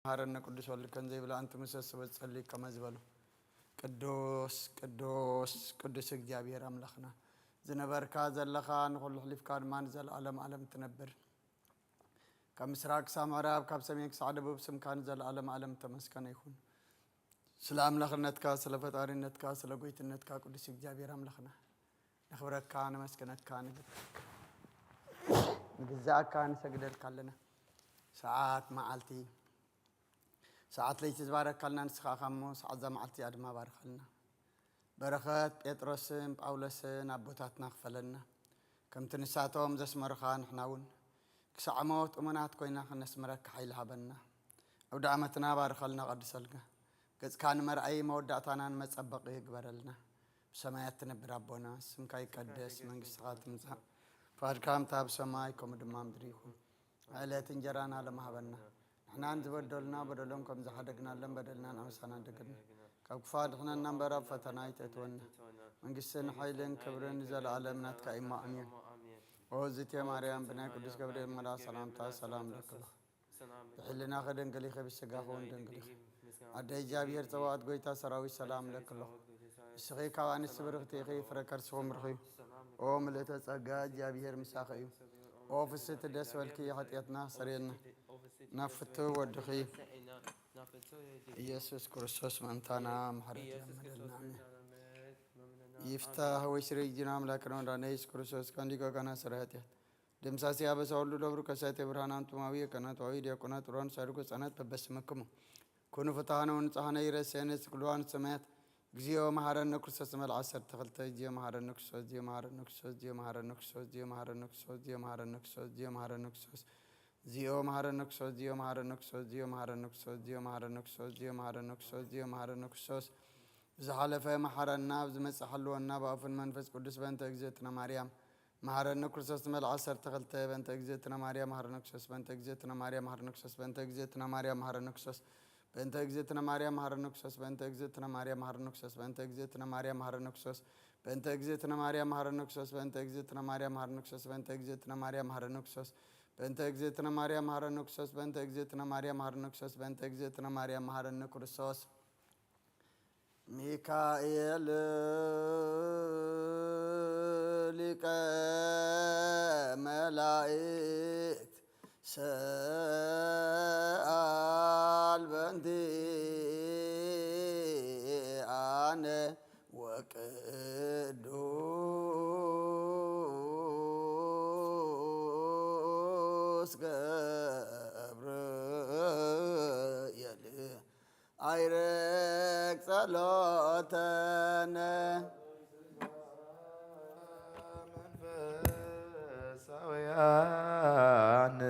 هارنا قدس والكن زي بلا أنت مسس بتصلي كما زبلوا قدوس قدوس قدوس እግዚአብሔር አምላክና ዝነበርካ ዘለኻ ንኹሉ ሕሊፍ ካን ማን ዘለዓለም ዓለም ትነብር ከምስራቅ ሳምራብ ካብ ሰሜን ክሳዕ ደቡብ ስምካን ዘለዓለም ዓለም ተመስገነ ይሁን ስለ አምላክነትካ ስለ ፈጣሪነትካ ስለ ጎይትነትካ ቅዱስ እግዚአብሔር አምላክና ነኽብረካ ነመስገነካ ንግዛእካ ንሰግደልካለና ሰዓት መዓልቲ ساعات ليش تبارك لنا نسخاخمو ساعات زمعتي أدم بارك لنا بركات بيتروسن باولسن أبوتاتنا خفلنا كم تنساتهم زس مرخان حناون كسعموت أمنات كوينا خنس مرك حيل هبنا أو دعمتنا بارك لنا قد سلقة قد كان مرأي مودعتنا متسبق يكبر لنا بسماياتنا بربنا اسم كاي قدس من قصات مزح فاركام تاب سمايكم دمام دريكم على تنجرانا لما هبنا احنا نزبدلنا بدلهم كم زحدقنا لهم بدلنا نعمسنا دقنا كفاد احنا نمبر فتناي تتون من قسن حيلين كبرن نزل عالمنا كإما أمين وزيتي مريم بنا قدس جبريل ملا سلام تا سلام لك حلنا خدن قلي خبز سجاهون دنقلي عدي جابير تواد قويتا سراوي سلام لك الله السخي كوان السبرغ تيخي فركر سوم رخي او ملتا سجاد جابير مساخي او في الست دس والكي حتيتنا سرينا نفتو ودخي يسوع كريستوس منتنا محرج مدلنا يفتح ويشري جنام لكن رانيس كريستوس كان ديكا كنا سرهته دمساسي أبى سأقول له دبر كسات إبراهيم توماوي كنا توي ديا كنا توران ساركو سنة بس مكمو كونوا فتحنا ونصحنا يرسينا سكلوان سمات جزيو مهارن كريستوس مال عصر تخلت جيو مهارن كريستوس جيو مهارن كريستوس جيو مهارن كريستوس جيو مهارن كريستوس جيو مهارن كريستوس جيو مهارن كريستوس زيو مهارنكسوس زيو مهارنكسوس زيو مهارنكسوس زيو مهارنكسوس زيو مهارنكسوس زيو مهارنكسوس زحلف محرنا بزمس حلونا بافن منفس قدس بنت اجزتنا مريم مهارنكسوس مال عصر تغلت بنت اجزتنا مريم مهارنكسوس بنت اجزتنا مريم مهارنكسوس بنت اجزتنا مريم مهارنكسوس بنت اجزتنا مريم مهارنكسوس بنت اجزتنا مريم مهارنكسوس بنت اجزتنا مريم مهارنكسوس بنت اجزتنا مريم مهارنكسوس بنت اجزتنا مريم مهارنكسوس بنت اجزتنا مريم مهارنكسوس بنت اجزتنا مريم مهارنكسوس بنت اجزتنا مريم مهارنكسوس بنت اجزتنا مريم مهارنكسوس ميكائيل لك ملائكة سأل بنتي أنا وكدو جبريل أيرك صلاتنا منفسويان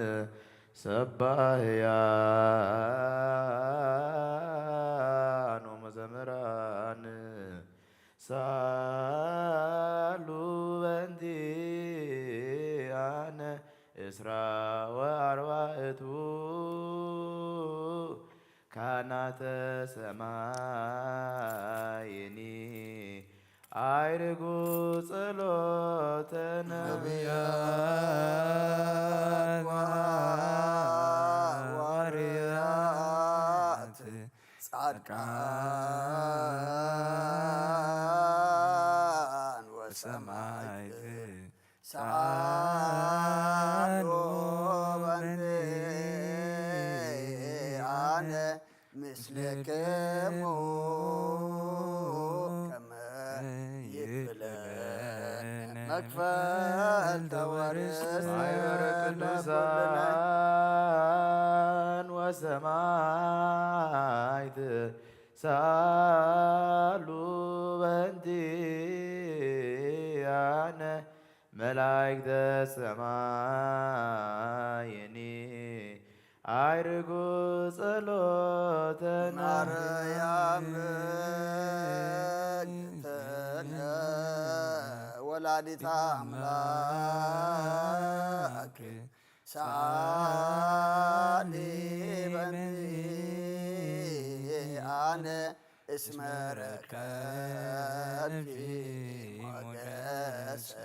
سبايان ومزمران سالو بندي أنا إسراء وأرواحته كانت سمايني أيرجو صلوت نبيات وحواريات صادقان وسمايت مثلكم كما يبلغ مكفل تورث غير قدسان وسمايت سالو بنتي أنا ملايكة السمايني أيرجو صلوتنا مريم ولادة أملاك سالي بني أنا اسم ركب في مقدس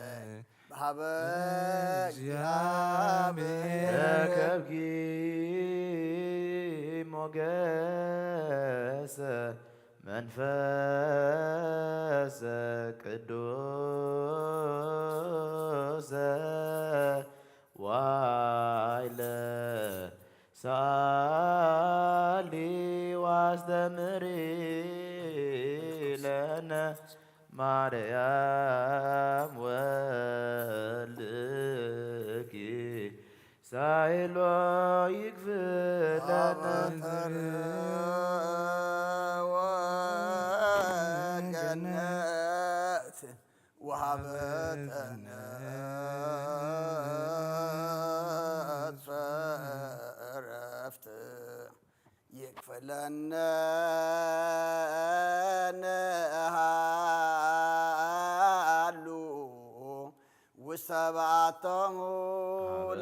بحبك يا ركبكي ሞገሰ መንፈሰ ቅዱሰ ዋይለ ሳሊ ዋስተምሪ ለነ ማርያም ወልኪ ሳይሎ ይክፍለነ ወገነት ወሀበተነ ዕረፍት ይክፍለነ ነሃሉ ውሰብዓቶሙ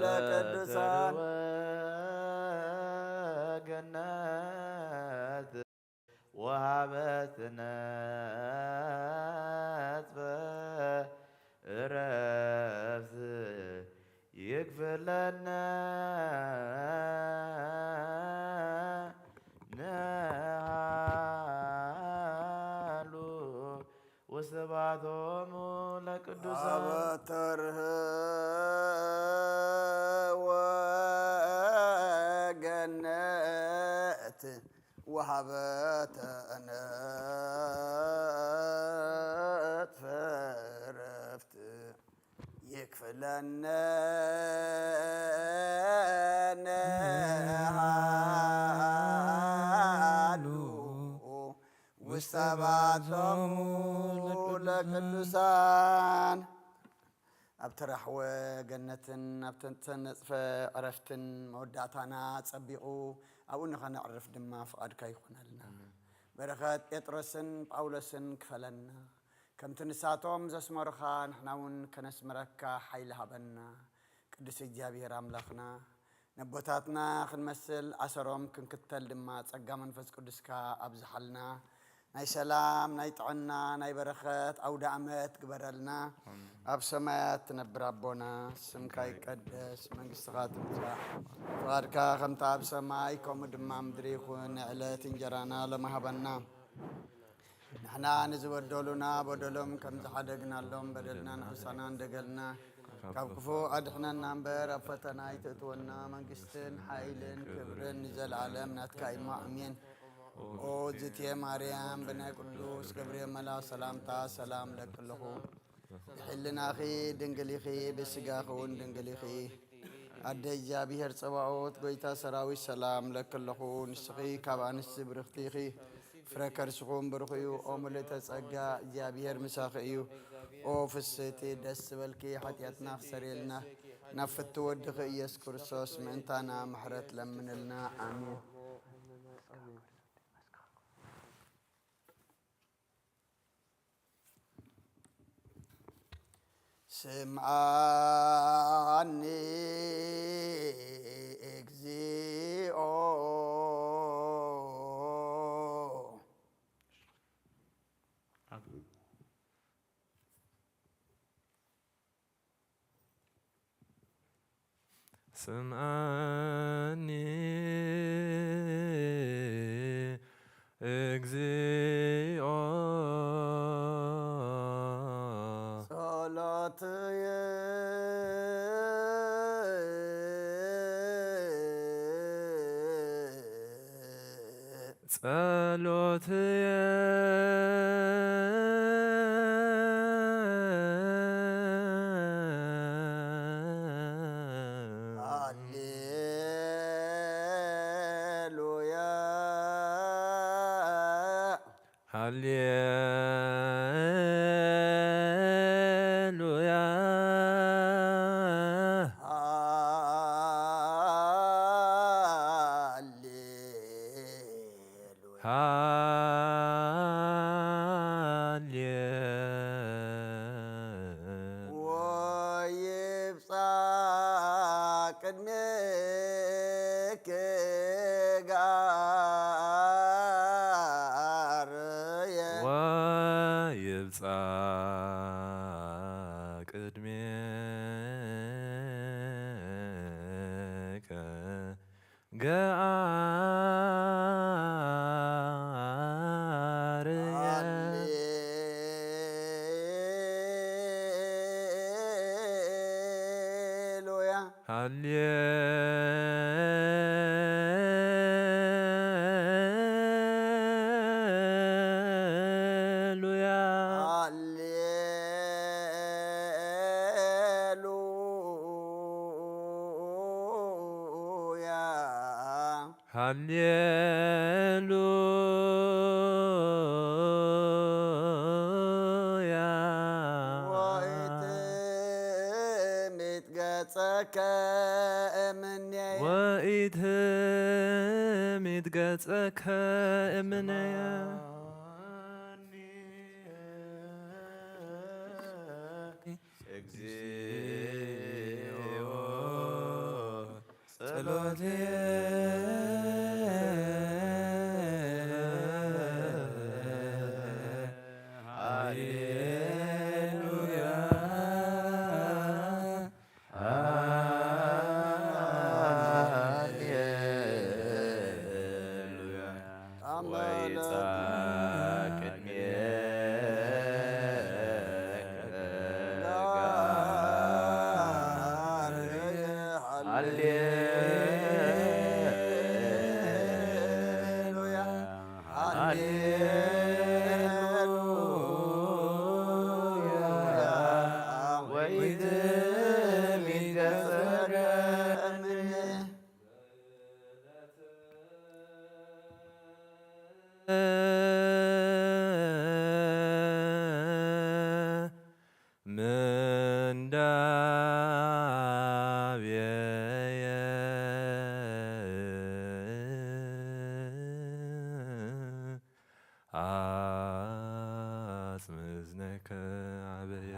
ለቅዱሳን ገነት ወሀበትነ ዕረፍት ይክፍለነ ነሃሉ ወስብዓቶሙ ለቅዱሳን አበተርህ ወገነት ወሀበተነ ዕረፍት ይክፍለነ ነሃሉ ውሰብዓቶሙ ለቅዱሳን ኣብ ተራሕወ ገነትን ኣብ ተነፅፈ ዕረፍትን መወዳእታና ፀቢቑ ኣብኡ ንኸነዕርፍ ድማ ፍቓድካ ይኹነልና። በረኸት ጴጥሮስን ጳውሎስን ክፈለና ከምቲ ንሳቶም ዘስመሩኻ ንሕና እውን ከነስምረካ ሓይሊ ሃበና። ቅዱስ እግዚኣብሔር ኣምላኽና ነቦታትና ክንመስል ኣሰሮም ክንክተል ድማ ጸጋ መንፈስ ቅዱስካ ኣብዝሓልና። ናይ ሰላም ናይ ጥዕና ናይ በረኸት ኣውደ ዓመት ግበረልና። ኣብ ሰማያት ትነብር ኣቦና ስምካ ይቀደስ መንግስትኻ ትምጻእ ፍቓድካ ከምቲ ኣብ ሰማይ ከምኡ ድማ ምድሪ ይኹን። ዕለት እንጀራና ለመሃበና ንሕና ንዝበደሉና በደሎም ከም ዝሓደግናሎም በደልና ንዕሳና እንደገልና ካብ ክፉ ኣድሕነና እምበር ኣብ ፈተና ይትእትወና። መንግስትን ሓይልን ክብርን ንዘለዓለም ናትካ ኢማ ኣሜን። ኦ እግዝእትየ ማርያም ብናይ ቅዱስ ገብርኤል መልአክ ሰላምታ ሰላም ለክልኹ ብሕልናኺ ድንግል ኢኺ ብስጋኺ እውን ድንግል ኢኺ ኣደ እግዚኣብሔር ፀባኦት ጎይታ ሰራዊት ሰላም ለክልኹ ንስኺ ካብ ኣንስቲ ብርኽቲ ኢኺ ፍረ ከርስኹም ብሩኽ እዩ። ኦ ምልዕተ ጸጋ እግዚኣብሔር ምሳኺ እዩ። ኦ ፍስቲ ደስ ዝበልኪ ሓጢአትና ክሰረየልና ናብ ፍቲ ወድኺ ኢየሱስ ክርስቶስ ምእንታና ምሕረት ለምንልና ኣሜን። ስምዓኒ እግዚኦ ስምዓኒ እግዚኦ ጸሎትየ ጸሎትየ ሃሌሉያ ወይብፃሕ ቅድሜከ ጋርየ ወይብፃሕ ቅድሜከ ገአርየ ወኢትምት ገጸከ እምኔየ እግዚኦ ጸሎትየ ምንዳብየ አጽምዝነከ አበየ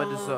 ተቀድሶ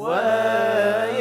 ወይ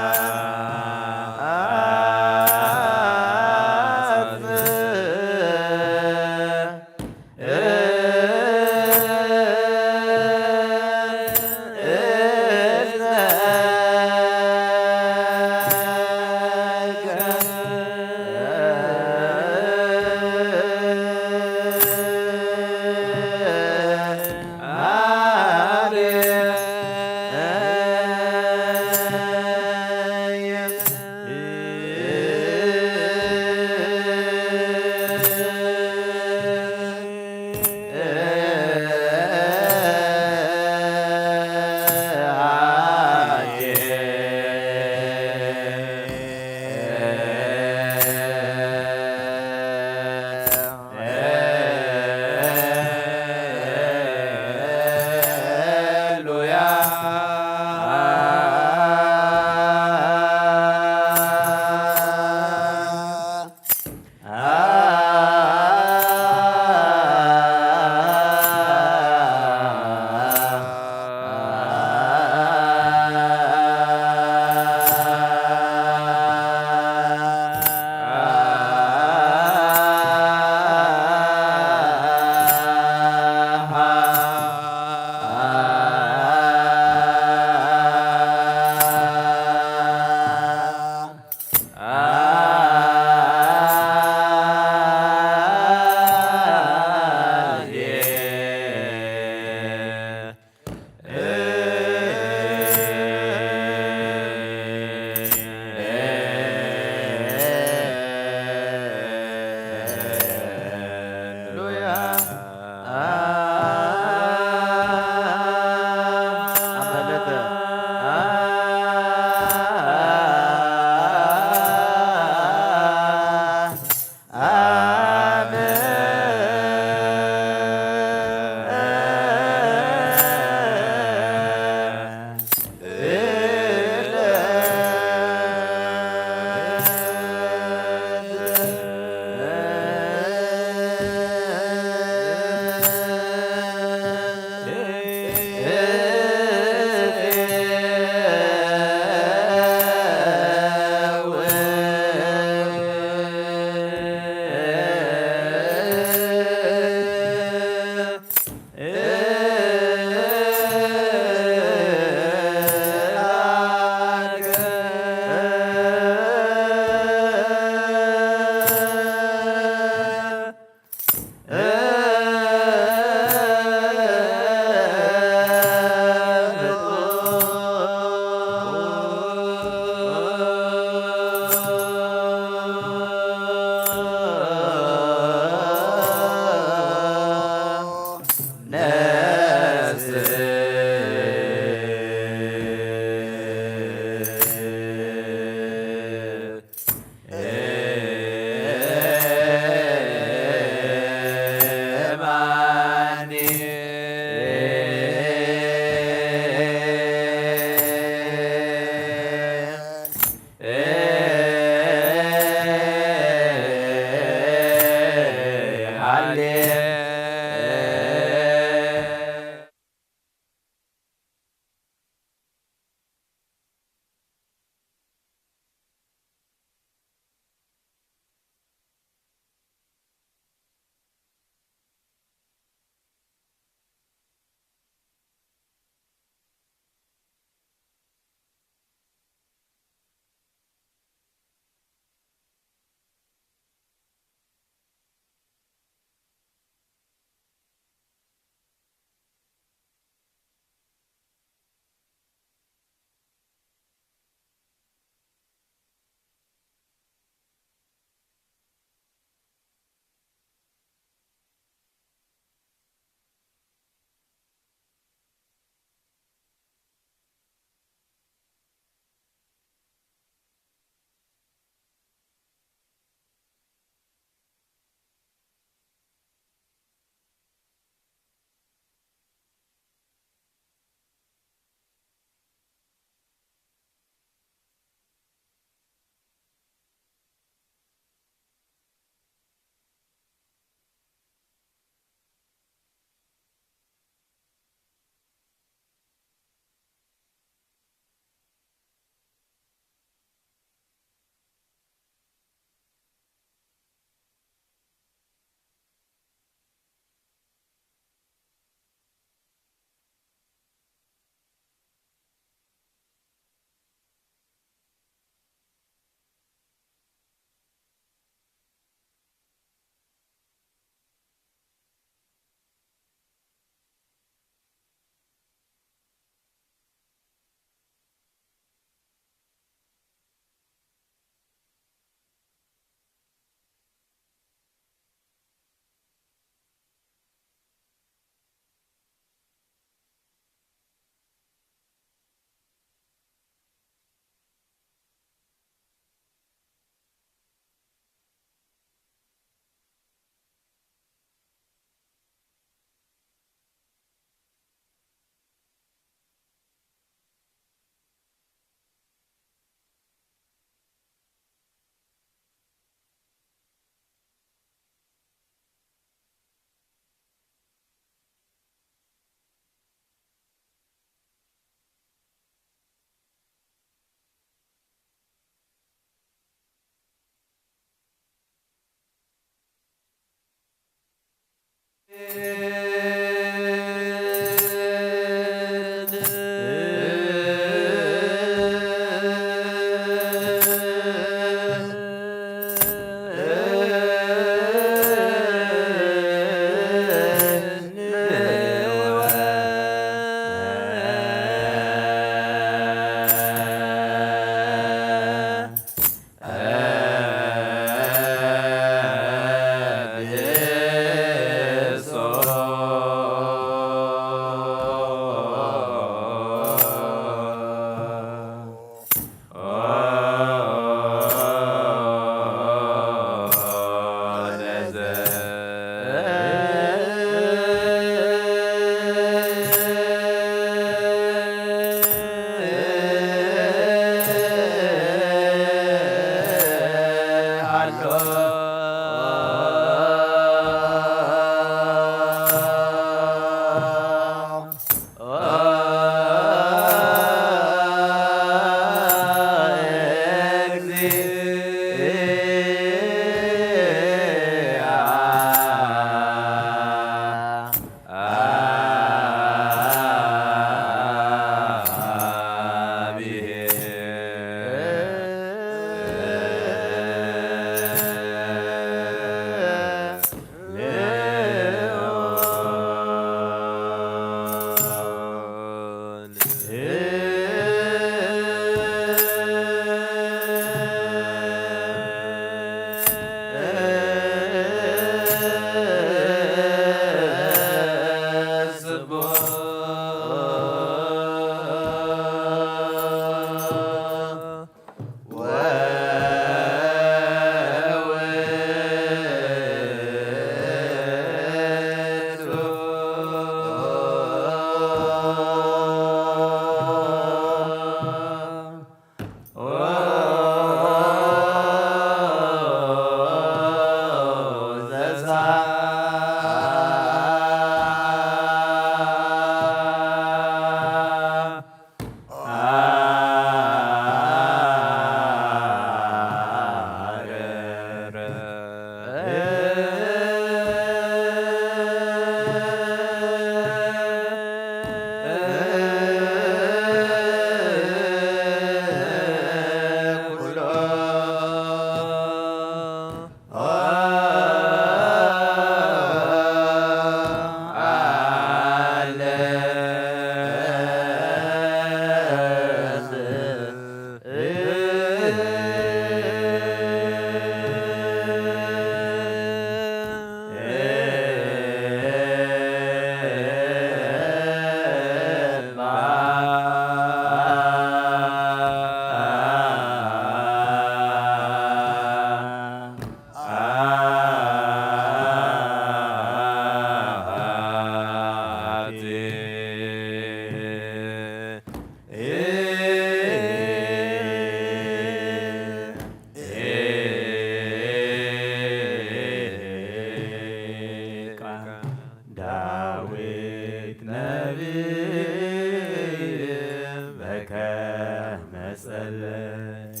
በከመ ጸለይ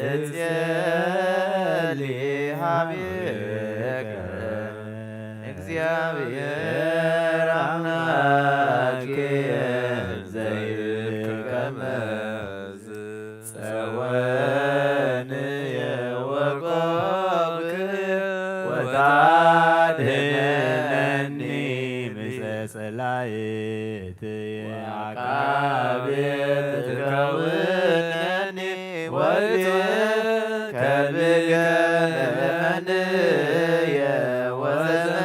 እፄሊ ኀቤከ እግዚአብሔር አምላክየ ዘይከመ ጸወንየ ወቆምክየ ወታድኅነኒ ምስለ ጸላእትየ አቃቤ ትከውነኒ ወከብከ ለመንየ ወዘነ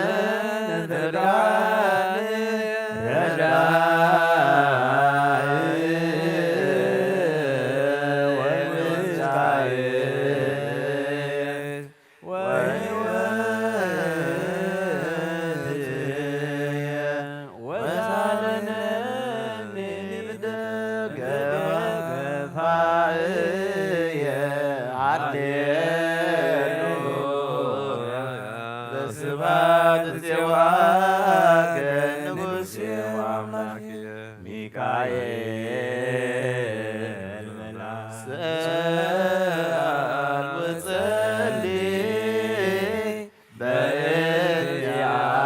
ሚካኤል መልአክ ወጸልይ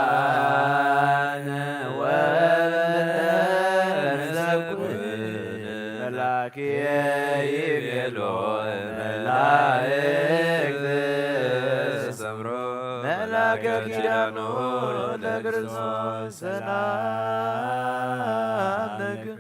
በእንቲአነ ወበእንተኩን መላክየ ይቤሎ መላእክት ሰምሮ መላከ ኪዳኑ ለክርስቶስ ሰላም ለክሙ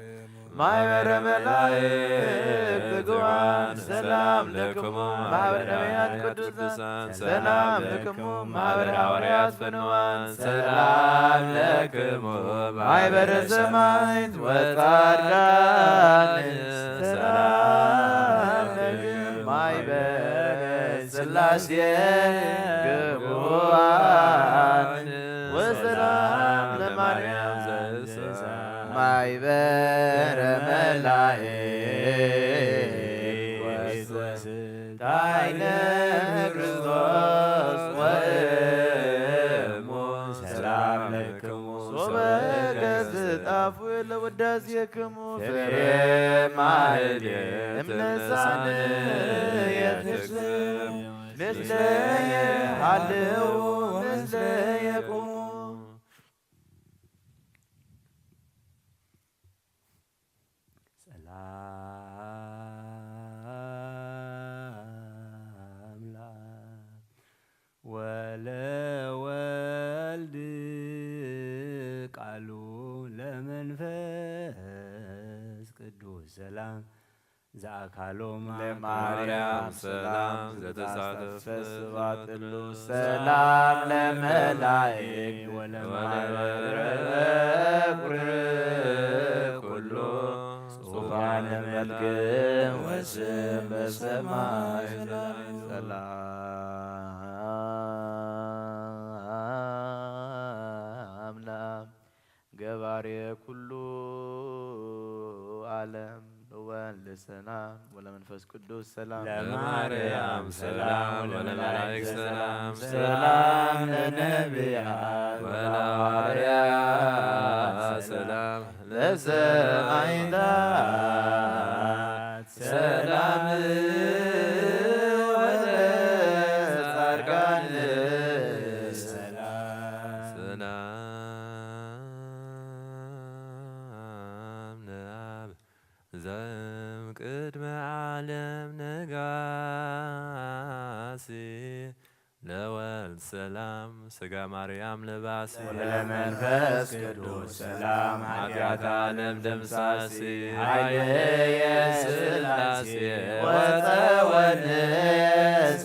ማኅበረ መላእክት ትጉሃን ሰላም ለክሙ ማኅበረ ነቢያት ቅዱሳን ሰላም ለክሙ ማኅበረ ሐዋርያት ፍኑዋን ሰላም ለክሙ ማኅበረ ሰማዕታት ወጻድቃን ሰላም ለክሙ ማኅበረ ሥላሴ ግቡራን ወሰላም ለማርያም ማኅበረ መላእክት ወስልጣነ ክርስቶስ ወእሙ ሰላም ለክሙ ሶበ ገዝጣፉ ለውዳሴክሙ ፍሬ ማህሌት እምነሳንየ ትስብእ ምስለየ ሀልው ምስለየ ቁሙ ወለወልድ ቃሉ ለመንፈስ ቅዱስ ሰላም ዘአካሎም ለማርያም ሰላም ዘተሳተፈ ስባጥሉ ሰላም ለመላእክት ወለማኅበረ ኩሉ ጽሑፋነ መልክዕ ወስም በሰማይ ሰላም ገባሬ ኩሉ ዓለም ወልሰናም ወለመንፈስ ቅዱስ ሰላም ለማርያም ሰላም ወለመላእክት ሰላም ሰላም ለነቢያት ወለሐዋርያት ሰላም ለሰማዕታት ሰላም ወለጻድቃን ሰላም ለአብ ዘእምቅድመ ዓለም ነጋሲ ለወልድ ሰላም ሥጋ ማርያም ለባሲ ወለመንፈስ ቅዱስ ሰላም ኃጢአተ ዓለም ደምሳሲ ኃይልየ ሥላሴ ወፀወንየ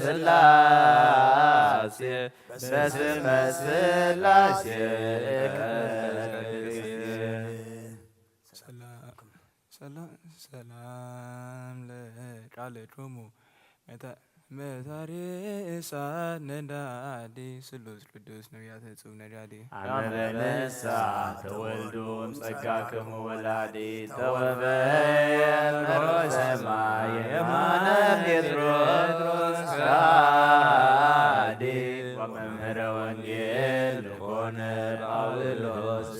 ሥላሴ በስመ ሥላሴ ሰላም ለቃልክሙ መታሬ እሳት ነዳዲ ስሉስ ቅዱስ ነቢያት እጹብ ነዳዲ አመነሳ ተወልዶም ጸጋክሙ ወላዲ ተወበየ ሰማይ የማነ ጴጥሮስ ካዲ ወመምህረ ወንጌል ኮነ ጳውሎስ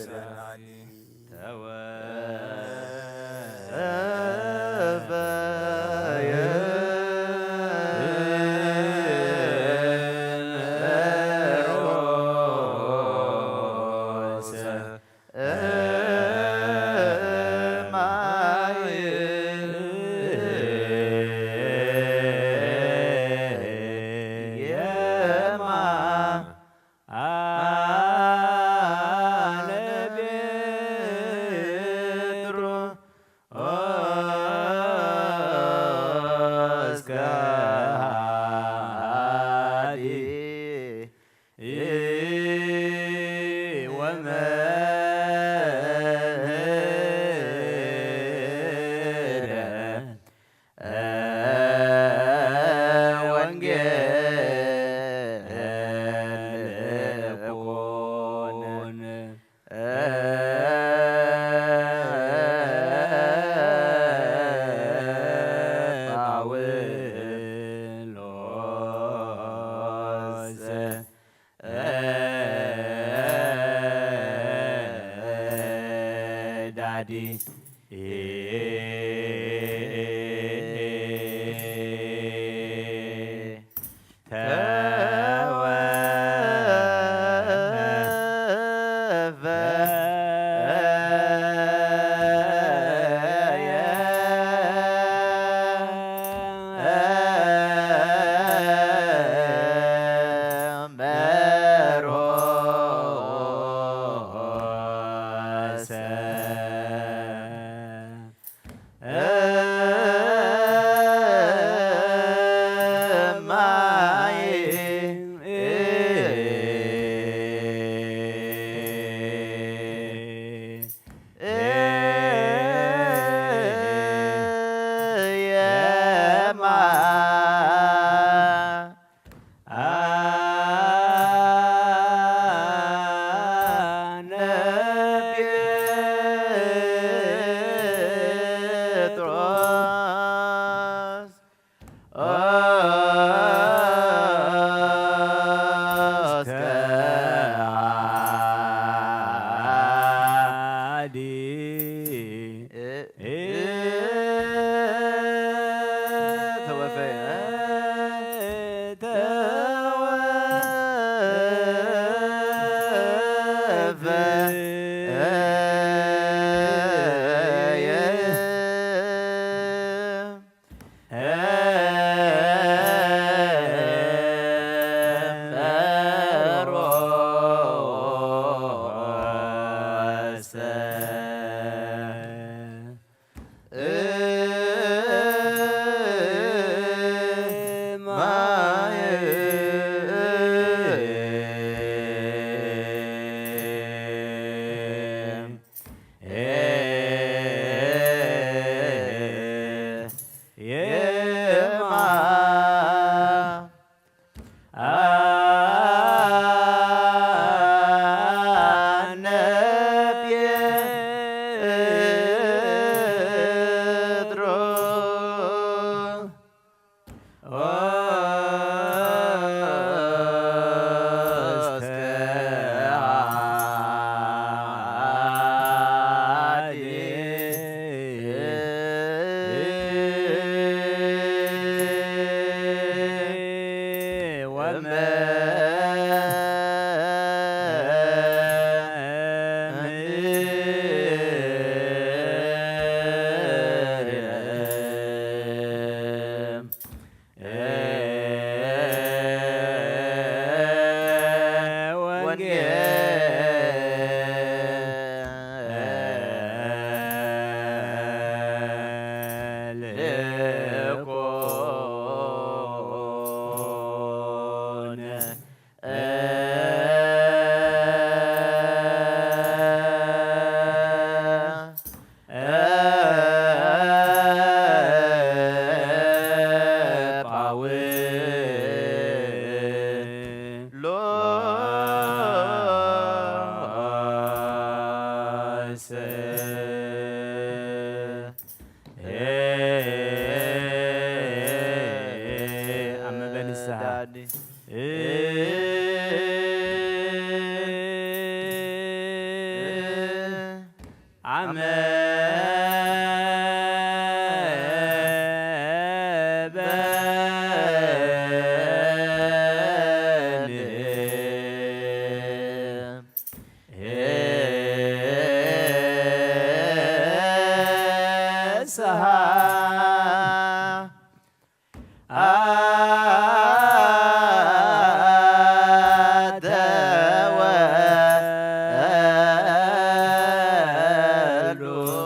ሎ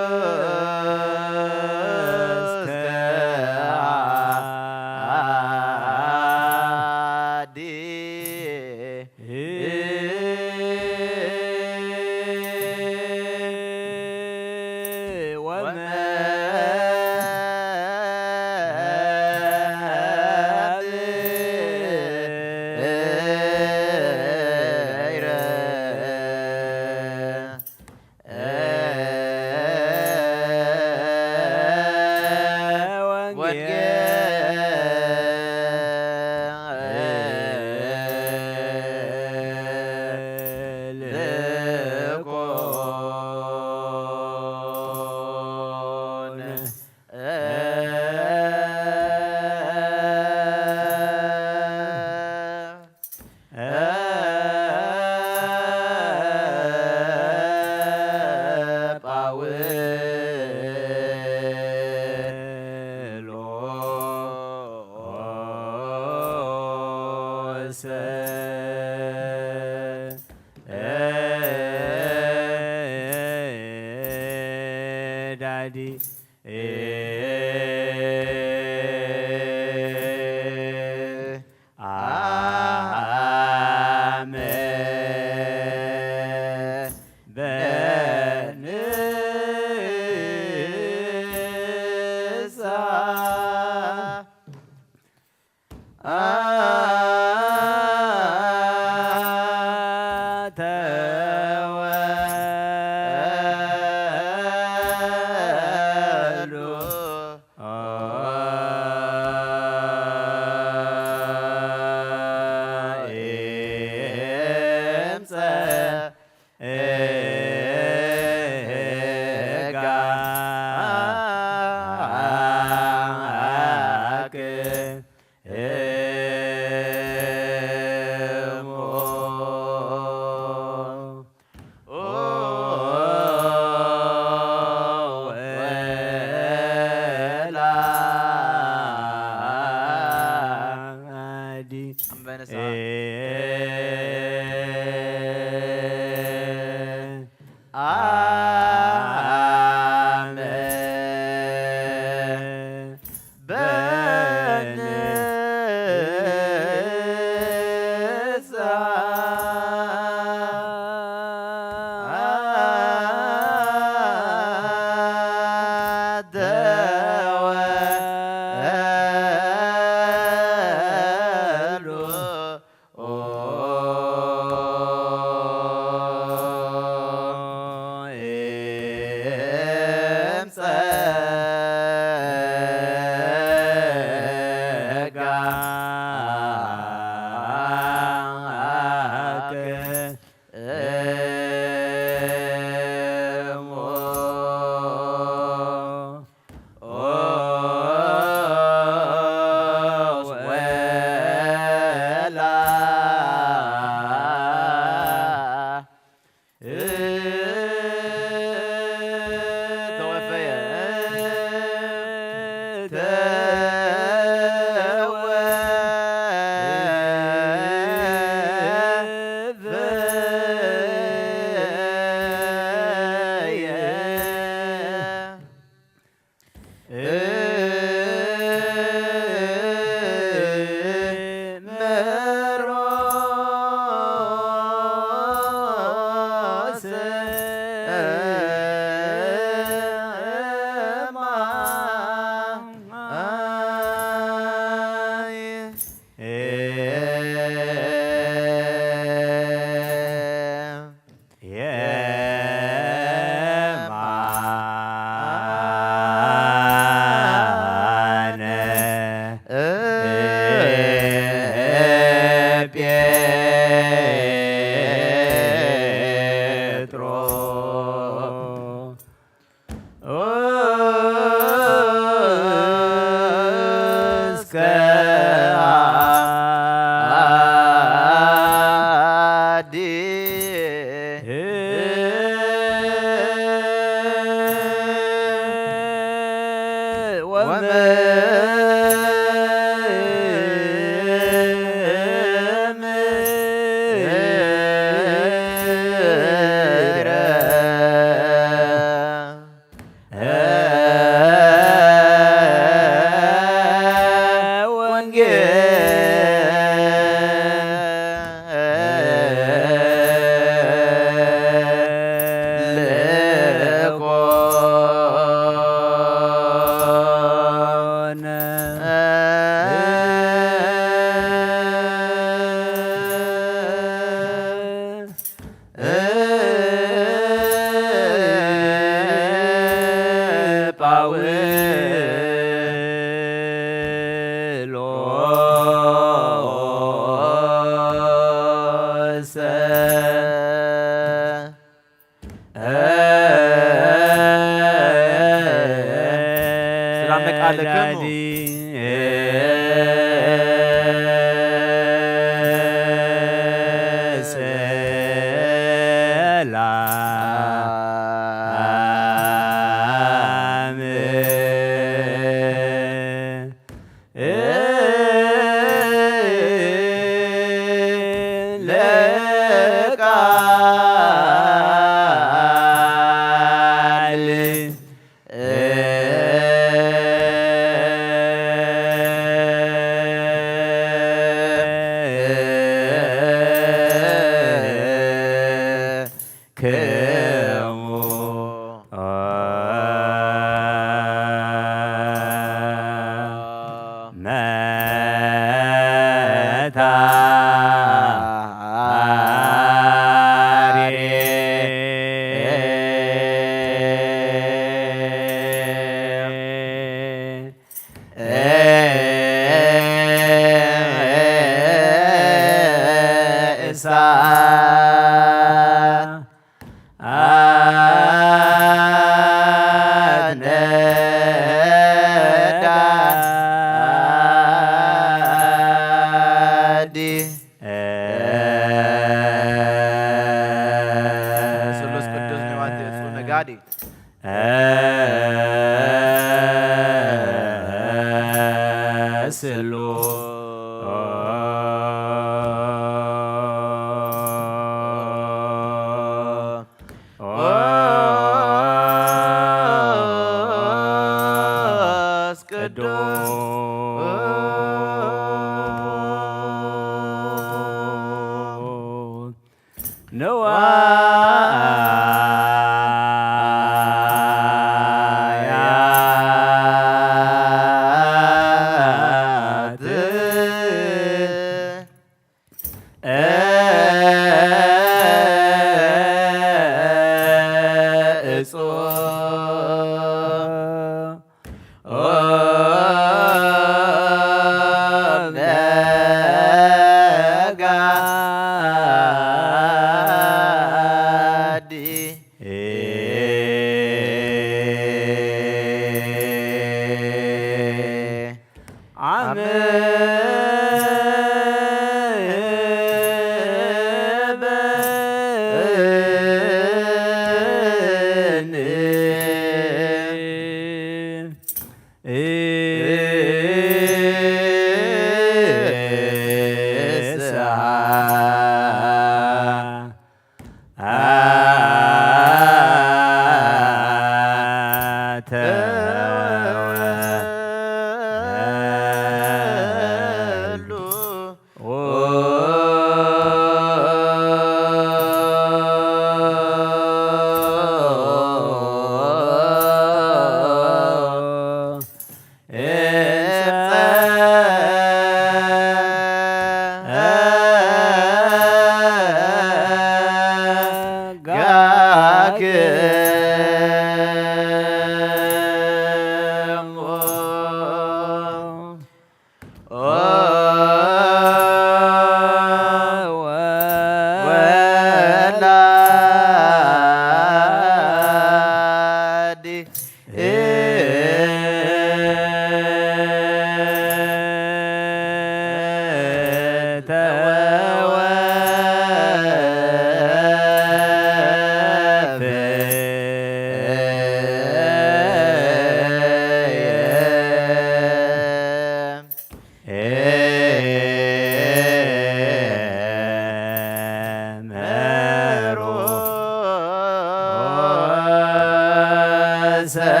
ሰላም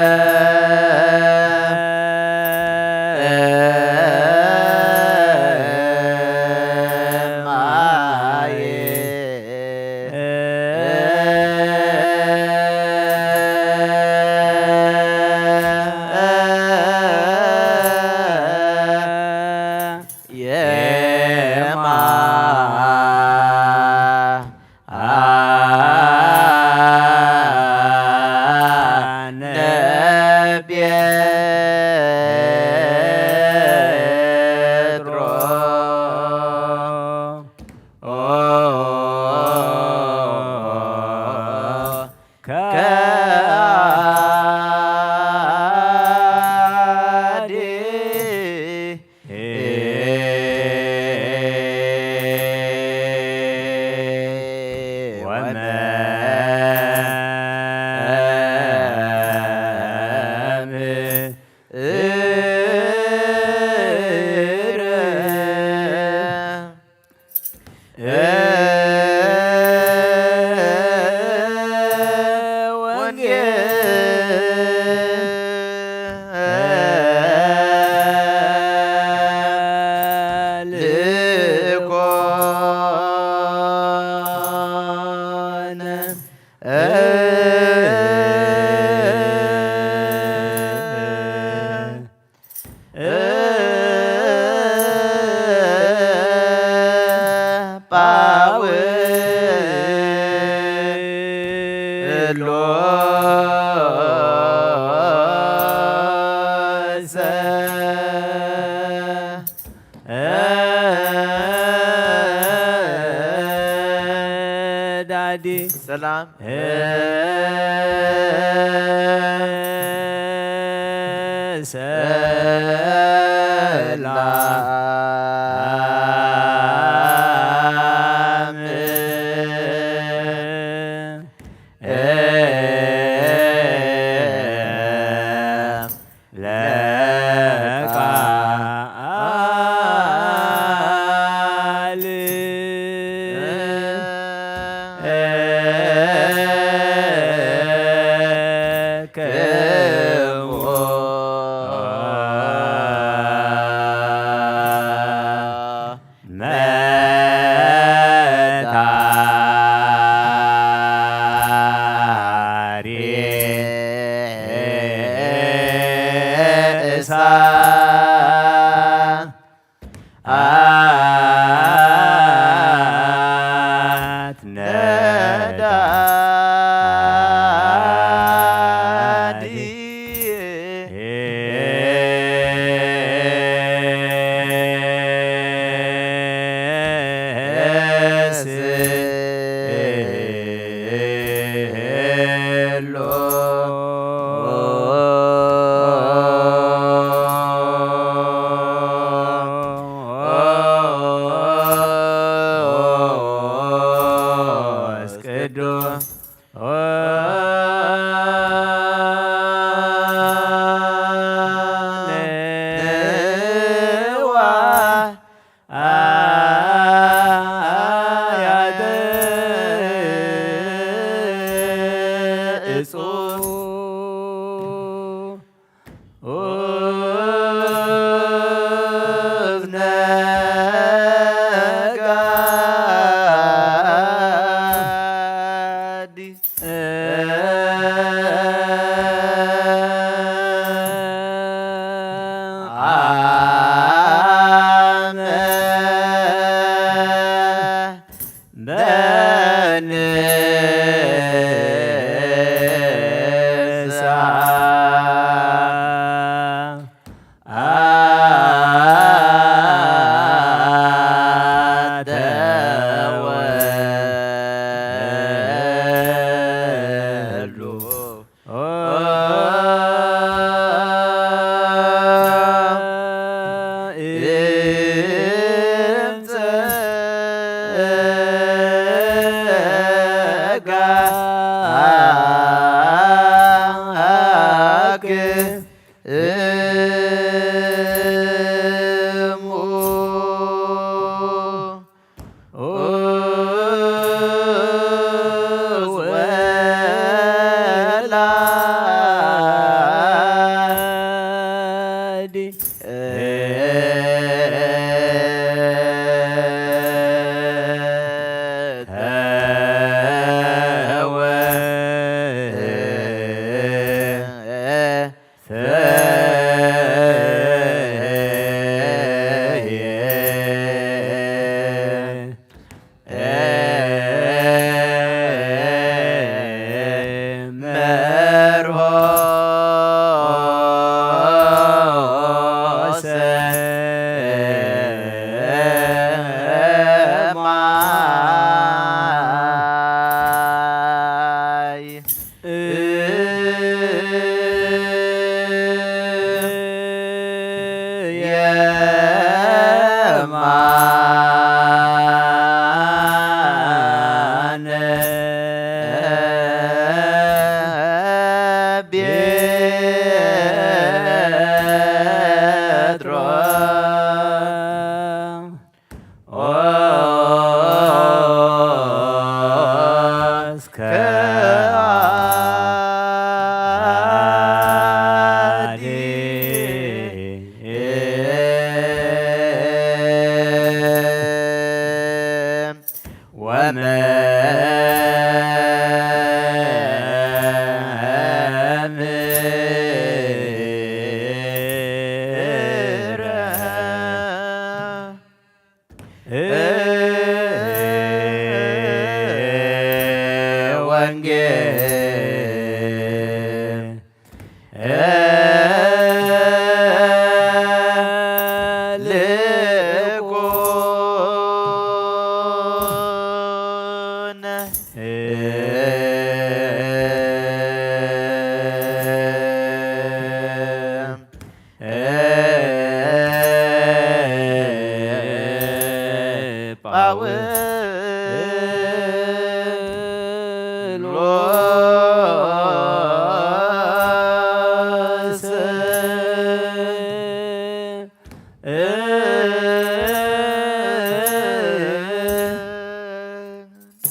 ወላ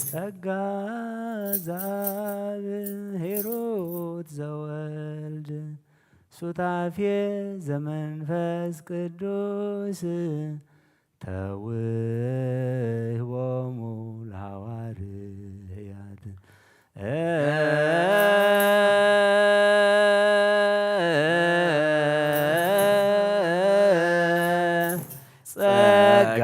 ጸጋ ዛብሔሮት ዘወልድ ሱታፌ ዘመንፈስ ቅዱስ ተውህቦሙ ለሐዋርያት ጸጋ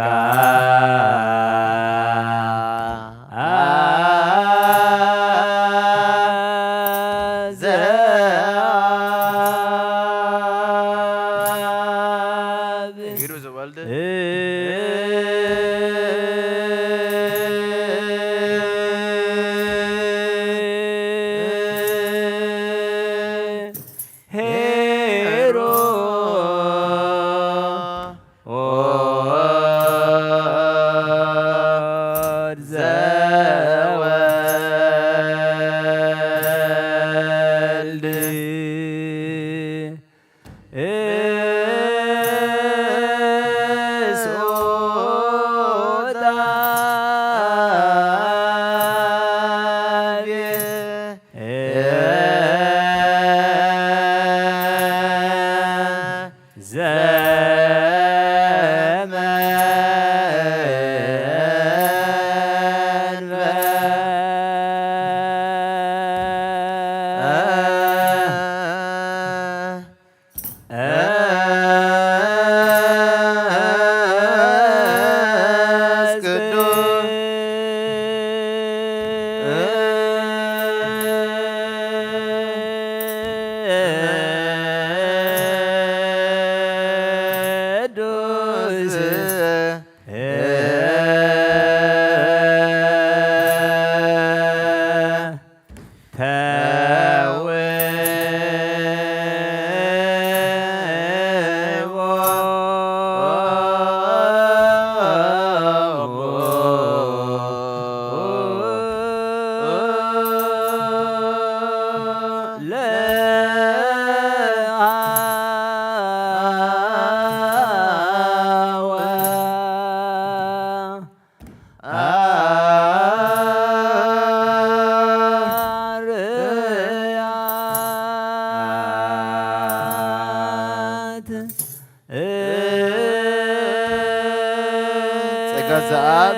ዘአብ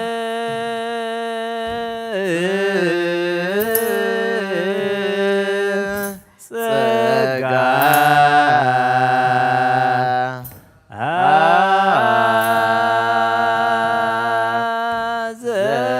ጸጋ ዘአብ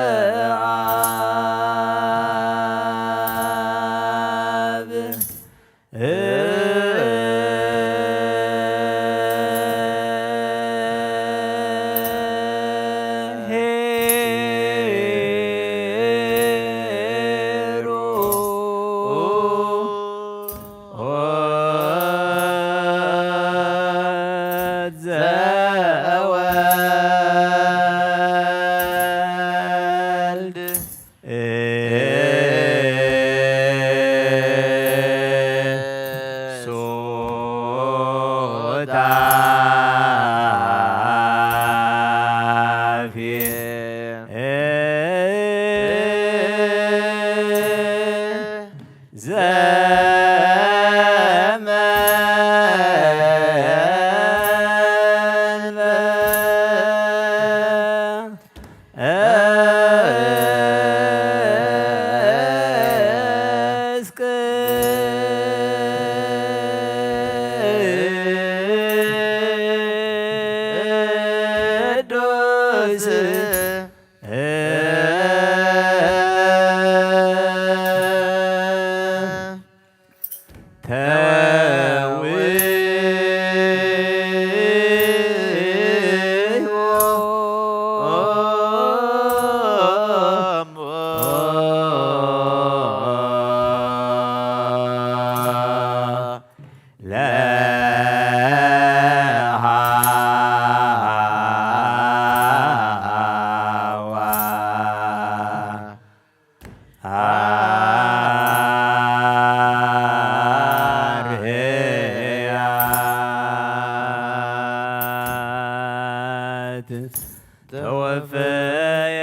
ተወፈየ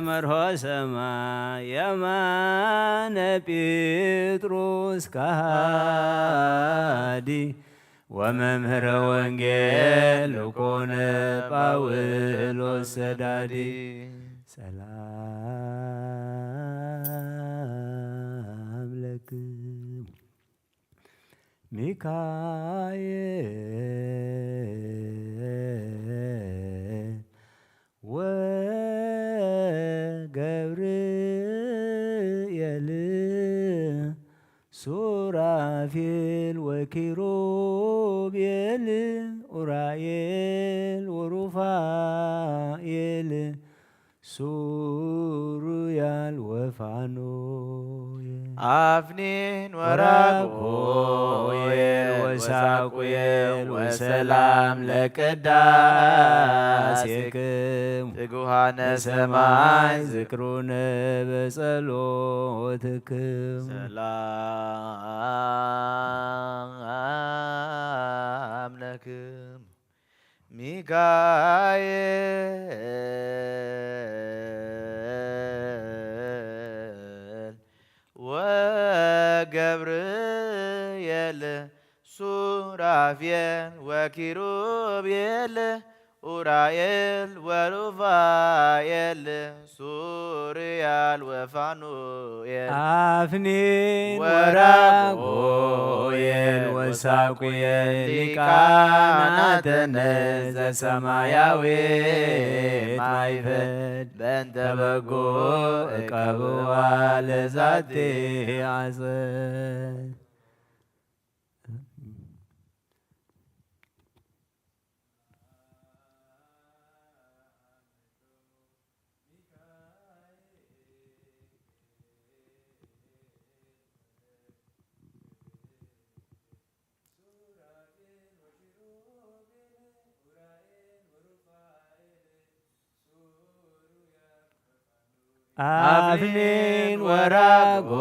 መርሆ ሰማይ የማነ ጴጥሮስ ከሃዲ ወመምህረ ወንጌል ኮነ ጳውሎስ ሰዳዲ ሰላም ለክሙ ሚካኤል ወገብርኤል ሱራፌል ወኪሩቤል ኡራኤል ወሩፋኤል ሱሩያል ወፋኖኤል አፍኒን ወራጉኤል ወሳቁኤል ወሰላም ለቅዳሴክሙ ትጉሃነ ሰማይ ዝክሩነ በጸሎትክሙ ሰላም ለክሙ ሚካኤል ወገብርኤል ሱራፌል ወኪሩቤል ኡራኤል ወሩፋኤል ሱሪያል ወፋኑኤል አፍኒን ወራጉኤል ወሳቁኤል ሊቃናተ ዘሰማያዊት ማይፈድ በእንተ በጎ እቀብዋ ለዛቲ አጸድ አፍኒን ወራጉኤል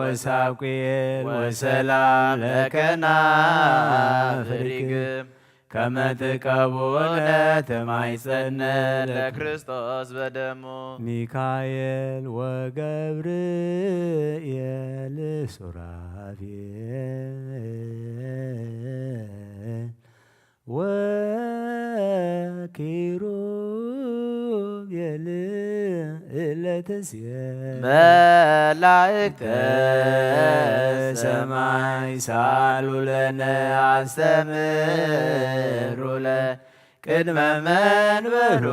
ወሳቁኤል ወሰላም ለከናፍሪክም ከመ ትቀቡነ ተማይጸነ ለክርስቶስ በደሙ ሚካኤል ወገብርኤል ሱራፌል ወኪሩቤል እለትስየል መላእክተ ሰማይ ሳሉ ለነ አስተምሩ ቅድመ መንበሩ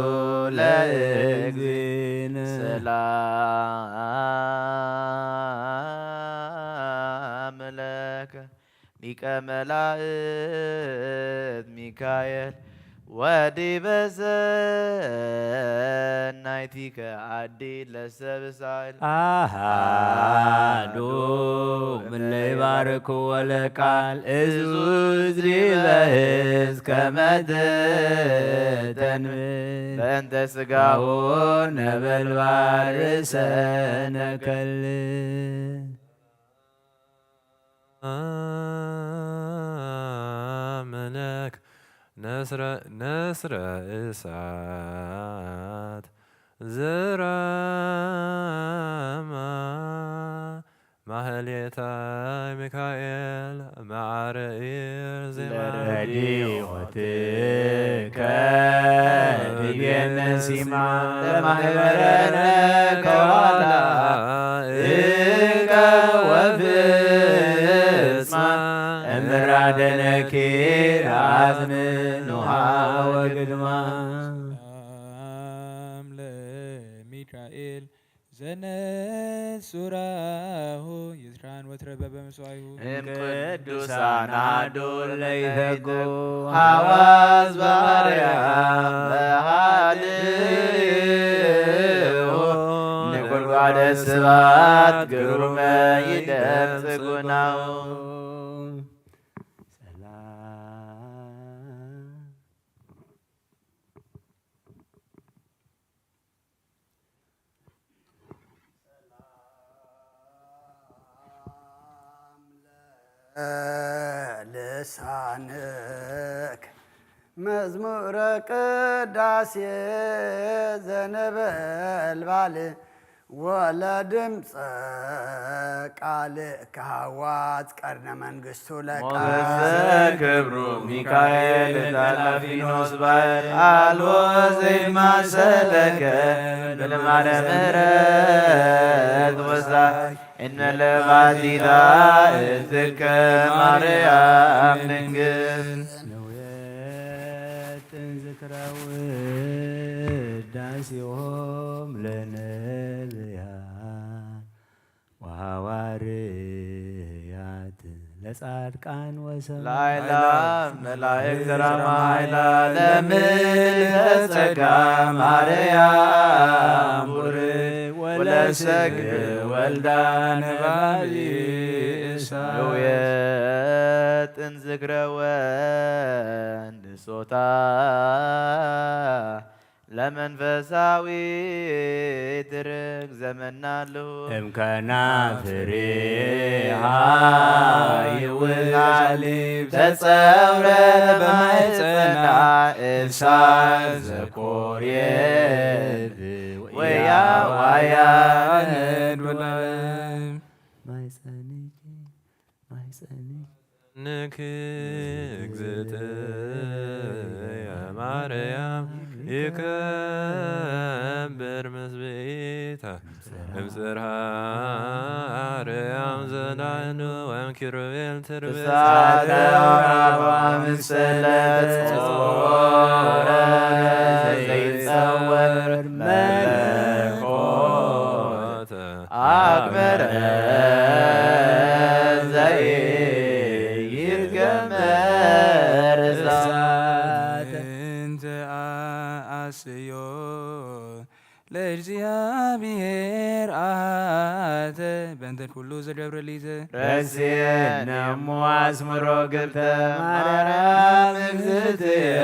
ለእግዚእነ ሰላም ለከ ሊቀ መላእክት ሚካኤል ወዲበ ሰናይቲከ አዲ ለሰብሳይል አሃዱ ምለ ይባርኩ ወለቃል እዙዝ ሊበህዝ ከመትተንብል በእንተ ሥጋሁ ነበልባል ርእሰነከል አመለክ ነስረ እሳት ዝራማ ማህሌተ ሚካኤል ማዕረኢር ዜማ ረድኤትከ ንቤነሲማ ለማህበረነ ከዋላ እከ ወፍጽማ እምራደነኪር አዝንን ውሃ ወግድማ ለሚካኤል ዘነሱራሁ ይዝራን ወትረበ በመስዋዕሁ እምቅዱሳን አሐዱ ለይተጉ ሐዋዝ በአርያም በሃልዮ ነጎድጓደ ስብሐት ግሩመ ይደምጽ ጉናሁ ልሳንክ መዝሙረ ቅዳሴ ዘነበልባል ወለድምፀ ቃል ከሐዋዝ ቀርነ መንግሥቱ ሞገሰ ክብሩ ሚካኤል ጣላፊኖስ ባሕር አልቦ ዘይማሰለከ በልማደ ምሕረት ወሳይ እነለባቲታ እትከ ማርያም ድንግል ነውየትን ዝክረ ውዳሴሆም ለነቢያት ወሐዋርያት ለጻድቃን ወሰማዕታት ላዕላፍ መላእክት ራማይላ ለምልዕተ ጸጋ ማርያም ቡርክ ወለሰግድ ወልዳ ነባቢ እሳት ዝክረ ወንድሶታ ለመንፈሳዊ ትርክ ዘመናለሁ እምከናፍሬሃ ይውላሊብ ተጸውረ በማይጸና እሳት ዘኮርየት ወያ ዋያነድ ወላለም ማይጸንኪ ንክግዝእትየ ማርያም ይከብር ምስብእታ እምጽርሐ አርያም ዘናኑ ወም ኪሩቤል ትርቤት እሳተ ወራባ ምስለት ጾረ ዘይጸወር መለኮት አግመረ ዘይትገመር እሳት እንተ አስዮ ለእግዚአብሔር አተ በእንተ ኩሉ ዘገብረ ሊተ ረስየነ እሙአስምሮ ግብተ ማርያም እግዝእትየ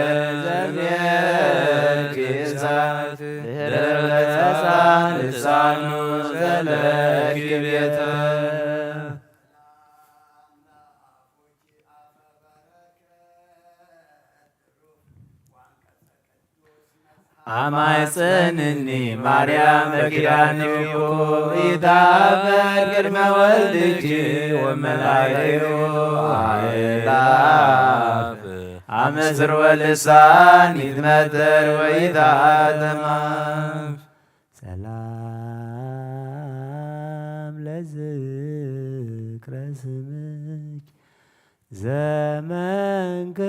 ዘምየኪ እሳት ድኅረ በጸሳ ልሳኑ ዘለኪ ቤተ አማይጸንኒ ማርያም በኪዳንኪ ይታበል ቅድመ ወልድኪ ወመላእክቲሁ አእላፍ አመስር ወልሳን ይትመተር ወይታተማም ሰላም ለዝክረ ስምኪ ዘመንክር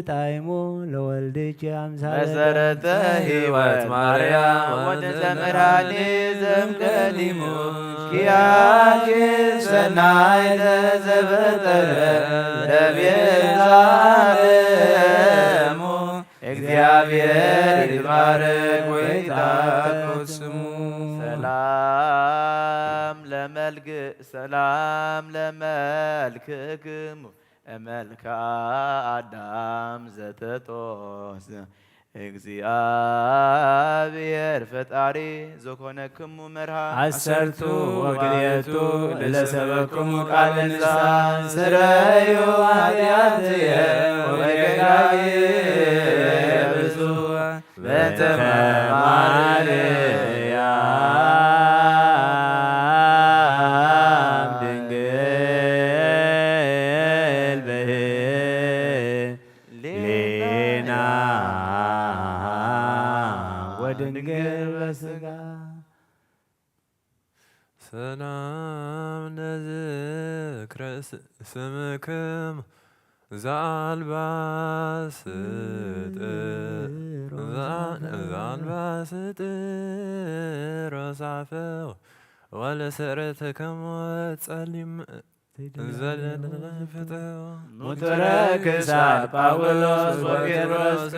ጣይሞ ለወልድኪ አምሳለ መሰረተ ሕይወት ማርያም ወተዘምራኒ ዘምቀዲሙ ኪያኪ ሰናይተ ዘበጠረ ለቤዛ ዓለሙ እግዚአብሔር ይባረክ ወይትባረክ ስሙ ሰላም ለመልክክሙ እመልክዐ አዳም ዘተጦስ እግዚአብሔር ፈጣሪ ዘኮነክሙ መርሃ አሰርቱ ወክልኤቱ ለሰበክሙ ቃለ ንስሐ ስረዩ ኃጢአትየ ወጌጋየ ብዙኃ በእንተ ማርያም ሰላም ለዝክረ ስምክም ዘአልባስ ጥሮሳፈው ወለስዕረትክሙ ጸሊም ዘለለፍተው ሙቱረ ክሳድ ጳውሎስ ወጴጥሮስ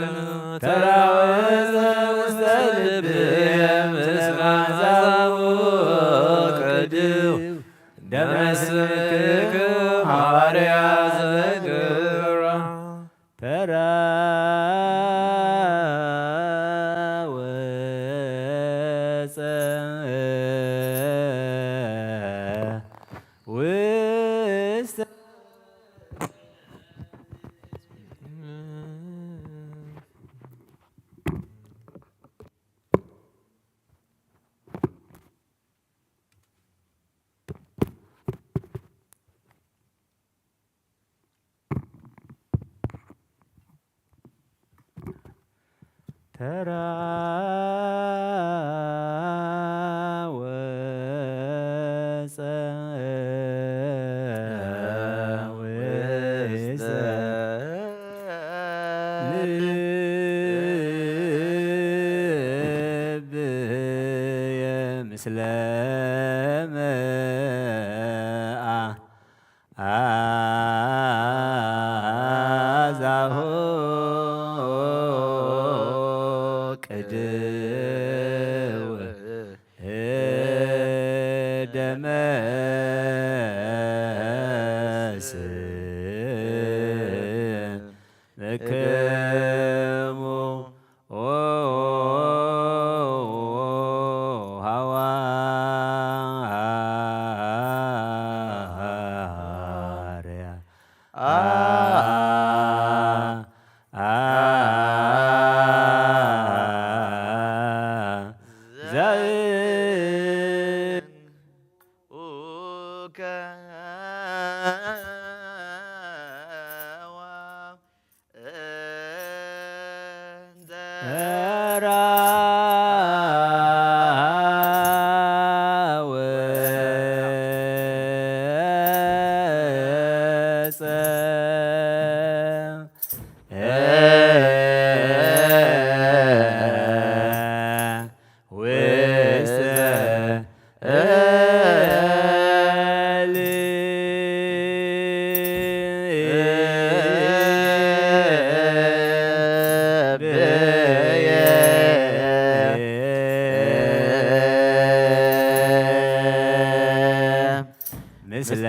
ተራወዘ ውስተ ልብየ ምስጋዛው ቅድው ደመ ስምክሙ ሐዋርያ ዘግብራ ተራወፀ ውስተ ተራወፀ ውስተ ልብየ ምስለ መዓዛሁ ቅድው ደመ ስምክሙ ሐዋርያ ምስለ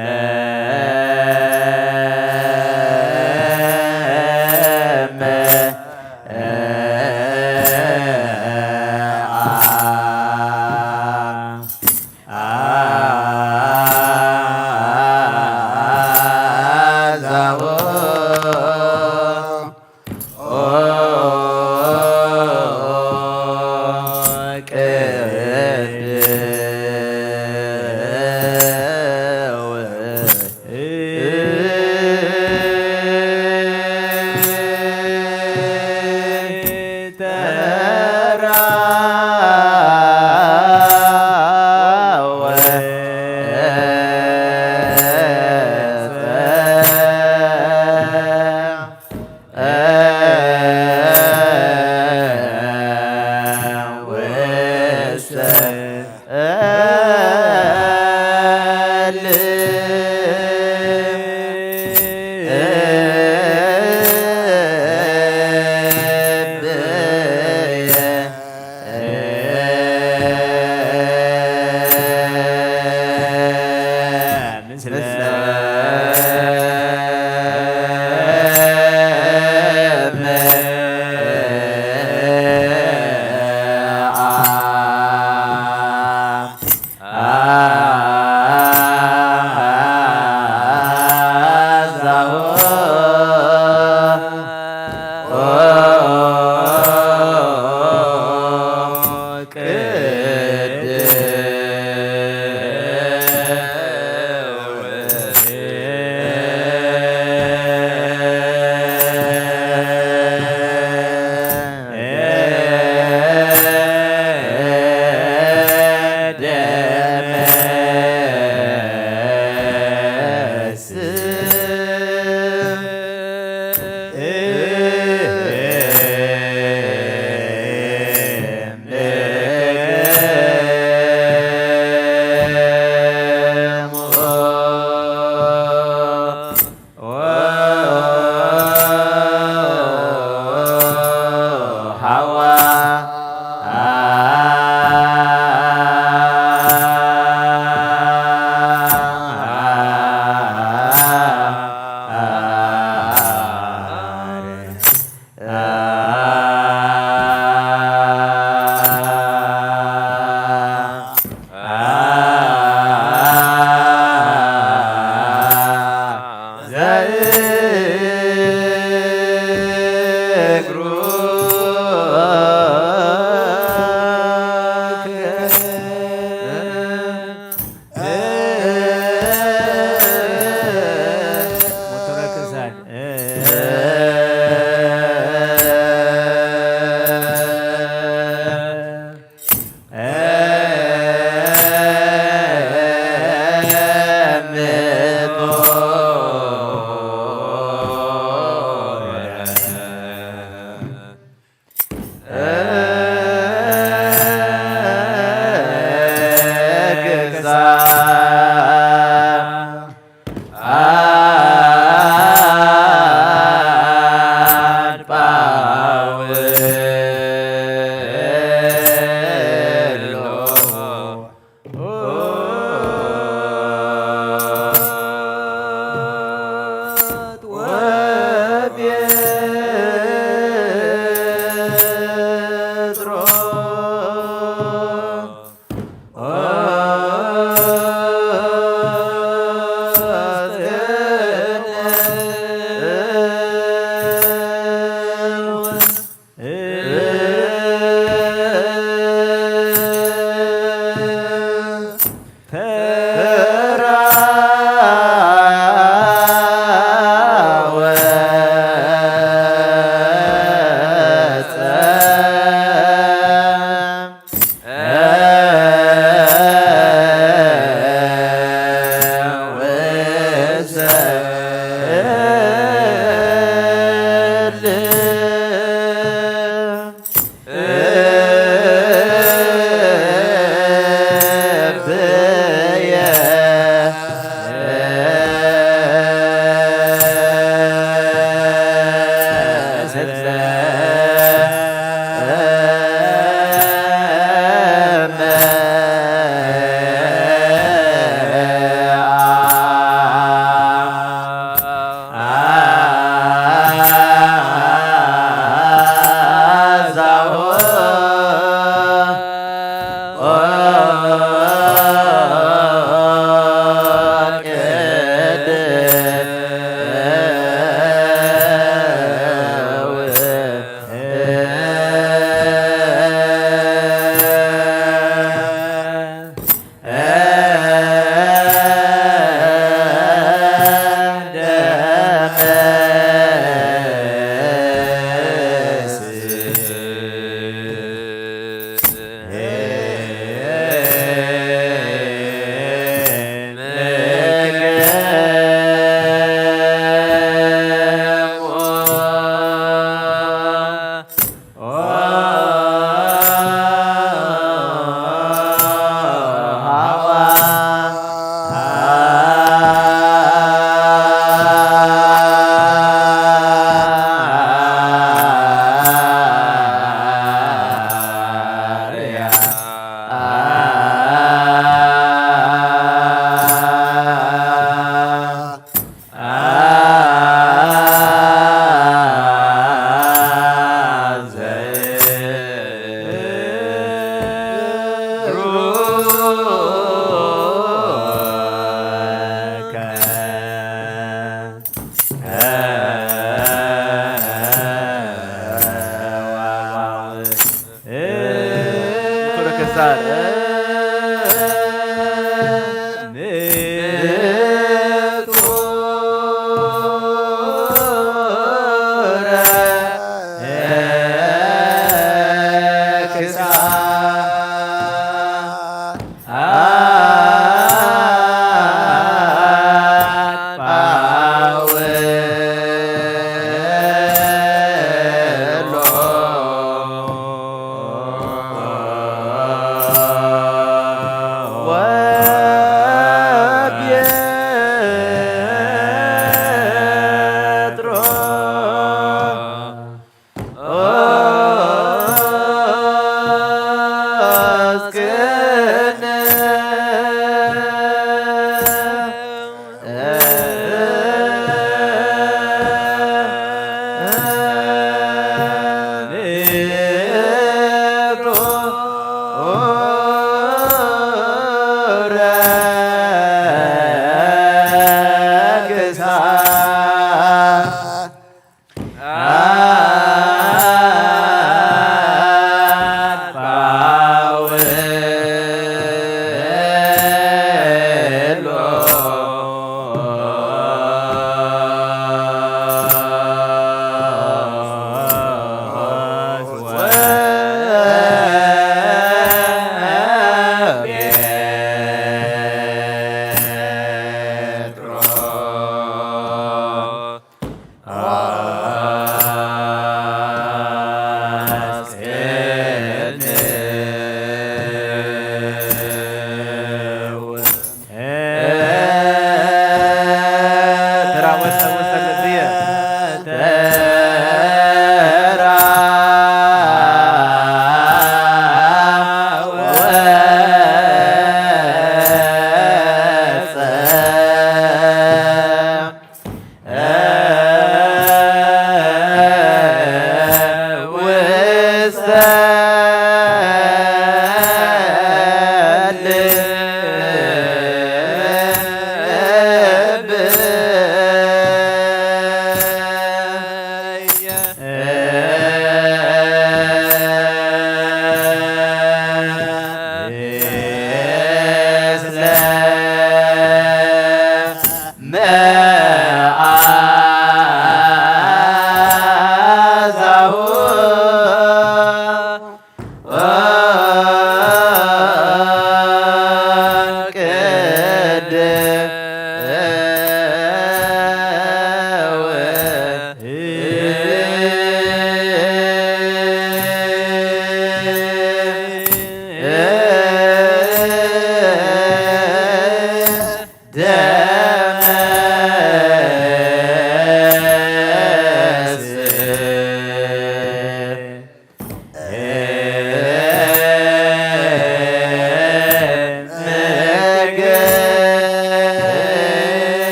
ደመ ሐዋ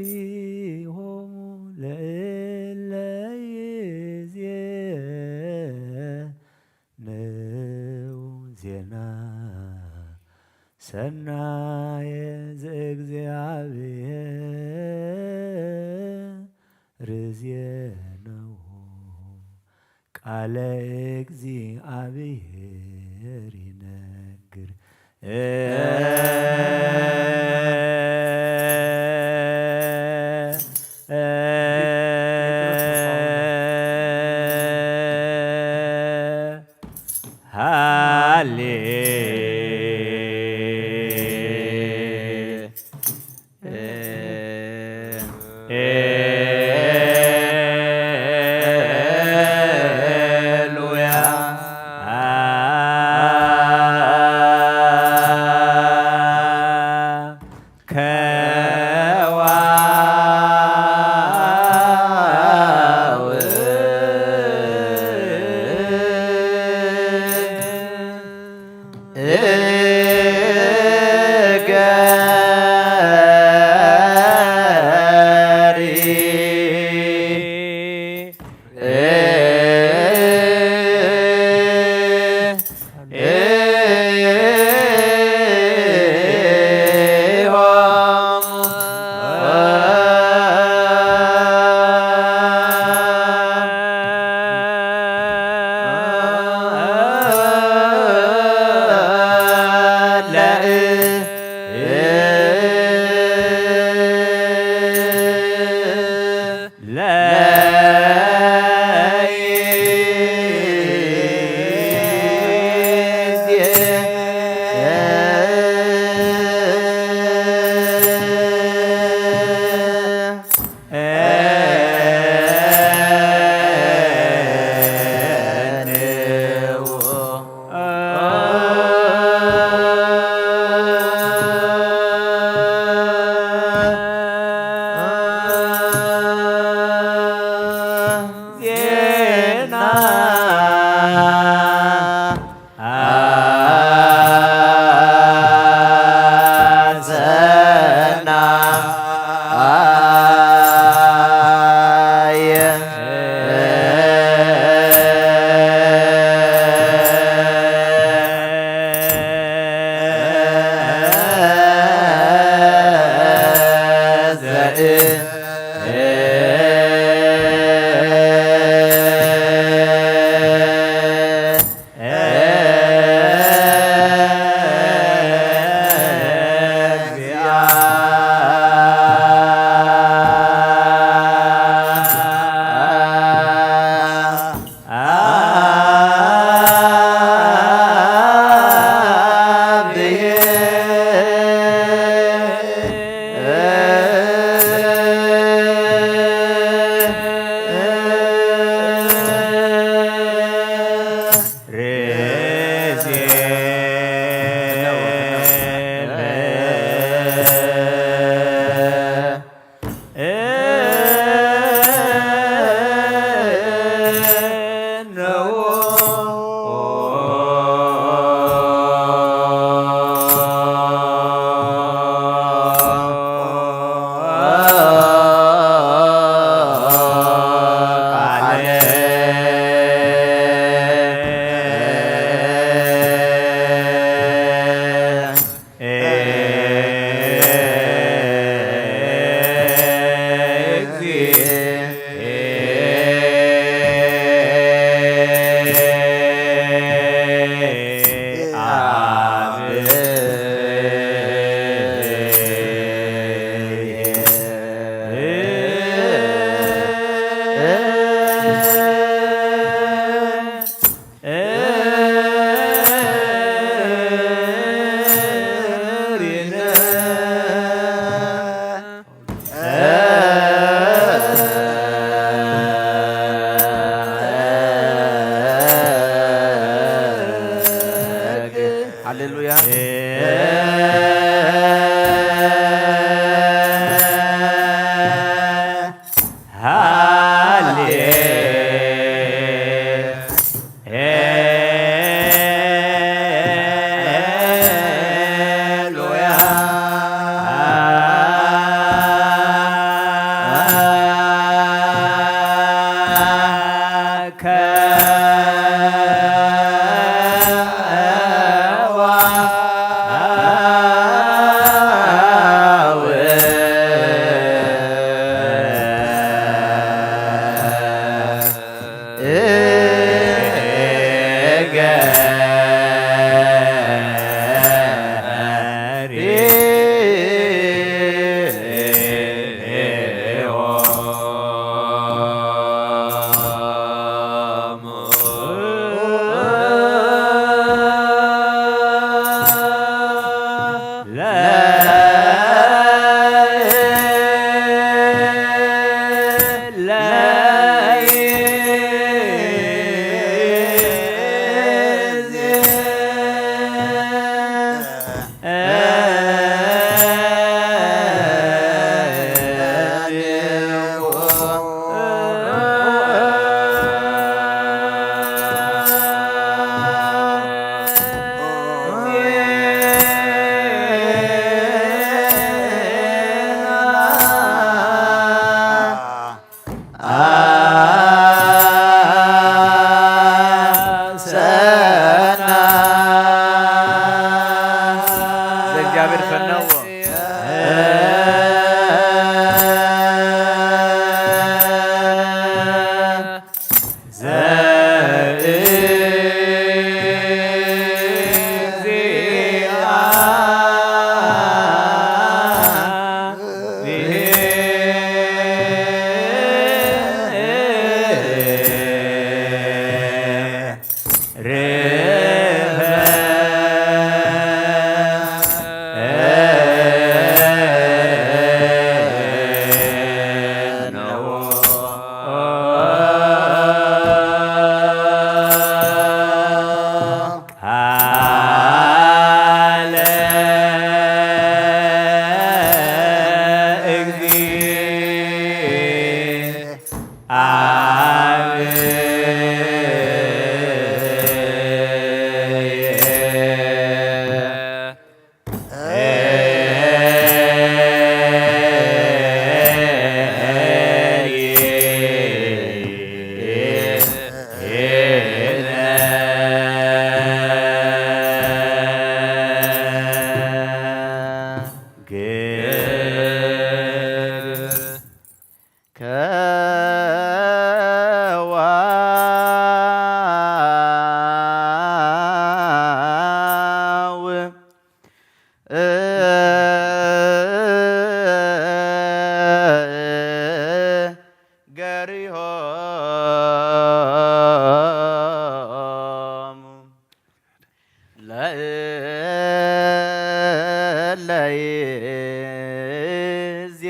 እገሪሆሙ ለእለ ይእዜንው ዜና ሰናየ ዘእግዚአብሔር ዜነው ቃለ እግዚአብሔር ይነግር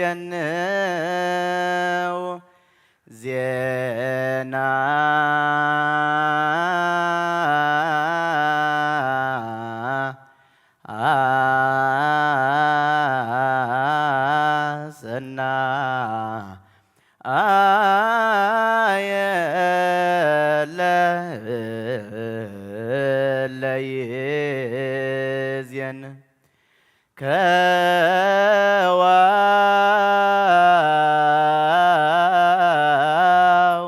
ዜንው ዜና ሰና ለይዜን ከዋው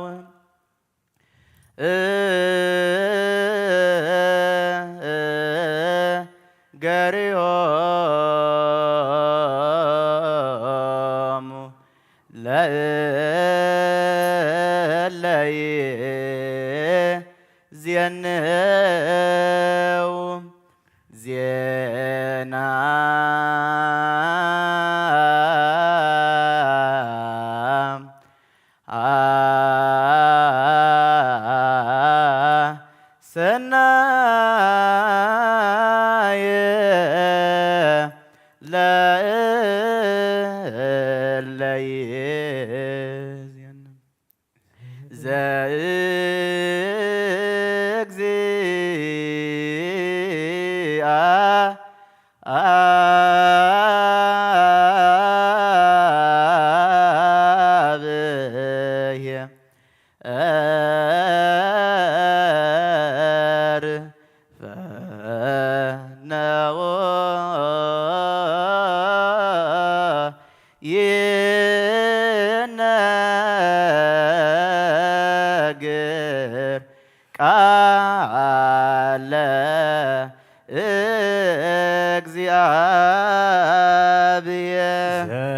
ገሪሆሙ ለይዜንው ዜና ሰናየ ለይዜን ዘእግዚአ አብየ ፈነወ ይነግር ቃለ እግዚአብሔር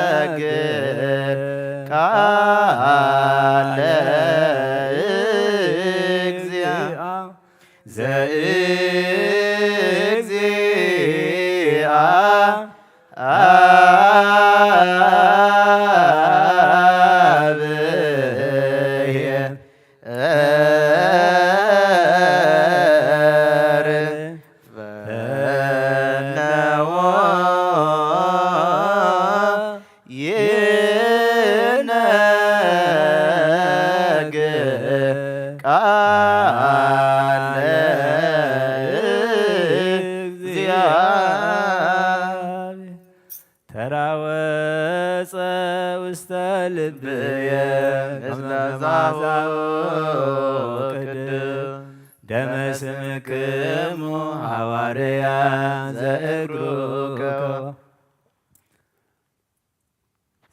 ይነግር ቃለ ዘእግዚአ አብየ ፈነወ ይነግር ቃለ እግዚአብሔር ተራወፀ ውስተ ልብየ ምስለ ዛሁ ቅድም ደመ ስምክሙ ሐዋርያን ዘእግሩከ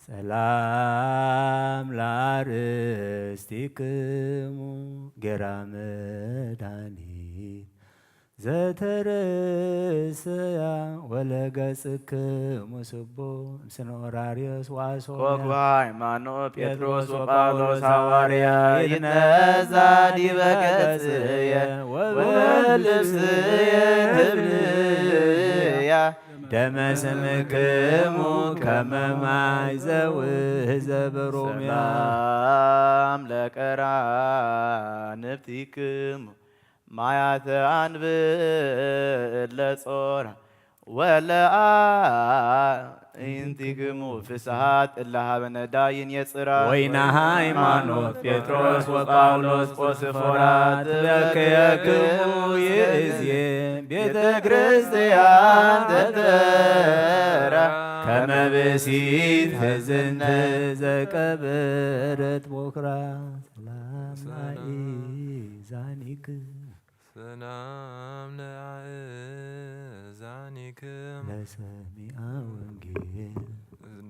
ሰላም ለአርእስቲክሙ ጌራ መድኃኒት ዘተርእስያ ወለገጽክሙ ስቡ እምስኖራርዮስ ዋሶ ኮክበ ሃይማኖት ጴጥሮስ ወጳውሎስ ሐዋርያ ይትነሣ ዲበ ገጽየ ወበልብስየ ትብልያ ደመ ስምክሙ ከመ ማይ ዘውሕዘ በሮምያ ሰላም ለቀራንብቲክሙ ማያተ አንብዕ ለጾራ ወለአዕይንቲክሙ ፍስሓት እለ ኀበ ነዳይን የጽራ ወይነ ሃይማኖት ጴጥሮስ ወጳውሎስ ጶስፎራ ትበክየክሙ ይእዜ ቤተ ክርስቲያን ተተራ ከመ ብእሲት ሕዝንት ዘቀበረት ቦክራ ሰላም ለአእዛኒክሙ ሰላም ለአእዛኒክሙ ለሰሚዐ ወንጌል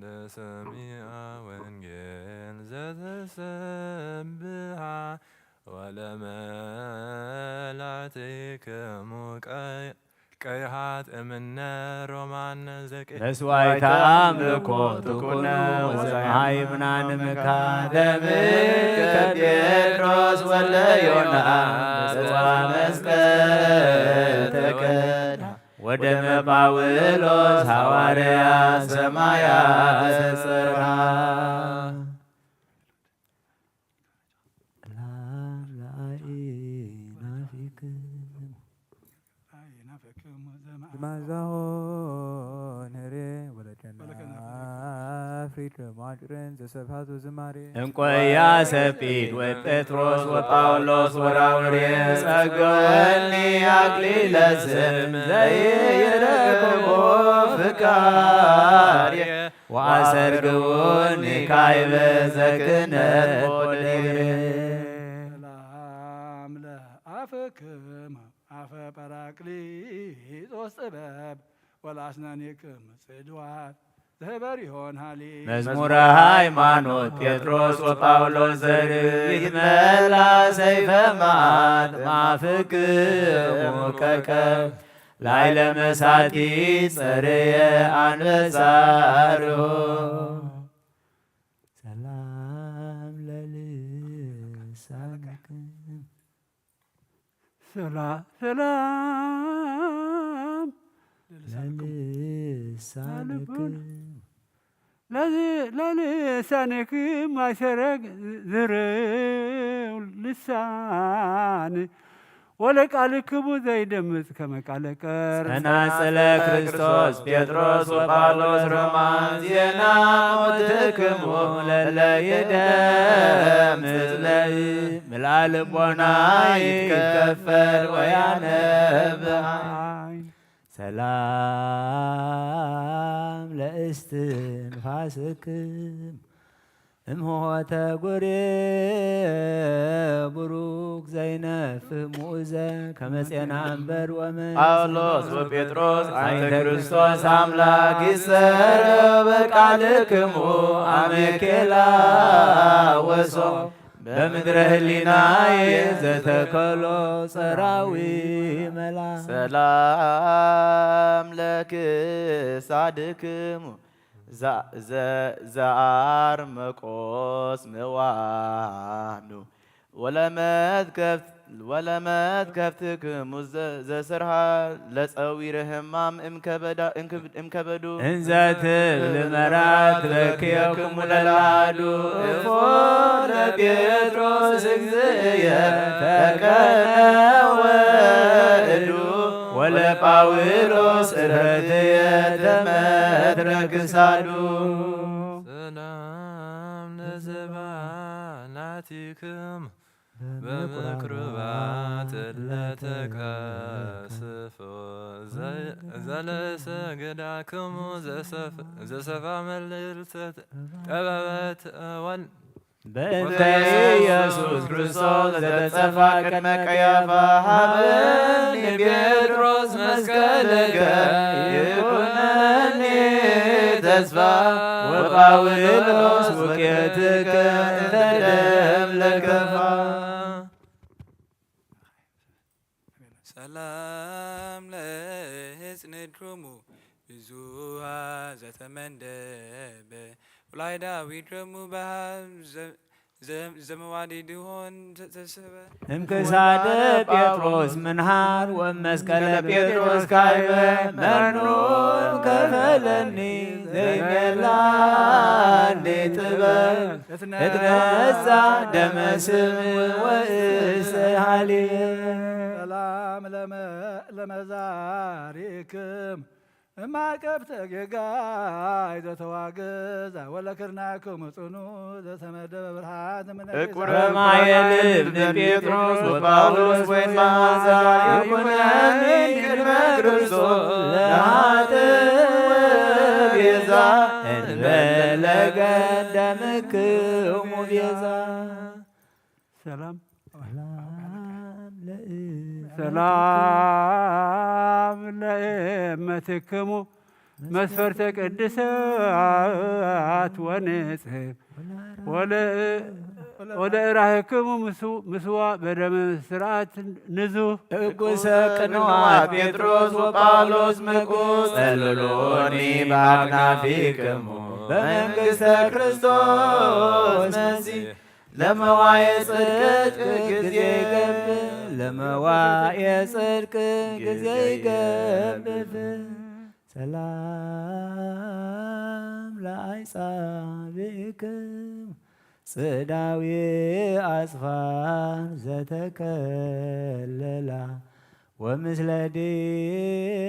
ለሰሚዐ ወንጌል ዘተሰብሐ ወለመላትክሙ ቀይሃት እምነ ሮማን ዘቄ መስዋዕተ አምልኮ ትኩነ ወፀሐይ ምናን ምካደም ከጴጥሮስ ወለ ዮናስ ጽዋ መስቀል ተቀዳ ወደመ ጳውሎስ ሐዋርያ ሰማያት ጽርሐ ማዛሆን ሄሬ ወለደና ፍሪድ ማጭረን ዘሰብሃት ወዝማሬ እንቆያ ሰጲድ ወጴጥሮስ ወጳውሎስ ወራውርየ ጸገወኒ አክሊለ ስም ዘይረክቦ ፍቃርየ ወአሰርግውኒ ካይበ ዘክነት ሞደሬ ሰላም ለአፍክም አፈ ጰራቅሊጦስ ጥበብ ወለአስናኒክም ጽድዋት ዘህበር ይሆን ሃሌ መዝሙረ ሃይማኖት ጴጥሮስ ወጳውሎስ ዘርኢት መላ ሰይፈ መዓት ማፍክሙ ከከብ ላዕለ መሳቲት ጸርየ አንበሳርሆ ሰላም ለልሳንክም ሰላም ለልሳንክም ለልሳንክም ማይሰረግ ዝርው ልሳን ወለቃልክሙ ዘይደምጽ ከመቃለ ቀር ጸናጽለ ክርስቶስ ጴጥሮስ ወጳውሎስ ሮማን ዜና ሞትክሙ ለለይደምጽ ለይ ምልአ ልቦና ይትከፈል ወያነብብ ሰላም ለእስትንፋስክም እምሆተ ጎሬ ቡሩክ ዘይነፍህ ሙእዘ ከመጼና እምበር ወመን ጳውሎስ ወጴጥሮስ አይተ ክርስቶስ አምላክ ይሰረ በቃልክሙ አሜኬላ ወሶ በምድረ ህሊናየ ዘተከሎ ጸራዊ መላ ሰላም ለክሳድክሙ ዘአር መቆስ ምዋኑ ወለመትከፍትክሙ ዘስርሃ ለጸዊረ ሕማም እምከበዱ እንዘ ትብል መራት ረክየክሙ ለላዱ እፎ ለጴጥሮስ እግዚእየ ተቀነወእዱ ወለጳውሎስ እረትየ ተመትረክሳዱ ሰላም ለዘባናቲክም በምክርባት ለተከስፎ ዘለሰገዳክሙ ዘሰፋ መልዕልተ ጠበበት ወን በእንተ ኢየሱስ ክርስቶስ ዘተጸፋ ቅድመ ቀያፋ ሀበኒ ጴጥሮስ መስቀልከ ይኩነኒ ተስፋ ወጳውሎስ ውቄትከ እንተ ደም ለከፋ ሰላም ለሕፅንድሮሙ ብዙሃ ዘተመንደበ ወላይ ዳዊት ደሙ በሃብ ዘመዋዲ ድሆን ተሰበ እምክሳደ ጴጥሮስ ምንሃር ወመስቀለ ጴጥሮስ ካይበ መኑም ከፈለኒ ዘይሜላኒ ጥበብ እትነሳ ደመስም ወእሰ ሃልየ ሰላም ለመዛሪክም እማቀብተ ጌጋይ ዘተዋገዛ ወለክርናክሙ ጽኑ ዘተመደበ ብርሃት በማየ ልብነ ጴጥሮስ ወጳውሎስ ወይን መዓዛ ይኩነኒ ቅድመ ክርስቶስ ለኃጥእ ቤዛ እንበለ ገደምክሙ ቤዛ ሰላም ለእመትክሙ መስፈርተ ቅድሳት ወንጽሕፍ ወለእራህክሙ ምስዋ በደመ ስርዓት ንዙህ እጉሰ ቅንዋት ጴጥሮስ ወጳውሎስ ምቁስ ጸልሎኒ በአክናፊክሙ በመንግሥተ ክርስቶስ መሲሕ ለመዋየ ጽድቅ ጊዜ ይገብር ለመዋየ ጽድቅ ጊዜ ይገብር ሰላም ለአይጻብክም ጽዳዊ አጽፋር ዘተከለላ ወምስለ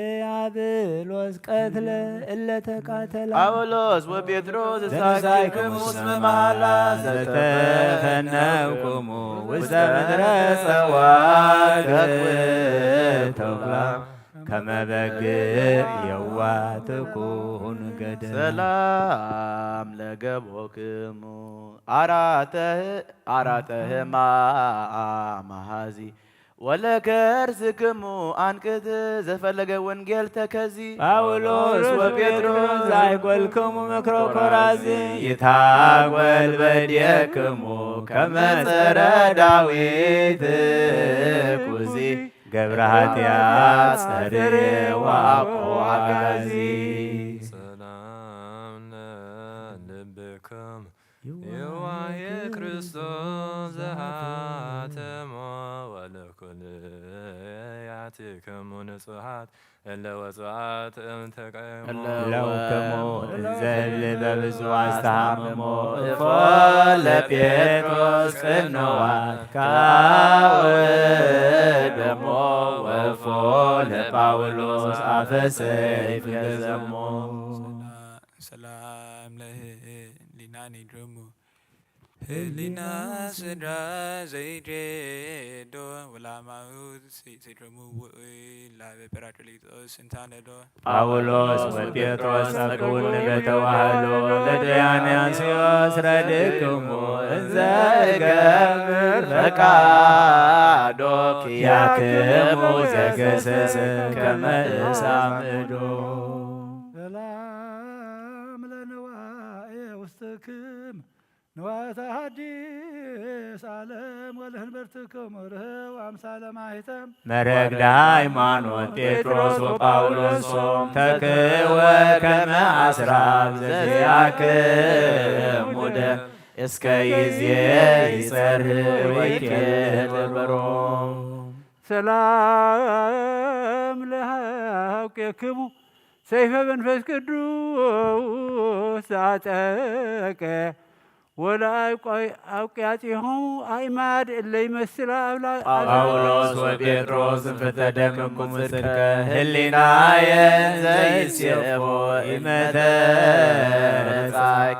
ዲያብሎስ ቀትለ እለ ተቃተላ ጳውሎስ ወጴጥሮስ ዘሳይክሙ እስመ መሃላ ዘተፈነውክሙ ውስተ ምድረ ጸዋት ተኩላ ከመ በግዕ የዋህ ትኩን ገደላ ሰላም ለገቦክሙ አራተ ሕማማሃዚ ወለከርስክሙ አንቅት ዘፈለገ ወንጌል ተከዚ ጳውሎስ ወጴጥሮስ ዛይጐልክሙ ምክሮ ኮራዚ ይታጐል በዲክሙ ከመ ጸረ ዳዊት ኩዚ ገብረ ኃጢአት ጸርየ ወአቆ አጋዚ ሰላም ለልብክሙ የዋየ ክርስቶስ ዘሃተሞ ወለኩልያቲክሙ ንጹሓት እለ ወጽዋት እምተቀሞ ለውክሙ እንዘል በብዙ አስተሃምሞ እፎ ለጴጥሮስ ቅንዋት ካወደሞ ወፎ ለጳውሎስ አፈ ሰይፍ ገዘሞ ሰላም ለህሊናኒ ድሙ ህሊና ስድራ ዘይድሬዶ ወላማሁት ሲድረሙ ላበ ጰራቅሊጦስ ስንታነዶ ጳውሎስ ወጴጥሮስ ጸጉን በተዋህዶ ለድያንያስዮስ ረድክሙ እንዘ እገብር ፈቃዶ ኪያክሙ ዘገሰሰ ከመ እሳምዶ ሰላም ለነዋየ ውስጥክም ንዋተ ሐዲስ ዓለም ወለህንበርትክሙ ርህው አምሳለ ማኅተም መረግደ ሃይማኖት ጴጥሮስ ወጳውሎስ ሶም ተክወ ከመ አስራብ ዘዚአክሙ ደም እስከ ይዜ ይጸርህ ወይኬድ በሮም ሰላም ለሐቄክሙ ሰይፈ መንፈስ ቅዱስ አጠቀ ወለአውቅያቲሆሙ አዕማድ እለ ይመስላ ጳውሎስ ወጴጥሮስ እንፈተደምኩም ጽድቀ ህሊናየ ዘይሴፎ ኢመተረጻይ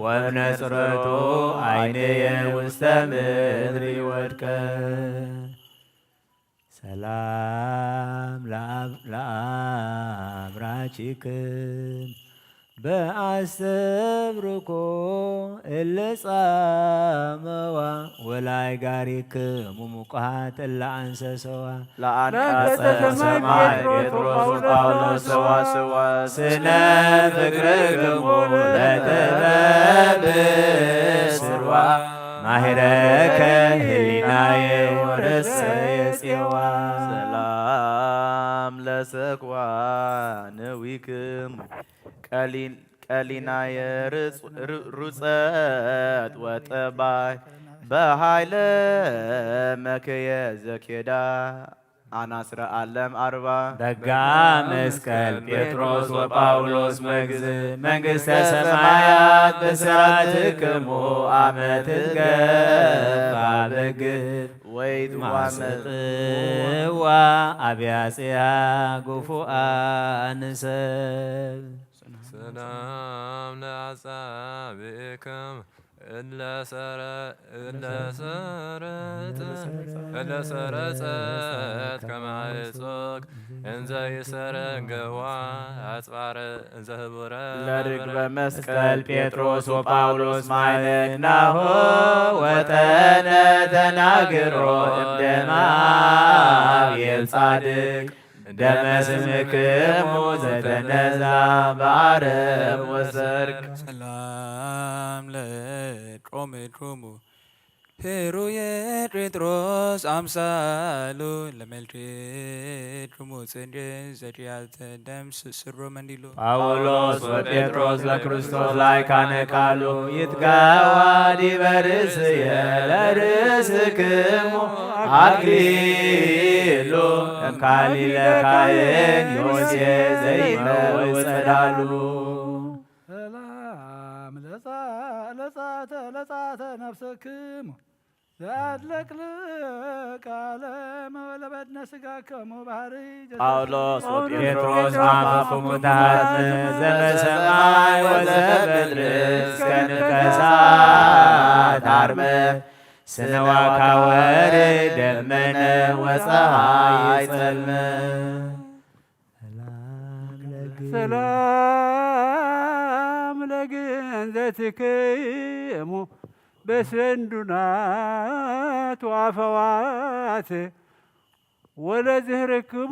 ወእምነጽረቱ ዓይንየ ውስተ ምድሪ ወድቀ ሰላም ለአብራቺክም በአስተብርኮ እለ ጻመዋ ወላይ ጋሪክሙ ሙቃት እለ አንሰሰዋ ለአንቀጸ ሰማይ ጴጥሮስ ወጳውሎስ ሰዋስዋ ስነ ፍቅርክሙ ለጥበብ ስርዋ ማሂረከ ህሊናየ ወረሰየ ጽዋ ሰላም ለሰክዋ ነዊክሙ ቀሊናየ ሩጸት ወጠባይ በኃይለ መክየ ዘኬዳ አናስረ ዓለም አርባ በጋ መስቀል ጴጥሮስ ወጳውሎስ መግዝ መንግሥተ ሰማያት በሥርዓትክሙ አመ ትትገባ በግብ ወይትዋመጥዋ አብያጽያ ጉፉአን ሰብ ሰላም ለአጻብዕክሙ እለ ሰረጸት ከመ ዕጾቅ እንዘ ይሰረገዋ አጽባረ እንዘ ህቡረ ለርግበ መስቀል ጴጥሮስ ወጳውሎስ ማይለናሆ ወጠነ ተናግሮ እምደማ አብየል ጻድቅ ደመ ስምክሙ ዘተነዛ በአረብ ወሰርቅ ሰላም ምድሮሙ ሄሩየ ጴጥሮስ አምሳሉ ለመልትድሙ ጽንድ ዘድያተ ደም ስሮ መንዲሉ ጳውሎስ ወጴጥሮስ ለክርስቶስ ላይ ካነ ቃሉ ይትጋዋ ዲበ ርእስየ ለርእስክሙ አክሊሉ እምካሊለ ካህን ዮሴፍ ዘይመውእ ጸዳሉ። ሰላም ለጻተ ነፍሰክሙ ዘአድለቅልቅ ዓለመ ወለበድነ ሥጋከሙ ባህሪ ጳውሎስ ጴጥሮስ አማፉሙ ታሐት ዘበሰማይ ወዘበምድር እስከ ንቀሳት አርመ ስነዋካ ወርኅ ደመነ ወፀሐይ ጸልመ። ሰላም ለግንዘትክሙ በሰንዱናት ወአፈዋት ወለዝህርክሙ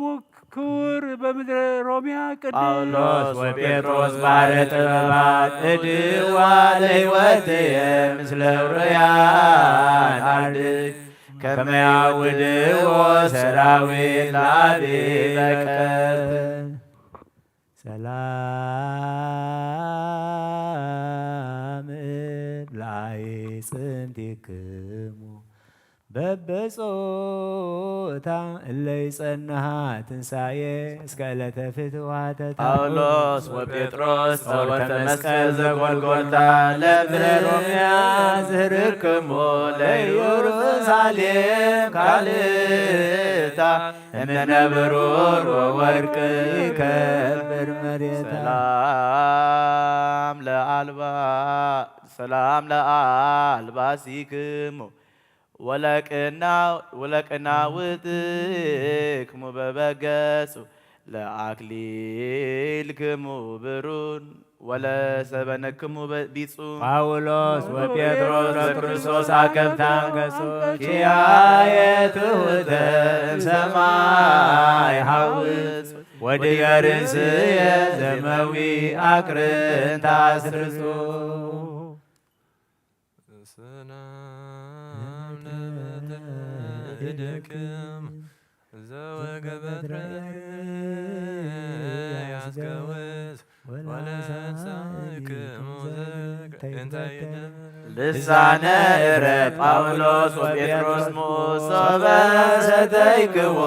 ክቡር በምድረ ሮሚያ ጳውሎስ ወጴጥሮስ ባሕረ ጥበባት እድዋ ለሕይወትየ ምስለ ኅሩያን አርድእት ከመ ያውድዎ ሰራዊት ለአቢበ ቀትር። ሰላም ለአዕጽምቲክሙ በበጾታ እለ ይጸንሐ ትንሣኤ እስከ ዕለተ ፍትዋተ ጳውሎስ ወጴጥሮስ ጸወርተ መስቀል ዘጐልጐልታ ለምድረ ሮሚያ ዝህርክሙ ለኢየሩሳሌም ካልእታ እምነ ብሩር ወወርቅ ይከብር መሬታ። ሰላም ለአልባሲክሙ ወለቅናውትክሙ በበገጹ ለአክሊልክሙ ብሩን ወለሰበነክሙ ቢጹም። ጳውሎስ ወጴጥሮስ ለክርስቶስ አገብታ አንገጾ ኪያየ ትሑተ እምሰማይ ሐውፅ ወዲበ ርእስየ ዘመዊ አቅርንተ አስርጾ። ሰላም ለእደክም ዘወገበትረ ያስገውዝ ወለሳክሙ ልሳነ ዕረብ ጳውሎስ ወጴጥሮስ ሞሶበ ሰተይክዎ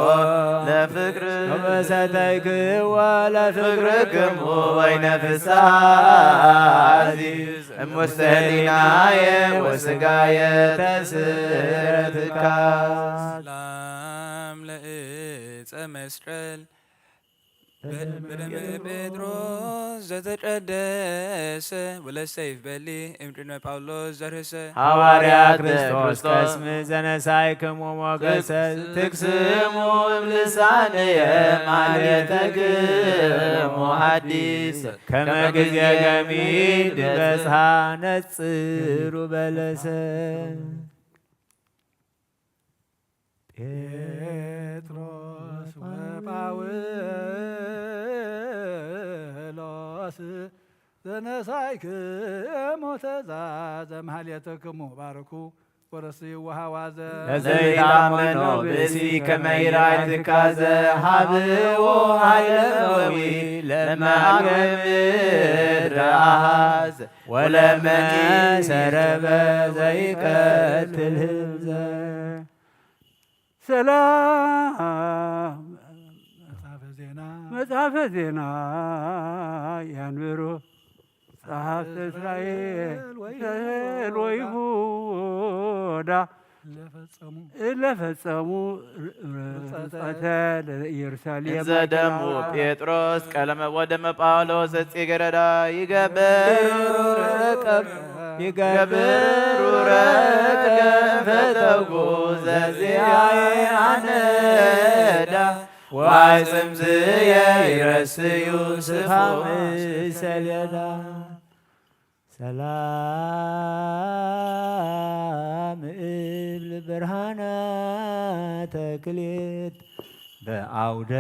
ለፍቅርክሙ ወይነ ፍስሐ አዚዝ እሙስተ ህሊናየ ወሥጋየ ተስረትካ። ሰላም ለዕፀ መስቀል በደመ ጴጥሮስ ዘተቀደሰ ወለሰይፍ በሊ እምድነ ጳውሎስ ዘርእሰ ሐዋርያ ክርስቶስ ከስም ዘነሳይክሙ ሞገሰ ትክስሙ እምልሳንየ ማኅሌተክሙ ሐዲስ ከመ ጊዜ ገሚድ በጽሐ ነጽሩ በለሰ። ጴጥሮስ ወጳውሎስ ዘነሳይክሙ ትእዛዘ ማኅሌተክሙ ባርኩ ወረስዩ ወሐዋዘ ለዘይታመኖ ብእሲ ከመ ይራይ ትካዘ ሀብዎ ኃይለዊ ለመአገምድ አሐዝ ወለመኒ ሰረበ ዘይቀትል ህምዘ። ሰላም መጽሐፈ ዜና ያንብሩ ጸሐፍተ እስራኤል ወይሁዳ ለፈጸሙ ርጸተ ለኢየሩሳሌም ዘደሙ ጴጥሮስ ቀለመ ወደመ ጳውሎስ እፄ ገረዳ ይገብሩ ረቀ ፈተጉ ዘዚአየ አነዳ ወአዕጽምትየ ይረስዩ ስፋም ሰሌዳ። ሰላም እብል ብርሃናተ ክሌት በአውደ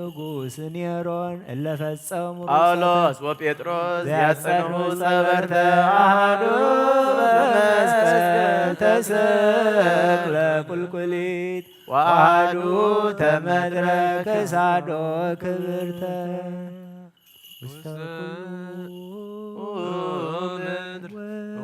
ንጉሥ ኔሮን እለ ፈጸሙ ጳውሎስ ወጴጥሮስ ያጸኑ ያጸንዑ ጸበርተ ጸበርተ አሐዱ በመስቀል ተሰቅለ ተሰቅለ ቁልቁሊት ወአሐዱ ተመድረ ከሳዶ ክብርተ ውስተ ምድር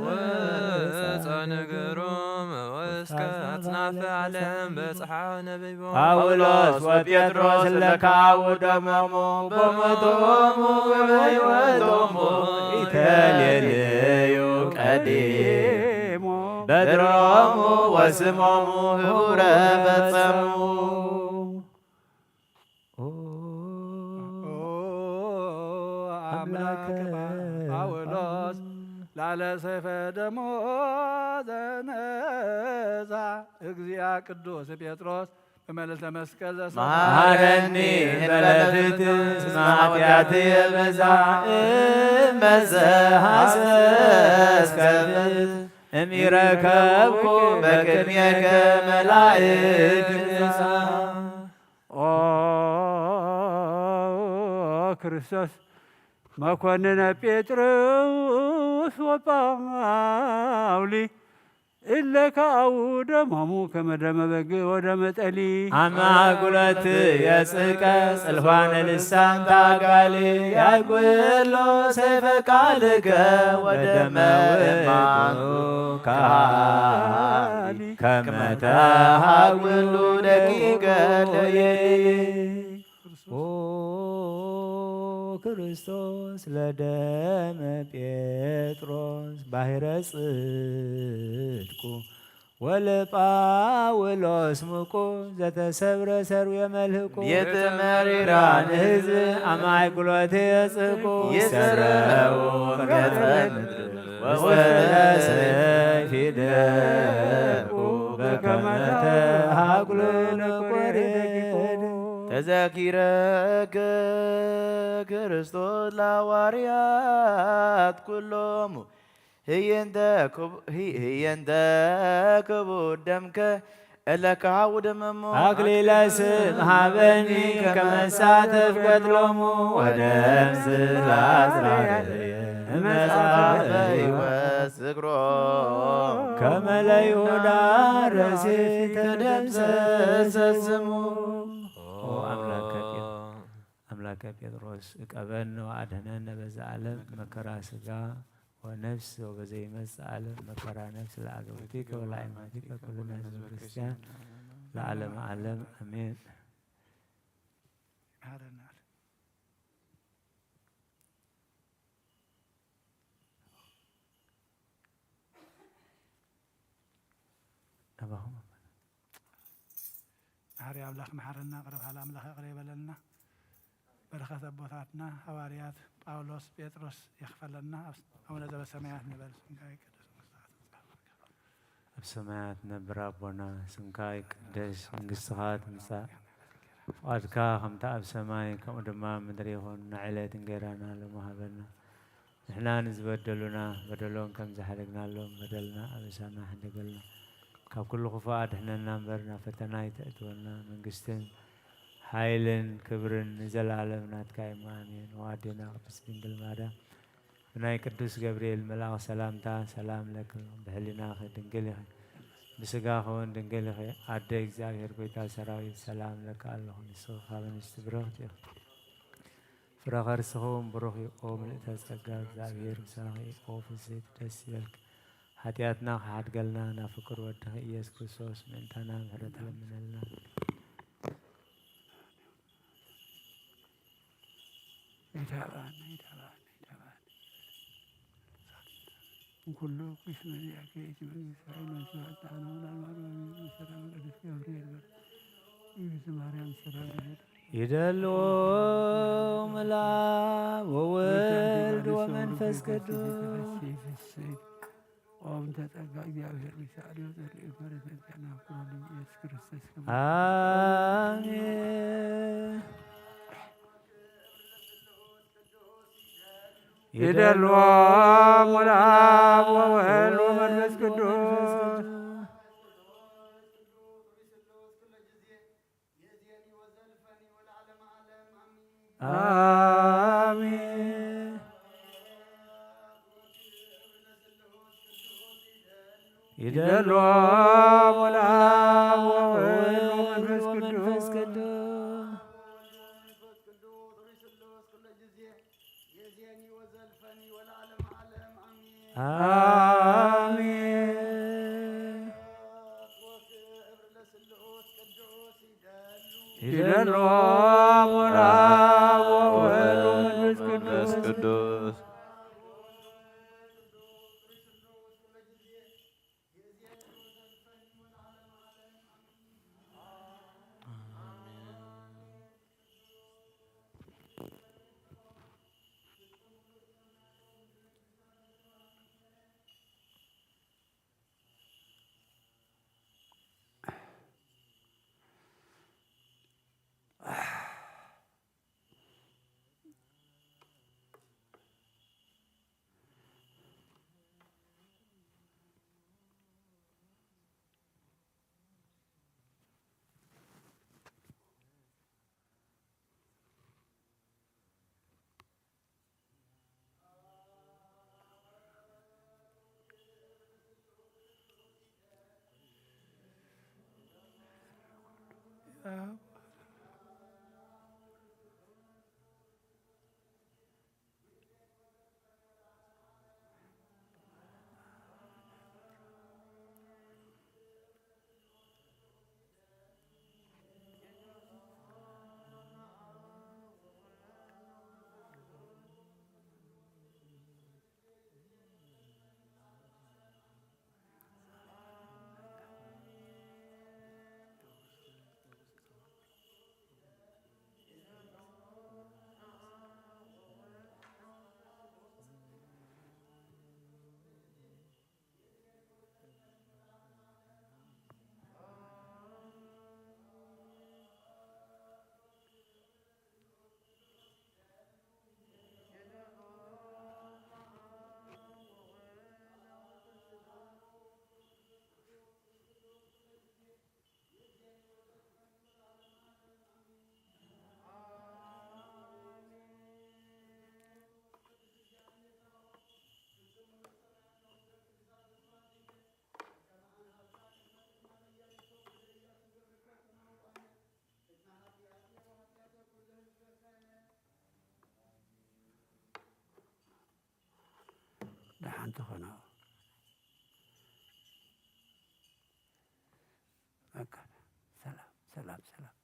ወፃ ነገሮም ወእስከ አጽናፈ ዓለም በጽሐፈ ነቢቦ ጳውሎስ ወጴጥሮስ ለካው ደሞሙ በሞቶሙ በሕይወቶሙ ኢተሌልዩ ቀዲሞ በድሮሙ ወስሞሙ ህቡረ ፈጸሙ አምላከ ጳውሎስ ላለ ሰይፈ ደሞ ዘነዛ እግዚአ ቅዱስ ጴጥሮስ በመልዕልተ መስቀል መሐረኒ እንበለፍት እስመ ኃጢአትየ በዛ እመዘሐሰስከ እሚረከብኩ በቅድሜከ መላእክት ንሳ ኦ ክርስቶስ መኮንነ ጴጥሮስ ወጳውሊ እለ ከአው ደሞሙ ከመደመ በግ ወደመ ጠሊ አማጉለት የጽቀ ጽልፋነ ልሳን ታጋሊ ያይጉሎ ሰይፈ ቃልከ ወደመ ውእቱ ካሊ ከመ ተሃጉሉ ደቂቀ ክርስቶስ ለደመ ጴጥሮስ ባሕረ ጽድቁ ወለጳውሎስ ሙቁ ዘተሰብረ ሰሩ የመልህቁ ቤተ መሪራን ሕዝብ አማይ ጉሎት የጽቁ ይሰረው ገጸ ምድር ወሰይፍ ይደቁ በከመ ተሃጉሉ ነቆሬድ ተዘኪረከ ክርስቶስ ለሐዋርያት ኩሎሙ ህየንተ ክቡር ደምከ እለ ከሃው ደመሞ አክሊለ ስም ሀበኒ ከመሳተፍ ገድሎሙ ወደምስ ለአስራየ መጽሐፈ ሕይወት ዝክሮ ከመ ለይሁዳ ረሴት ተደምሰሰ ስሙ አምላከ ጴጥሮስ እቀበነ ወአድኅነነ በዛ ዓለም መከራ ሥጋ ወነፍስ ወበዘይመጽእ ዓለም መከራ ነፍስ ለአግብርቲከ ወለአዕማዲከ ኩልነ ሕዝበ ክርስቲያን ለዓለመ ዓለም አሜን። ይመሃረናል። መሐሪ አምላክ መሐረና ቅረብሃለ አምላክ ቅረ ይበለልና በረከት አቦታትና ሐዋርያት ጳውሎስ ጴጥሮስ ይክፈለና አቡነ ዘበሰማያት ንበል ስምከ ይቀደስ ኣብ ሰማያት ነብር አቦና ስምካ ይቅደስ መንግሥትኻ ትምጻእ ፍቃድካ ከምቲ ኣብ ሰማይ ከምኡ ድማ ምድሪ ይኹን ንዕለት እንጀራና ሎሚ ሃበና ንሕና ንዝበደሉና በደሎም ከም ዝሓደግናሎም በደልና ኣበሳና ሕድገልና ካብ ኩሉ ክፉእ ኣድሕነና እምበር ናብ ፈተና ይተእትወና መንግስትን ሓይልን ክብርን ንዘላለም ናትካ እዩ ኣሜን። ወኣዴና ቅድስት ድንግል ማርያም ብናይ ቅዱስ ገብርኤል መልኣኽ ሰላምታ ሰላም ለክም ብሕሊናኸ ድንግል ኢኸ ብስጋኸ እውን ድንግል ኢኸ ኣደ እግዚኣብሔር ጎይታ ሰራዊት ሰላም ለካ ኣለኹ ንስኻ ካብ ኣንስቲ ብሩኽቲ ኢኸ ፍረ ከርስኹም ብሩኽ እዩ ኦ ምልእተ ጸጋ እግዚኣብሔር ምሳኺ ኦ ፍስሕቲ ደስ ይበልክ ኃጢአትና ከሓድገልና ናብ ፍቅር ወድኸ ኢየሱስ ክርስቶስ ምእንታና ምሕረት ለምነልና ኩሉ ቅስመ ያከይት መንግስት መንግስታና ማርያም ሰላም ይደልዎ መልአክ ወወልድ ወመንፈስ ቅዱስ ኦም ተጸጋ እግዚአብሔር ሚሳኤል ዘርኢ መረሰት ያናፍሩ ኢየሱስ ክርስቶስ አሜን። ይደልዎ መልአክ ወወልድ ወመንፈስ ቅዱስ ይደልዎም ወለአብ ወወልድ ወመንፈስ ቅዱስ አሜን። ይደልዎም ወለአብ ወወልድ ወመንፈስ ቅዱስ ደሓንቲ ኾነ በቃ ሰላም ሰላም ሰላም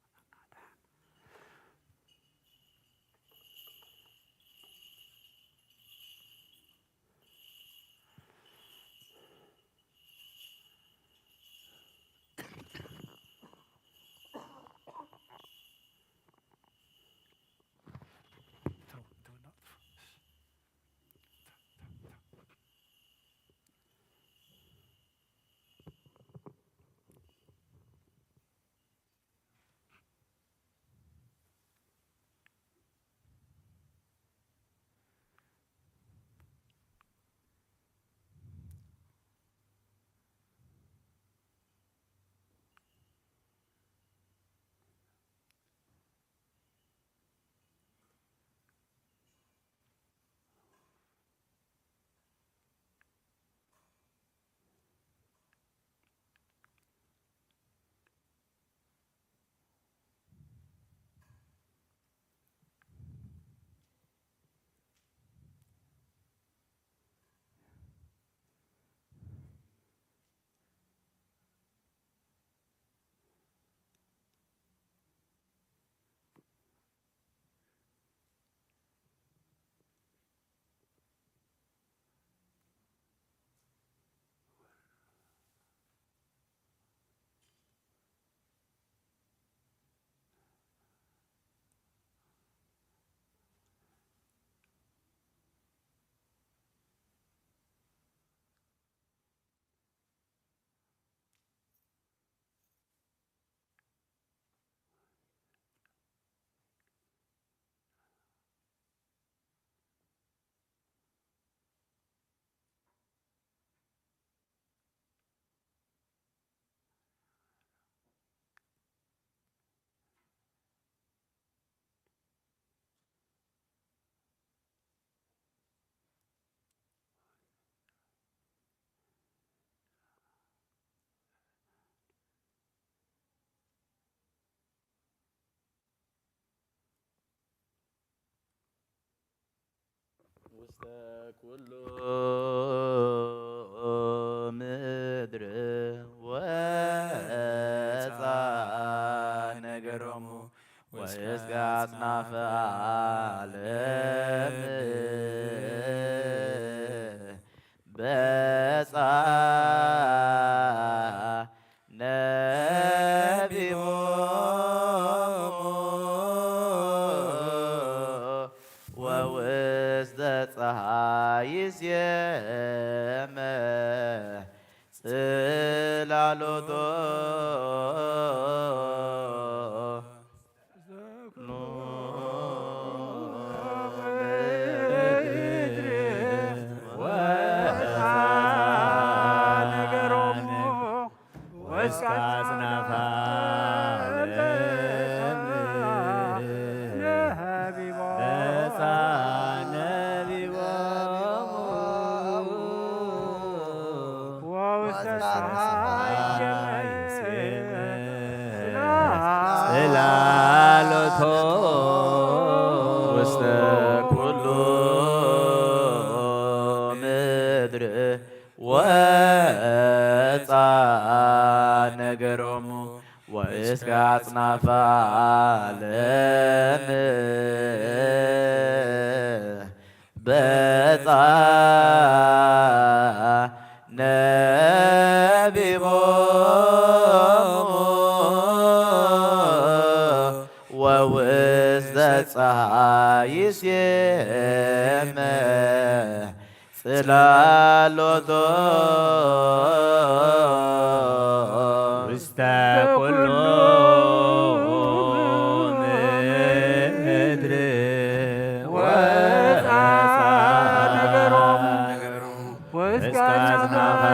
ውስተ ኩሉ ምድር ወፃ ነገሮሙ ወእስከ አጽናፈ ዓለም በፃ ነቢቦሙ ወውስተ ፀሐይ ይሴመ ጽላሎቶ ጽላሎቶ ውስተ ኩሉ ምድር ወፃ ነገሮሙ ወእስከ አጽናፈ ዓለም በፃ ነቢቦሙ ወውስተ ፀሐይ ይሴመ ጽላሎቶ ውስተ ኩሉ ምድር ወፃ ነገሮሙ ወእስከ አጽናፈ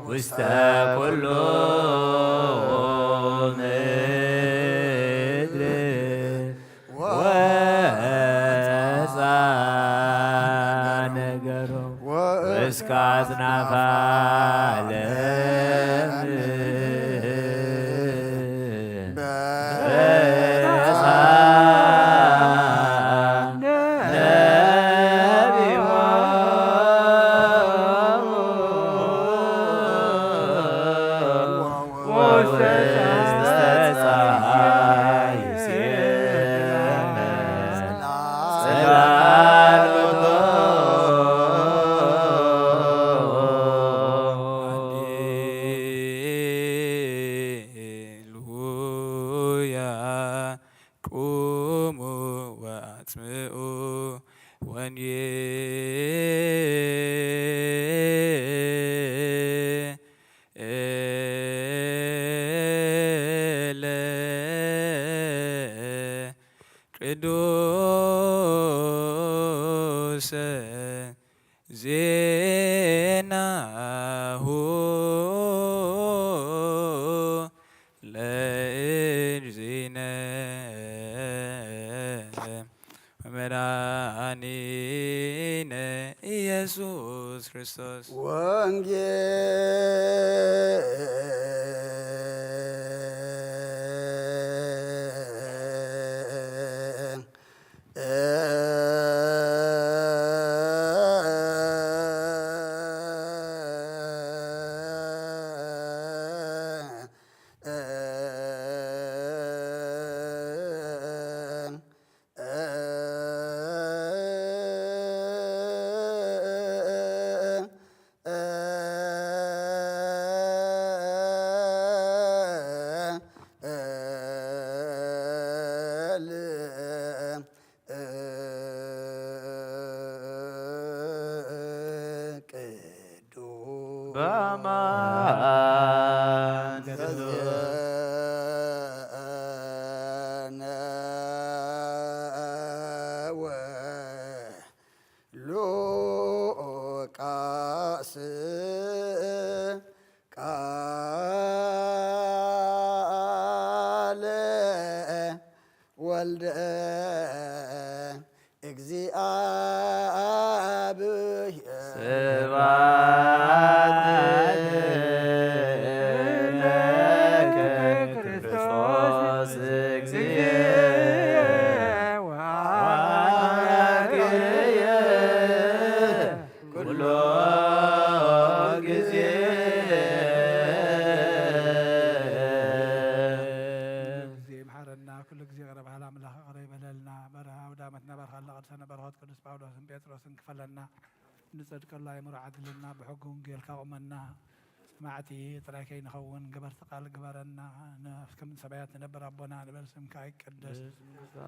ውስተ ኩሉ ምድር ወፃ ነገሮሙ ወእስከ አጽናፈ ዓለም በፃ ቁሙ ወአጽምዑ ወንጌለ ቅዱሰ ዜናሁ ለእግዚእነ ወመድኃኒነ ኢየሱስ ክርስቶስ በማን ሉቃስ ወልደ እግዚአብሔር ስብሐት ለከ ክርስቶስ እግዚእ ወአርየ ኩሎ ጊዜ መሐረና ኩሉ ጊዜ ቀረብ ሀላ አምላኽ ቀረ ይበለልና በረሃ ውዳመትና በርኻላ ቅዱሳነ በረኸት ቅዱስ ጳውሎስን ጴጥሮስን ክፈለና ንጸድቀሉ ኣእምሮ ዓድልና ብሕጊ ወንጌልካ ቁመና ሰማዕቲ ጥራይ ከይንኸውን ገበርቲ ቃል ግበረና ከም ሰማያት ንነብር ኣቦና ንበል ስምካ ይቅደስ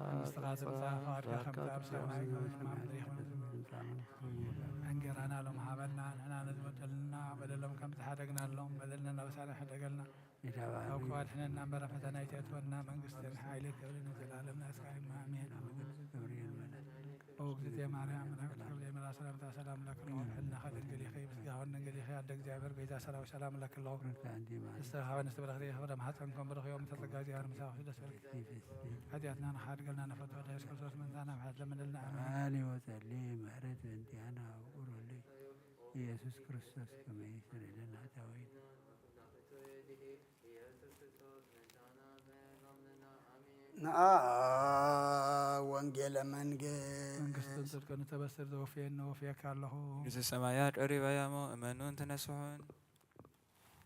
መንግስትኻ ትምጻእ ፈቃድካ ከምቲ ኣብ ሰማይ እንጀራና ሎም ሃበና ንሕና ንዝበደልና በደሎም ከም ዝሓደግናሎም በደልና ናበሳና ሕደገልና ኣብ ከዋድሕነና እምበረ ፈተና ይትእትወና መንግስትን ሓይሊ ክብርን ዘለዓለምና እስከ አሜን። እግዝእቴ ማርያም ምናቅት ክብለ መላ ሰላምታ ሰላም ለክሎ ሕልና ከድንግል ይኸ ምስጋሆን ድንግል ይኸ ኣደ እግዚአብሔር ቤዛ ሰራዊት ሰላም ለክሎ ዝተኻበ ንስተበረኽቲ ክብረ ማሓፀንኩም ብረኽዮም ተጸጋ ዚያር ምሳኽ ደስ በልክ ሓጢኣትና ንሓድገልና ነፈቶ ደስ ክርስቶስ ምንታና ምሓት ለምንልና አሜን ወጸልይ ምህረት በእንቲአነ አውቁሩልይ ኢየሱስ ክርስቶስ ከመ ይስር ለነ ኃጣውኢነ ንአ ወንጌለ መንግስትን ጽድቅን ተበስር ዘወፍየን ወፍየካ ኣለኹ እዚ ሰማያት ቀሪበያሞ እመኑን ተነስሑን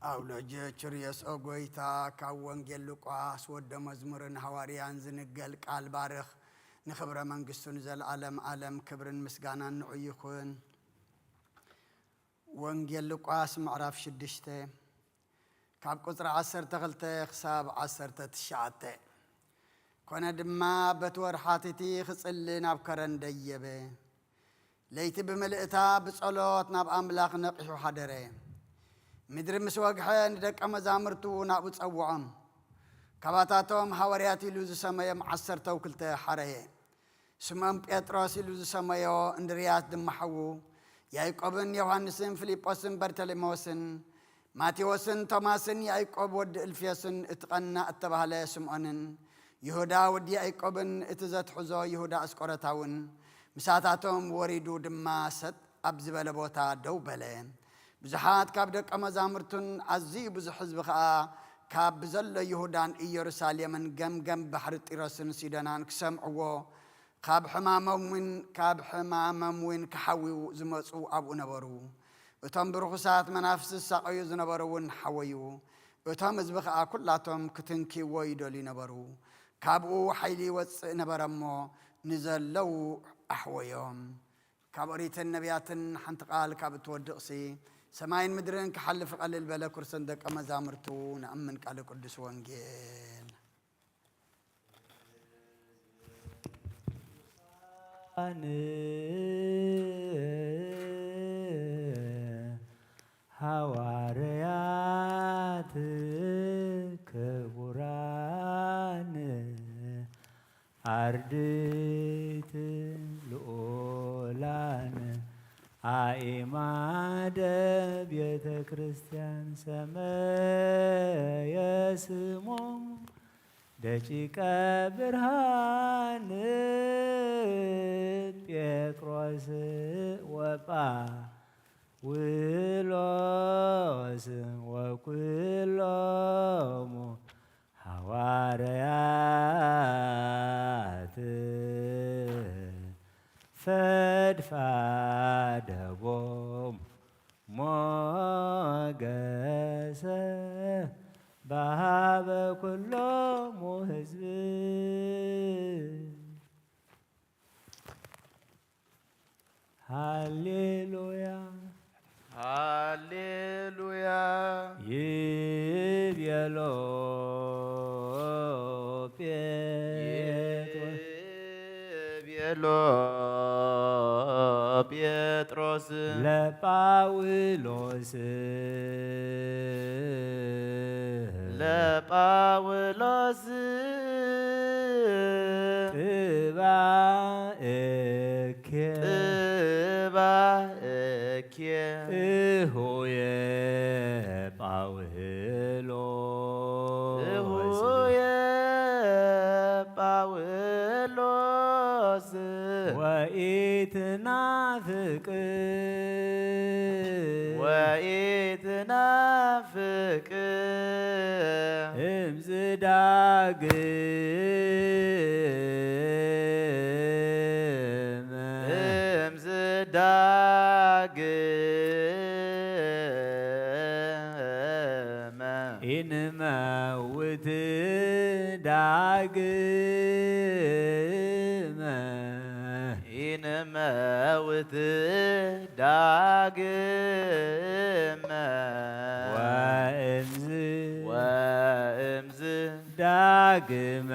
ኣውሎጀ ችርየስ ጎይታ ካብ ወንጌል ሉቃስ ወደ መዝሙርን ሐዋርያን ዝንገል ቃል ባርኽ ንኽብረ መንግስቱን ዘለዓለም ዓለም ክብርን ምስጋናን ንዑ ይኹን። ወንጌል ሉቃስ ምዕራፍ 6 ካብ ቁፅሪ 12 ክሳብ 19 ኮነ ድማ በቲ ወርሓቲቲ ክጽሊ ናብ ከረን ደየበ ለይቲ ብምልእታ ብጸሎት ናብ ኣምላኽ ነቂሑ ሓደረ ምድሪ ምስ ወግሐ ንደቀ መዛሙርቱ ናብኡ ጸውዖም ካባታቶም ሐዋርያት ኢሉ ዝሰመዮም 12 ሓረየ ስምዖን ጴጥሮስ ኢሉ ዝሰመዮ እንድርያስ ድማ ሓዉ ያዕቆብን ዮሐንስን ፊልጶስን በርተሎሜዎስን ማቴዎስን ቶማስን ያዕቆብ ወዲ እልፍዮስን እቲ ቀናእ እተባህለ ስምዖንን ይሁዳ ወዲ ያዕቆብን እቲ ዘትሕዞ ይሁዳ እስቆሮታውን ምሳታቶም ወሪዱ ድማ ሰጥ ኣብ ዝበለ ቦታ ደው በለ ብዙሓት ካብ ደቀ መዛሙርቱን ኣዝዩ ብዙሕ ህዝቢ ከዓ ካብ ብዘሎ ይሁዳን ኢየሩሳሌምን ገምገም ባሕሪ ጢሮስን ሲዶናን ክሰምዕዎ ካብ ሕማሞም ውን ክሓዊው ዝመፁ ኣብኡ ነበሩ እቶም ብርኩሳት መናፍስ ዝሳቀዩ ዝነበሩ ውን ሓወዩ እቶም ህዝቢ ከዓ ኩላቶም ክትንኪዎ ይደልዩ ነበሩ ካብኡ ሓይሊ ይወፅእ ነበረ እሞ ንዘለው ኣሕወዮም ካብ ኦሪትን ነቢያትን ሓንቲ ቃል ካብ እትወድቕሲ ሰማይን ምድርን ክሓልፍ ቀልል በለ ኩርሰን ደቀ መዛሙርቱ ንኣምን ቃል ቅዱስ ወንጌል ሐዋርያት ክቡራን አርድእት ልዑላን አእማደ ቤተ ክርስቲያን ሰመየ ስሞሙ ደቂቀ ብርሃን ጴጥሮስ ወጳውሎስ ወኩሎሙ ሐዋርያት ፈድፋደቦሙ ሞገሰ በሃበ ኩሎሙ ሕዝብ ሃሌሉያ ሃሌሉያ ይቤሎ ጴጥሮስ ለጳውሎስ ጥባእኬ እሆየ ጳውሎስ ወኢትናፍቅ ወኢትናፍቅ እምዝዳግመ ኢንመውት ዳግመ ኢንመውት ዳግመ ወእምዝ ዳግመ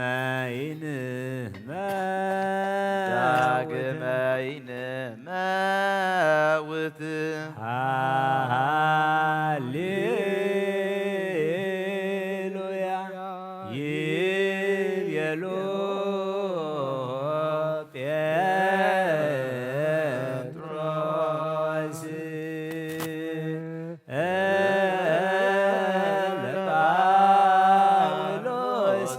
ኢንመውት ሃሌሉያ ይቤሎ ጴጥሮስ ለጳውሎስ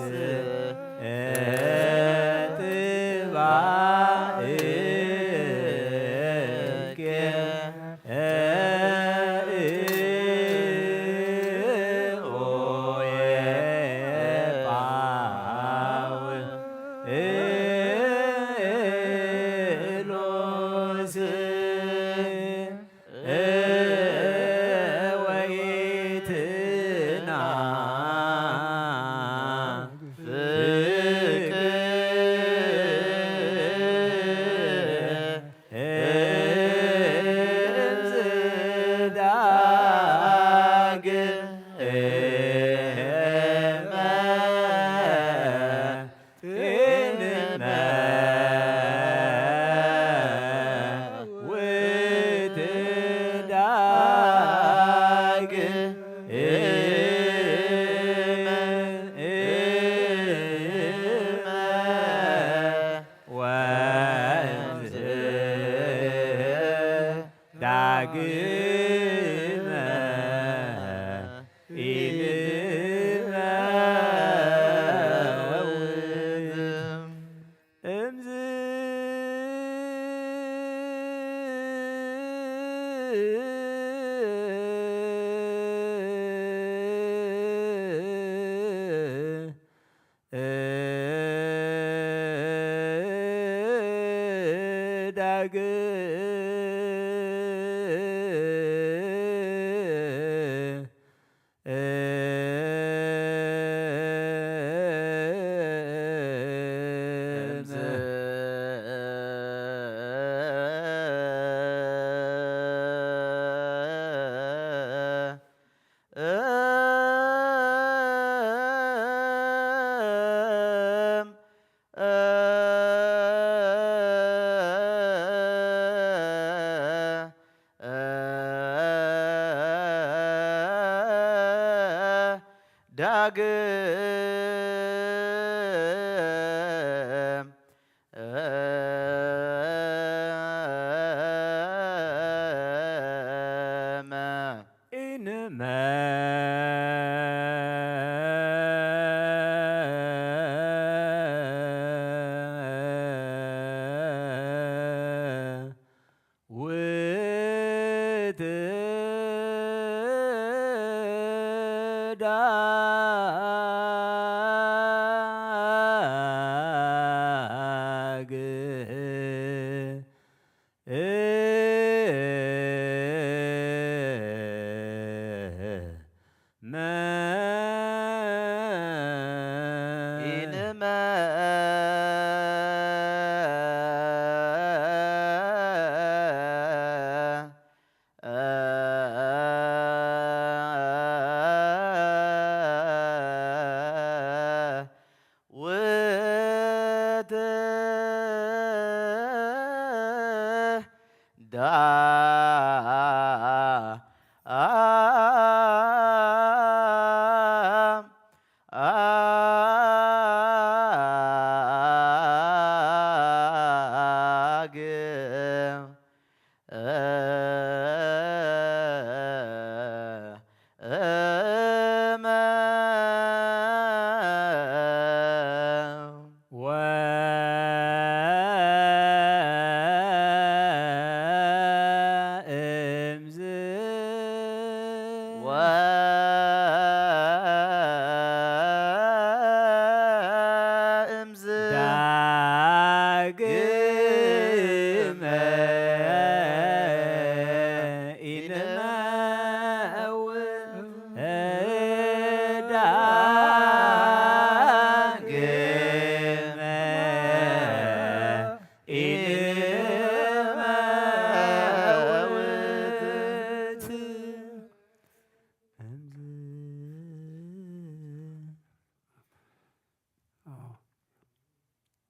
ዳግመ ኢንመውት ዳግመ ኢንመውት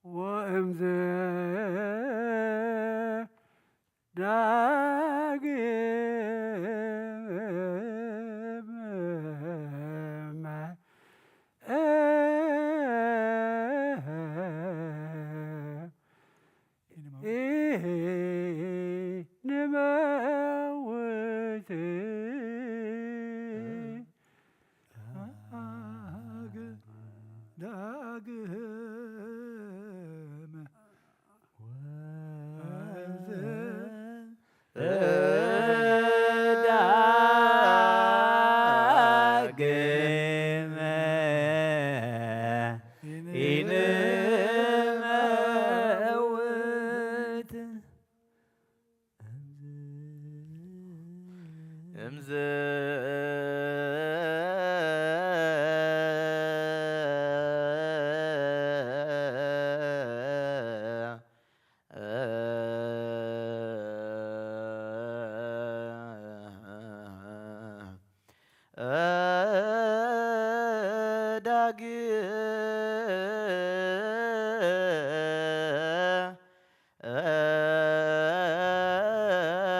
ወእምዝ ዳግመ ኢንመውት ዳግመ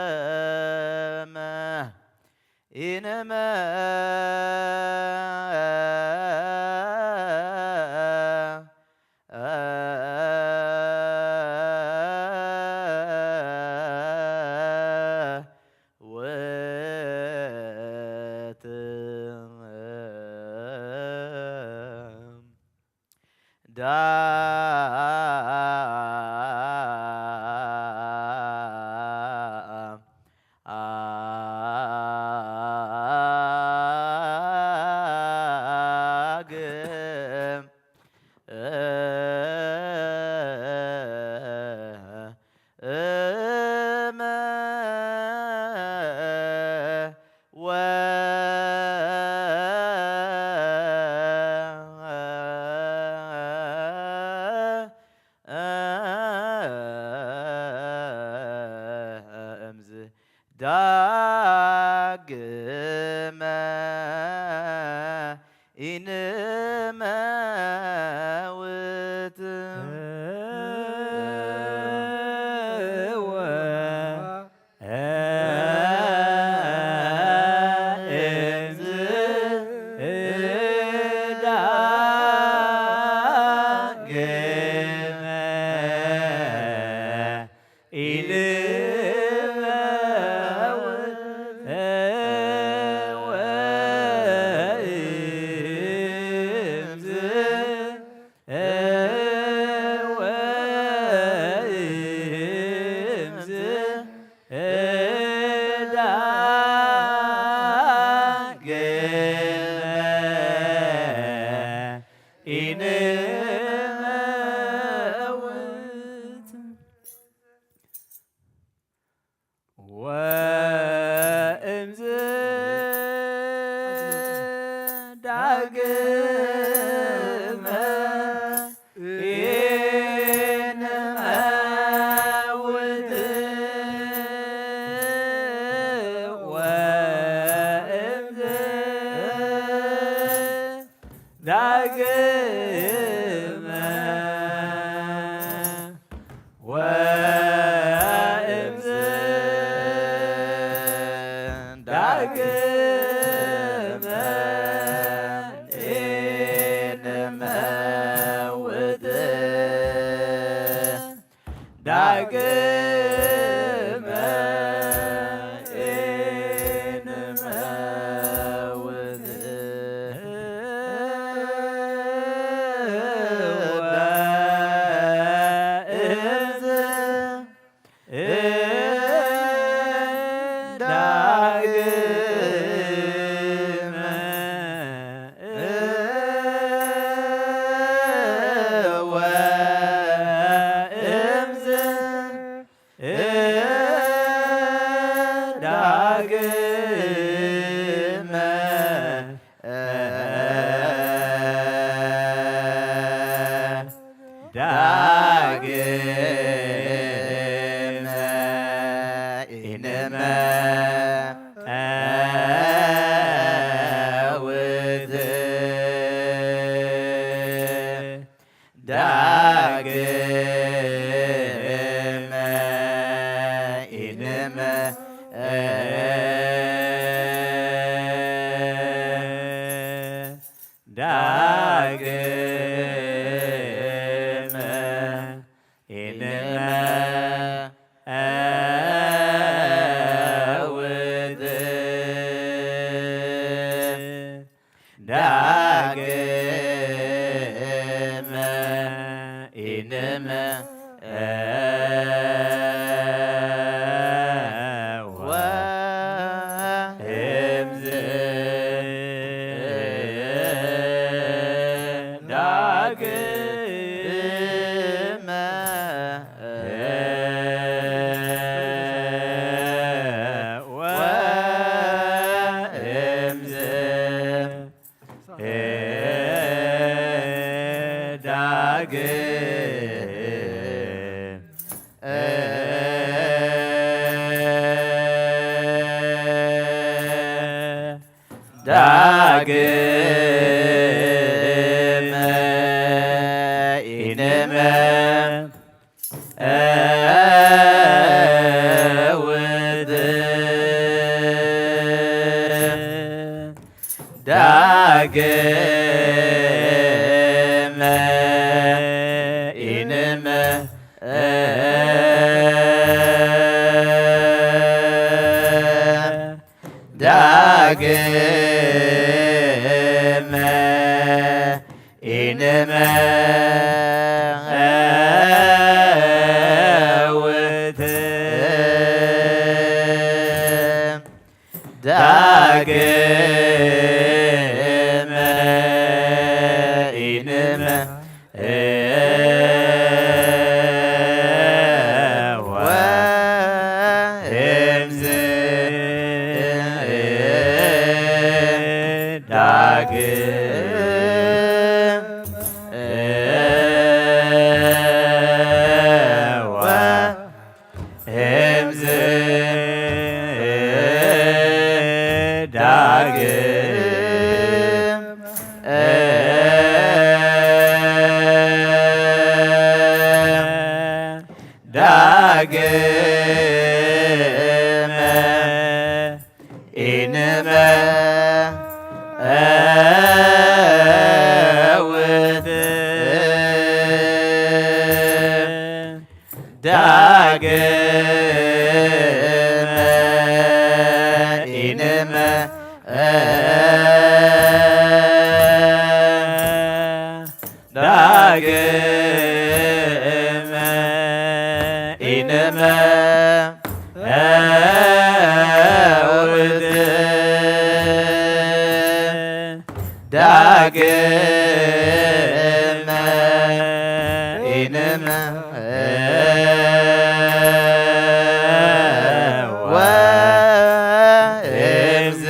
ዳግመ ኢንመውት እምዝ ዳግመ ኢንመውት ወእምዝ ዳግመ ኢንመውት ወእምዝ ዳግመ ወእምዝ ዳግመ ኢንመውት ዳግመ ኢንመውት ወእምዝ ዳግመ ወእምዝ ዳግመ ኢንመ አውድ ዳግመ ኢንመ ዳግመ ኢንመ አውድ ዳግመ ኢንመ ወእምዝ ዳግመ ወእምዝ ዳግመ ኢንመ አውድ ዳግመ ኢንመ ዳግመ ኢንመ አውድ ዳግመ ኢንመ ወእምዝ ወእምዝ ዳግመ ኢንመ አውድ ዳግመ ኢንመ ዳግመ ኢንመ አውድ ዳግመ ኢንመ ወእምዝ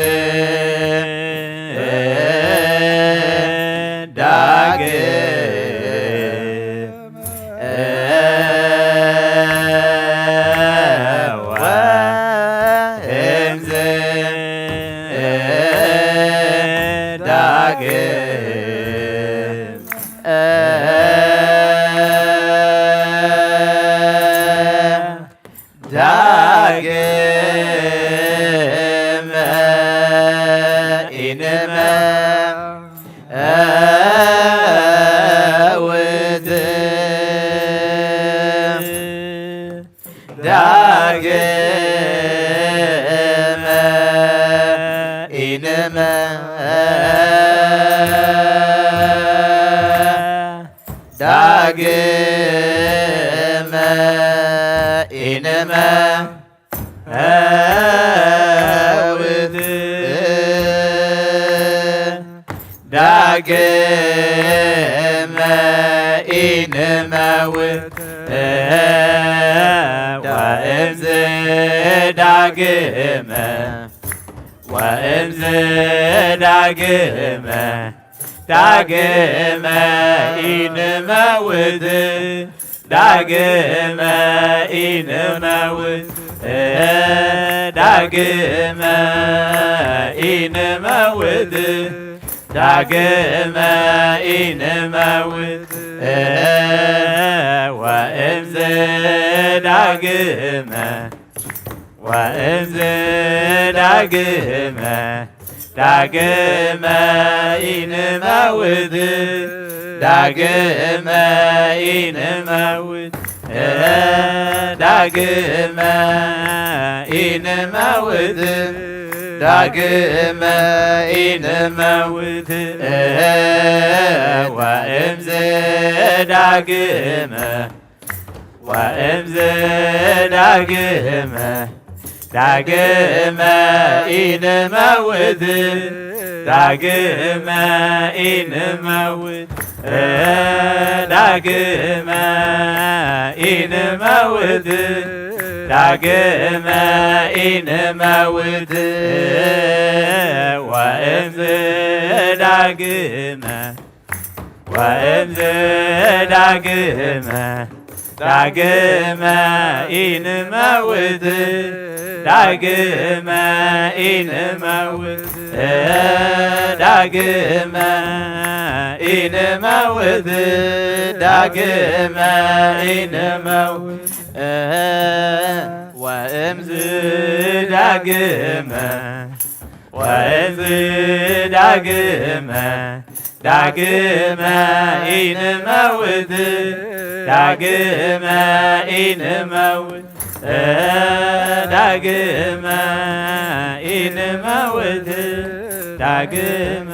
ዳግመ ኢንመ አውድ ዳግመ ኢንመ ዳግመ ኢንመ አውድ ዳግመ ኢንመ አውድ ወእምዝ ዳግመ ዳግመ ኢንመውት ዳግመ ኢንመውት ዳግመ ኢንመውት ዳግመ ኢንመውት ወእምዝ ዳግመ ወእምዝ ዳግመ ዳግመ ኢንመውት ዳግመ ኢንመውት ዳግመ ኢንመውት ዳግመ ኢንመውት ወእምዝ ዳግመ ወእምዝ ዳግመ ዳግመ ኢንመውት ዳግመ ኢንመውት ዳግመ ኢንመውት ዳግመ ኢንመውት ወእምዝ ዳግመ ወእምዝ ዳግመ ዳግመ ኢንመውት ዳግመ ኢንመውት ዳግመ ኢንመውት ዳግመ ኢንመውት ወእምዝ ዳግመ ወእምዝ ዳግመ ዳግመ ኢንመውት ዳግመ ኢንመውት ዳግመ ኢንመውት ዳግመ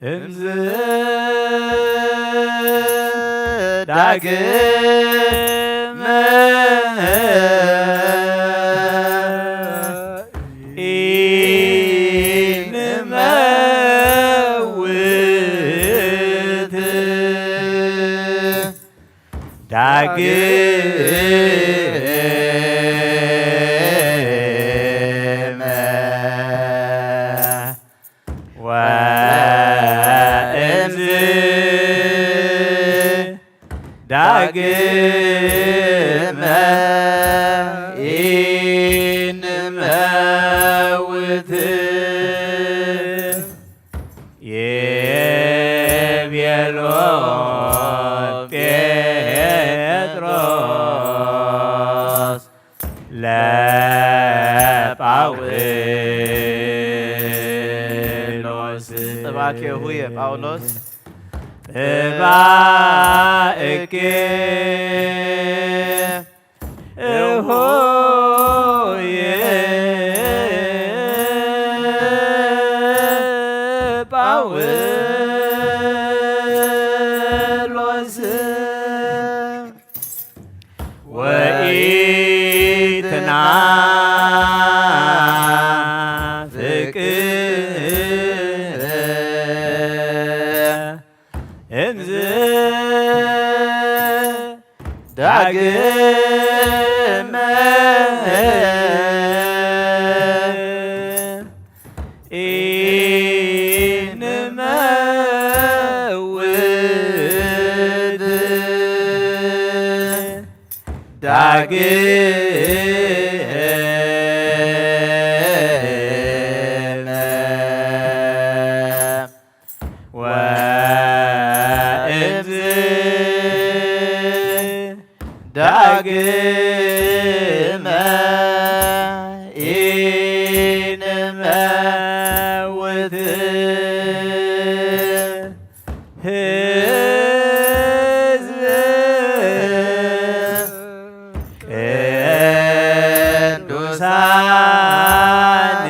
እምዝ ዳግመ ኢንመውት ዳግመ ወእምዝ ዳግመ ኢንመውት የቤሎ ጴጥሮስ ለጳውሎስ ጥባኬሁ የጳውሎስ ጥባእኬ እሆየ ጳውሎስ ወኢትናፍቅ እምዝ ዳግመ ኢንመውት ዳግመ ወእምዝ ዳግመ ኢንመውት ሕዝብ ቅዱሳን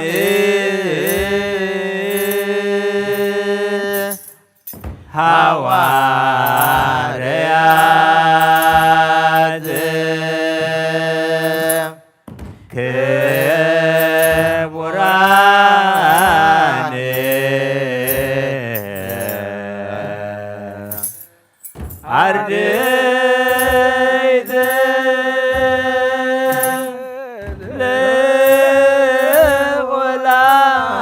ሐዋርያት ክቡራን አርድእት ለወላዲተ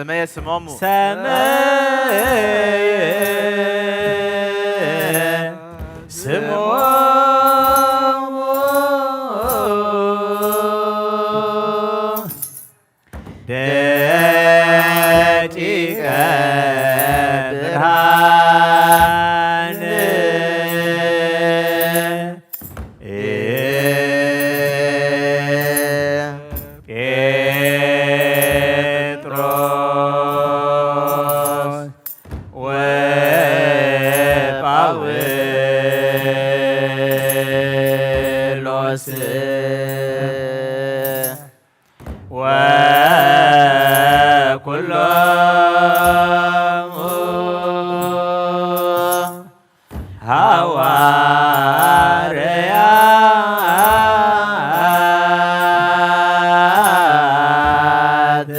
سماية سمامو سماية سمامو داتيك برهان بطرس وباولوس وكلهم هواريات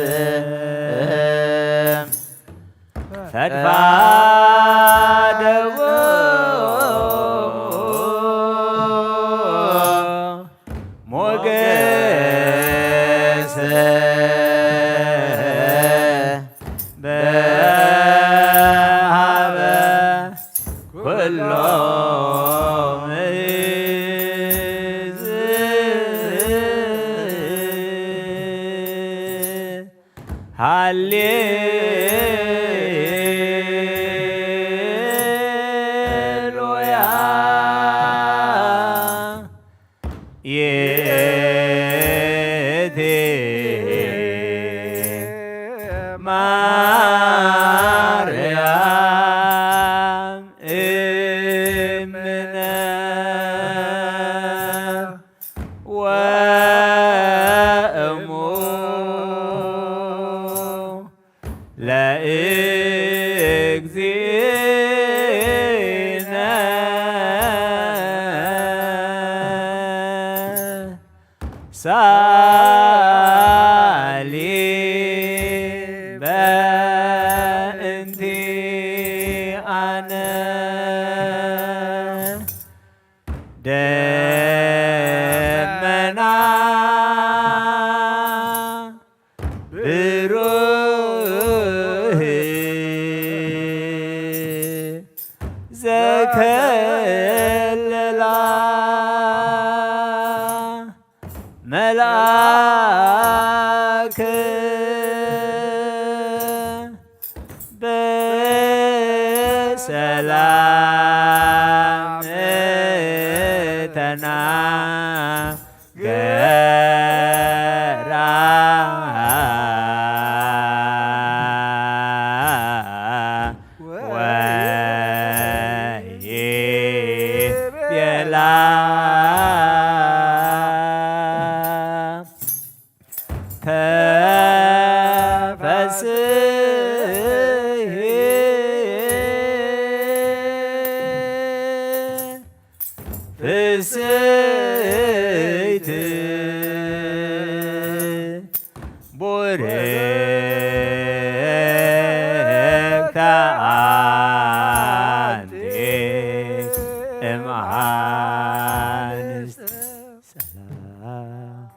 فادوا موجس بهذا كلهم هللويا يدي مريم إمنا وأمو لإجزينا سالبا انتي انا دمنا بروح زكللا ملاك بسلام تنا فسيت بوريك عندي امعان سلام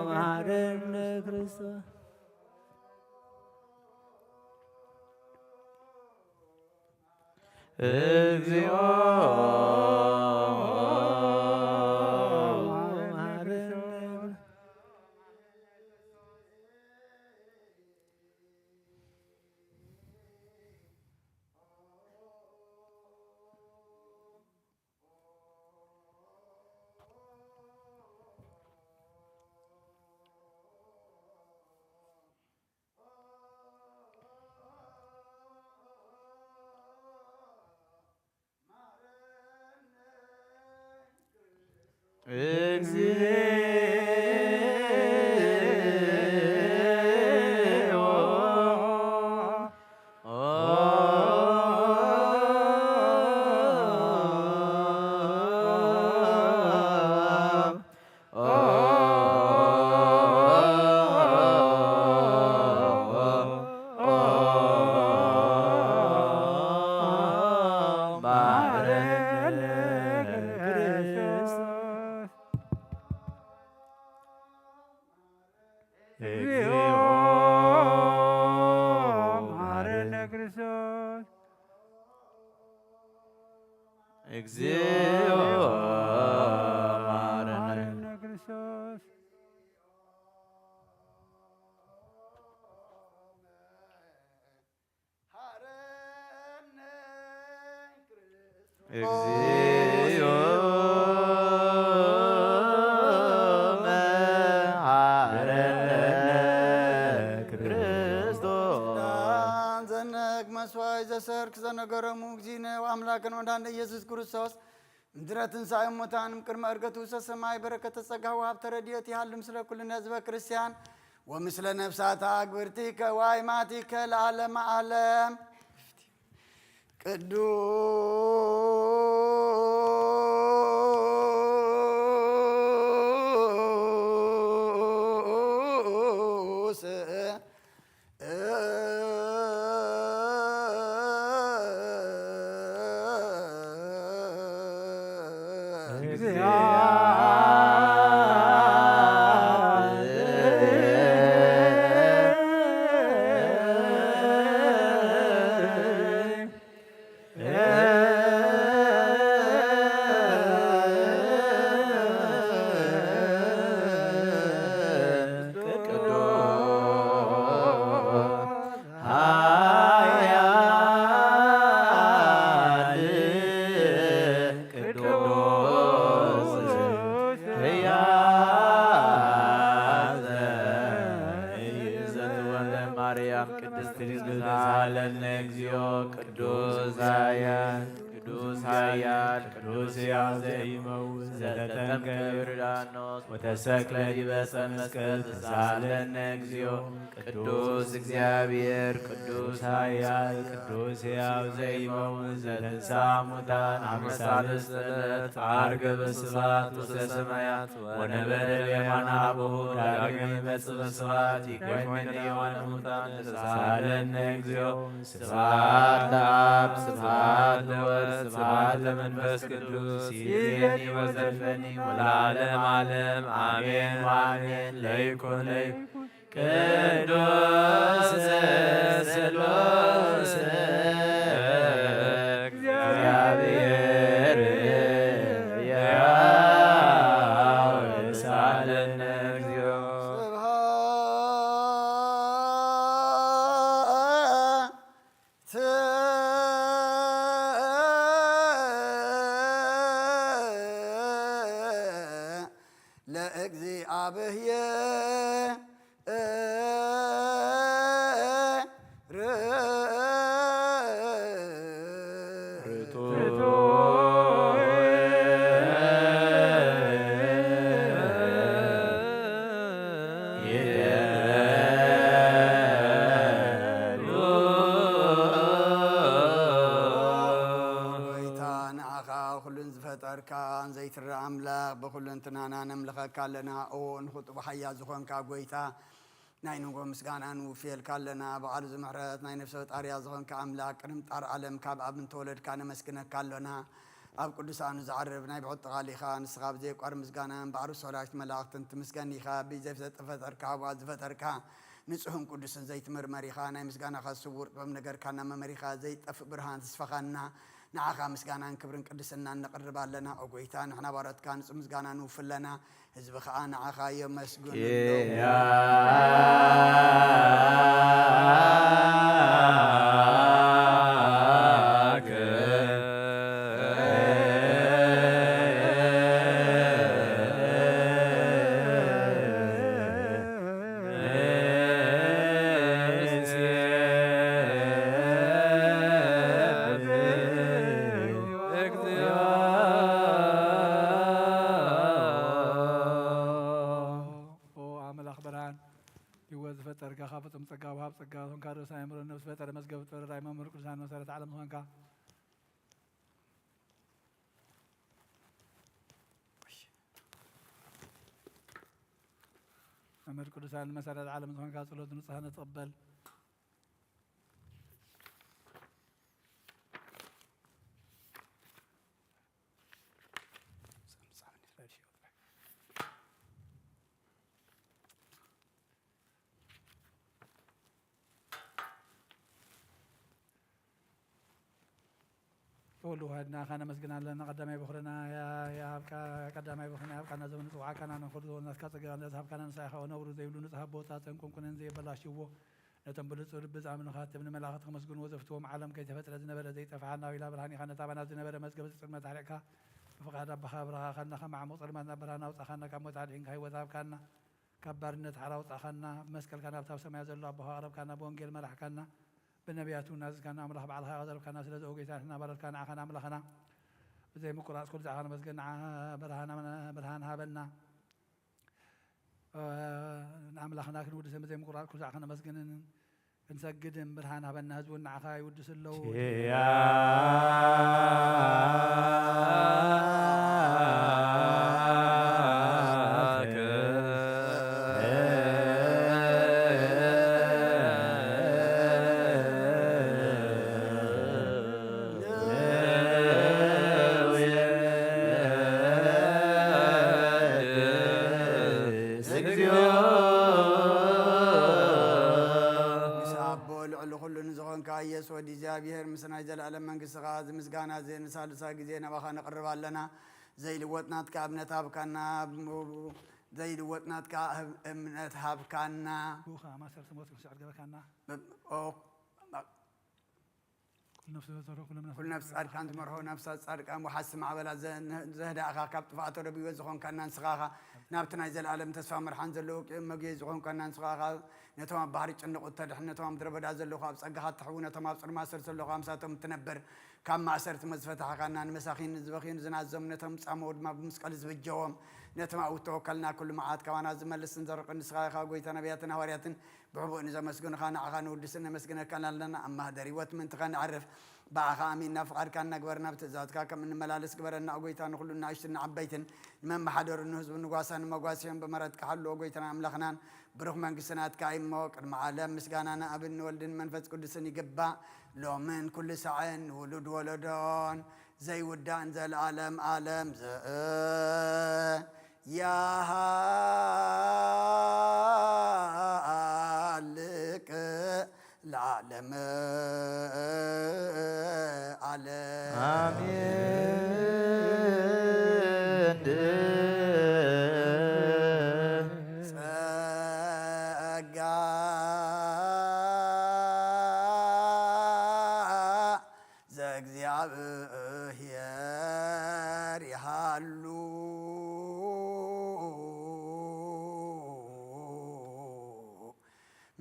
مهرن كريستوس እግዚኦ መሐረነ ክርስቶስ እግዚኦ መሐረነ ክርስቶስ እግዚኦ መሐረነ ክርስቶስ ዘነግ መስዋይ ዘሰርክ ዘነገረሙ እግዚእነ ወአምላክነ ወመድኃኒነ ኢየሱስ ክርስቶስ ምድረ ትንሣኤ ሙታን ቅድመ ዕርገቱ ውስተ ሰማይ በረከተ ጸጋ ወሀብተ ረድኤት ይሃሉ ምስለ ኩልነ ህዝበ ክርስቲያን ወምስለ ነፍሳት አግብርቲከ ወአእማቲከ ለዓለመ ዓለም ቅዱስ ቅድስት ድንግል ሳለነ እግዚኦ ቅዱስ ኃያል ቅዱስ ኃያል ቅዱስ ሕያው ዘኢይመውት ዘተጠምቀ በዮርዳኖስ ወተሰቅለ ዲበ ዕፀ መስቀል ተሳሃለነ እግዚኦ ቅዱስ እግዚአብሔር ቅዱስ ኃያል ቅዱስ ሕያው ዘኢይመውት ዘተንሥአ እሙታን አመ ሣልስት ዕለት ዐርገ በስብሐት ውስተ ሰማያት ወነበረ በየማነ አቡሁ ዳግመ ይመጽእ በስብሐት ይኰንነ ሕያዋነ ሙታን ተሳሃለነ እግዚኦ ስብሐት ለአብ ስብሐት ለወልድ ስብሐት ለመንፈስ ቅዱስ ይእዜኒ ወዘልፈኒ ወለዓለመ ዓለም አሜን ወአሜን ለይኩን ቅዱስ ስሉስ እግዚአብሔር ሕያው ሳለነ እግዚኦ ዘይትረአ አምላክ በኩሉ እንትናና ነምልኸካ ኣለና ኦ ንኽጡብ ሓያ ዝኾንካ ጐይታ ናይ ንጎ ምስጋናን ውፍየልካ ኣለና በዓሉ ዝምሕረት ናይ ነፍሲ ፈጣርያ ዝኾንካ ኣምላክ ቅድሚ ጣር ዓለም ካብ ኣብ እንተወለድካ ነመስግነካ ኣለና ኣብ ቅዱሳኑ ዝዓርብ ናይ ብሑጥ ቃሊኻ ንስኻ ብዘይቋር ምስጋናን ባዕሩ ሰላሽት መላእኽትን ትምስገኒ ኢኻ ብዘይፈጠርካ ኣብኣ ዝፈጠርካ ንጹህን ቅዱስን ዘይትመርመሪኻ ናይ ምስጋናኻ ስውር ጥበብ ነገርካ እናመመሪኻ ዘይጠፍእ ብርሃን ተስፋኻና ንዓኻ ምስጋናን ክብርን ቅድስናን ነቕርብ ኣለና ኦ ጐይታ ንሕና ባሮትካ ንጹህ ምስጋና ንውፍለና ህዝቢ ከዓ ንዓኻ የመስግኑ መምህር ቅዱሳን መሰረት ዓለም ዝኾንካ ጸሎት ንጽሕና ተቐበል كل وهدنا خانا مسجنا لنا قدامي بخرنا يا قدامي بخرنا يا كنا زمن سوعة كنا نخرج والناس كاتجا نذهب كنا نسايخ ونور زيلو نذهب بوتات نكون كنا زي بلاشيو نتنبلت صور بزع من خاتم من ملاخت خمس جن وزفتهم عالم كي تفتر زنبر زي تفعلنا وإلى برهاني خنا تابنا زنبر مسجد سلمة عليك فقد بخابرها خنا خم عمود ما نبرهنا وتخنا كم متعلين كي وذهب كنا كبرنا حرا وتخنا مسكل كنا بتاع سماع زل الله بهارب كنا بونجل مرح كنا بالنبيات والناس كان عمله بعضها غدر كان ناس لزوجي تاعنا برد كان عخنا عمله خنا زي مقراص كل زعان مسجنا برهان هابلنا نعمل خنا كنود زي مقراص كل زعان مسجنا نسجد برهان هابلنا هزون عخاي ودس اللو እግዚአብሔር ምስና ዘላለም መንግስት ጋዝ ምስጋና ዘን ሳልሳ ጊዜ ነባኻ ነቅርባለና ዘይልወጥናት ከእምነት ሀብካና ዘይልወጥናት ከእምነት ሀብካና بوخا ما صار سموت مسعد جبكنا كل نفس صادق أنت مرهو نفس صادق أم وحسم عبلا زهدا أخا كابت فاتور بيوزخون كنا نسخاها نابتنا يزال عالم تسفى مرحان زلوك إما بيزخون كنا نسخاها نتوام بحريج أنه قتل إحنا نتوام دربدا زلوك أبس أجهات تحونا تمام صار ما صرت زلوك أمساتهم تنبر كم ما صرت مزفتح كنا مساخين زبخين زنازم نتهم سامود ما بمسكال زبجوم نتما وتوكلنا كل معاد كمان زمن لسنزرق النسخاها قويتنا بياتنا ورياتنا بعبو إذا مسجون خان عخان ودسنا مسجون كان لنا أما هدري وقت من تخان عرف بعخامين نفقر كان نقبرنا بتزاد كاك من ملالس قبرنا أقويتنا كلنا عشتنا عبيتن من محضر النهز والنقاسان مقاسين بمرد كحلو أقويتنا أملخنان بروح من قسنات كايم موك المعالم مسجانا أبن ولدن منفذ كل سنة جبا لو من كل ساعين ولد ولدان زي ودان زي العالم عالم زي يا هالك العالم عالم آمين سقا زغزيابير يحلو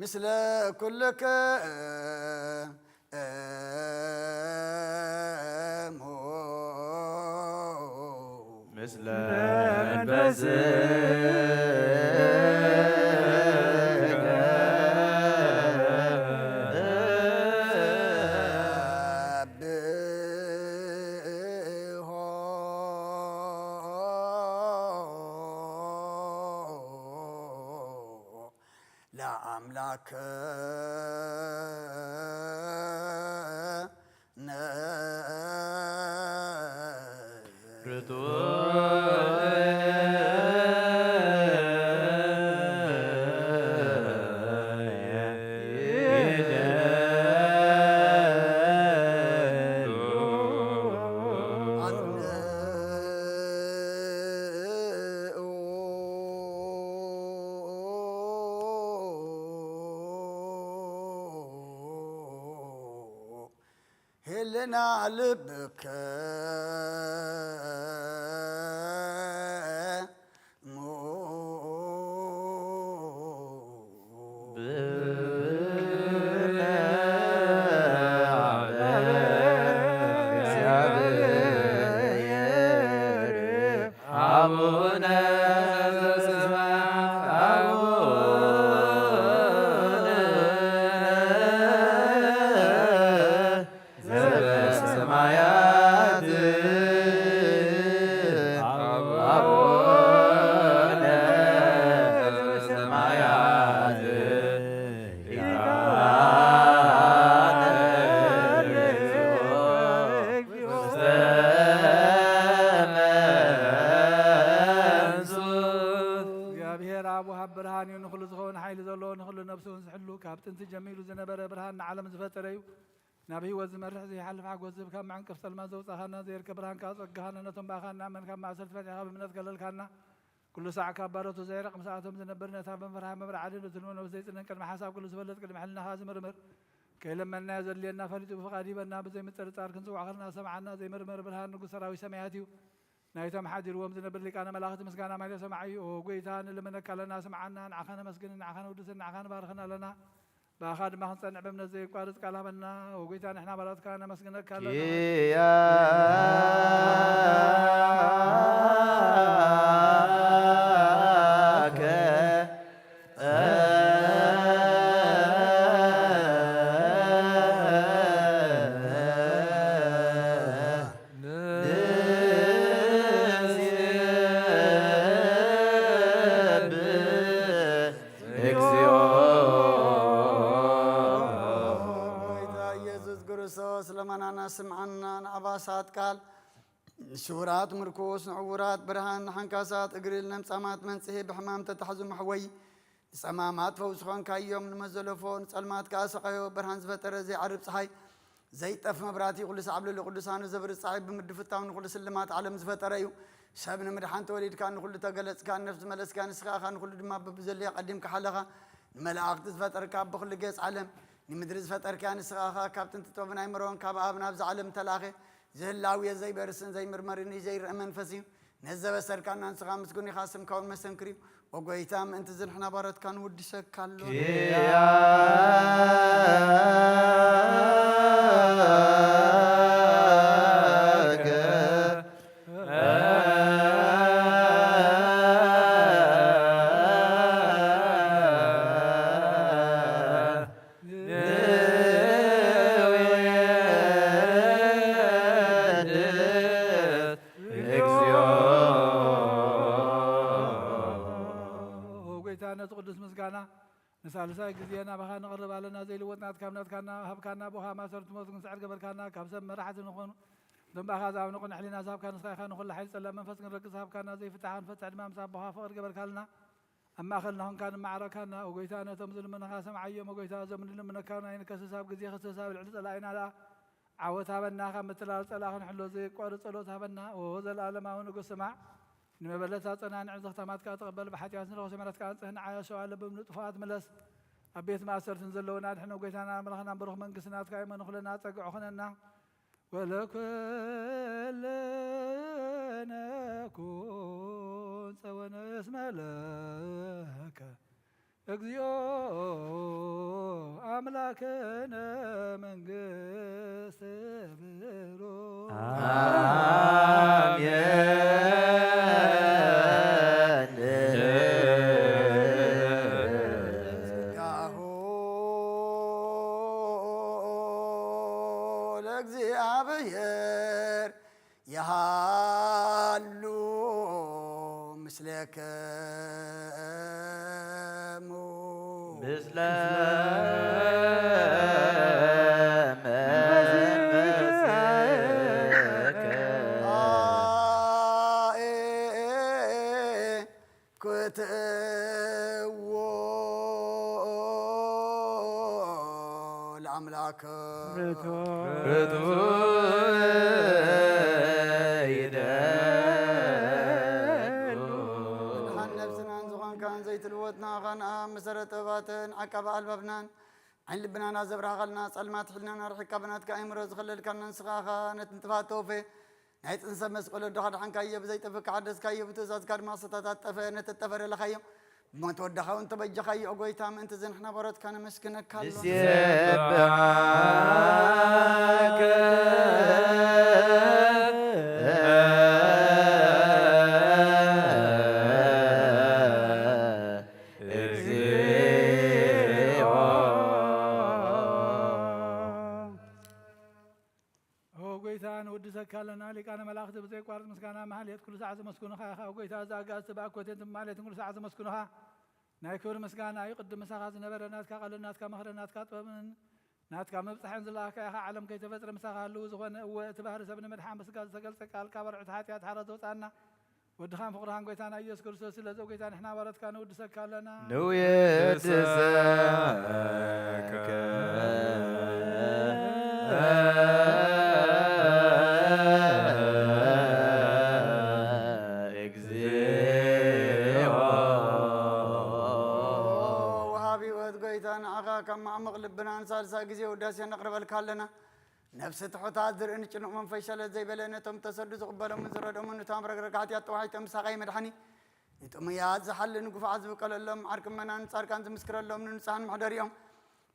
مثل كلك مثل لا أملاك هلنا لبك نبي وزمرح زي حلف حق وزب كم عن كفصل ما زوج خنا زي الكبران كاس وجهنا نتم باخنا من كم عسل فتح من نتقلل كنا كل ساعة كبرت وزي رقم ساعتهم زنبرنا تابن فرح مبر عدل وزنون وزي سنن كل محاسب كل سبلت كل محلنا هذا مرمر كي لما نازل لنا فريد وفقادي بنا بزي مترتار كنسو عقلنا سمعنا زي مرمر بالها نقول سراوي سمعاتيو نايتم حاضر وهم زنبر لك أنا ملاخت مسكنا ما سمعي وقيتان اللي منك لنا سمعنا نعخنا مسكنا نعخنا ودسنا نعخنا بارخنا لنا باخذ ما هنصنع بمن زي قارس كلامنا وقيتان احنا بلاد كان مسكنا كلنا سمعنا عباسات قال شورات مركوس نعورات برهان حنكاسات اقريل نمصامات منسه بحمام تتحزم محوي صمامات فوسخون كايوم نمزلفون صلمات كاسقيو برهان زفتر زي عرب صحي زي طف مبراتي قدس عبل القدسان زبر صاحب بمدفتاون قدس سلمات عالم زفتريو شابن مدحان توليد كان كل تقلص كان نفس ملس كان سخاخان كل دما ببزلي قديم كحلقه ملاقت زفتر كاب بكل قيس عالم نمدرز فتر كان سخاخا كابتن تطوبنا يمرون كاب ابنا بز عالم تلاخي زهلاوي زي برسن زي مرمرني زي منفسي نزب سركان انسخا مسكوني خاصم كون مسنكري وقويتام انت زنحنا بارت كان ودي شكالو نسالسا غزينا بها نقرب علينا زي لوطنات كامنات كنا هب كنا بوها ما صرت موت نسعد قبل كنا كبسم مرحت نكون دم بها زاب نكون حلينا زاب كان صايخ نقول حي سلام منفس نركز هب كنا زي فتحان فتح امام صاب بها فقر قبل كنا اما خلناهم كان معركنا وقيتانا تمزل منها سمع يوم وقيتا زمن من كان عين كسساب غزي خسساب العدس لاينا لا عوتها بنا مثل صلاح حلو زي قور صلوتها بنا وهذا العالم نقول سمع نمبلتا صنان عزختمات كتقبل بحاتيات نرو سمرت كان عايشوا على بمطفات ملس أبيت ما صرت نزلونا نحن وقيتنا ملخنا بروح من قسنات كايما نخلنا تقعوا خلنا ولكلنا كون سوانا اسم لك اقزيو أملاكنا من قس برو يهالو مثلك الأملاك مسرت باتن عقب البابنان عين لبنان زبرا غلنا صلمات حلنا نرحك بنات كايمر زخلل كان نسخاخا نتنتفاتو في نايت نسمس قول دخل عن كايب زي تفك عدس كايب تزاز كار ما ستتطف نتتفر لخيم ما تودخوا انت بجي خي اوغيتام انت زين احنا برات كان مسكنك كالو كلنا لك أنا ملاخت بزي قارد مسكنا محليت كل ساعة مسكونها خا وقيتها زاقات تباكوتين محليت كل ساعة مسكونها نايكور مسكنا يقدم مساخات نبر الناس كقل الناس كمخر الناس كطبن ناس كمبصحين زلاها كا عالم كي تفتر مساخا لو زغون وتبهر سبن مدحان بس قال سقل سقال كبر عتحاتيات حرد وصانا ودخان فقران قيتانا يسوع كريستوس لزو قيتان احنا ورد كان ود سكالنا نويت ساك كما عمق لبنا نسالسا ጊዜ ወዳሴ ነቅርበልካለና ነፍስ ትሑታት ዝርእን ጭኑቕ መንፈስ ሸለት ዘይበለነቶም ተሰዱ ዝቕበሎም ዝረዶምን እቶም ረግረጋት ያጠዋሒቶም ሳቃይ መድሓኒ ይጥሙያት ዝሓልን ጉፋዓት ዝብቀለሎም ዓርክመናን ጻድቃን ዝምስክረሎም ንንጹሃን ማሕደሪኦም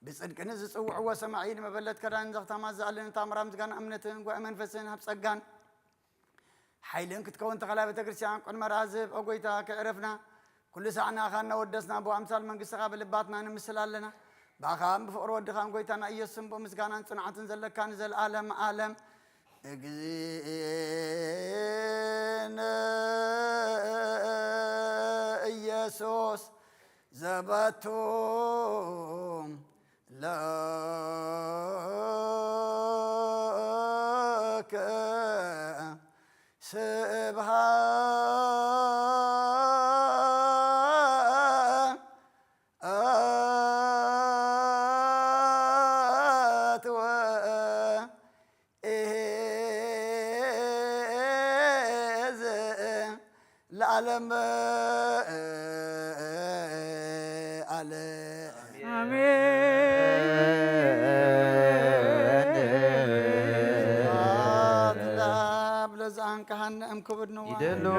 ብጽድቅን ዝጽውዕዎ ሰማዒን መበለት ከዳን ዘኽታማ ዝኣልን ታምራም ዝጋና እምነትን ጓዕ መንፈስን ሃብ ጸጋን ሓይልን ክትከውን ተኸላ ቤተ ክርስቲያን ቁድመ ራዝብ ኣጎይታ ከዕረፍና ኩሉ ሰዓና ኻና ወደስና ብኣምሳል መንግሥትኻ ብልባትና ንምስል ኣለና باخام بفقر ودخان قويتانا إيسم بمسكانا صنعة زلكان زل عالم عالم إجزين إيسوس زباتهم لك سبحان العالم كهنم كبرنا يدلو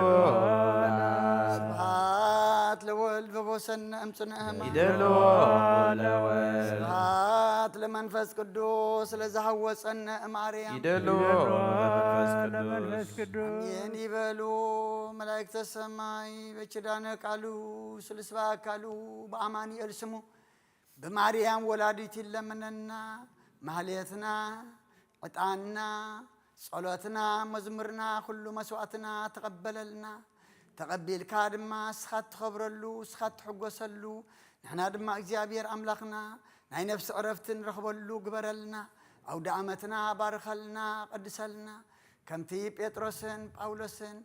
سبحات لولد ببوسن امصنهم يدلو سبحات لمنفس قدوس لزهوصن ماريام يدلو ለመንፈስ ቅዱስ ينيبلو ملائكة السماء بچدانه قالو سلسبا قالو بأماني السمو بماريام ولاديت لمننا مهليتنا عطانا صلاتنا مزمرنا كل مسواتنا تقبللنا تقبل كادما سخت خبرلو سخت حقوسلو نحنا دما እግዚአብሔር أملاخنا ناي نفس عرفتن رخبلو قبرلنا أو دعمتنا بارخلنا قدسلنا كمتي بيتروسن باولوسن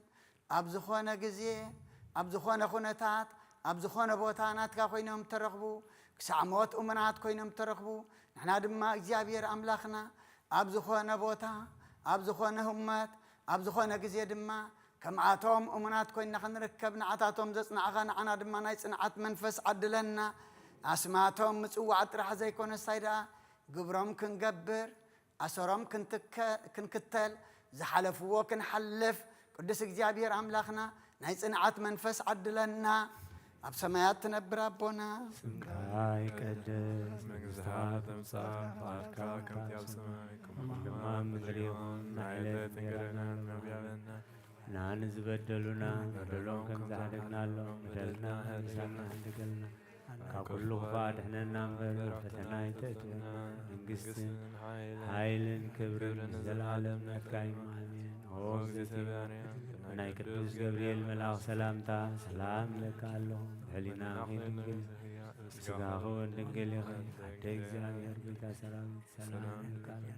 أبزخونا غزي أبزخونا خونتات أبزخونا بوتانات كاخوينهم ترخبو كسعموت أمنات كوينهم ترخبو نحنا دما እግዚአብሔር أملاخنا أبزخونا بوتا أبزخونا همات أبزخونا غزي دما كمعاتهم أمنات كوينا خنركب نعاتاتهم زصنع غانا عنا دما ناي صنعات منفس عدلنا أسماتهم مصوعات رح زي كون السيدا قبرهم كنقبر أسرهم كنكتل زحلفوا كنحلف قدس እግዚአብሔር أملاخنا ناي صنعات منفس عدلنا أب سمايات تنبر أبونا سمكاي قدس منግሥትህ ትምጻእ ፈቃድከ ከምቲ ኣብ ሰማይ ከማሁ ምድሪውን ናይለት እንጀራና መብያበና ናን ዝበደሉና በደሎም ከም ዝሓደግናሎም በደልና ህሳና እንደገልና ካብ ኩሉ ክፋእ ድሕነና እምበር ፈተና ይተእትወና መንግሥትን ሓይልን ክብርን ዘለዓለም ነትካዩ ኣሜን ኦ እግዚአብሔር ናይ ቅዱስ ገብርኤል መልአክ ሰላምታ ሰላም ለካ ኣለኹ ሕሊና ድንግል ስጋኸ ድንግል ይኸ ኣደ እግዚአብሔር ጌታ ሰራዊት ሰላም ለካ ኣለኹ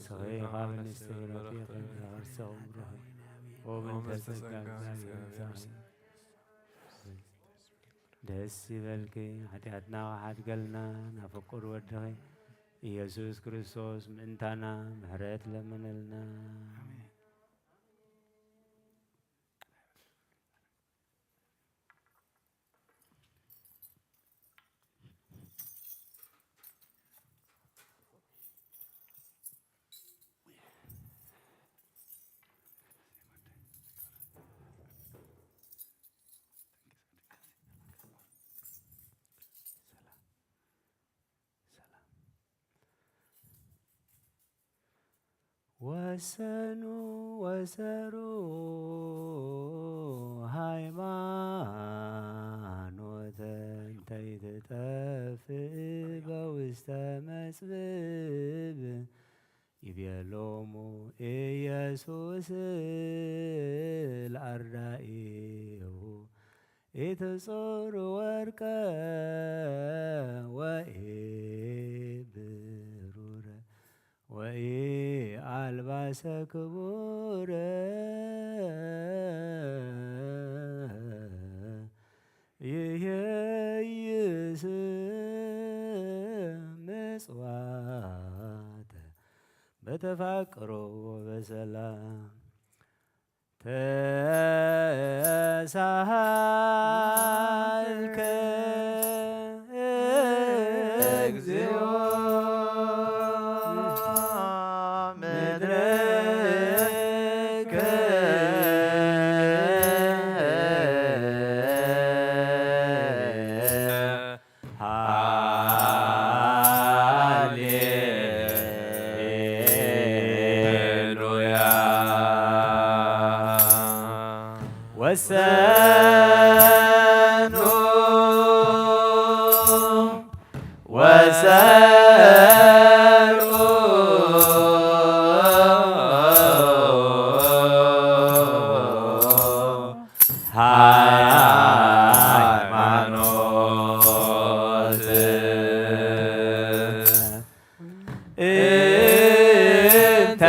ስኸይ ካብ ንስተ ረፊቕ ዝኸርሰኹም ረኺ ኦ መንፈስ ጸጋ እግዚአብሔር ደስ ይበልኪ ኃጢአትና ሓድገልና ናብ ፍቁር ወድኺ ኢየሱስ ክርስቶስ ምእንታና ምሕረት ለመነልና ወሰኑ ወሰሩ ሃይማኖተ እንተ ይትጠፍእ በውስተ መጽብብ ይቤሎሙ ኢየሱስ ለአርዳኢሁ ኢትጹር ወርቀ ወኢብሩረ ወኢ አልባሰ ክቡረ ይሄይስ ምጽዋተ وتفكروا بسلام تسهلك እግዚኦ ምድረከ ወሰኑ ወሰሩ ሃይማኖት እንተ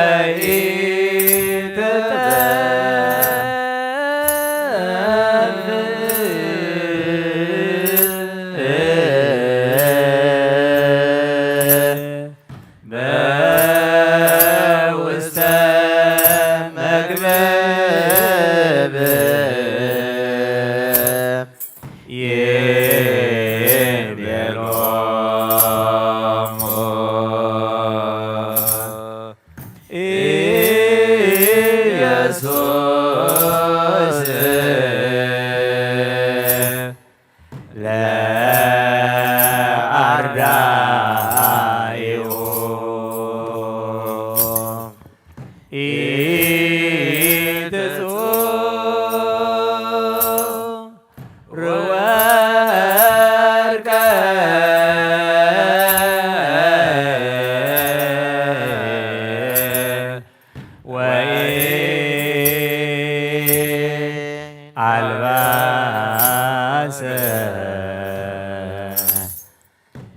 አልባሰ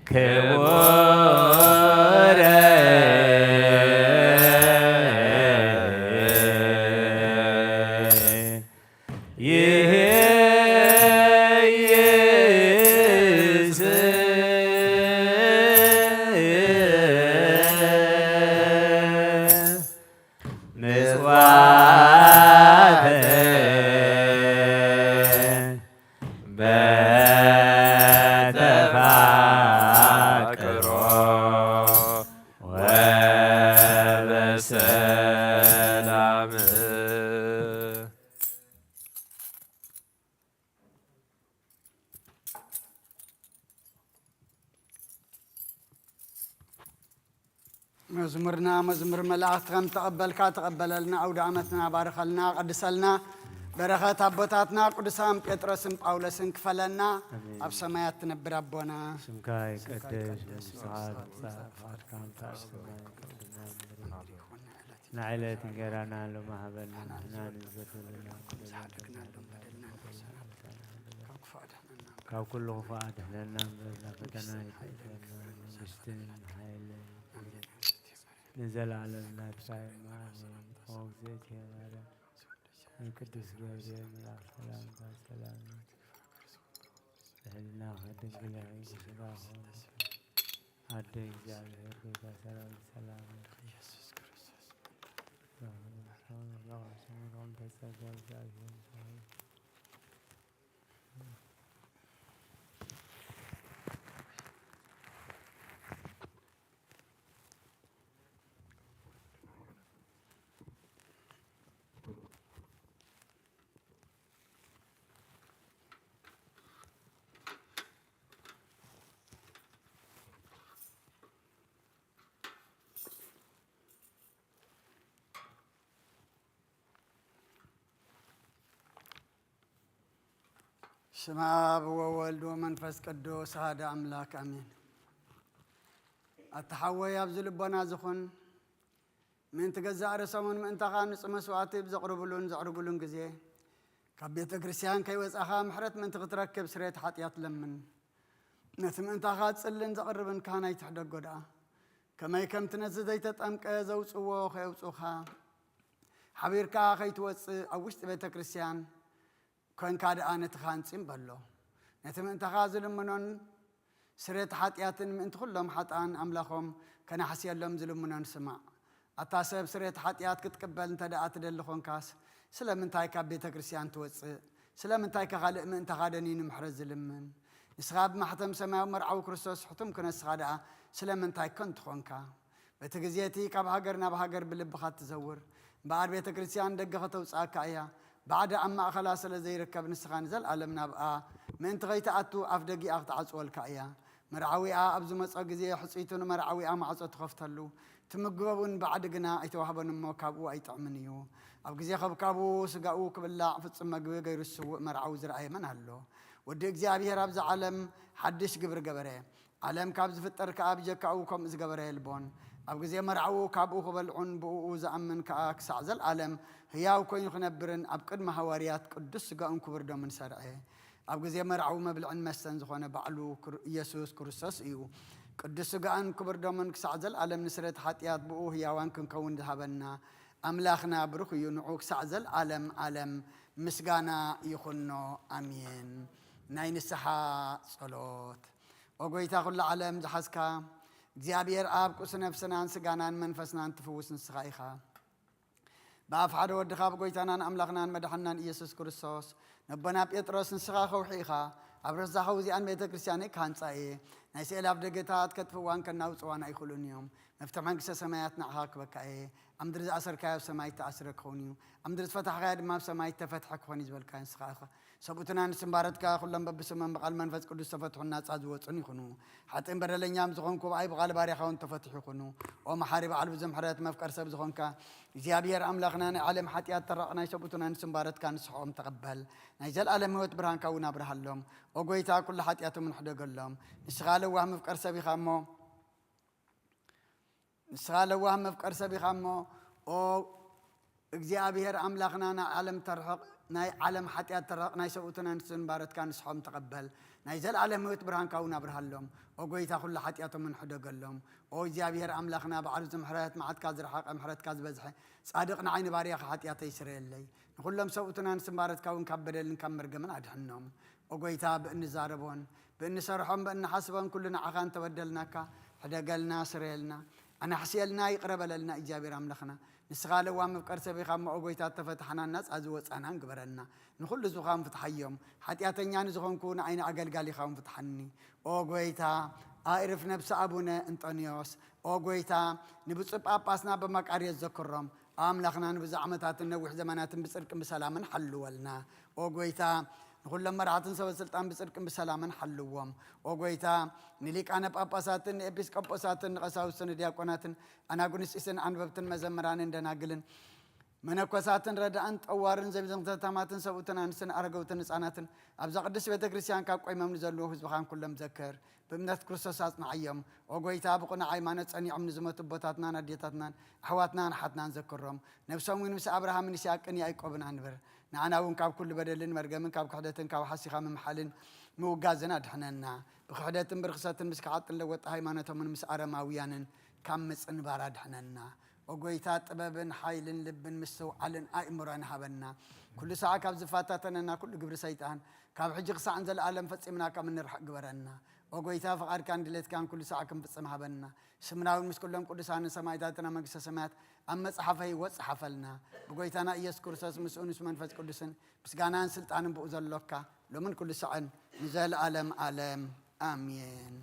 ክቡረ ይሄይስ ምጽዋተ በተፋቅሮ ወበሰላም مزمرنا مزمر ملاك كم تقبلك تقبلنا أود عمتنا بارخلنا قدسلنا بركات أبوتاتنا قدسام بيترسم أولسن كفلنا أب سمايات نبر أبونا سمكاي قدس سعاد سعاد كم تأسماء نعلة تنقرانا لما هبلنا نانزل لنا كاو كله فؤاد لنا فتنا مستن حيل نزل على الناس معنا وزيت يا مريم القدس جبريل ملاك سلام سلام لنا خدك لعيش سلام عدك جابر بك سلام سلام يسوع كريستوس الله سبحانه وتعالى شماب وولد ومنفس قدوس هذا أملاك أمين التحوي يبذل بنازخون من تجزع رسمون من تخانس مسواتي بزقربلون جزيه كبيت كريستيان كي وزأخا محرت من تغتركب سريت حطيات لمن نثم انت خاد سلن زقربن كان يتحدق قدا كما يكم تنزل زي تتأمك زوج وخي وخا حبيركا خي توص أوشت بيت كريستيان كان كاد أنا تخانسين بلو نثم انت خازل منون سريت حطيات من تخلهم حطان أملاخهم كان حسيا لهم زلم منون سماء أتاسب سريت حتيات كتقبل أنت دعات دلخون كاس سلام انتاي كبيت كريستيان توص سلام انتاي كخالق من تغادنين محرز لمن نسخاب محتم سماء مرعو كريستوس حتم كنا سخادع سلام انتاي كنت خونكا بتجزيتي كبهاجرنا بهاجر بالبخات تزور بعد بيت كريستيان دقة وصاك عيا بعد أما خلاص لزي ركب نسخان زل علمنا بقى من تغيت أتو أفدقي أخت عصول كعيا مرعوي أبزو مسأ جزية حسيتون مرعوي ما عصت خفتلو تمجبون بعد جنا أيتوهبن موكابو أيتعمنيو أو جزية خب كابو سجاو كبلا في السماء غير السوق مرعو زرعي من هلو وديك زي أبي هرب عالم حدش جبر جبره عالم كابز في الترك أبي جكاوكم إز جبره البون أو جزية مرعو كابو قبل عنبو زعمن كأك سعزل عالم هياو كون يخنبرن أبقد محوريات قدس جاون كبر دم من سرعه أو جزية مرعو ما بالعن مسن زخانة بعلو يسوع كريستوس إيو قدس جاون كبر دم من سعزل عالم نسرت حتيات بو هياوان كن كون ذهبنا أملاخنا بروخ ينعوك سعزل عالم مسجانا يخنو أمين نين السحا صلوت وقويتا كل عالم جحسكا እግዚአብሔር አብ ቁስ ነፍስናን ስጋናን መንፈስናን ትፍውስ ንስኻኢኻ በአፍ ሓደ ወድኻ ብጎይታናን ኣምላኽናን መድሓናን ኢየሱስ ክርስቶስ ነቦና ጴጥሮስ ንስኻ ኸውሒኻ ኣብ ረዛኸው እዚኣን ቤተ ክርስቲያን ካንጻኤ ናይ ስእሊ ኣብ ደገታት ከጥፍዋን ከናውፅዋን ኣይኽእሉን እዮም መፍትሒ መንግስተ ሰማያት ንዓኻ ክበካ እየ ኣብ ምድሪ ዝኣሰርካዮ ኣብ ሰማይ ተኣስረ ክኸውን እዩ ኣብ ምድሪ ዝፈታሕካዮ ድማ ኣብ ሰማይ ተፈትሐ ክኾን እዩ ዝበልካ ንስኻ ኢኻ ሰቡትና ንስምባረትካ ኩሎም በብስመን ብቓል መንፈስ ቅዱስ ተፈትሑን ናፃ ዝወፁን ይኹኑ ሓጥን በደለኛም ዝኾንኩ ብኣይ ብቓል ባርያኻ እውን ተፈትሑ ይኹኑ ኦ መሓሪ በዓል ብዙምሕረት መፍቀር ሰብ ዝኾንካ እግዚኣብሔር ኣምላኽና ናይ ዓለም ሓጢኣት ተራቕ ናይ ሰቡትና ንስምባረትካ ንስሕቖም ተቐበል ናይ ዘለኣለም ህይወት ብርሃንካ እውን ኣብርሃሎም ኦ ጎይታ ኩሉ ሓጢኣቶም ንሕደገሎም ንስኻ ለዋህ መፍቀር ሰብ ኢኻ እሞ ንስኻ ለዋህ መፍቀር ሰብ ኢኻ እሞ ኦ እግዚኣብሔር ኣምላኽና ናይ ዓለም ተርሕቕ ናይ ዓለም ሓጢኣት ተራቕ ናይ ሰብኡትና ንስምባረትካ ንስሖም ተቐበል ናይ ዘለኣለም ህይወት ብርሃንካ እውን ኣብርሃሎም ኦ ጎይታ ኩሉ ሓጢኣቶም ንሕደገሎም ኦ እግዚኣብሔር ኣምላኽና በዓል ምሕረት መዓትካ ዝረሓቐ ምሕረትካ ዝበዝሐ ጻድቕ ንዓይኒ ባርያኻ ሓጢኣተይ ይስረየለይ ንኩሎም ሰብኡትና ንስምባረትካ እውን ካብ በደልን ካብ መርገምን ኣድሕኖም ኦ ጎይታ ብእንዛረቦን ብእንሰርሖም ብእንሓስቦን ኩሉ ንዓኻ እንተበደልናካ ሕደገልና ስረየልና ኣናሕስየልና ይቕረበለልና እግዚኣብሔር ኣምላኽና ንስኻ ለዋ መፍቀር ሰብ ኢኻ እሞ ኦ ጎይታ ተፈትሐና ናፃ ዝወፃናን ግበረና ንኩሉ ህዝብኻ ንፍትሐዮም ሓጢኣተኛ ንዝኾንኩ ንዓይኒ ኣገልጋሊ ኢኻ ንፍትሐኒ ኦ ጎይታ ኣዕርፍ ነብሲ ኣቡነ እንጦንዮስ ኦ ጎይታ ንብፁዕ ጳጳስና በመቃርየት ዘክሮም ኣምላኽና ንብዙሕ ዓመታትን ነዊሕ ዘመናትን ብፅድቅን ብሰላምን ሓልወልና ኦ ጎይታ ንኩሎም መራሕትን ሰበስልጣን ብፅድቅን ብሰላምን ሓልዎም ኦ ጎይታ ንሊቃነ ጳጳሳትን ንኤጲስቆጶሳትን ንቐሳውስትን ንዲያቆናትን ኣናጉንስጢስን ኣንበብትን መዘምራንን ደናግልን መነኮሳትን ረዳእን ጠዋርን ዘቢዘንተታማትን ሰብኡትን ኣንስትን ኣረገውትን ህፃናትን ኣብዛ ቅዱስ ቤተ ክርስቲያን ካብ ቆይሞም ንዘለዉ ህዝብኻን ኩሎም ዘክር ብእምነት ክርስቶስ ኣጽናዕዮም ኦ ጎይታ ብቑና ሃይማኖት ጸኒዖም ንዝመቱ ቦታትናን ኣዴታትናን ኣሕዋትናን ሓትናን ዘክሮም ነብሶም እውን ምስ ኣብርሃምን ይስሐቅን ያዕቆብን ኣንብር ንዓና እውን ካብ ኩሉ በደልን መርገምን ካብ ክሕደትን ካብ ሓሲኻ ምምሓልን ምውጋዝን ኣድሕነና ብክሕደትን ብርክሰትን ምስ ክዓጥን ለወጣ ሃይማኖቶምን ምስ ኣረማውያንን ካብ ምፅንባር ኣድሕነና ኦ ጎይታ ጥበብን ሓይልን ልብን ምስትውዓልን ኣእምሮን ሃበና ኩሉ ሰዓ ካብ ዝፋታተነና ኩሉ ግብሪ ሰይጣን ካብ ሕጂ ክሳዕን ዘለኣለም ፈፂምና ካብ እንርሕቕ ግበረና ኦ ጎይታ ፍቓድካን ድሌትካን ኩሉ ሰዓ ክንፍፅም ሃበና ስምናውን ምስ ኩሎም ቅዱሳንን ሰማዕታትና መንግስተ ሰማያት ኣብ መፅሓፈ ህይወት ፀሓፈልና ብጎይታና ኢየሱስ ክርስቶስ ምስኡ ምስ መንፈስ ቅዱስን ምስጋናን ስልጣንን ብኡ ዘሎካ ሎምን ኩሉ ሰዓን ንዘለኣለም ዓለም ኣሜን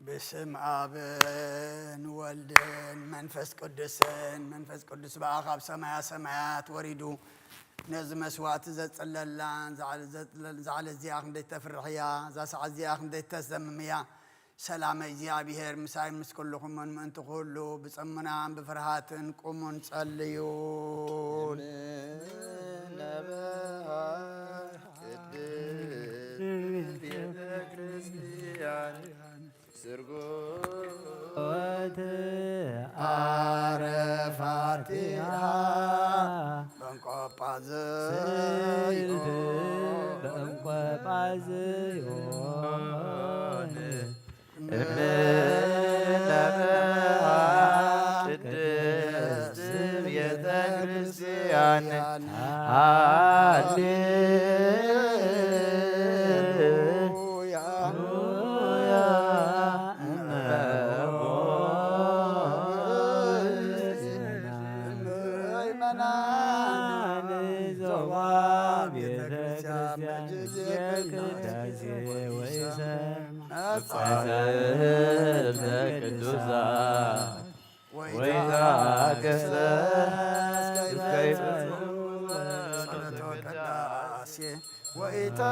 بسم آبن والدن منفس قدسن منفس قدس بآخاب سمايا سمايات وريدو نزم مسوات زت اللان زعل الزياخ نديت تفرحيا زاسع الزياخ نديت تسمميا سلام እግዚአብሔር ምሳይ ምስኩልኩም ምን ተቆሉ በጸመናም በፍርሃትን ቆሙን ጸልዩን አረፋቲሃ በእንቆጳዝዮን ቅድስት ቤተ ክርስቲያን ሃሌሉያ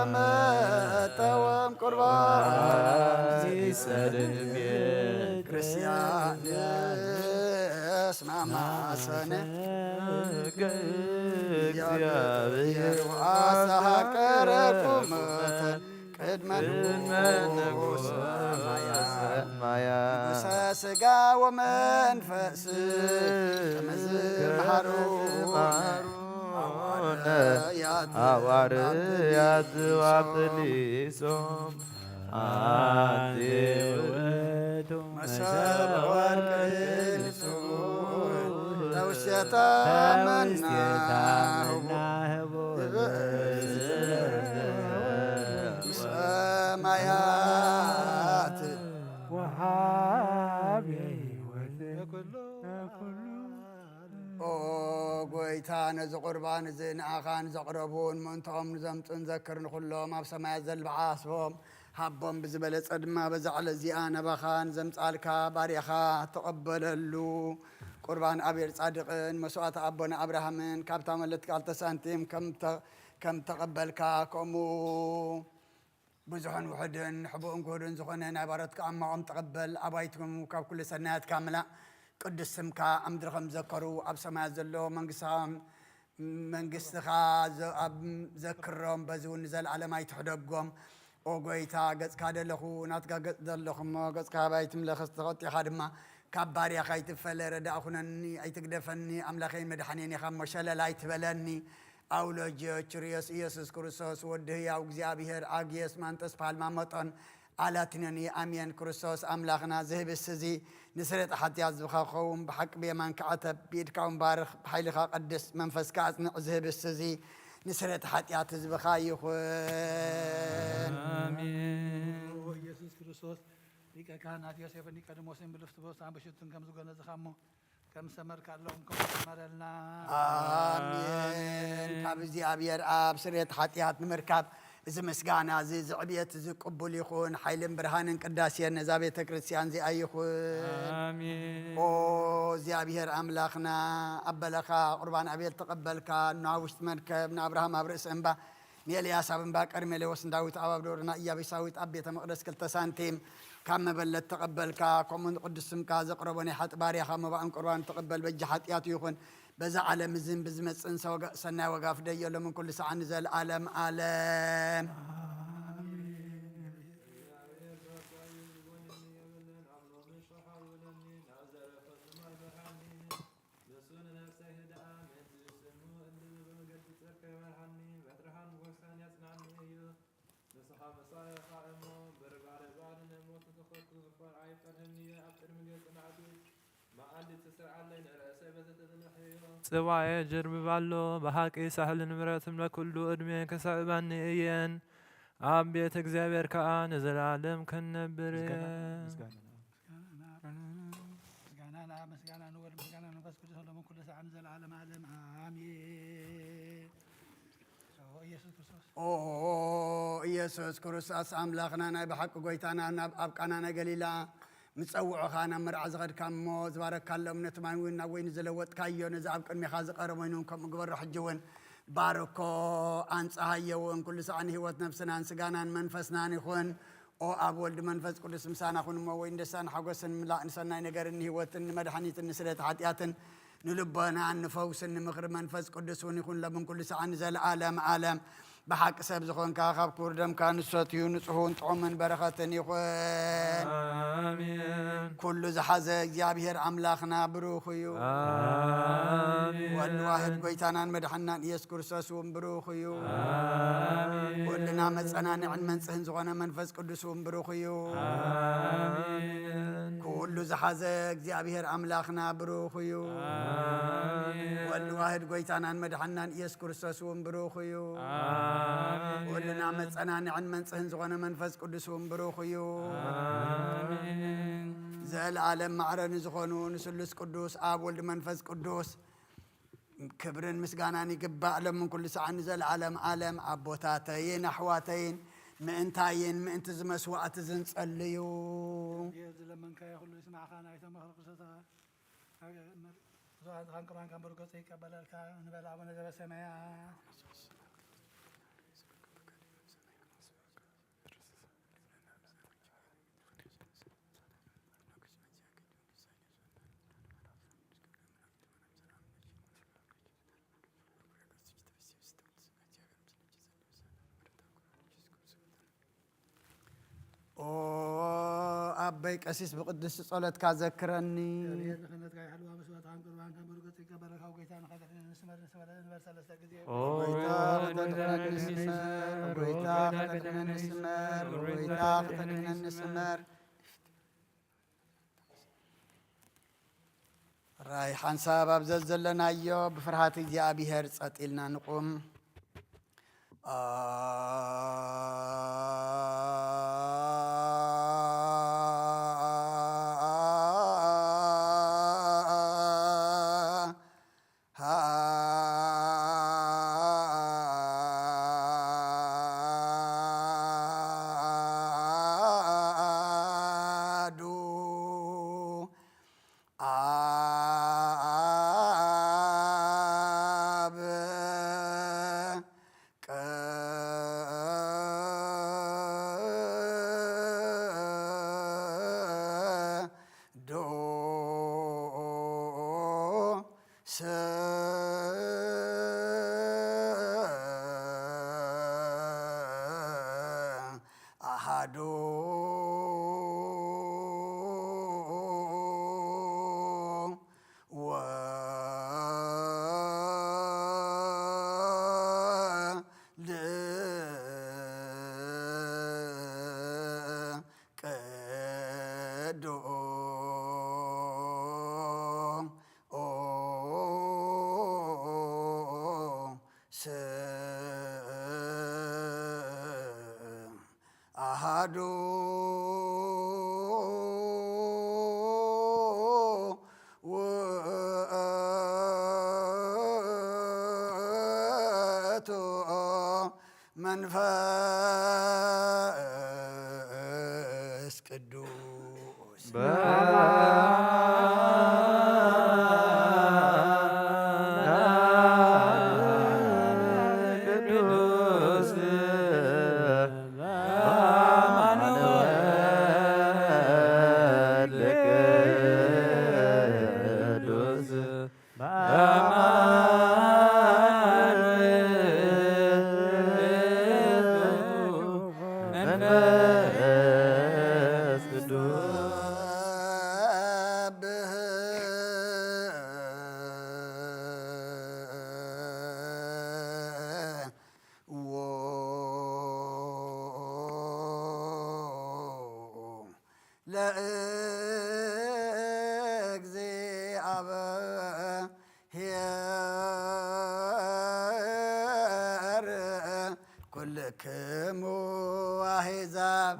وإتمتوم قربان سيسرن ክርስቲያን እስማማ ሰነገ እግዚአብሔር አሳቀረኩም ቅድመ ንጉሥ ሰማያት ሥጋ ወመንፈስ ተመዝማሩ ሐዋርያት ዋብሊሶም አንቴ ውእቱ መሰበ ወርቅ ተውስቴተ መናህቡ ሰማያት ወሃቤ ጎይታ ነዚ ቁርባን እዚ ንኣኻን ዘቕረቡን ምእንቶኦም ንዘምፅን ዘክርን ኩሎም ኣብ ሰማያት ዘልበዓስቦም ሃቦም ብዝበለፀ ድማ በዛ ዕለ እዚኣ ነባኻን ዘምፃልካ ባርያኻ ተቐበለሉ ቁርባን ኣብየር ጻድቕን መስዋእቲ ኣቦና ኣብርሃምን ካብታ መለት ቃልተ ሳንቲም ከም ተቐበልካ ከምኡ ብዙሕን ውሕድን ሕቡእን ክህዱን ዝኾነ ናይ ባሮትካ ኣማቖም ተቐበል ኣባይትኩም ካብ ኩሉ ሰናያትካ ምላእ ቅዱስ ስምካ ኣብ ምድሪ ከም ዘከሩ ኣብ ሰማያት ዘሎ መንግስትኻ ኣብ ዘክሮም በዚ እውን ንዘለዓለም ኣይትሕደጎም ኦ ጎይታ ገጽካ ደለኹ ናትካ ገጽ ዘለኹ እሞ ገጽካ ባይትምለኽ ተቐጢኻ ድማ ካብ ባርያኻ ኣይትፈለ ረዳእ ኩነኒ ኣይትግደፈኒ ኣምላኸይ መድሓኒን ኢኻ እሞ ሸለል ኣይትበለኒ ኣውሎጅዮ ችርዮስ ኢየሱስ ክርስቶስ ወዲ ሕያው እግዚኣብሔር ኣግየስ ማንጠስ ፓልማ መጠን አላትነኒ አሜን ክርስቶስ አምላኽና ዝህብስ እዚ ንስረጥ ሓጢያት ዝብኻ ክኸውን ብሓቂ ብየማን ክዓተብ ብኢድካውን ባርኽ ብሓይልኻ ቅድስ መንፈስካ ኣጽንዕ ዝህብስ እዚ ንስረጥ ሓጢያት ዝብኻ ይኹን ኢየሱስ ክርስቶስ ሊቀ ካህናት ዮሴፍ ኒቆዲሞስን ብልፍቲ ቦስታን በሽቱን ከም ዝገነዝኻ እሞ ከም ሰመርካ ኣለዎም ከም ተመረልና አሜን ካብ እግዚኣብሔር ኣብ ስርየት ሓጢያት ንምርካብ እዚ ምስጋና እዚ ዝዕብየት እዚ ቅቡል ይኹን ሓይልን ብርሃንን ቅዳሴን ነዛ ቤተ ክርስቲያን እዚኣ ይኹን አሜን ኦ እግዚኣብሔር ኣምላኽና ኣበለኻ ቁርባን ኣቤል ተቐበልካ ናውሽት መርከብ ንኣብርሃም ኣብ ርእሲ እምባ ንኤልያስ ኣብ እምባ ቀርሜሌዎስ ዳዊት ኣብ ኣብዶርና ኢያቢሳዊት ኣብ ቤተ መቕደስ 2 ሳንቲም ካብ መበለት ተቐበልካ ከምኡ ቅዱስ ስምካ ዘቕረቦ ናይ ሓጢ ባርያኻ መባእን ቁርባን ተቐበል በጂ ሓጢያት ይኹን በዛ ዓለም እዝን ብዝመፅን ሰናይ ወጋፍ ደየሎ ምን ኩሉ ሰዓት ንዘለዓለም ዓለም ጽዋዬ ጀርብ ባሎ በሐቂ ሳህልን ምረትም ለኩሉ ዕድሜ ከሳዕባኒ እየን ኣብ ቤተ እግዚአብሔር ከዓ ንዘላለም ከነብር ምስጋና ንወልድ ምስጋና ንመንፈስ ቅዱስ ለምን ኩሉ ሰዓት ንዘለዓለም ዓለም አሜን ኢየሱስ ክርስቶስ ኦ ኢየሱስ ክርስቶስ ኣምላኽና ናይ ብሓቂ ጎይታና ናብ ኣብ ቃና ናይ ገሊላ ምጸውዖ ኻና መርዓ ዝኸድካሞ ዝባረካሎም ነቲ ማን ወይና ወይን ዘለወጥካዮ ነዚ ኣብ ቅድሚኻ ዝቐረበ ወይኑ ከምኡ ግበሮ ሕጂ እውን ባርኮ አንጻሃየ እውን ኩሉ ሰዓን ህይወት ነፍስናን ስጋናን መንፈስናን ይኹን ኦ አብ ወልድ መንፈስ ቅዱስ ምሳና ሁን ሞ ወይ እንደሳን ሐጎስን ምላእን ሰናይ ነገርን ህይወትን መድኃኒትን ስለት ኃጢአትን ንልቦና ንፈውስን ምኽር መንፈስ ቅዱስ ይኹን ለምን ኩሉ ሰዓን ዘለዓለም ዓለም بحق سب زخون كاخاب كوردم كان الصوتيون صحون طعمن بركاتن يخون آمين كل زحزة እግዚአብሔር አምላክና ብሩክ እዩ آمين والواحد قيتانان مدحنان ኢየሱስ ክርስቶስ ብሩክ እዩ آمين ኩልና መጸናንዕን መንጽህን ዝኾነ መንፈስ ቅዱስ ብሩክ እዩ آمين كل زحزة እግዚአብሔር አምላክና ብሩክ እዩ آمين والواحد قيتانان مدحنان ኢየሱስ ክርስቶስ ብሩክ እዩ ወልና መጸናንዕን መንጽህን ዝኾነ መንፈስ ቅዱስ ብሩክ እዩ آمين ዘለዓለም ማዕረን ዝኾኑ ንስሉስ ቅዱስ አብ ወልድ መንፈስ ቅዱስ ክብርን ምስጋናን ይግባእ ለምን ኩሉ ሰዓን ዘለዓለም ዓለም አቦታተይን አሕዋተይን ምእንታይን ምእንቲ ዝመስዋዕት ዝንጸልዩ ለመንካ ሁሉ ይስማዕካ ናይ ተመኽሮ ቅሰታ ዙዓት ኻንቅራን ካንበሩ ገጽ ይቀበለልካ ንበል አቡነ ዘበሰማያት አበይ ቀሲስ በቅዱስ ጸሎት ካዘክረኒ ራይ ሓንሳብ ኣብ ዘለናዮ ብፍርሃት እግዚአብሔር ጸጢልና ንቁም አሃዱ ውእቱ መንፈስ ቅዱስ كلكم أحزاب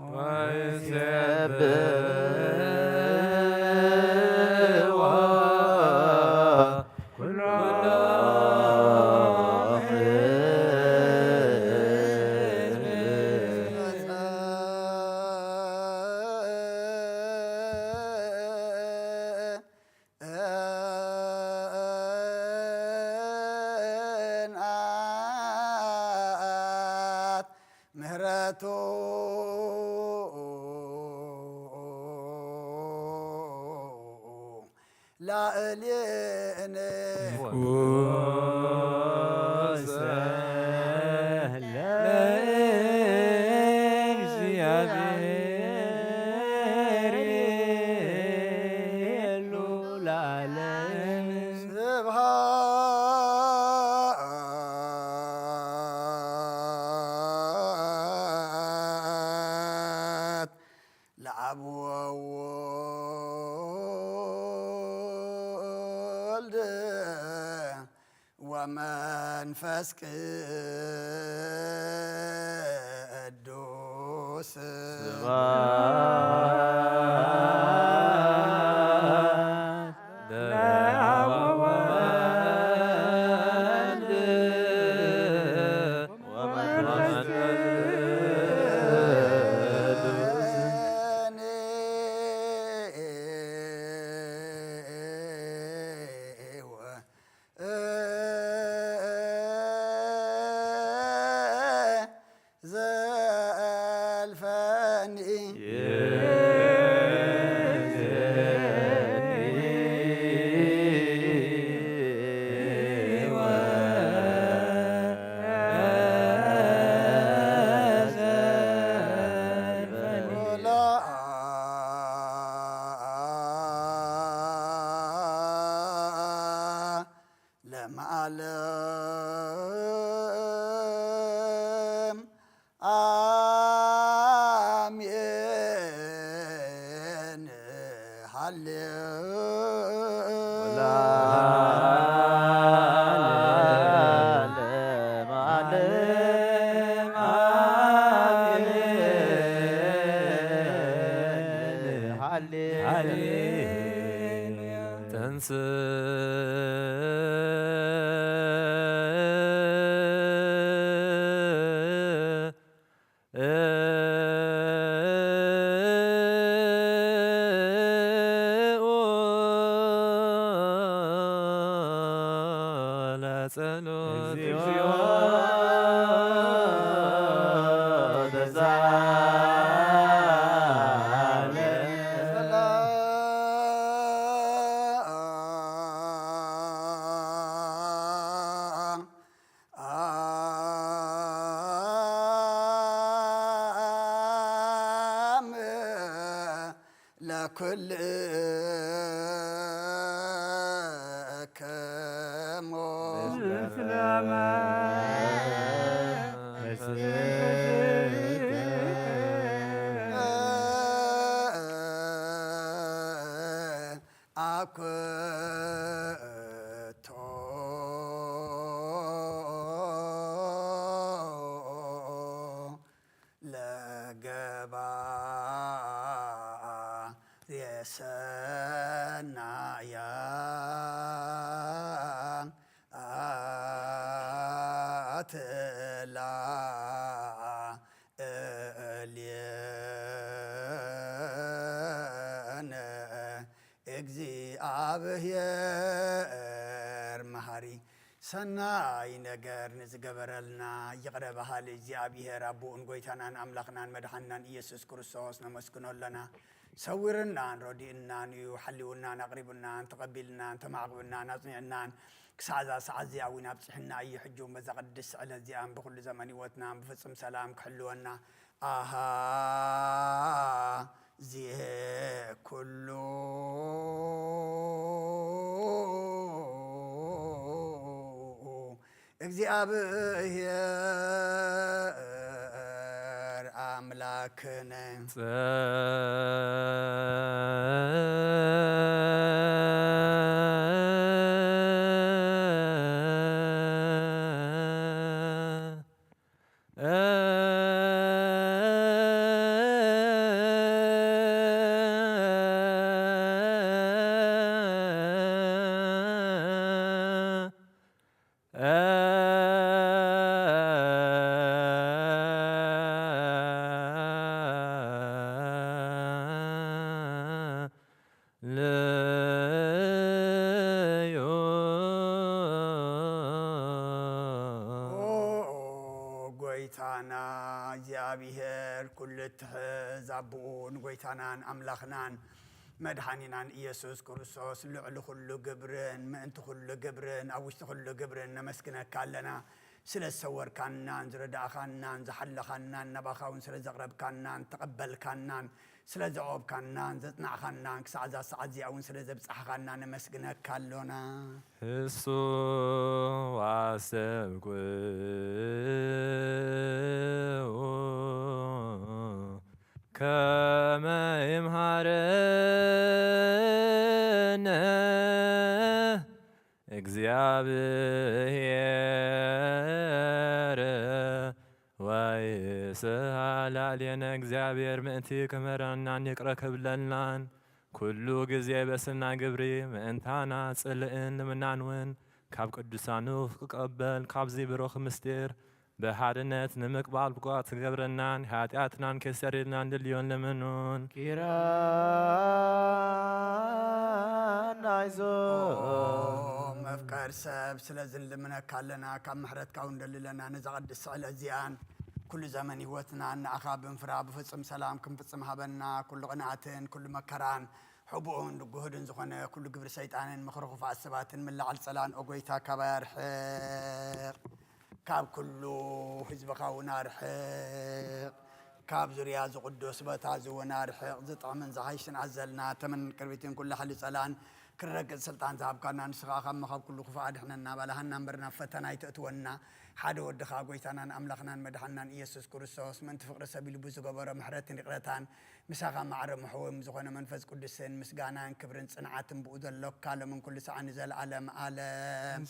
ላእልየነ ስብሃት ለአብ ወወልድ ወመንፈስ ቅዱስ ለዓለም አሜን ለኩል ከሞ አኩቶ ለገባ የሰናያን አትላ እልየነ እግዚአብሔር መሃሪ ሰናይ ነገር ንዝገበረልና ይቕረባሃል እግዚአብሔር አቦን ጎይታናን አምላኽናን መድኃኒናን ኢየሱስ ክርስቶስ ነመስግኖለና ሰውርናን ረዲእናን እዩ ሓሊውናን ኣቕሪቡናን ተቐቢልናን ተማዕቕብናን ኣጽኒዕናን ክሳዕ እዛ ሰዓት እዚኣ እውን ኣብፅሕና እዩ ሕጂ በዛ ቅድስ ስዕለት እዚኣን ብኩሉ ዘመን ህይወትና ብፍፅም ሰላም ክሕልወና ኣሃ ዚሄ ኩሉ እግዚአብሔር አምላክነ ጎይታና እግዚአብሔር ኩሉ ትሕዝ አቦን ጎይታናን አምላኽናን مدحانينا إيسوس كريستوس لعل كل جبرن ما أنت كل جبرن أو وش كل جبرن نمسكنك كلنا سلا سور كنان زردا كنان زحل كنان نبخاون سلا زغرب كنان تقبل كنان سلا زعوب كنان زتنع كنان كسعزا سعزي أو سلا زبصح كنان نمسكنك كلنا هسو واسبكو كما يمهرنا እግዚአብሔር ወይስሐል علينا እግዚአብሔር ምእንቲ ክምህረናን ይቅረ ክብለናን ኩሉ ጊዜ በስና ግብሪ ምእንታና ጽልእን ንምናንውን ካብ ቅዱሳኑ ክቀበል ካብዚ ብሩኽ ምስጢር بحارنت نمقبال بقات قبرنان حياتنا كسرنا دليون لمنون كيران عايزو مفكر سب سلازل لمنا كالنا كم محرت كون دللنا نزغد السعل زيان كل زمن هوتنا أن أخاب انفرا بفصم سلام كم فصم هبنا كل قناعتين كل مكران حبون جهود زخنا كل قبر شيطان مخرخ فعسبات من لعل سلان أقويتا كبار حق كاب كله حزب خاونار حق كاب زرياز قدوس بتعزو ونار حق زطع من زحيشن عزلنا تمن كربيتين كل حل سلان كرق السلطان ذهب كنا نسخا خم خاب كله خفاد احنا نبالها نمبرنا فتنا يتأتونا حد ودخا قويتنا أملخنا مدحنا إيسوس كريستوس من تفقر سبيل بوزو قبر محرات نقرتان مساقا معرم محوم زخونا منفذ قدسين مسقانا كبرن صنعات بؤذ اللوك كالا من كل ساعة نزال عالم عالم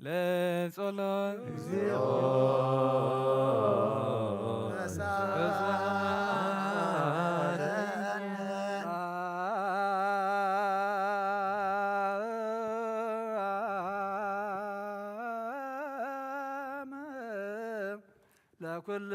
Let's all لكل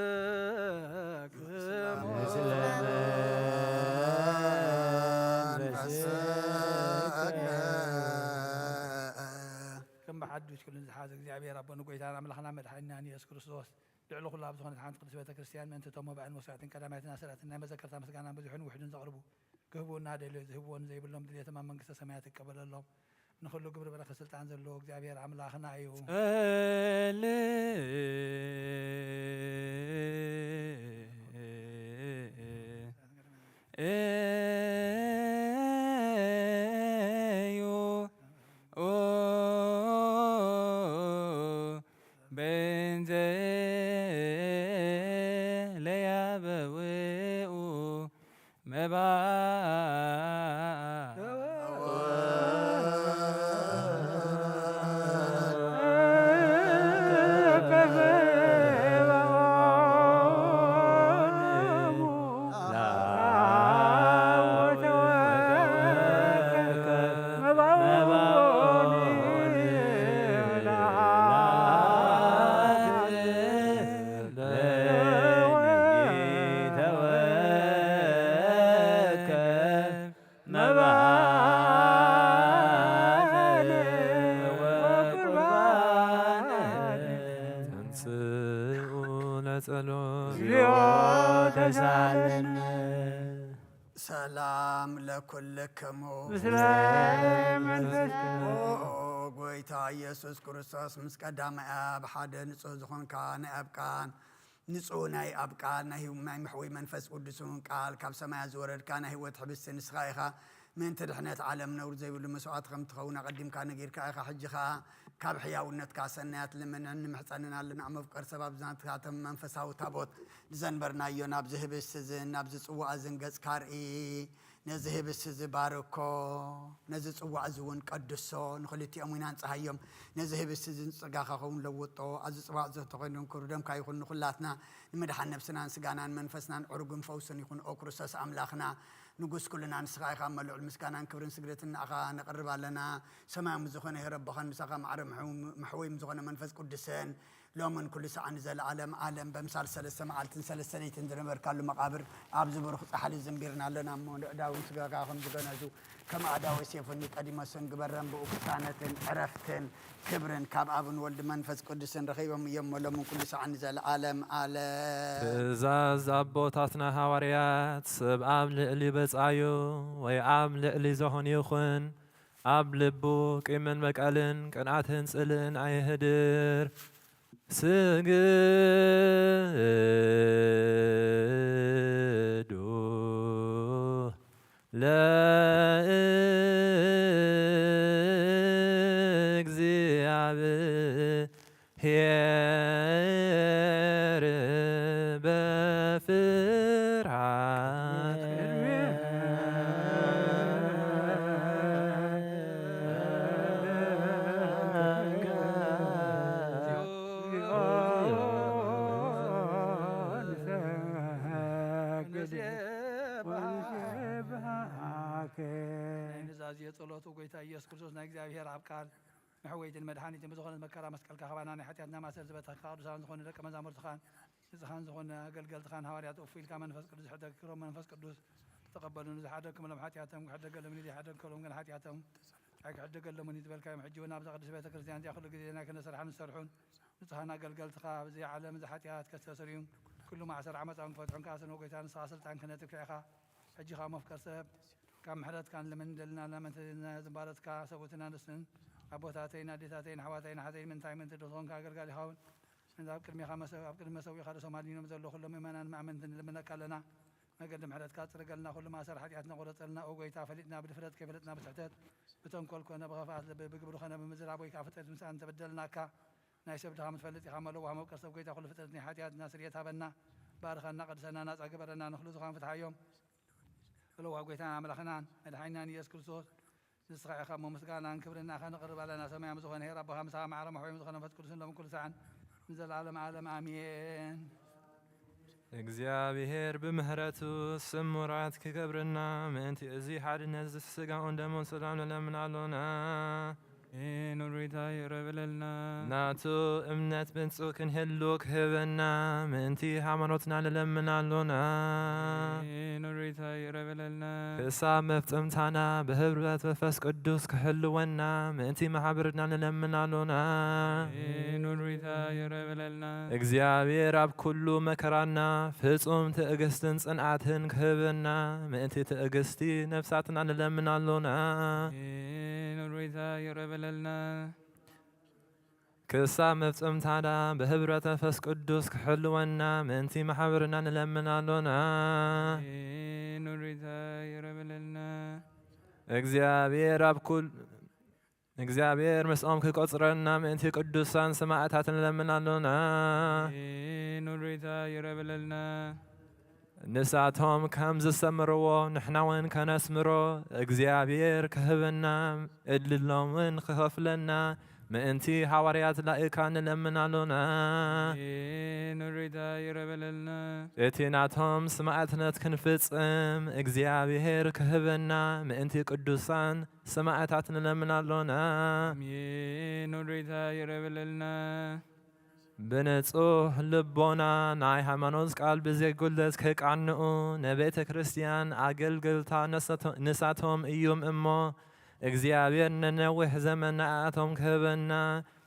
كم بحدش كل هذا እግዚአብሔር አቦን ቆይታና አምላክና መድኃኒና ኢየሱስ ክርስቶስ ልዕሉ ኩሉ ኣብ ዝኾነት ሓንቲ ቅድስት ቤተ ክርስቲያን ምእንቲ እቶም መባዕን መስዋዕትን ቀዳማይትን ኣስራትን ናይ መዘከርታ ምስጋና ብዙሕን ውሕድን ዘቕርቡ ክህቡና ደልዮ ዝህብዎን ዘይብሎም ድልየቶም ኣብ መንግስተ ሰማያት ይቀበለሎም ንኹሉ ግብሪ በረኸት ስልጣን ዘለዎ እግዚአብሔር ኣምላኽና እዩ سلام لكلكم قويتا يسوس كريستوس مسكدام اب حد نصو زخون كان اب كان نصو ناي اب كان ناي محوي منفس قدسون قال كاب سماء زورد كان هو تحبس نسخايخا من تدحنت عالم نور زي بالمسوعات خم تخونا قدم كان غير كايخا حجخا كاب حياونت كاسنات لمن محصننا لنا مفكر سبب زانت كاتم منفساو تابوت زنبرنا يونا بزهبس زين نبز صوا زنقص كارئي نزهبس زباركو نزز صوا زون قدسو نخلتي امينان صحيوم نزهبس زين صقاخا خون لوطو از صوا ز تخينون كردم كايخون نخلاتنا نمدح نفسنا سغانان منفسنا عرغن فوسن يكون اوكرسس املاخنا ንጉስ ኩልና ንስኻ ኢኻ መልዑል ምስጋናን ክብርን ስግደትን ንኣኻ ነቕርብ ኣለና ሰማያዊ ዝኾነ ይረብኸን ምሳኻ ማዕረ መሕወይ ዝኾነ መንፈስ ቅዱስን ሎምን ኩሉ ሰዓት ንዘለዓለም ዓለም በምሳል 3 መዓልትን 3 ለይትን ዝነበርካሉ መቃብር ኣብ ዝበርኹ ፃሓሊ ዘንቢርና ኣለና እሞ ንዕዳውን ስጋካ ከም ዝገነዙ ከም ኣዳዊ ሴፉኒ ቀዲሞስን ግበረን ብኡ ቅሳነትን ዕረፍትን ክብርን ካብ ኣብን ወልዲ መንፈስ ቅዱስን ረኺቦም እዮም ሎምን ኩሉ ሰዓት ንዘለዓለም ዓለም ትእዛዝ ኣቦታትና ሃዋርያት ሰብ ኣብ ልዕሊ በፃዩ ወይ ኣብ ልዕሊ ዝኾን ይኹን ኣብ ልቡ ቂምን በቀልን ቅንዓትን ጽልን ኣይህድር ስግዱ ለእግዚአብሔር በፍርሃት የጸሎቱ ጌታ ኢየሱስ ክርስቶስ ናይ እግዚአብሔር ኣብ ቃል መሕወይትን መድኃኒትን ብዝኾነ መከራ መስቀልካ ኸባና ናይ ሓጢአትና ማሰር ዝበተካ ቅዱሳን ዝኾነ ደቀ መዛሙርትኻን ንፅኻን ዝኾነ ኣገልገልትኻን ሃዋርያት እፉኢልካ መንፈስ ቅዱስ ሕደግክሮም መንፈስ ቅዱስ ተቐበሉን ዝሓደግክምሎም ሓጢአቶም ክሕደገሎምን ዘይሓደግከሎም ግን ሓጢአቶም ኣይክሕደገሎምን ዝበልካዮም ሕጂ እውን ኣብ ዘቕድስ ቤተ ክርስቲያን እዚኣ ኩሉ ግዜ ናይ ክህነት ስራሕን ዝሰርሑን ንፅኻን ኣገልገልትኻ ብዚ ዓለም ዝሓጢአት ከስተሰርዩ ኩሉ ማዕሰር ዓመፃውን ክፈትሑን ካስን ወጎይታ ንስኻ ስልጣን ክህነት ክልዕኻ ሕጂ ኻ መፍቀር ሰብ ካብ ምሕረትካን ለመንደልና ለመንተና ዝባረትካ ሰቡትና ንስን ኣቦታተይን ኣዴታተይን ኣሕዋተይን ሓተይን ምንታይ ምንቲ ድኾንካ ኣገልጋሊ ኻውን ኣብ ቅድሚኻ ኣብ ቅድሚ መሰዊኻ ርሶም ኣድኒኖም ዘሎ ኩሎም ምእመናን ማእመንትን ልምነካ ኣለና መገዲ ምሕረትካ ፅርገልና ኩሉ ማእሰር ሓጢአትና ቁረፀልና ኦጎይታ ፈሊጥና ብድፍረት ከይፈለጥና ብትሕተት ብተንኰል ኮነ ብኸፍኣት ብግብሪ ኮነ ብምዝራብ ወይ ከዓ ፍጥረት ምሳን ተበደልናካ ናይ ሰብ ድኻ ምትፈልጥ ኢኻ መለዋ መውቀር ሰብ ጎይታ ኩሉ ፍጥረት ናይ ሓጢአትና ስርየት ሃበና ባርኸና ቅድሰና ናፃ ግበረና ንኹሉ ዝኾን ፍትሓዮም ለዋ ጎይታና ኣምላኽናን መድሓኒናን ኢየሱስ ክርስቶስ ንስኻ ኢኻ እሞ ምስጋናን ክብርና ኢኻ ነቕርብ ኣለና ሰማያዊ ዝኾነ ሄር ኣቦኻ ምሳኻ ማዕረ መሕወይም ዝኾነ መንፈስ ቅዱስን ሎምን ኩሉ ሰዓን ንዘለዓለም ዓለም ኣሜን። እግዚአብሔር ብምሕረቱ ስሙራት ክገብርና ምእንቲ እዚ ሓድነት ስጋኡን ደሙን ሰላም ንለምናሉና ኑሪታ ይረብለልና ናቱ እምነት ብንጹህ ክንህሉ ክህበና ምእንቲ ሃይማኖትና ንለምናሉና ኑሪታ ይረብለልና ክሳብ መፍጸምታና ብህብረት መንፈስ ቅዱስ ክሕልወና ምእንቲ ማሕበርና ንለምናሉና ኑሪታ ይረብለልና እግዚአብሔር ኣብ ኩሉ መከራና ፍጹም ትዕግስትን ጽንዓትን ክህበና ምእንቲ ትዕግስቲ ነፍሳትና ንለምናሉና ኑሪታ ይረብለልና ክሳብ መፍጸምታና ብህብረት መንፈስ ቅዱስ ክሕልወና ምእንቲ ማሕበርና ንለምናሉና ኑሪታ ይረብለልና እግዚአብሔር ምስኦም ክቆጽረና ምእንቲ ቅዱሳን ሰማዕታት ንለምናሉና ኑሪታ ይረብለልና ንሳቶም ከም ዝሰምርዎ ንሕና እውን ከነስምሮ እግዚአብሔር ክህበና እድሎምን ክኸፍለና ምእንቲ ሃዋርያት ላኢካ ንለምናሉና ኑሪታ ይረብለልና እቲ ናቶም ሰማዕትነት ክንፍጽም እግዚአብሔር ክህበና ምእንቲ ቅዱሳን ሰማዕታት ንለምናሉና ኑሪታ ይረብለልና ብንጹህ ልቦና ናይ ሃይማኖት ቃል ብዘይጉልት ክቃንኡ ንቤተ ክርስቲያን ኣገልግልታ ንሳቶም እዮም እሞ እግዚአብሔር ንነዊሕ ዘመን ንኣቶም ክህበና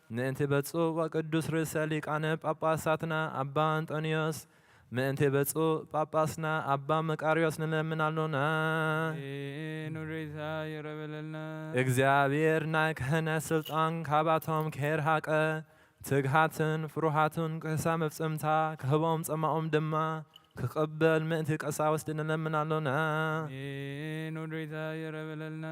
ምእንቲ ብፁዕ ወቅዱስ ርእሰ ሊቃነ ጳጳሳትና ኣባ አንጦንዮስ ምእንቲ ብፁዕ ጳጳስና ኣባ መቃርዮስ ንለምናሉና ኑሪታ ይረብለልና እግዚአብሔር ናይ ክህነት ስልጣን ካባቶም ከይርሃቀ ትግሃትን ፍሩሃትን ክሳብ መፍጸምታ ክህቦም ጸማኦም ድማ ክቕበል ምእንቲ ቀሳውስቲ ንለምናሉና ኑሪታ ይረብለልና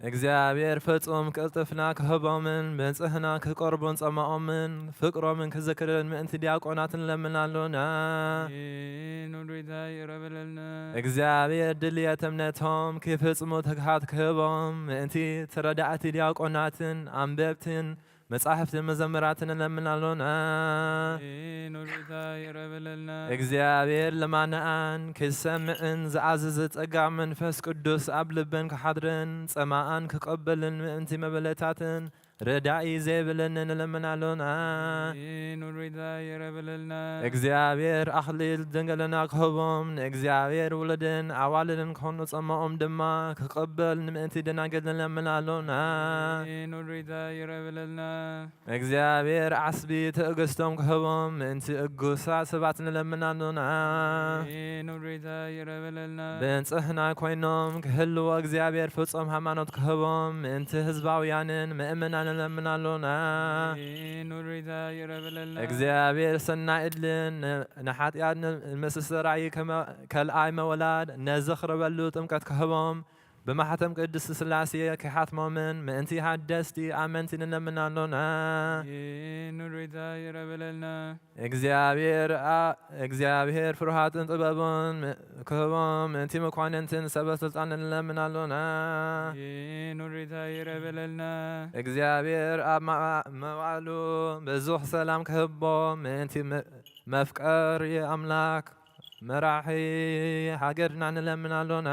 እግዚአብሔር ፍጹም ቅልጥፍና ክህቦምን ብንጽህና ክቆርቡን ጸማኦምን ፍቅሮምን ክዝክርን ምእንቲ ዲያቆናት ንለምናሉና ኑሪታ ይረብለልና እግዚአብሔር ድልየት እምነቶም ክፍጽሙ ትግሃት ክህቦም ምእንቲ ተረዳእቲ ዲያቆናትን ኣንበብትን መጻሕፍትን መዘምራትን እንለምናለና እግዚአብሔር ለማንኣን ክሰምዕን ዝኣዝዝ ጸጋ መንፈስ ቅዱስ ኣብ ልብን ክሓድርን ጸማኣን ክቐበልን ምእንቲ መበለታትን ረዳኢ ዘይብልን እንለምናለና እግዚአብሔር ኣኽሊል ድንግልና ክህቦም ንእግዚአብሔር ውልድን ኣዋልድን ክኾኑ ጸማኦም ድማ ክቕበል ንምእንቲ ደናግል እንለምናለና እግዚአብሔር ዓስቢ ትዕግስቶም ክህቦም ምእንቲ እጉሳት ሰባት እንለምናለና ብንጽሕና ኮይኖም ክህልዎ እግዚአብሔር ፍጹም ሃይማኖት ክህቦም ምእንቲ ህዝባውያንን ምእምናን እንለምናለና እግዚአብሔር ሰናይ ዕድልን ንሓጢኣት ንምስስራይ ከልኣይ መወላድ ነዘኽርበሉ ጥምቀት ክህቦም بمحتم قدس الثلاثية كحاتمومن مأنتي حدستي آمنتي نلمنالونا እግዚአብሔር ፍርሃትን ጥበብን ክህቦም እንቲ መኳንንትን ሰበ ስልጣን ንለምናሎና እግዚአብሔር ኣብ መዋዕሉ ብዙሕ ሰላም ክህቦም እንቲ መፍቀሪ ኣምላክ መራሒ ሃገርና ንለምናሎና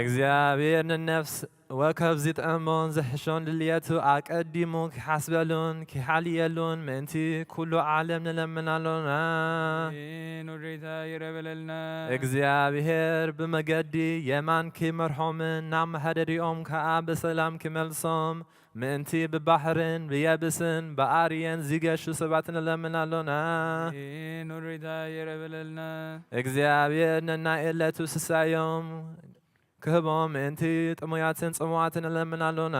እግዚአብሔር ንነፍስ ወከብ ዝጥዕሞን ዝሕሾን ድልየቱ ኣቀዲሙ ክሓስበሉን ክሓልየሉን ምእንቲ ኩሉ ዓለም ንለምናሎና እግዚአብሔር ብመገዲ የማን ክመርሖምን ናብ መሕደሪኦም ከዓ ብሰላም ክመልሶም ምእንቲ ብባሕርን ብየብስን ብኣርየን ዝገሹ ሰባት ንለምናሎና እግዚአብሔር ነናይ ዕለቱ ስሳዮም ክህቦም ምእንቲ ጥሙያትን ጽሙዋትን ንለምናሎና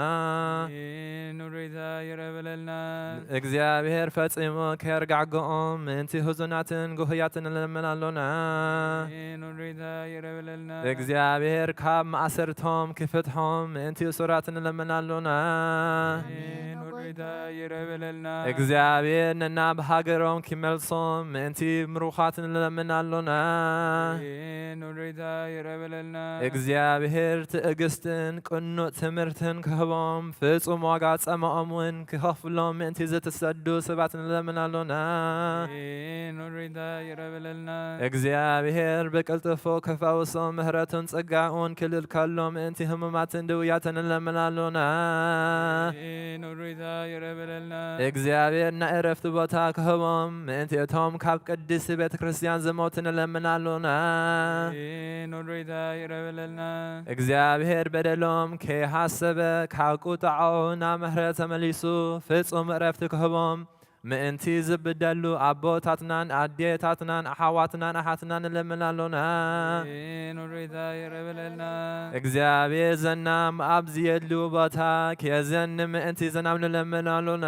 እግዚአብሔር ፈጺሙ ከየርጋዕግኦም ምእንቲ ህዙናትን ጉህያትን ንለምናሎና እግዚአብሔር ካብ ማእሰርቶም ክፍትሖም ምእንቲ እሱራትን ንለምናሎና እግዚአብሔር ነና ብሃገሮም ክመልሶም ምእንቲ ምሩኻትን ንለምናሎና እግዚአብሔር ትዕግስትን ቅኑዕ ትምህርትን ክህቦም ፍጹም ዋጋ ጸምኦም እውን ክኸፍሎም ምእንቲ ዝተሰዱ ሰባት ንለምናሎና እግዚአብሔር ብቅልጥፎ ክፈውሶም ምህረቱን ጸጋኡን ክልል ከሎ ምእንቲ ህሙማትን ድውያትን ንለምናሎና እግዚአብሔር ናይ ዕረፍቲ ቦታ ክህቦም ምእንቲ እቶም ካብ ቅድስቲ ቤተ ክርስቲያን ዝሞቱ ንለምናሎና እግዚአብሔር በደሎም ከይሓሰበ ካብ ቁጣዖ ናብ ምሕረት ተመሊሱ ፍጹም ዕረፍቲ ክህቦም ምእንቲ ዝብደሉ ኣቦታትናን ኣዴታትናን ኣሓዋትናን ኣሓትናን ንለምናሎና እግዚአብሔር ዘናም ኣብ ዝየድሉ ቦታ ክየዘን ምእንቲ ዘናም ንለምናሎና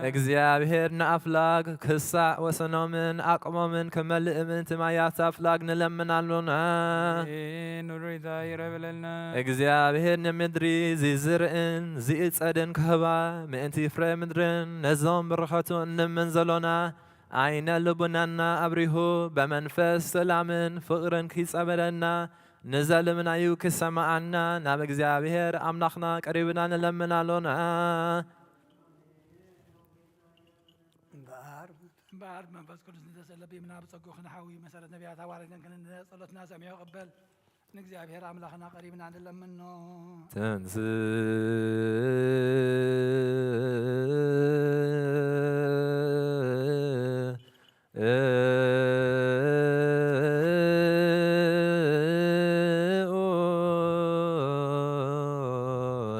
እግዚአብሔር ንኣፍላግ ክሳዕ ወሰኖምን ኣቅሞምን ክመልእ ምእንቲ ማያት ኣፍላግ ንለምናሎና እግዚአብሔር ንምድሪ ዝዝርእን ዝእጸድን ክህባ ምእንቲ ፍረ ምድርን ነዞም ብረኸቱ እንምን ዘሎና ዓይነ ልቡናና ኣብሪሁ በመንፈስ ሰላምን ፍቕርን ክይጸበለና ንዘልምናዩ ክሰማዓና ናብ እግዚአብሔር ኣምላኽና ቀሪብና ንለምናሎና በዓርብ መንፈስ ቅዱስ ንተሰለብ ይምና ብጸጉ ክንሓዊ መሰረት ነቢያት ሐዋርያትን ጸሎትና ሰሚዑ ቅበል ንእግዚአብሔር ኣምላኽና ቀሪብና ንለምኖ ተንስ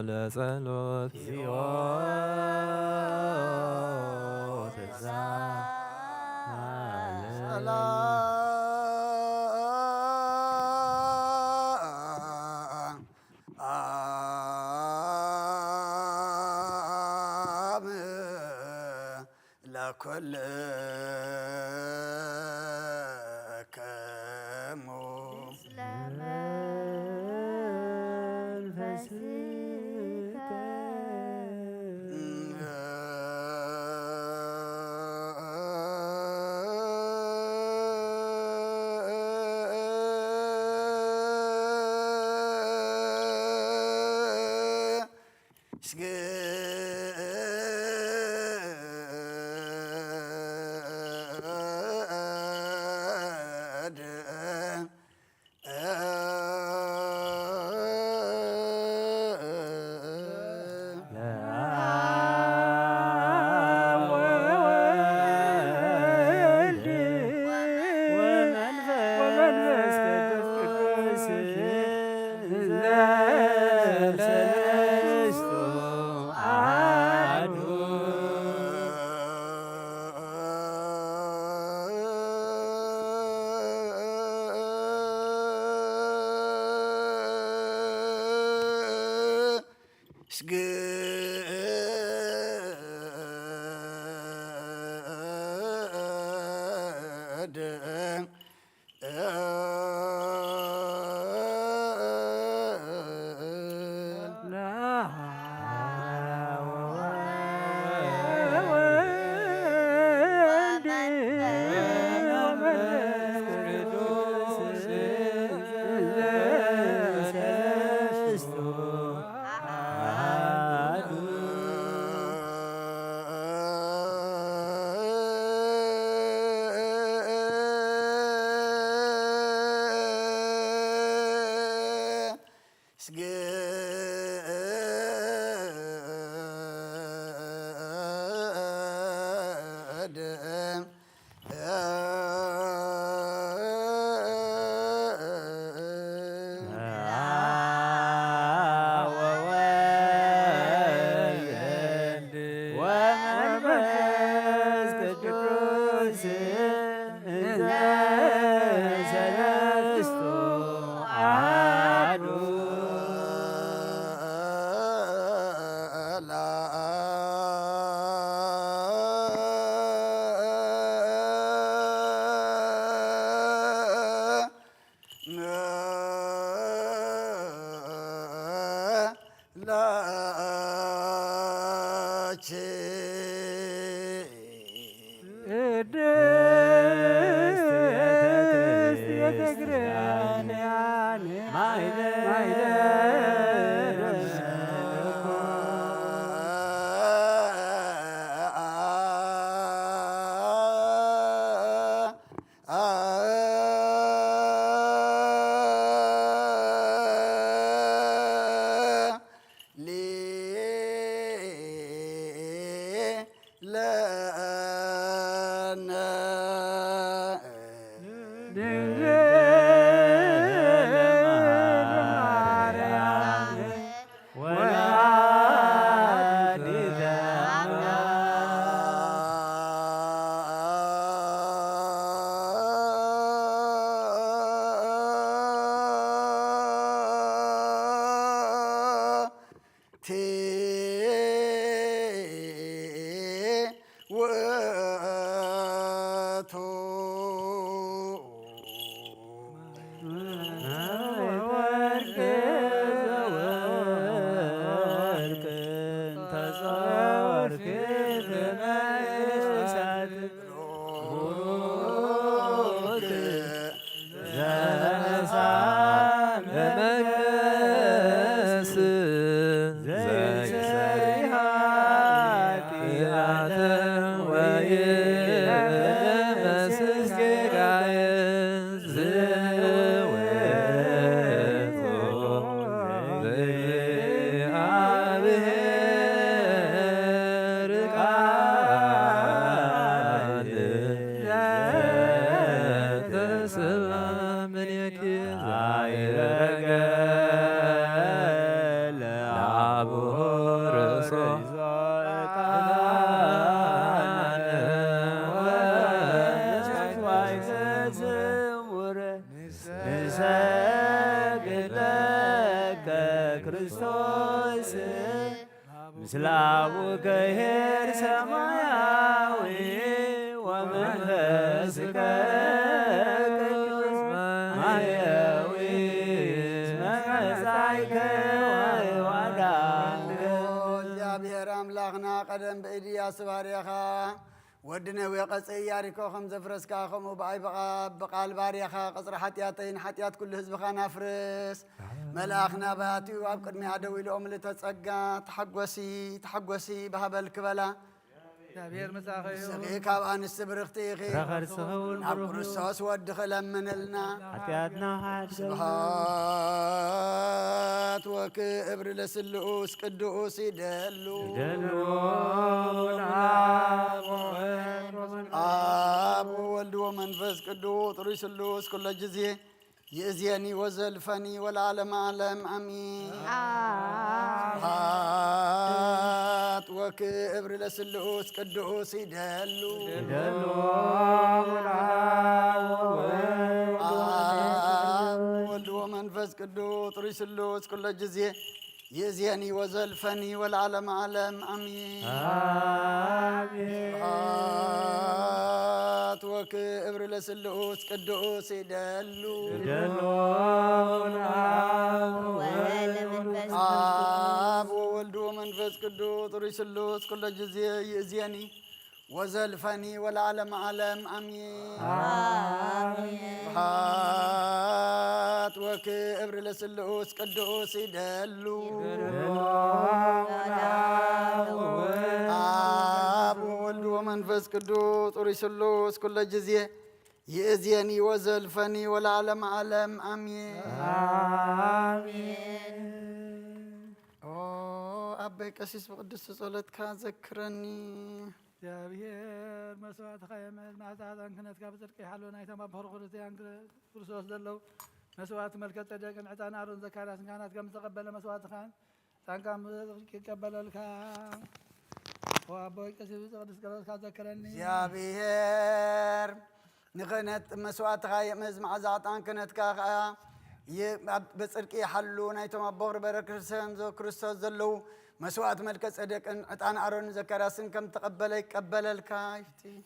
ለጸሎት ምስላቡከ ኄር ሰማያዊ ወመንፈስከ ቅዱስ ማሕየዊ እስመ መጻእከ ወአዳንከ። እግዚአብሔር አምላኽና ቀደም ብእድያስ ባርያኻ ودنا ويقص ياريكو خم زفرس كاخم وبعي بقال باريخا قصر حتياتين حتيات كل حزب خان افرس ملاخنا باتي وابقد ميعدوي لهم لتسقى تحقوسي بهبل كبلا እግዚአብሔር መጻኸዩ سقي كابان السبرختي خي رخر سخول عبر الصوص ودخل من لنا حتياتنا حاد سبحات وكبر لسلؤوس قدوس يدلو آب وولد ومنفس قدوس طريس اللوس كل جزيه يأذيني وزلفني والعالم عالم أمين سبحات وكبر لسلؤوس قدوس يدلو ولد ومنفس قدوس طريس اللوس كل جزيه يأذيني وزلفني والعالم عالم أمين سبحات وكبر لسلؤوس قدوس يدلو آب وولد ومنفس قدوس طريس اللوس كل جزيه يأذيني وزلفني والعالم عالم أمين سبحات وكبر لسلؤوس قدوس يدلو آب وولد ومنفس قدوس طريس اللوس كل جزيه يأذيني وزلفني والعالم عالم أمين أبي كسيس بقدس صلاتك ذكرني እግዚአብሔር መስዋዕትኻ የምሕል ማዕዛዛን ክህነትካ ብጽድቂ ይሓልው ናይቶም ኣብ ብርኽ ክርስቲያን ክርስቶስ ዘለው መስዋዕት መልከ ጸደቅን ዕጣን ኣሮን ዘካርያስን ካህናት ከም ዝተቐበለ መስዋዕትኻን ጻንካ ይቀበለልካ ወኣቦይ ቀሲስ ቅዱስ ጸሎትካ ዘክረኒ እግዚአብሔር ንክህነት መስዋዕትኻ የምሕዝ ማዕዛጣን ክህነትካ ከዓ بصدق يحلو نايتم أبور بركرسن زو كريستوس زلو مسوات ملك صدقن عطان أرون زكرياسن كم تقبل يقبل الكايفتي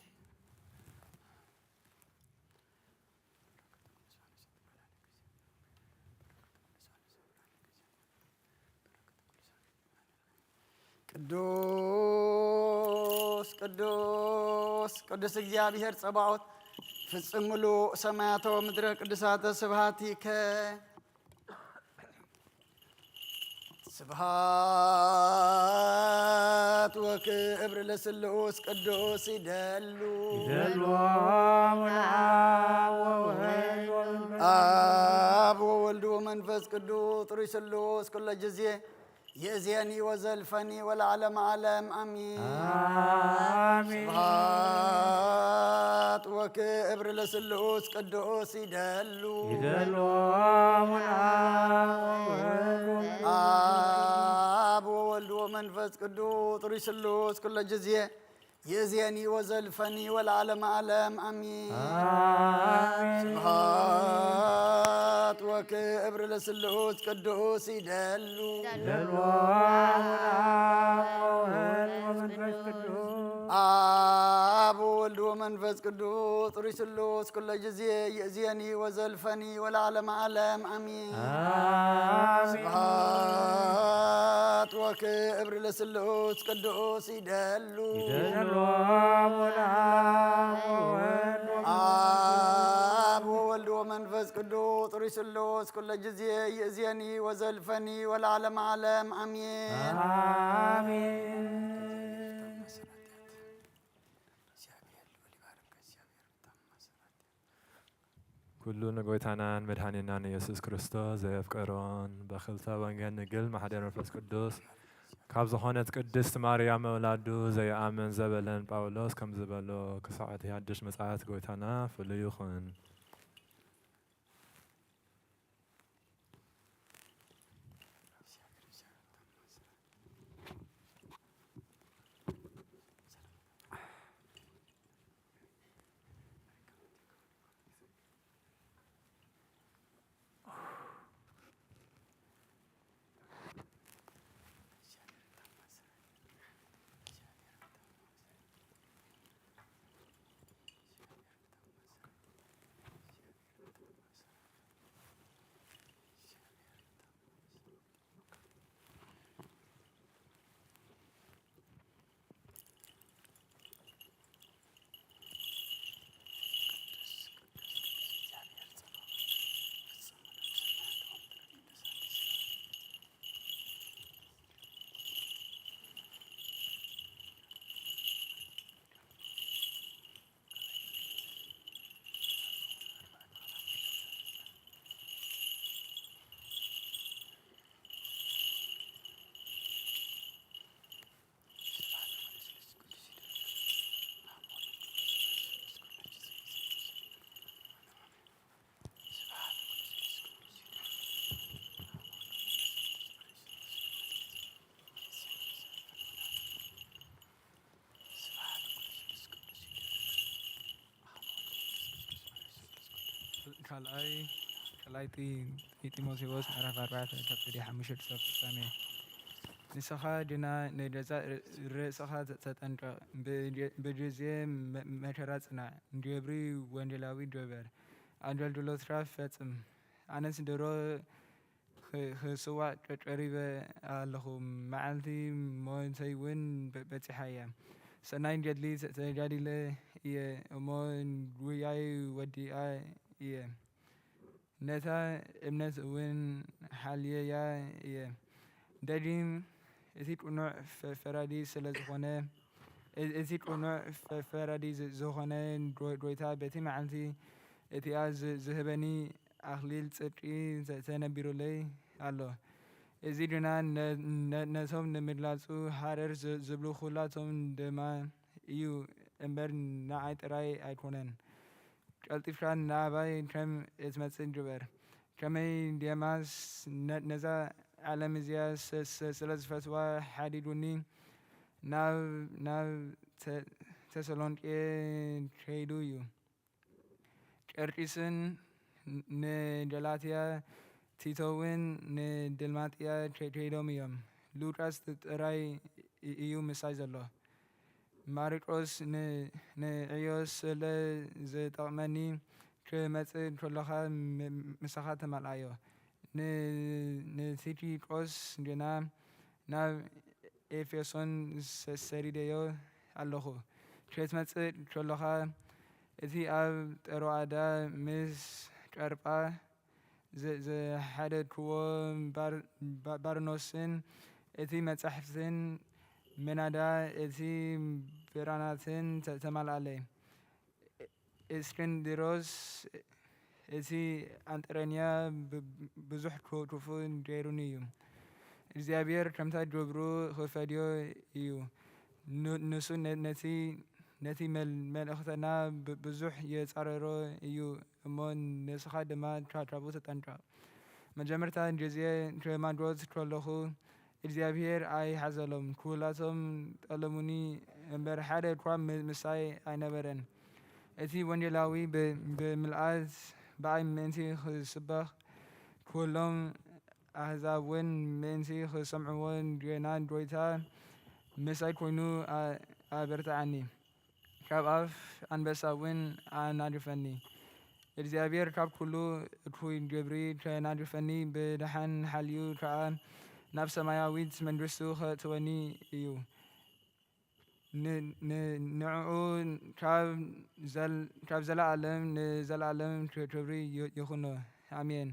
ቅዱስ ቅዱስ ቅዱስ እግዚአብሔር ጸባኦት ፍጽም ሙሉ ሰማያተ ወምድረ ቅዱሳተ ስብሐቲከ ስብሐት ወክብር ለስሉስ ቅዱስ ይደሉ አብ ወወልድ ወመንፈስ ቅዱስ ጥሩይ ስሉስ ኩለ ጊዜ يأذيني وزلفني والعالم عالم أمين سبحات وكبر لسلوس قدوس يدلو آب وولد ومنفس قدوس طري سلوس كل جزية يأذيني وزلفني والعالم عالم أمين سبحات وكبر لسلوس قدوس يدلو آب وولد ومنفس قدوس طري سلوس كل جزية يأذيني وزلفني والعالم عالم أمين سبحات وكبر لسلوس قدوس يدلو آب وولد ومنفس قدوس طري سلوس كل جزية يأذيني وزلفني والعالم عالم أمين كل نجويتنا مدحنينا يسوع كريستوس زي أفكارون بخلطة وانجن نجل محدث نفس قدوس كابز خانة قدست مريم أولادو زي آمن زبلن باولوس كم زبلو كساعة هادش مساعات جويتنا فليوخن ካልኣይ ጢሞቴዎስ ምዕራፍ 4 ከፍዲ 5 ክሳብ ፍጻሜ ንስኻ ድና ንገዛእ ርእስኻ ተጠንቀቕ ብግዜ መከራ ጽናዕ ንገብሪ ወንጌላዊ ግበር ኣገልግሎትካ ፈጽም ኣነስ ድሮ ክጽዋዕ ቀሪበ ኣለኹ መዓልቲ ሞተይ እውን በፂሓ እያ ሰናይ ገድሊ ተጋዲለ እየ እሞ ጉያይ ወዲኣ እየ ነታ እምነት እውን ሓልየያ እየ ደጊም እቲ ቁኑዕ ፈራዲ ስለዝኾነ እቲ ቁኑዕ ፈራዲ ዝኾነ ጎይታ በቲ መዓልቲ እቲኣ ዝህበኒ ኣኽሊል ጽድቂ ተነቢሩለይ ኣሎ እዚ ግና ነቶም ንምግላጹ ሃረር ዝብሉ ኩላቶም ድማ እዩ እምበር ንዓይ ጥራይ ኣይኮነን ቀልጢፍካ ንኣባይ ከም እትመጽእ ግበር ከመይ ዴማስ ነዛ ዓለም እዚኣ ስለ ዝፈትዋ ሓዲጉኒ ናብ ተሰሎንቄ ከይዱ እዩ ቄርቂስን ንገላትያ ቲቶውን ንድልማጥያ ከይዶም እዮም ሉቃስ ጥራይ እዩ ምሳይ ዘሎ ማርቆስ ንዕዮስ ስለ ዝጠቕመኒ ክመጽእ ከለኻ ምሳኻ ተማልኣዮ ንቲኪቆስ ግና ናብ ኤፌሶን ሰሪደዮ ኣለኹ ክትመጽእ ከለኻ እቲ ኣብ ጢሮኣዳ ምስ ቀርጳ ዝሓደክዎ ባርኖስን እቲ መጻሕፍትን መናዳ እቲ ብራናትን ተማልኣለይ እስክንድሮስ እቲ ኣንጥረኛ ብዙሕ ክፉ ገይሩኒ እዩ እግዚኣብሔር ከምታ ገብሩ ክፈድዮ እዩ ንሱ ነቲ መልእኽተና ብዙሕ የጻረሮ እዩ እሞ ንስኻ ድማ ካብኡ ተጠንቀቕ መጀመርታ ግዜ ክማጎት ከለኹ እግዚኣብሔር ኣይሓዘሎም ኩላቶም ጠለሙኒ እምበር ሓደ እኳ ምሳይ ኣይነበረን እቲ ወንጌላዊ ብምልኣት ብኣይ ምእንቲ ክስበኽ ኩሎም ኣሕዛብ እውን ምእንቲ ክሰምዕዎ ግና ጎይታ ምሳይ ኮይኑ ኣበርትዓኒ ካብ ኣፍ ኣንበሳ እውን ኣናግፈኒ እግዚኣብሔር ካብ ኩሉ እኩይ ግብሪ ከናግፈኒ ብድሓን ሓልዩ ከዓ ናብ ሰማያዊት መንግስቱ ከእትወኒ እዩ ንዕኡ ካብ ዘለኣለም ንዘለኣለም ክብሪ ይኹኖ ኣሜን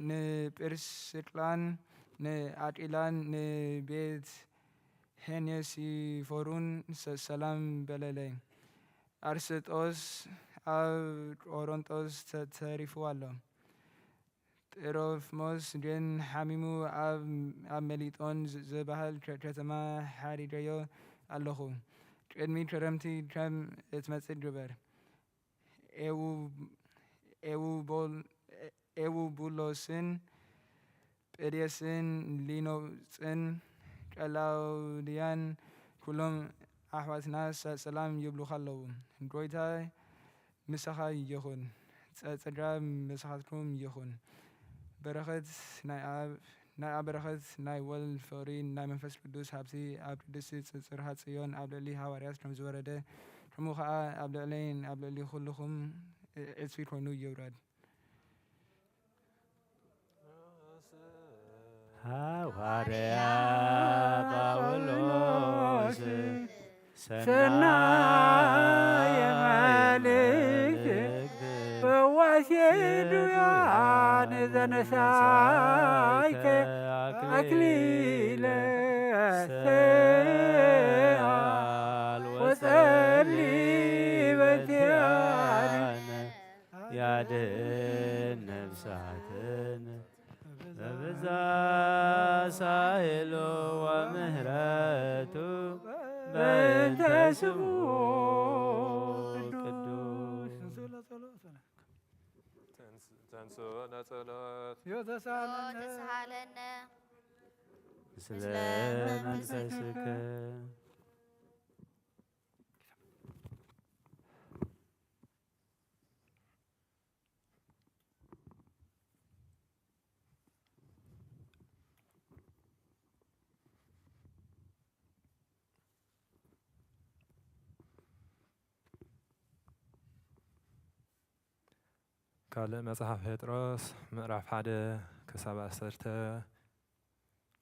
ንጵርስቅላን ንኣቂላን ንቤት ሄኔሲፎሩን ሰላም በለለይ ኣርስጦስ ኣብ ቆሮንጦስ ተሪፉ ኣሎ ጥሮፍሞስ ግን ሓሚሙ ኣብ መሊጦን ዝበሃል ከተማ ሓሪገዮ ኣለኹ ቅድሚ ክረምቲ ከም እትመጽእ ግበር ኤውቡሎስን ጴዴስን ሊኖፅን ቀላውድያን ኩሎም ኣሕዋትና ሰላም ይብሉኻ ኣለዉ ጎይታ ምሳኻ ይኹን ጸጋ ምሳኻትኩም ይኹን በረኸት ናይ ኣብ በረኸት ናይ ወልድ ፍቕሪ ናይ መንፈስ ቅዱስ ሃብቲ ኣብ ቅድስቲ ጽርሐ ጽዮን ኣብ ልዕሊ ሃዋርያት ከም ዝወረደ ከምኡ ከዓ ኣብ ልዕለይን ኣብ ልዕሊ ኩልኹም እጽፊ ኮይኑ ይውረድ ሐዋርያ ጳውሎስ ሰናየ መልእክት በዋሴ ዱያን ዘነሳይከ አክሊለ ሰአል ወጸልይ በትያነ ያድን ነፍሳትን በብዛ ሳይሎ ወምህረቱ በእንተ ስሙ ቅዱስ ተንሥኡ ለጸሎት ተሳሃለነ ምስለ መንፈስከ ካልእ መጽሓፍ ጴጥሮስ ምዕራፍ 1 ክሳብ 10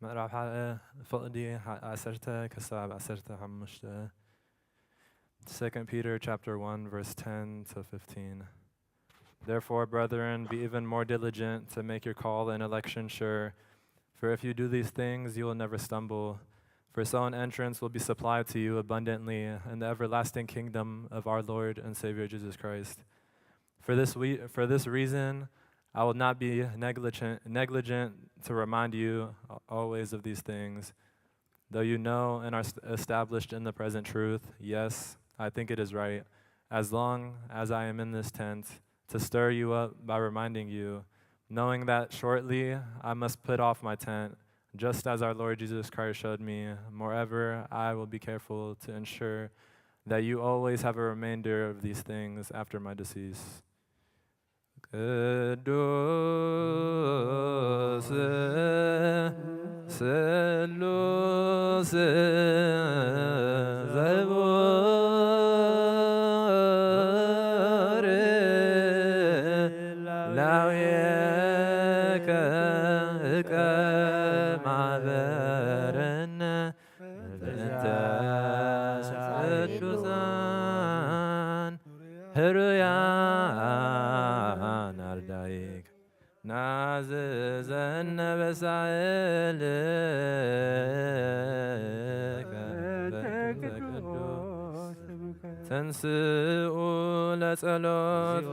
ምዕራፍ 1 ፍቕዲ 10 ክሳብ 15 2 Peter chapter 1 verse 10 to 15. Therefore, brethren, be even more diligent to make your call and election sure. For if you do these things, you will never stumble. For so an entrance will be supplied to you abundantly in the everlasting kingdom of our Lord and Savior Jesus Christ. For this reason, I will not be negligent to remind you always of these things. Though you know and are established in the present truth, yes, I think it is right, as long as I am in this tent, to stir you up by reminding you, knowing that shortly I must put off my tent, just as our Lord Jesus Christ showed me. Moreover, I will be careful to ensure that you always have a remainder of these things after my decease. ተንስኡ ለጸሎት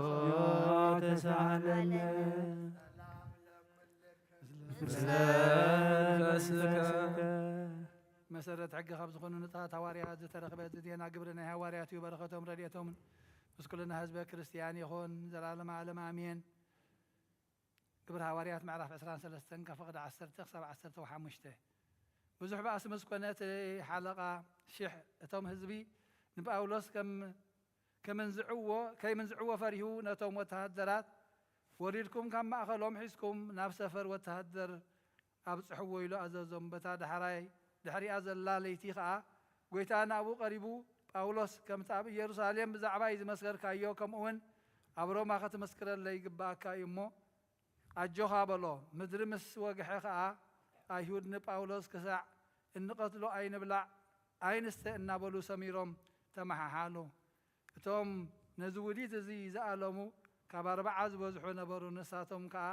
መሰረት ሕጊ ካብ ዝኾኑ ንጥሃት ሃዋርያት ዝተረኸበ ዜና ግብሪ ናይ ሃዋርያት እዩ። በረኸቶም ረድኤቶምን ምስ ኩልና ህዝበ ክርስቲያን ይኹን ዘላለም ዓለም ኣሜን። ግብሪ ሃዋርያት ምዕራፍ 23 ካብ ፍቕዲ 10 ክሳብ 15 ብዙሕ ባእሲ ምስ ኮነ እቲ ሓለቓ ሽሕ እቶም ህዝቢ ንጳውሎስ ከይምንዝዕዎ ፈሪሁ ነቶም ወተሃደራት ወሪድኩም ካብ ማእኸሎም ሒዝኩም ናብ ሰፈር ወተሃደር ኣብፅሕዎ ኢሉ ኣዘዞም። በታ ድሕሪኣ ዘላ ለይቲ ከዓ ጎይታ ናብኡ ቀሪቡ ጳውሎስ ከምቲ ኣብ ኢየሩሳሌም ብዛዕባ ዝመስከርካዮ ከምኡውን ኣብ ሮማ ክትመስክረለ ይግባእካ እዩ እሞ ኣጆኻ በሎ። ምድሪ ምስ ወግሐ ከዓ ኣይሁድ ንጳውሎስ ክሳዕ እንቐትሎ ኣይንብላዕ ኣይንስተ እናበሉ ሰሚሮም ተመሓሓሉ። እቶም ነዚ ውዲት እዚ ዝኣለሙ ካብ 40 ዝበዝሑ ነበሩ። ንሳቶም ከዓ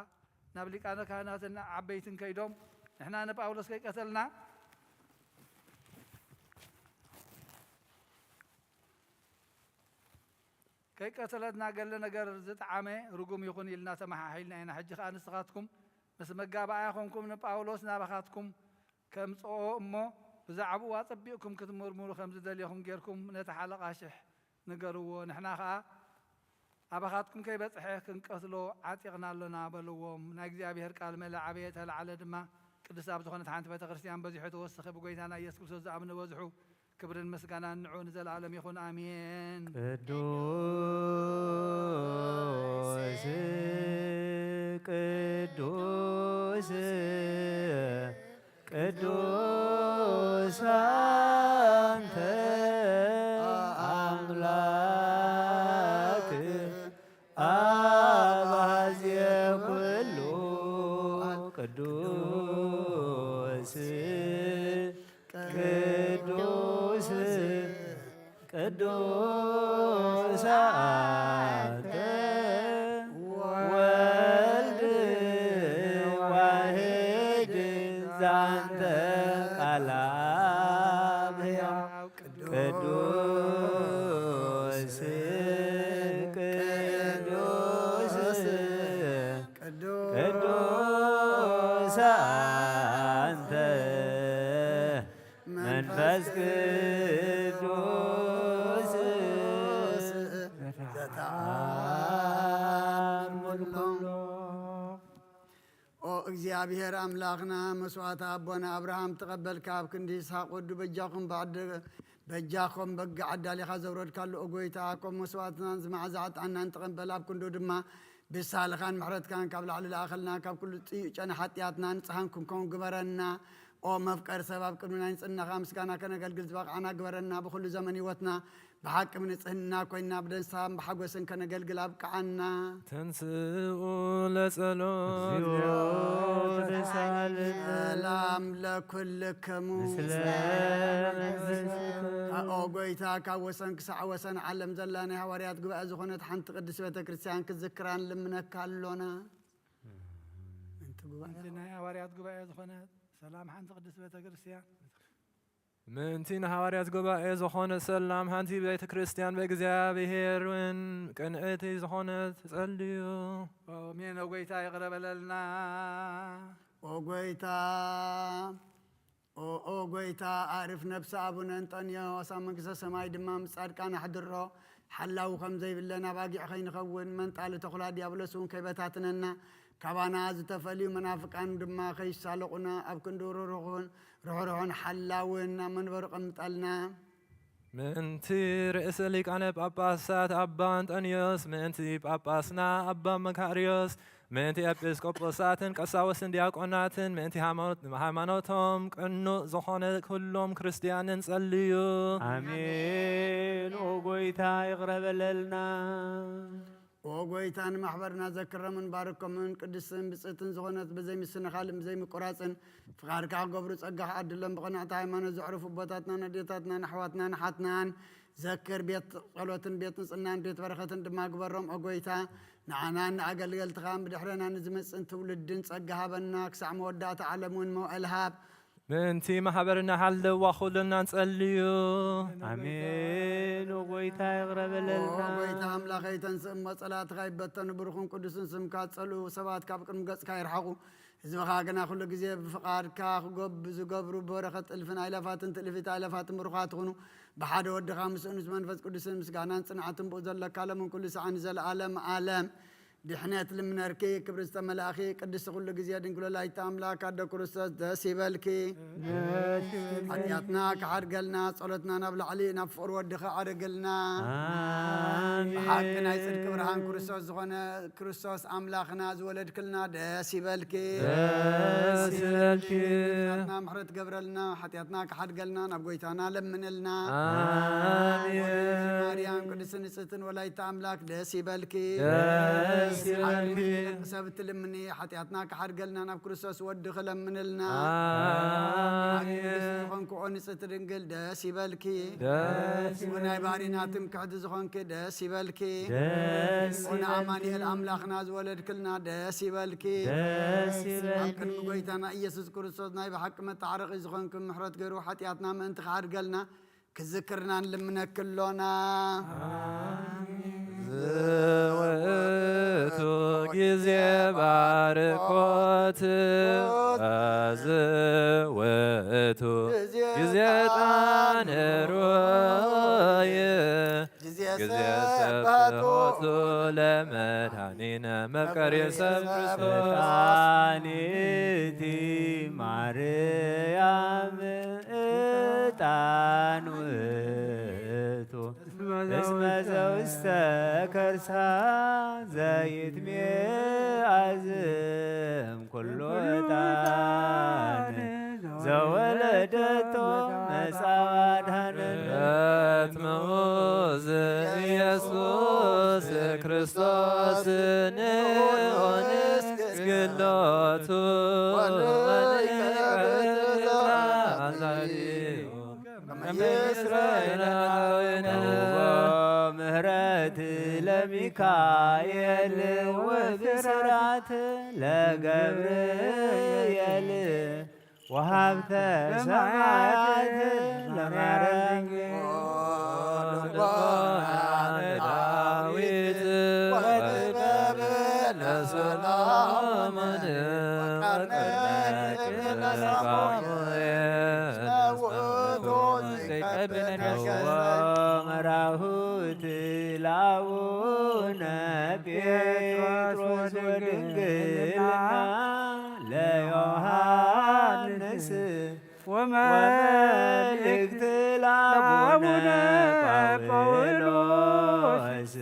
ናብ ሊቃነ ካህናትን ዓበይትን ከይዶም ንሕና ንጳውሎስ ከይቀተልና ከይቀተለትና ገለ ነገር ዝጠዓመ ርጉም ይኹን ኢልና ተመሓሒልና ኢና። ሕጂ ከዓ ንስኻትኩም ምስ መጋባእያ ኾንኩም ንጳውሎስ ናባኻትኩም ከምፅኦ እሞ ብዛዕባኡ ኣፀቢቕኩም ክትምርምሩ ከም ዝደልየኹም ጌርኩም ነቲ ሓለቓ ሽሕ ንገርዎ። ንሕና ከዓ ኣባኻትኩም ከይበፅሐ ክንቀትሎ ዓጢቕና ኣሎና በልዎም። ናይ እግዚኣብሔር ቃል መለ ዓበየ ተላዓለ ድማ ቅድስ ኣብ ዝኾነት ሓንቲ ቤተ ክርስቲያን በዚሑ ተወሰኸ ብጎይታና ኢየሱስ ክርስቶስ ዝኣምነ በዝሑ ክብርን ምስጋናን ንዑ ንዘለዓለም ይኹን ኣሜን። ቅዱስ ቅዱስ ቅዱስ አንተ አምላክ አባዜ ኩሉ ቅዱስ ቅዱስ ቅዱስ አንተ ወልድ ዋሕድ ዛንተ ቃል አብ ሕያው ቅዱስ ቅዱስ ቅዱስ አንተ መንፈስ ቅዱስ እግዚአብሔር አምላክና መስዋዕት አቦና አብርሃም ተቀበልካ ኣብ ክንዲ ይስሐቅ ወዱ በጃኹም በጋ ዓዳሊኻ ዘውረድካሉ ጎይታ ከም መስዋዕትናን ዝማዕዛዕጣናን ተቐበል ኣብ ክንዶ ድማ ብሳልኻን ምሕረትካን ካብ ላዕሊ ላእኸልና ካብ ኩሉ ጨና ሓጢኣትና ንፅሓን ክንከውን ግበረና او مفكر سبب كنا نصنخ مسكانا كنغلغل زبقعنا غبرنا بكل زمن هيوتنا بحق من صحنا كوينا بدنسام بحقوسن كنغلغل ابقعنا تنسوا لصلوت سلام لكلكم او غويتا كاوسن كسعوسن علم زلانا حواريات غبا زخونت حنت قدس بيت كريستيان كذكران لمنكالونا انتنا حواريات غبا زخونت سلام حنت قدس بيت كريستيان منتين حواريات غبا زخونت سلام حنت بيت كريستيان بእግዚአብሔርን ቅንዕቲ ዝኾነት ጸልዩ ومين غويتا يقرب لنا او غويتا عارف نفس ابونا انطونيو وسامنكس سماي دمام صادقان حضرو حلاو كم زي بلنا باقي خين خون من طال تخلا ديابلسون كيبتاتننا كبانا زتفلي منافقان دما خيش سالقنا ابكندور روحون حلاونا منبر قمطلنا منتي رئيس ليقان ጳጳሳት አባ አንጦንዮስ ምንቲ ጳጳስና አባ መካሪዮስ ምንቲ ኤጲስቆጶሳትን ቀሳውስትን ዲያቆናትን ምንቲ ሃይማኖቶም ቅኑዕ ዝኾነ ኩሎም ክርስቲያንን ጸልዩ አሜን ኦ ጎይታ ይቅረበለልና وغويتان محبرنا ذكر من باركم من قدسن بصتن زغنت بزي مسنخالم بزي مقراصن فقارك غبر صقح عدلن بقناعه هيمانوت زعرف بوتاتنا نديتاتنا نحواتنا نحاتنا ذكر بيت صلوتن بيت نصنان بيت بركتن دما غبرهم اغويتا نعنا نعقلقل تخام بدحرنا نزمصن تولدن صقها بنا كسع مودات علمون مو الهاب منتي محبرنا حل وخلنا نصلي امين وغويتا يقربلنا وغويتا املاخيتن سم صلاه غيبتن برخون قدسن سم كاصلو سبات كابقم غص كايرحقو زبخا غنا كل غزي بفقارك غب زغبرو بركت الفن الافاتن تلفت الافاتن برخات خنو بحد ود خامس انس منفس قدسن مسغانان صنعتن بوزلك عالم كل سعان زل عالم عالم دحنات لمناركي كبرست ملاخي قدس كل غزي دنكل لا يتاملاك اد كرستاس دس يبلكي حياتنا كحرقلنا صلتنا نبل علي نفر ودخ عرقلنا حقنا يصدق برهان كرستاس زغنا كرستاس املاخنا زولد كلنا دس يبلكي حياتنا محرت قبرلنا حياتنا كحرقلنا نبغيتنا لمنلنا مريم قدس نستن ولا يتاملاك دس يبلكي سبت لمني حتياتنا كحرقلنا ناب كريستوس ودخل منلنا آمين كون سترنجل داس يبلكي وناي باريناتم كعد زخونك داس يبلكي ونا اماني الاملاخ ناز ولد كلنا داس يبلكي حقن قويتنا يسوع كريستوس ناي بحق متعرق زخونكم محرت غيرو حتياتنا ما انت حرقلنا كذكرنا لمنا كلنا زويتو جزي باركوت زويتو جزي تانروي جزي سبتو لمدانينا مبكر يسبرسو تانيتي مريم تانويتو اسم زوستكرسا زيت ميعزم كله تان زولدتو مسعود هنن موز يسوس كريستوس نونس سكلوتو مهرات لميكائيل وبسرات لجبريل وهبت سمعات لمريم داويد وكتب لسلامن ومراهوت لاونا بيتروس ودنقلنا ليوهانس وملكت لابونا باولوس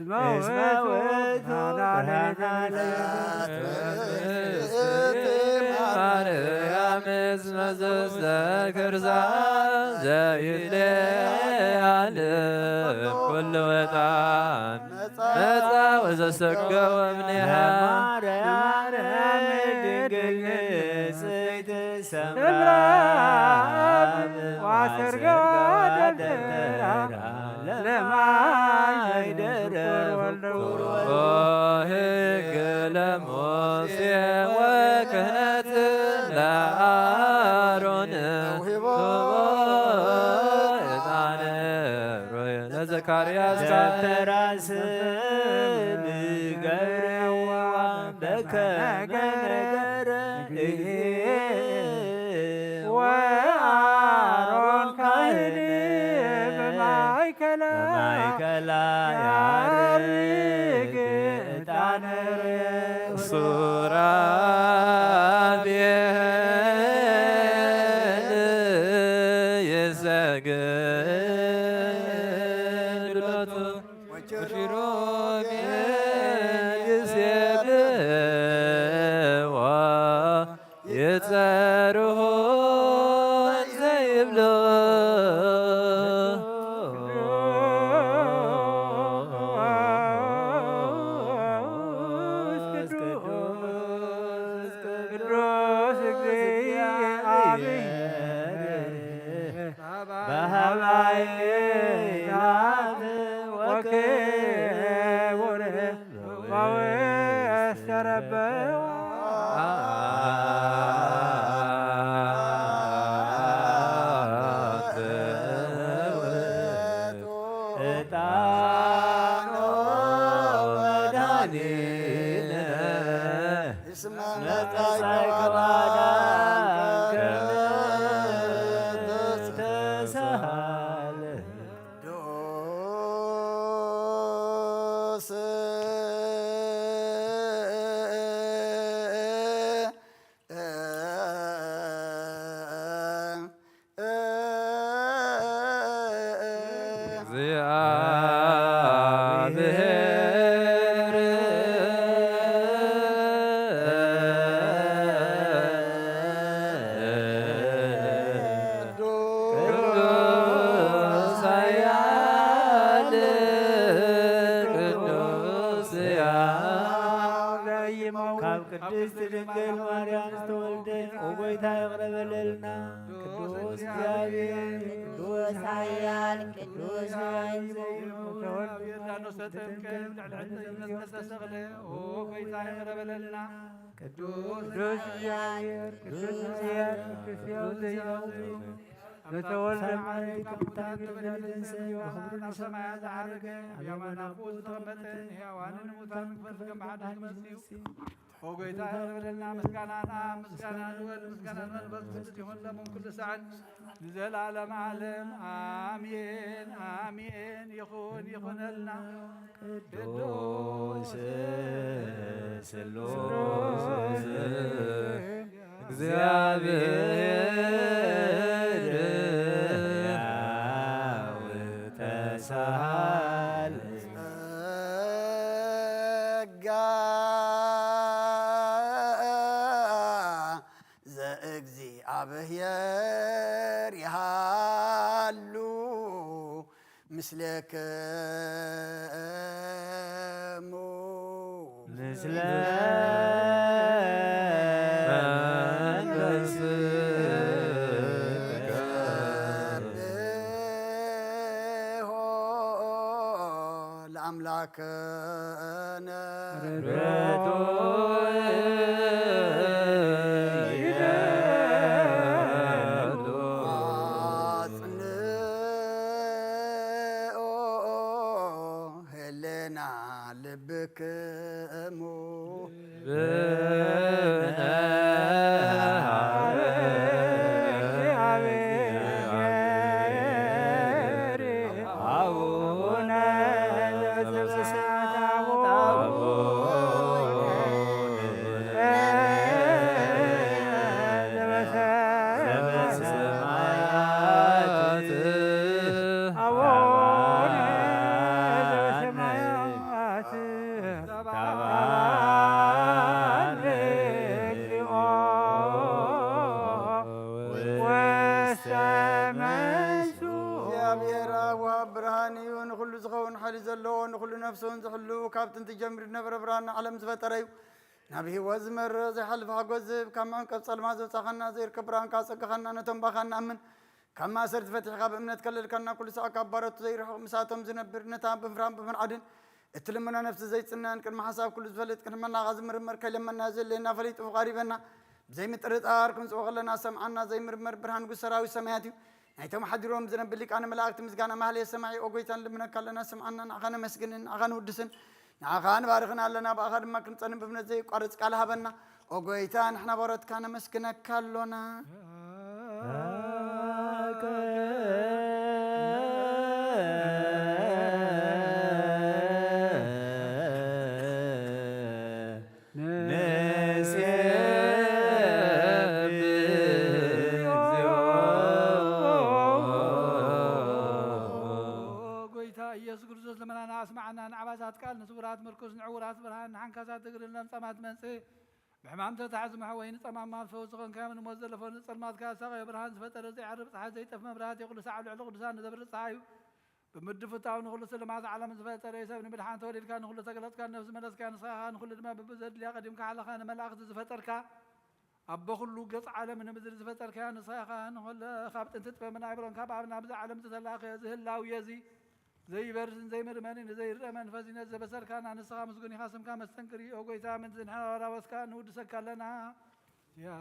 اسموت هنانا እስመ ዘስተክርዛ ዘይለያል ኩሉ ወጣን መጻ ወዘሰገወ እምኔሃ ድንግል ንጽሕት ሰምራ ዋሰርጋ ደብተራ ለማይደረ ሕግ ለሙሴ ወክህነት ለአሮን ዕጣነ ሮየ ለዘካርያስ ዘተራስ ብገብረዋ በከመ ነገረ ወአሮን ካህን በማእከላ ያርግ ዕጣነ ሱራፌል ይሰግድ ሎቱ ወኪሩቤል ይሴብሕዎ ይጸርሑ እንዘ ይብሉ ቅድስት ድንግል ማርያም ተወልደ ኦጎይታ ይቅረበለልና ቅዱስ እግዚአብሔር ቅዱስ ኃያል ቅዱስ በተወልደ ማለት ወክብሩን ሰማያት አረገ ያማናቁ ተመተን ሕያዋንን ሙታን ከፍከም አዳን መሲሁ ኦጎይታ ይቅረበለልና ምስጋናና ምስጋና ንወል ምስጋና መንፈስ ቅዱስ ይሁን ለምን ኩሉ ሰዓት ለዘላለም ዓለም አሜን አሜን። ይሁንልና ቅዱስ ስሉስ እግዚአብሔር ያው ተሳል ጸጋ ዘእግዚአብሔር ይሃሉ ምስሌክሙ ምስለ ለአምላክነ አጽንኦ ህሊና ልብክሙ Bye. ተሰመሱ እግዚአብሔር አብ ወአብ ብርሃን እዩ ንኩሉ ዝኸውን ሓይሊ ዘለዎ ንኩሉ ነፍሱን ዝሕሉ ካብ ጥንቲ ጀሚሩ ዝነበረ ብርሃን ዓለም ዝፈጠረ እዩ ናብ ህይወት ዝመርህ ዘይሓልፍ ሓጎስ ዝህብ ካብ መዕንቀብ ጸልማ ዘውፃኸና ዘይርከብ ብርሃንካ ፀጋኸና ነቶም ባኻ ንኣምን ካብ ማእሰርቲ ፈቲሕካ ብእምነት ከለልካና ኩሉ ሰዓት ካብ ባሮቱ ዘይርሕቕ ምሳቶም ዝነብር ነታ ብምፍራን ብምንዓድን እቲ ልሙና ነፍሲ ዘይፅነን ቅድሚ ሓሳብ ኩሉ ዝፈልጥ ቅድሚ መናኻ ዝምርመር ከይለመና ዘለየና ፈሊጡ ቀሪበና ብዘይምጥርጣር ክንፅኦ ከለና ሰምዓና ዘይምርመር ብርሃን ንጉስ ሰራዊት ሰማያት እዩ ናይቶም ሓዲሮም ዝነብር ሊቃነ መላእክቲ ምስጋና ማህለየ ሰማዒ ኦ ጎይታ ንልምነካ ኣለና ሰምዓና ንዓኻ ነመስግንን ንዓኻ ንውድስን ንዓኻ ንባርኽን ኣለና ብኣኻ ድማ ክንፀንን ብእምነት ዘይቋርፅ ቃል ሃበና ኦ ጎይታ ንሕና ባሮትካ ነመስግነካ ኣሎና أسمعنا نعباسات قال نسورات مركز نعورات برهان نحنكاسات تقرن لنصمات منسي بحمام تتعزم حوين صمام مال فوزقن كامل موزل فون صلمات كاسا برهان سفتر زي عرب صحا زي تف مبرات يقول ساعة العلق لسان دبر صحايو بمد فتاو نقول سلمات على من سفتر يسب نبلحان توليد كان نقول تقلت كان نفس ملس كان صحا نقول ما ببزد لي قديم كعلى خان ملاخذ سفتر كا أبو خلو قص على من مزر سفتر كان صحا نقول خابت انت تفهم من عبرون كابعنا بزع علم تسلاقي زهل لا ويزي زي برزن زي مرمانين زي الرمان فازين زي بسر كان عن الصغا مسقوني خاسم كان مستنكري او قويتا من زنحنا وراوس كان ود سكا لنا يا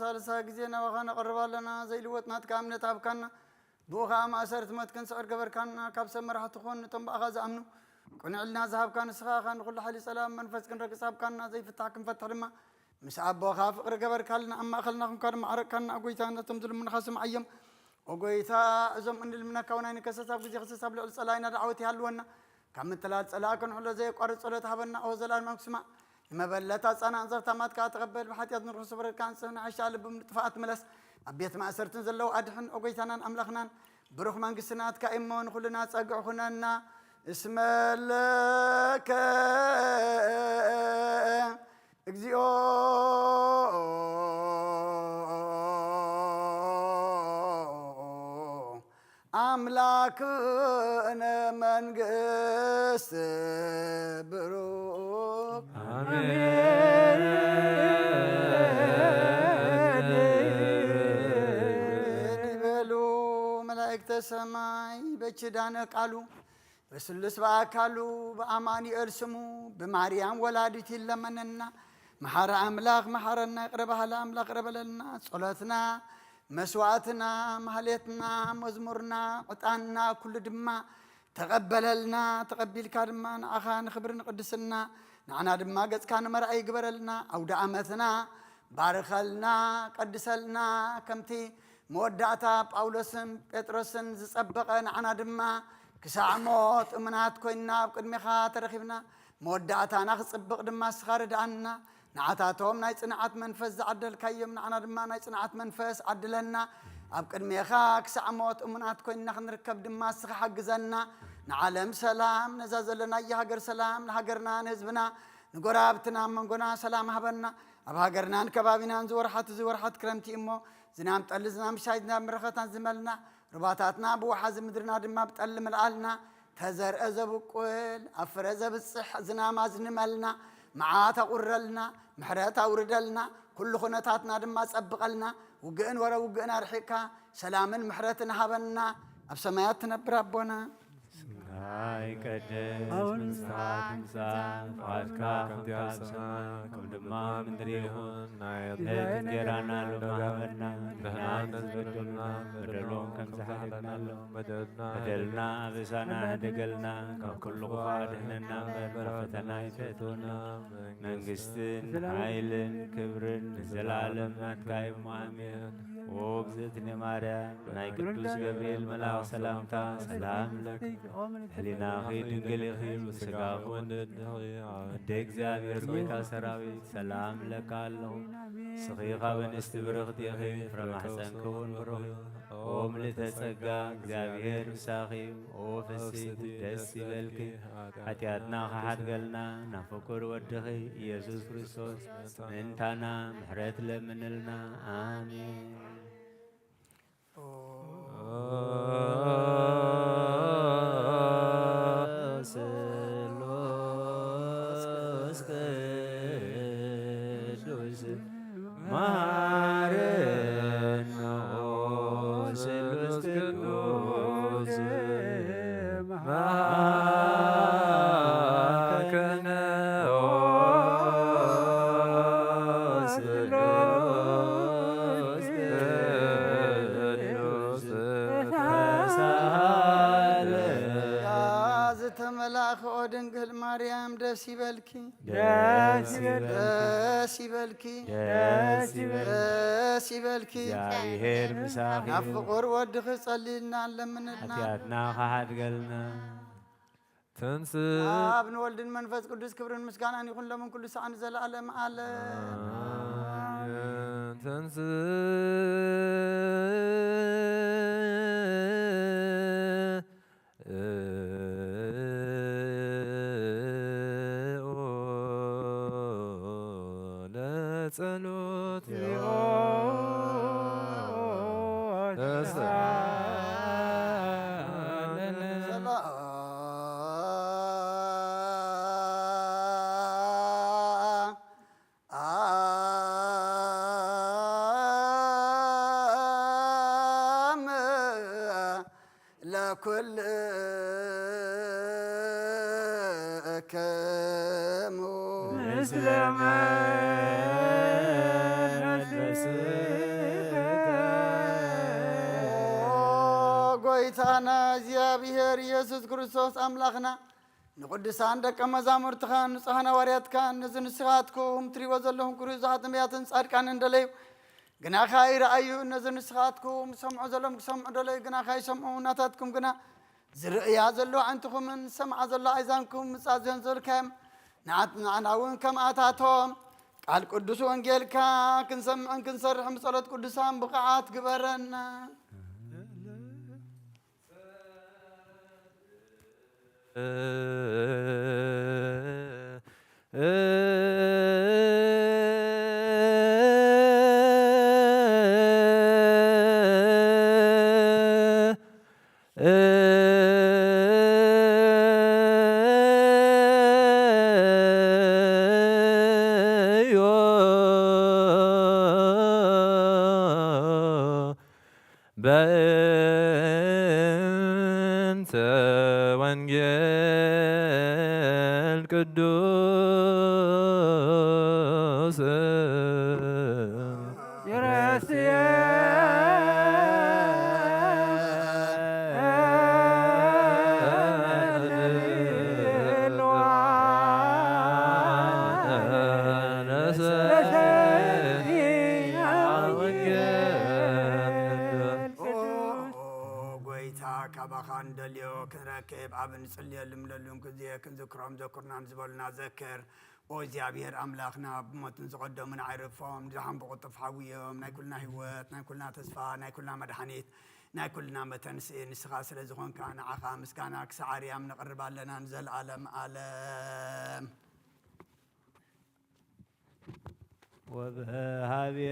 سالسا جزينا وخانا قربا لنا زي لوتنا تكاملة تابكنا بوخا ما أسرت متكن سعر قبر كنا كابس مرحة تخون تنب أغاز أمنو كنا علنا ذهب كان سخاخا نقول حالي سلام منفس كن رقصاب كنا زي فتاكم فتح لما مسعب بوخا فقر قبر كالنا أما أخلناكم كان معرك كنا أقويتانا تمزل من خاسم عيم أقويتا أزم أن المنا كونين كسساب جزي خسساب لأول صلاينا دعوتي هلونا كم الثلاث صلاة كن حلو زي قارد صلاة هبنا أو زلال مكسمع ما بلتا أنا أنظرت ما تقبل بحياتي نروح صبر كان سنة عشان بمتفقات ملس أبيت ما أسرت نزلوا أدحن أوجيتنا أملخنا بروح من قسنات كإمون كلنا تسقعنا اسم لك اجزيو أملاكنا من قس بروح يبلو ملائكة السماء بشدانك قالوا بسلس باكالو بأماني أرسمو بماريام ولادتي لمننا محر أملاك محرنا قربها لأملاك قرب لنا صلاتنا مسواتنا مهلتنا مزمرنا قطعنا كل دما تقبل لنا تقبل كرمان أخان خبرنا قدسنا نعنا دما قد كان مرأي قبرلنا أو دعمتنا بارخلنا قدسلنا كمتي مودعتا باولوسن بيتروسن زسبقا نعنا دما كساموت امنات كوينا بقدمي خاطر خيبنا مودعتا نخصبق دما سخارد عنا نعاتاتهم ناي صنعات منفس عدل كيم نعنا دما ناي صنعات منفس عدلنا ابقدمي خا كساموت امنات كوينا خنركب دما سخ حجزنا نعلم سلام نزازلنا يا هاجر سلام لهاجرنا نزبنا نقرابتنا منقنا سلام هبنا ابهاجرنا كبابنا نزور حت كرمتي امو زنام طلزنا مشايدنا مرختنا زملنا رباطاتنا بوحاز مدرنا دما بتقل ملعلنا تزر ازبقول افر ازبصح زنام ازنملنا معات قرلنا محرات اوردلنا كل خناتاتنا دما صبقلنا وقن ورا وقنا رحيكا سلام محرتنا هبنا بسمايات تنبر ربنا هاي قدس مسا فاتكا كمتاسا كم دما من دريهون نايت جيرانا لمهبنا دهنا نزبدلنا بدلون كم سحلنا بدلنا بسانا دقلنا كل قوادهنا برفتنا يفتونا منقستن عيلن كبرن زلالم نتكايم وامين ወግዝእትነ ማርያም ናይ ቅዱስ ገብርኤል መልአክ ሰላምታ ሰላም ለኪ ህሊናኺ ድንግል ኢኺ ስጋኺ ወደ እግዚአብሔር ጌታ ሰራዊት ሰላም ለካ ኣለኹ ስኺ ካብ እንስቲ ብርኽቲ ኢኺ ፍረ ማሕፀንኪ እውን ብሩኽ ኦ ምልዕተ ጸጋ እግዚአብሔር ምሳኺ ኦ ፍስሕቲ ደስ ይበልኪ ኃጢአትና ከሓድገልና ናብ ፍቁር ወድኺ ኢየሱስ ክርስቶስ ምእንታና ምሕረት ለምንልና አሜን። ስሉስ ቅዱስ ማረነ ስሉስ ቅዱስ ማከነ ድንግል ማርያም ደስ ይበልኪ ደስ ይበልኪ እግዚአብሔር ምሳኺ ናብ ፍቁር ወድኺ ጸሊልና ለምንልና ኃጢአትና ከሓድገልና ኣብ ንወልድን መንፈስ ቅዱስ ክብርን ምስጋናን ይኹን ለምን ኩሉ ሰዓን ዘለዓለም ዓለም ጸሎት ለኩልክሙ ምስለ ጎይታና እግዚአብሔር ኢየሱስ ክርስቶስ አምላኽና ንቅዱሳን ደቀ መዛሙርትኻ ንጹሓን ሐዋርያትካ ነዚ ንስኻትኩም ትሪእዎ ዘለኹም ክሩዛት ነቢያትን ጻድቃን እንደለዩ ግናኻ ይረአዩ ነዚ ንስኻትኩም ሰምዑ ዘሎም ክሰምዑ ደለዩ ግናኻ ይሰምዑ ናታትኩም ግና ዝርእያ ዘሎ ዓይንትኹምን ሰምዓ ዘሎ ኣእዛንኩም ምጻዝዮን ዘልካዮም ንዓና እውን ከምኣታቶም ቃል ቅዱስ ወንጌልካ ክንሰምዕን ክንሰርሕን ብጸሎት ቅዱሳን ብቕዓት ግበረና በእንተ ወንጌል ቅዱስ ይረስየ ክንረክብ ኣብ ንጽልየሎም ለሉን ግዜ ክንዝክሮም ዘኩርናን ዝበሉና ዘክር ኦ እግዚአብሔር ኣምላኽና ብሞትን ዝቐደሙን ኣይረፎም ድሓን ብቕጥፍ ሓዊዮም ናይ ኩልና ህይወት ናይ ኩልና ተስፋ ናይ ኩልና መድሓኒት ናይ ኩልና መተንስኢ ንስኻ ስለ ዝኾንካ ንዓኻ ምስጋና ክሳዕ ኣርያም ነቕርብ ኣለና ንዘለዓለም ዓለም ወብሃብየ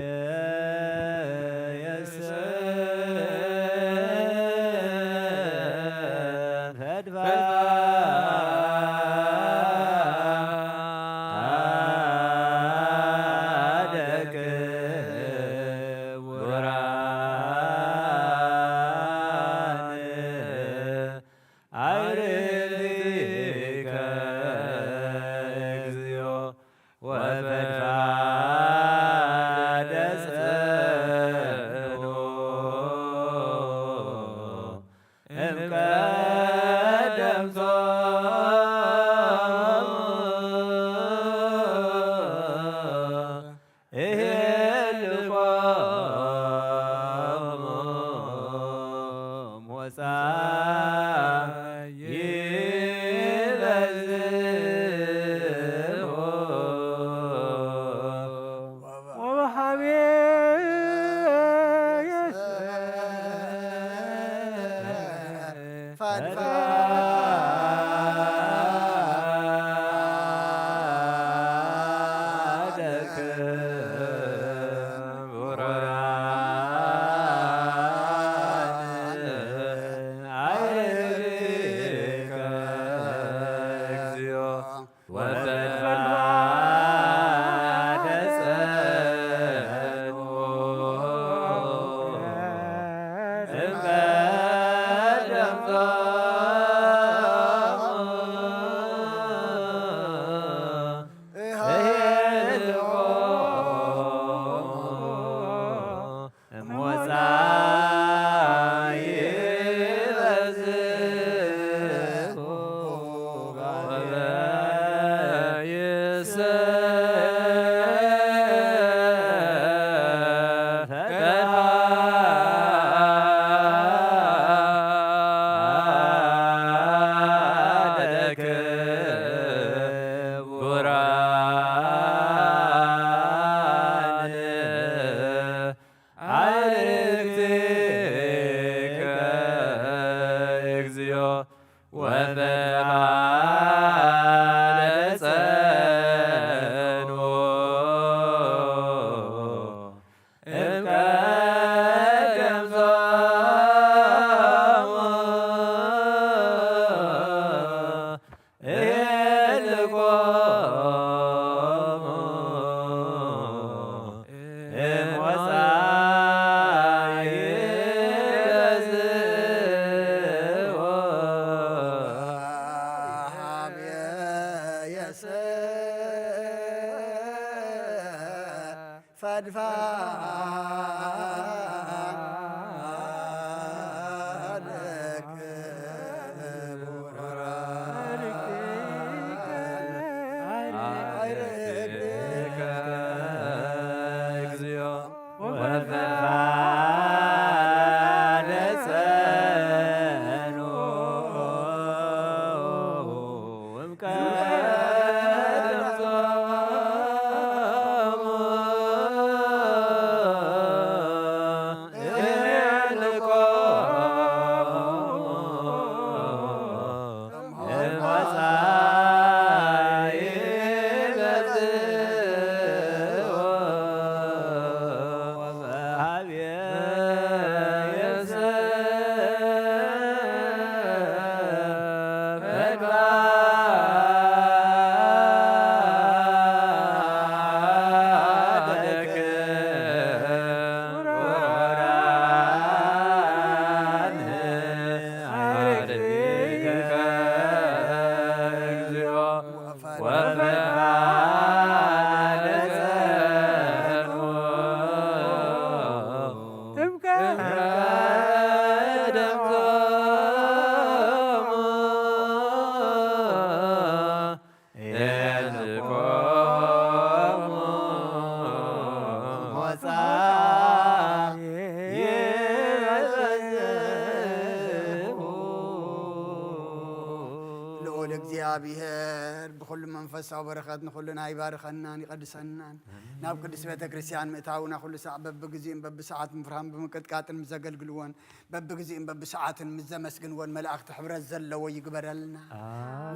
እግዚአብሔር ብኩሉ መንፈሳዊ በረከት ንኩሉና ይባርከናን ይቀድሰናን ናብ ቅዱስ ቤተ ክርስቲያን ምእታውና ኩሉ ሰዓት በብግዚእን በብሰዓት ምፍራን ብምቅጥቃጥን ምዘገልግልዎን በብግዚእን በብሰዓትን ምዘመስግንዎን መላእክቲ ሕብረት ዘለዎ ይግበረልና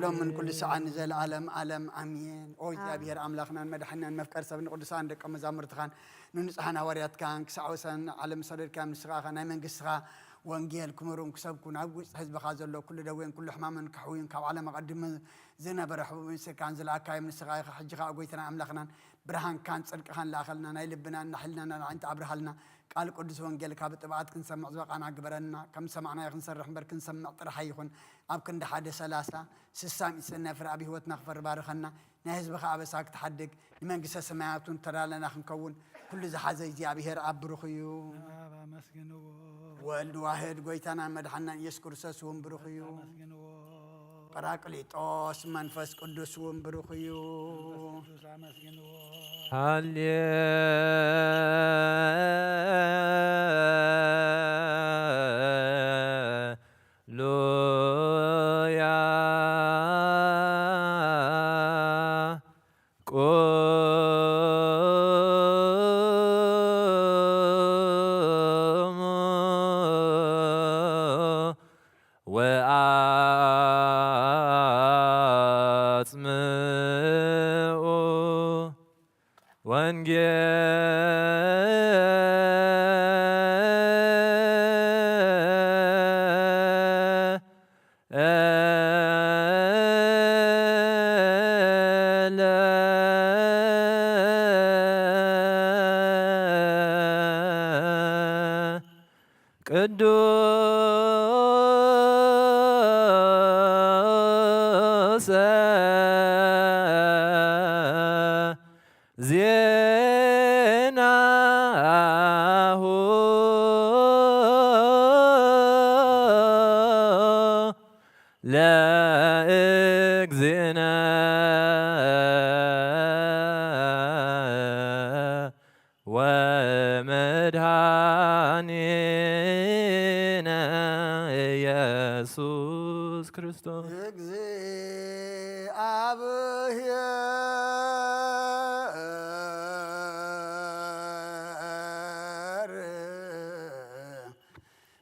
ሎምን ኩሉ ሰዓት ንዘለዓለም ዓለም አሜን። ኦ እግዚአብሔር አምላኽናን መድሓኒናን መፍቀር ሰብን ቅዱሳን ደቀ መዛሙርትኻን ንንጹሓን ሃዋርያትካን ክሳዕ ወሰን ዓለም ሰደድካ ምስኻኻ ናይ መንግስትኻ ወንጌል ክምሩን ክሰብኩን ኣብ ውሽጢ ህዝብኻ ዘሎ ኩሉ ደዌን ኩሉ ሕማምን ክሕውዩን ካብ ዓለም ኣቐዲሙ ዝነበረ ሕቡብ ምስካን ዝለኣካዮ ንስኻ ኢኻ ሕጂ ከዓ ጎይታና ኣምላኽናን ብርሃንካን ፅድቅኻን ላኸልና ናይ ልብናን ናሕልናን ዓይንቲ ኣብርሃልና ቃል ቅዱስ ወንጌል ካብ ጥብዓት ክንሰምዕ ዝበቃና ግበረና ከም ሰማዕናዮ ክንሰርሕ እምበር ክንሰምዕ ጥራሕ ይኹን ኣብ ክንዲ 130 60 ስነ ፍረ ኣብ ሂወትና ክፈር ባርከና ናይ ህዝብኻ ኣበሳ ክትሓድግ ንመንግስተ ሰማያቱን ተዳለና ክንከውን ኩሉ ዝሓዘ እግዚአብሔር ኣብ ብሩኽ እዩ ወልድ ዋሕድ ጎይታና መድሓኒና ኢየሱስ ክርስቶስ እውን ብሩኽ እዩ ጰራቅሊጦስ መንፈስ ቅዱስ እውን ብሩኽ እዩ ሃሌሉያ ወአጽምዑ ቅዱስ ዜናሁ ለእግዚእነ ወመድኃኒነ ኢየሱስ ክርስቶስ እግዚአብሔር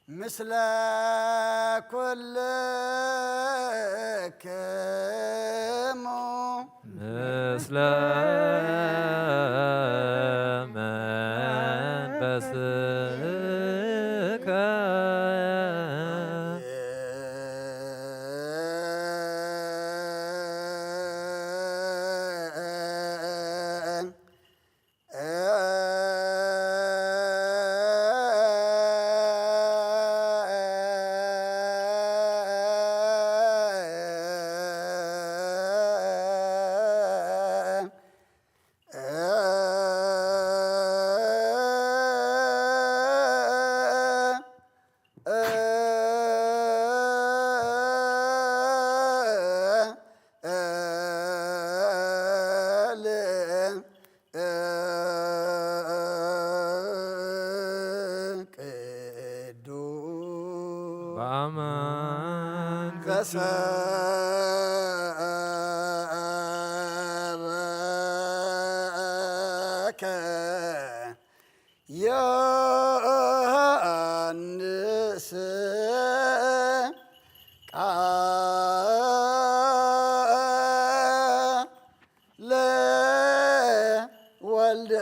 ምስለ ኩልክሙ ምስለ መንፈስከ በአማን ከሰበከ ዮሐንስ ቃለ ወልደ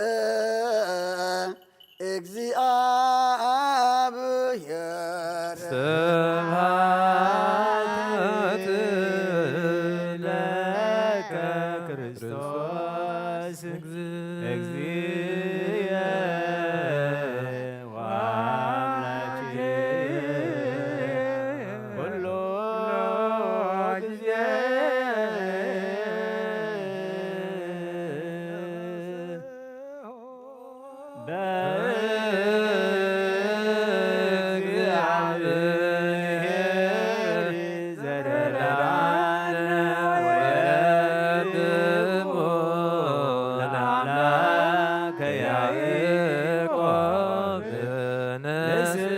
እግዚአብሔር ስብሐት ለከ ክርስቶስ እግዚእ ወአምላኬ ኩሎ ጊዜ በእግዚአብሔር ዘደላነ ወየድሞ ለአምላከ ያዕቆብ ንስኡ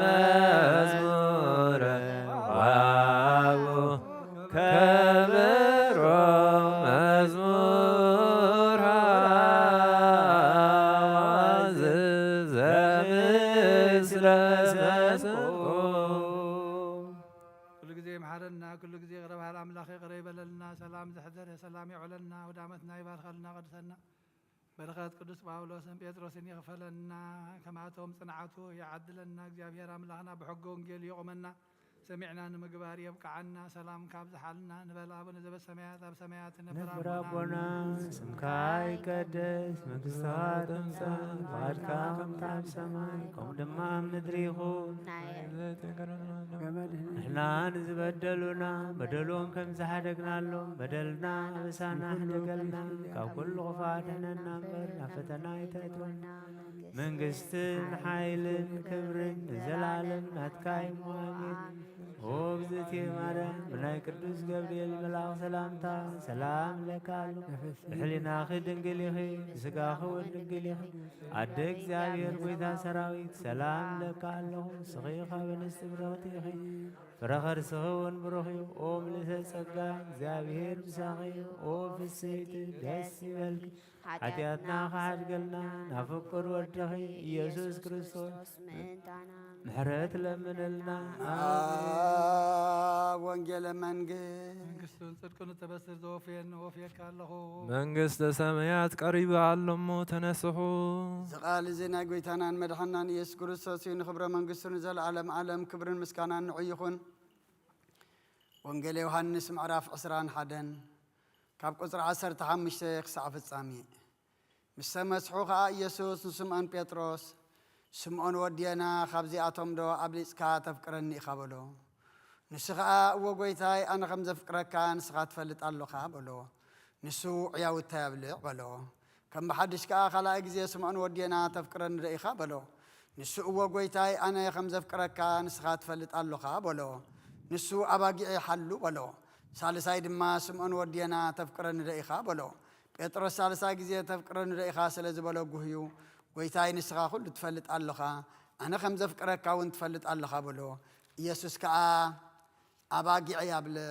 መዝሙረ ዋው ከበሮ መዝሙር አዋዝ ዘምስለ መስቆ ኩሉ ግዜ መሓረና ኩሉ ግዜ ቅረብ ሃለ ኣምላኽ ይቅረ ይበለልና ሰላም ዘሕዘረ ሰላም ይውዕለልና ወደ ዓመትና ይባርከልና ቀድሰና በረኸት ቅዱስ ጳውሎስን ጴጥሮስን ይኽፈለና ከማቶም ጽንዓቱ ይዓድለና እግዚአብሔር ኣምላኽና ብሕጊ ወንጌል ይቆመና ሰሚዕና ንምግባር የብቃዓና ሰላም ካብ ዝሓልና ንበል ኣቡነ ዘበሰማያት ኣብ ሰማያት ነብር አቦና ስምካ ይቀደስ መንግሥትካ ትምጻእ ፈቃድካ ከምቲ ኣብ ሰማይ ከምኡ ድማ ኣብ ምድሪ ይኹን ንሕና ንዝበደሉና በደሎም ከም ዝሓደግናሎም በደልና ኣበሳና ሕደገልና ካብ ኩሉ ክፋት ሕነና እምበር ናብ ፈተና ይተእትወና መንግሥትን ሓይልን ክብርን ንዘላለም ናትካ እዩ ኣሜን። ኦ እግዝእትየ ማርያም ብናይ ቅዱስ ገብርኤል መልኣኽ ሰላምታ ሰላም ለካ ኣሎ ብሕሊናኺ ድንግል ኢኺ ብስጋኺ እውን ድንግል ኢኺ ኣደ እግዚአብሔር ጎይታ ሰራዊት ሰላም ለካ ኣለኹ ንስኺ ካብ እንስቲ ብርኽቲ ኢኺ ፍረ ከርስኺ እውን ብሩኽ እዩ ኦ ምልዕተ ጸጋ እግዚአብሔር ምሳኺ እዩ ኦ ፍስሕቲ ደስ ይበልኪ ሓጢአትና ካሕድገልና ናብ ፍቁር ወድኺ ኢየሱስ ክርስቶስ ምሕረት ለምንልና። ወንጌለ መንግስት መንግስቱን ጽድቁን ተበስር ዘወፍየን ወፍየካ ኣለኹ መንግስተ ሰማያት ቀሪባ ኣሎሞ ተነስሑ። ዝቓል እዚ ናይ ጎይታናን መድሓናን ኢየሱስ ክርስቶስ እዩ። ንክብረ መንግስቱን ዘለዓለም ዓለም ክብርን ምስጋናን ንዑ ይኹን። ወንጌል ዮሃንስ ምዕራፍ 21 ካብ ቁፅሪ 15 ክሳዕ ፍጻሜ። ምስ ተመስሑ ከዓ ኢየሱስ ንስምዖን ጴጥሮስ ስምዖን ወድየና ካብዚኣቶም ዶ ኣብሊፅካ ተፍቅረኒ ኢኻ በሎ። ንሱ ከዓ እዎ ጎይታይ ኣነ ከም ዘፍቅረካ ንስኻ ትፈልጥ ኣለኻ በሎ። ንሱ ዕያውታ የብልዕ በሎ። ከም ብሓድሽ ከዓ ካልኣይ ግዜ ስምዖን ወድየና ተፍቅረኒ ዶ ኢኻ በሎ። ንሱ እዎ ጎይታይ ኣነ ከም ዘፍቅረካ ንስኻ ትፈልጥ ኣለኻ በሎ። ንሱ ኣባጊዕ ሓሉ በሎ። ሳልሳይ ድማ ስምዖን ወድየና ተፍቅረኒ ዶ ኢኻ በሎ። ጴጥሮስ ሳልሳይ ግዜ ተፍቅረኒ ዶ ኢኻ ስለ ዝበሎ ጉህዩ ጎይታይ ንስኻ ኩሉ ትፈልጥ ኣለኻ ኣነ ከም ዘፍቅረካ እውን ትፈልጥ ኣለኻ በሎ። ኢየሱስ ከዓ ኣባጊዕ ያብልዕ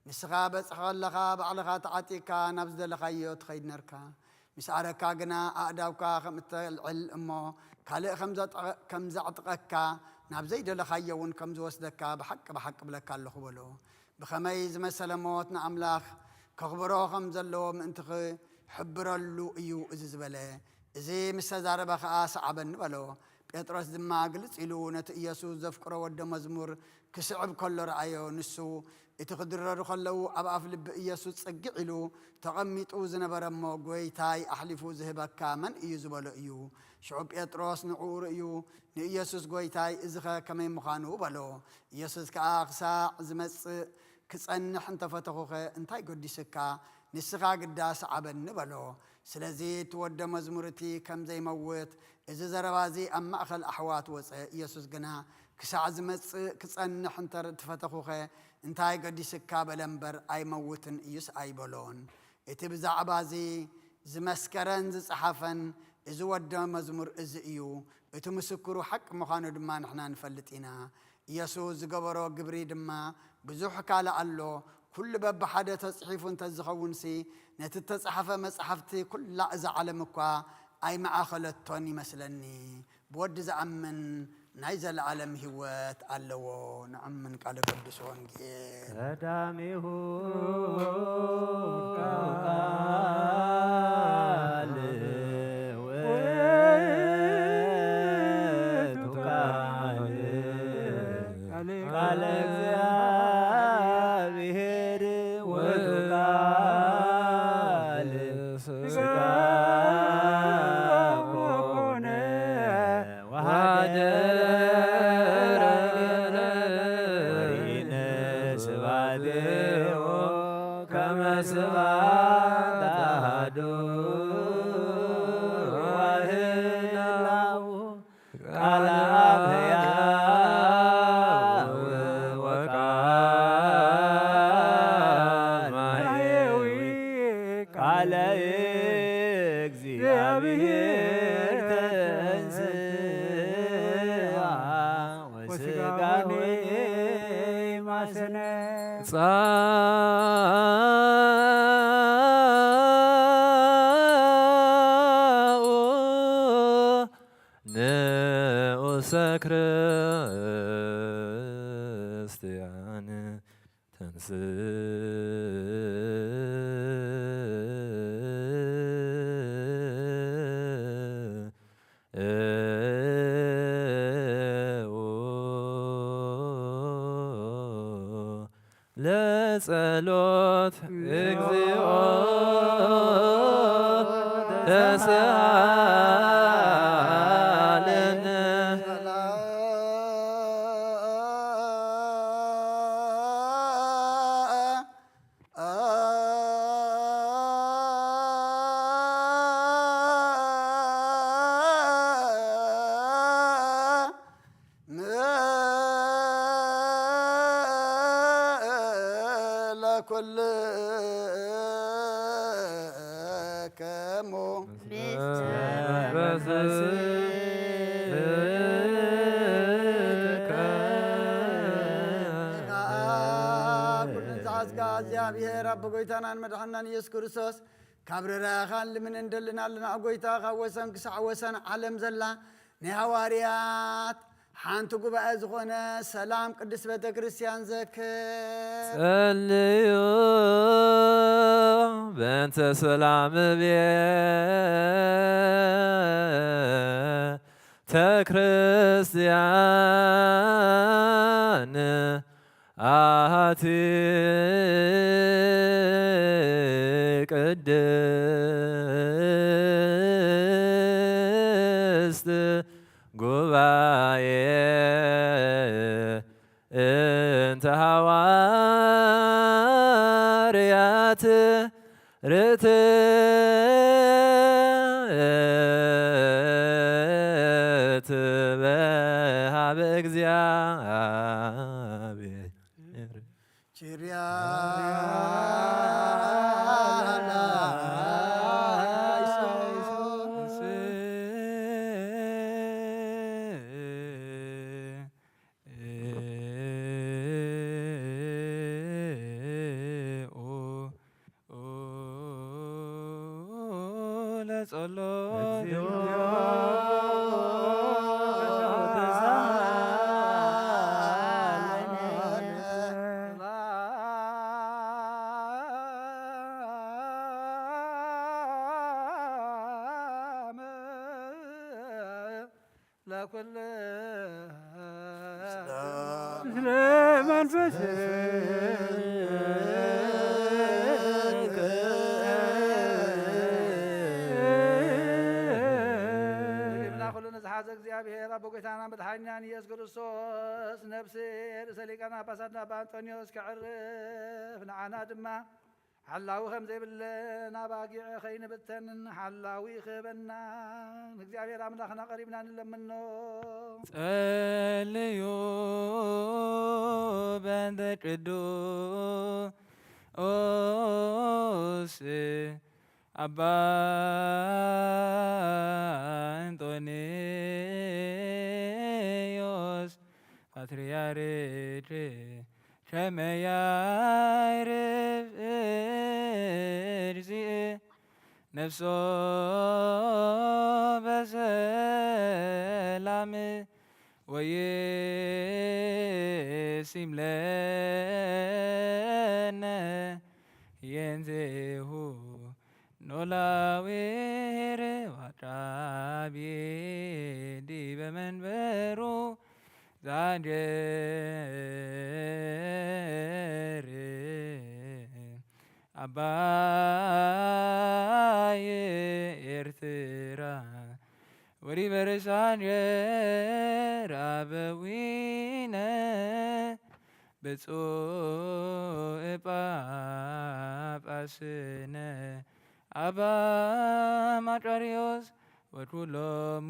ንስኻ በፅሕ ከለኻ ባዕልኻ ተዓጢቕካ ናብ ዝደለኻዮ ትኸይድ ነርካ። ምስ ኣረካ ግና ኣእዳውካ ከም እተልዕል እሞ ካልእ ከም ዘዕጥቀካ ናብ ዘይደለኻዮ እውን ከም ዝወስደካ ብሓቂ ብሓቂ ብለካ ኣለኹ በሎ። ብኸመይ ዝመሰለ ሞት ንኣምላኽ ከኽብሮ ከም ዘለዎ ምእንቲ ክሕብረሉ እዩ እዚ ዝበለ። እዚ ምስ ተዛረበ ከዓ ሰዓበኒ በሎ። ጴጥሮስ ድማ ግልፅ ኢሉ ነቲ ኢየሱስ ዘፍቅሮ ወደ መዝሙር ክስዕብ ከሎ ረኣዮ። ንሱ እቲ ክድረሩ ከለዉ ኣብ ኣፍ ልቢ ኢየሱስ ፀጊዕ ኢሉ ተቐሚጡ ዝነበረ እሞ ጎይታይ ኣሕሊፉ ዝህበካ መን እዩ ዝበሎ እዩ። ሽዑ ጴጥሮስ ንዕኡ ርእዩ ንኢየሱስ ጎይታይ እዚ ኸ ከመይ ምዃኑ በሎ። ኢየሱስ ከዓ ክሳዕ ዝመፅእ ክጸንሕ እንተፈተኹኸ እንታይ ገዲስካ ንስኻ ግዳ ሰዓበኒ በሎ። ስለዚ እቲ ወደ መዝሙር እቲ ከም ዘይመውት እዚ ዘረባ እዚ ኣብ ማእኸል ኣሕዋት ወፀ። ኢየሱስ ግና ክሳዕ ዝመፅእ ክጸንሕ እንተፈተኹኸ እንታይ ገዲስካ በለ እምበር ኣይመውትን እዩስ ኣይበሎን። እቲ ብዛዕባ እዚ ዝመስከረን ዝፀሓፈን እዚ ወደ መዝሙር እዚ እዩ። እቲ ምስክሩ ሓቂ ምዃኑ ድማ ንሕና ንፈልጥ ኢና። ኢየሱስ ዝገበሮ ግብሪ ድማ ብዙሕ ካልእ ኣሎ። ኩሉ በብሓደ ተፅሒፉ እንተዝኸውንሲ ነቲ ተፃሓፈ መፅሓፍቲ ኩላ እዛ ዓለም እኳ ኣይመኣኸለቶን ይመስለኒ። ብወዲ ዝኣምን ናይ ዘለዓለም ህይወት ኣለዎ። ንኣምን ቃል ቅዱስ ወንጌል ቀዳሚሁ ቃለ እግዚአብሔር ውእቱ ቃል ሥጋ ኮነ ወኀደረ ወሪነ ስብሐቲሁ ከመ ስብሐት አሐዱ ወህላው ቃለ አብ ቃለ እግዚአብሔር ተንሥአ ወሥጋዌ ማሰነ ጻኡ ንዑሰ ክርስቲያን ለጸሎት እግዚኦ ተሳሃለነ ለኩልከሙ ኩሉን ዝሓዝካ እግዚኣብሔር ኣቦ ጎይታናን መድሓናን ኢየሱስ ክርስቶስ كابررا خال من اندلنا لنا أقويتا خوسن كسع وسن علم زلا نهواريات حانتو قبا أزغونا سلام قدس بيت كريستيان زكر صليو بنت سلام بيت كريستيان آتي قدست قباية انت هواريات رتت بها بእግዚአብሔር لكل መንፈስ زحاز እግዚአብሔር አቦ ጌታና መድኃኒያን ኢየሱስ ክርስቶስ ነፍሴ ርእሰ ሊቃነ ጳጳሳት አባ አንጦንዮስ ክዕርፍ ንዓና ድማ ሓላዊ ከም ዘይብለን ኣባጊዕ ከይንብተንን ሓላዊ ክህበና ንእግዚአብሔር ኣምላኽና ቀሪብና ንለምኖ ጸልዩ በእንተ ቅዱስ አባ አንጦንዮስ ፓትርያርክ ከመያርፍ እግዚእ ነፍሶ በሰላም ወይሲም ለነ የንዜሁ ኖላዊር ዋጫቢ ዲበ መንበሩ ዛንጀር አባይ ኤርትራ ወዲበረ ዛንጀር አበዊነ ብፁዕ ጳጳስነ አባ ማጫሪዮስ ወኩሎሙ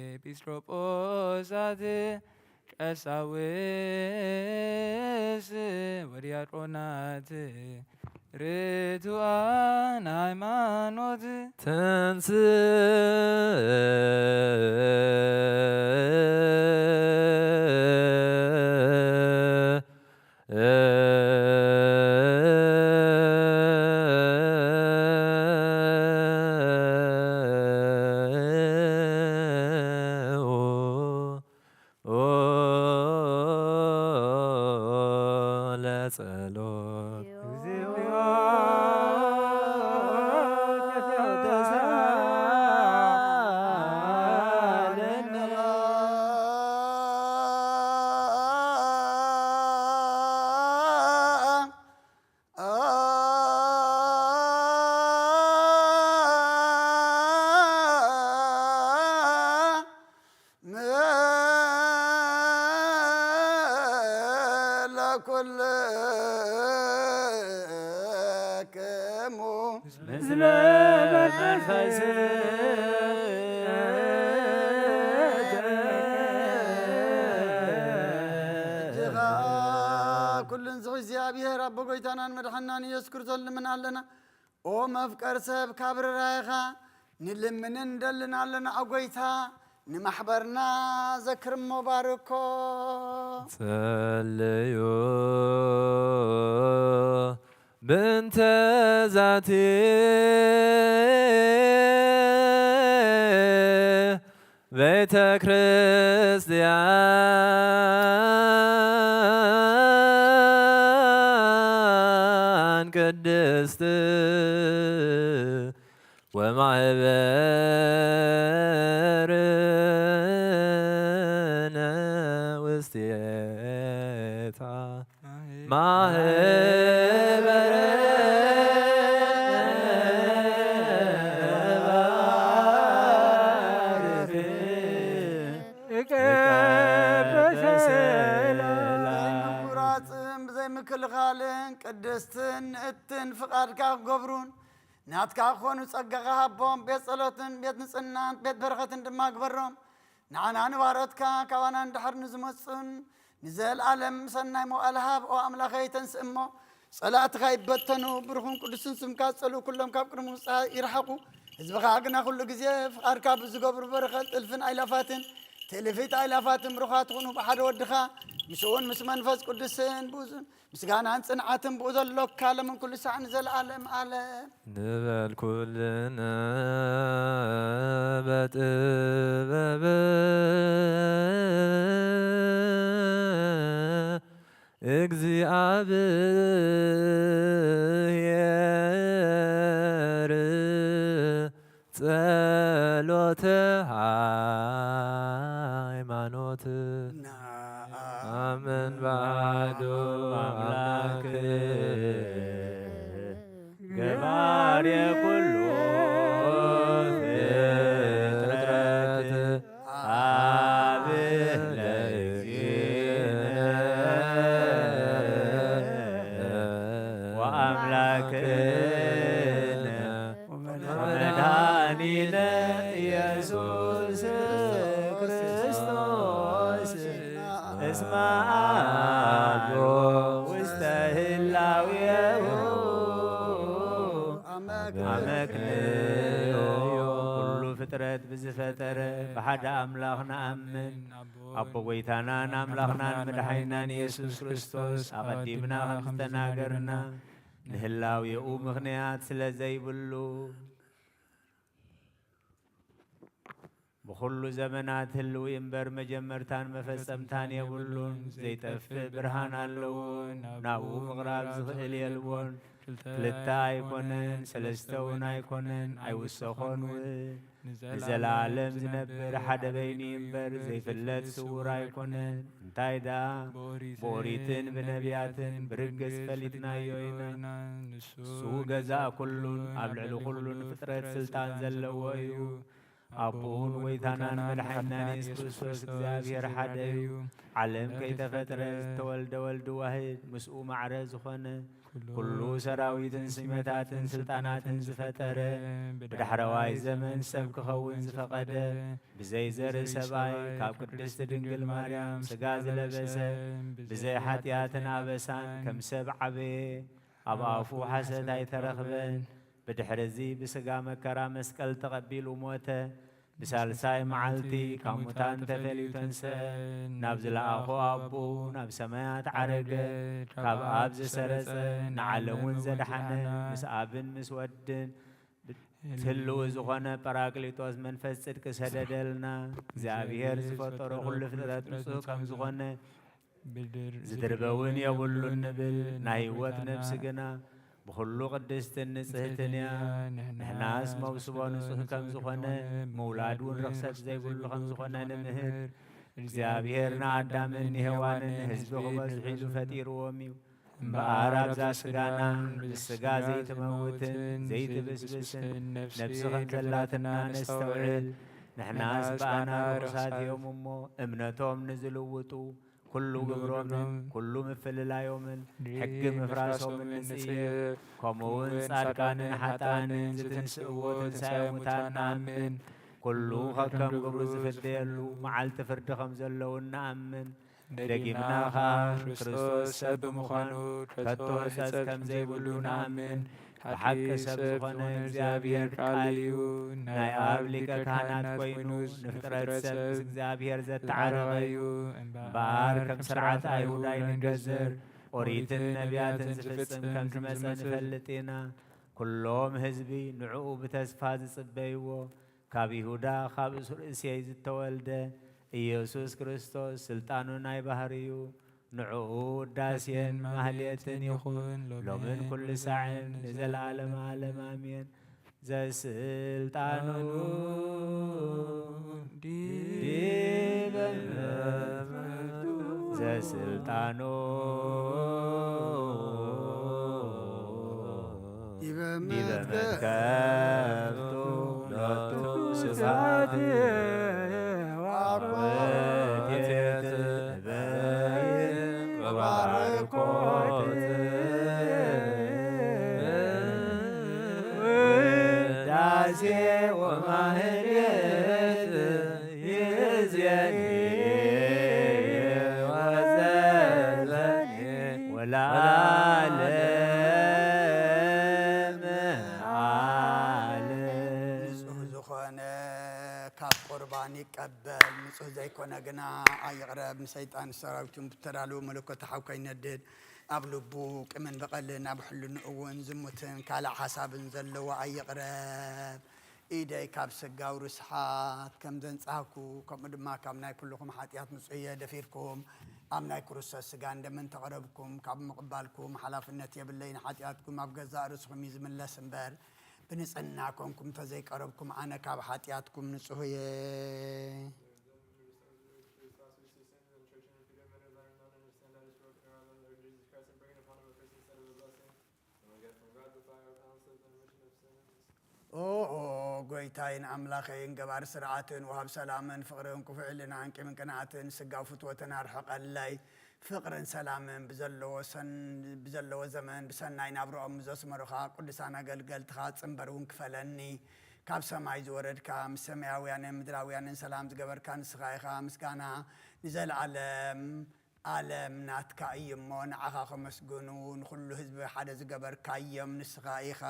ኤጲስቆጶሳት ቀሳውስት ወዲያቆናት ርቱዓን ሃይማኖት كلن زغ እግዚአብሔር አቦ ጎይታናን መድኃኒናን ኢየሱስ ክርስቶስ ልምናለና ኦ መፍቀር ሰብ ካብር ራይኻ ንልምን እንደልናለና አጎይታ ንማሕበርና ዘክርሞ ባርኮ ጸልዩ بنت ذاتي بيت كريستيان قدست ومعبرنا وستيتا ክልኻልን ቅድስትን እትን ፍቃድካ ክገብሩን ናትካ ክኾኑ ፀጋኻ ሃቦም ቤት ጸሎትን ቤት ንጽናን ቤት በረኸትን ድማ ግበሮም ንዓና ንባሮትካ ካባና እንድሕር ንዝመፁን ንዘለዓለም ሰናይ መዋዕለ ሃብ ኦ ኣምላኸይ ተንስእ እሞ ጸላእትኻ ይበተኑ ብሩኹን ቅዱስን ስምካ ዝጸልኡ ኩሎም ካብ ቅድሚ ውፃእ ይርሓቑ ህዝብኻ ግና ኩሉ ግዜ ፍቃድካ ብዝገብሩ በረኸት እልፍን ኣይላፋትን ትእልፊት ኣይላፋትን ብሩኻት ትኹኑ ብሓደ ወድኻ ምስኡን ምስ መንፈስ ቅዱስን ብኡዝን ምስጋናን ጽንዓትን ብኡ ዘሎካ ለምን ኩሉ ሳዕ ንዘለዓለም ዓለም ንበል ኩልና በጥበብ እግዚአብሔር ጸሎተ ሃይማኖት አምን ባዶ አምላክ ገባሬ ኩሉ ፍጥረት አብ ለእግዚእነ ወአምላክነ ወመድኃኒነ ኢየሱስ ክርስቶስ እስመ አብ ውስተ ህላዌሁ አመክንዮ ኩሉ ፍጥረት ብዝፈጠረ ብሓደ ኣምላኽ ንኣምን ኣቦ ጎይታናን ኣምላኽናን መድሓኒናን ኢየሱስ ክርስቶስ ኣቐዲምና ከም ዝተናገርና ንህላዌኡ ምኽንያት ስለ ዘይብሉ بخل زمانات هلو ينبر مجمرتان مفسمتان يبلون زي تفل برهان اللون ناو مغراب زغل يلون كلتا يكونن سلستون يكونن ايوسخون نزل عالم زنبر حد بيني ينبر زي فلت سورا يكونن انتايدا بوريتن بنبياتن برقس فلتنا يوينا سو غزا كلون ابلعلو كلون فترة سلطان زلويو أبون ويتانان مدحنان يسوس كريستوس እግዚአብሔር ሓደ እዩ ዓለም ከይተፈጥረ ዝተወልደ ወልዲ ዋህድ ምስኡ ማዕረ ዝኾነ ኩሉ ሰራዊትን ስሜታትን ስልጣናትን ዝፈጠረ ብዳሕረዋይ ዘመን ሰብ ክኸውን ዝፈቐደ ብዘይ ዘርኢ ሰብኣይ ካብ ቅድስቲ ድንግል ማርያም ስጋ ዝለበሰ ብዘይ ሓጢኣትን ኣበሳን ከም ሰብ ዓበየ ኣብ ኣፉ ሓሰት ኣይተረኽበን بدحرزي بسقا مكرا مسكال تقبيل وموته بسالساي معلتي كاموتان تفلي تنسى نابزل أخو أبو ناب سمايات عرقة كاب أبز سرسة نعلمون زدحنا مسابن مسودن تلو زغنا براكليتوز منفس صدق سددلنا زابير زفطر كل فترات مسو كم زغنا زدربون يقولوا النبل نايوت نفسنا بخلو قدست النصهتنيا نحناس موسوان نصه كم زخنا مولادون رخصت زي بلو خم زخنا نمهر እግዚአብሔርና አዳምን ሔዋንን ሕዝብ ኹበዝ ሒዙ ፈጢርዎምዩ በአራብ ዛስጋና ብስጋ ዘይትመውትን ዘይትብስብስን ነፍሲ ከም ዘላትና ነስተውዕል ንሕናስ በአና ርኩሳት እዮም እሞ እምነቶም ንዝልውጡ ኩሉ ግብሮምን ኩሉ ምፍልላዮምን ሕጊ ምፍራሶምን ንጽየፍ ከምኡውን ጻድቃንን ሓጥኣንን ዝትንስእዎ ትንሣኤ ሙታን ንኣምን ኩሉ ከከም ግብሩ ዝፍደየሉ መዓልቲ ፍርዲ ከም ዘለዉ ንኣምን ደጊምና ኸ ክርስቶስ ሰብ ብምዃኑ ከቶ ሕፀፅ ከም ዘይብሉ ንኣምን ብሓቂ ሰብ ዝኾነ እግዚኣብሔር ቃል እዩ ናይ ኣብ ሊቀ ካህናት ኮይኑ ንፍጥረት ሰብ እግዚኣብሔር ዘተዓረቐ እዩ እምበኣር ከም ስርዓት ኣይሁድ ኣይንገዘር ኦሪትን ነቢያትን ዝፍጽም ከም ዝመፀ ንፈልጥ ኢና ኩሎም ህዝቢ ንዕኡ ብተስፋ ዝጽበይዎ ካብ ይሁዳ ካብ እሴይ ዝተወልደ ኢየሱስ ክርስቶስ ስልጣኑ ናይ ባህርዩ ንዕኡ ውዳሴን ማህሌትን ይኹን ሎምን ኩሉ ሳዕን ንዘለዓለም ዓለም ኣሜን ዘስልጣኑ ዲበ ዘስልጣኑ ዲበ መትከፍቱ ሎቱ ስብሐት ወአኮቴት በይን ወባርኮት ውዳሴ ወማህሌት ይእዜኒ ወዘልፈኒ ወለዓለመ ዓለም ንጹህ ዝኾነ ካብ ቁርባን ይቀበል ንጹህ ዘይኮነ ግና ኣይቕረብ ንሰይጣን ሰራዊቱን ብተዳልዎ መለኮት ሓውካ ይነድድ ኣብ ልቡ ቅምን በቐልን ኣብ ሕልኑ እውን ዝሙትን ካልእ ሓሳብን ዘለዎ ኣይቕረብ ኢደይ ካብ ስጋው ርስሓት ከም ዘንጻህኩ ከምኡ ድማ ካብ ናይ ኩልኩም ሓጢኣት ንጹህ እየ ደፊርኩም ኣብ ናይ ክርስቶስ ስጋ እንደምን ተቐረብኩም ካብ ምቕባልኩም ሓላፍነት የብለይን ሓጢኣትኩም ኣብ ገዛእ ርስኹም እዩ ዝምለስ እምበር ብንጽህና ኮንኩም ተዘይቀረብኩም ኣነ ካብ ሓጢኣትኩም ንጹህ እየ ጎይታይን ኣምላኸይን ገባር ስርዓትን ወሃብ ሰላምን ፍቕርን ክፍዕልን አንቂምን ቅንዓትን ስጋው ፍትወትን ኣርሕቐለይ ፍቕርን ሰላምን ብዘለዎ ዘመን ብሰናይ ናብሮኦም ዘስመሩኻ ቅዱሳን ኣገልገልትኻ ጽንበር እውን ክፈለኒ ካብ ሰማይ ዝወረድካ ምስ ሰማያውያንን ምድራውያንን ሰላም ዝገበርካ ንስኻ ኢኻ ምስጋና ንዘለዓለም ዓለም ናትካ እዩ እሞ ንዓኻ ከመስግኑ ንኩሉ ህዝቢ ሓደ ዝገበርካ እዮም ንስኻ ኢኻ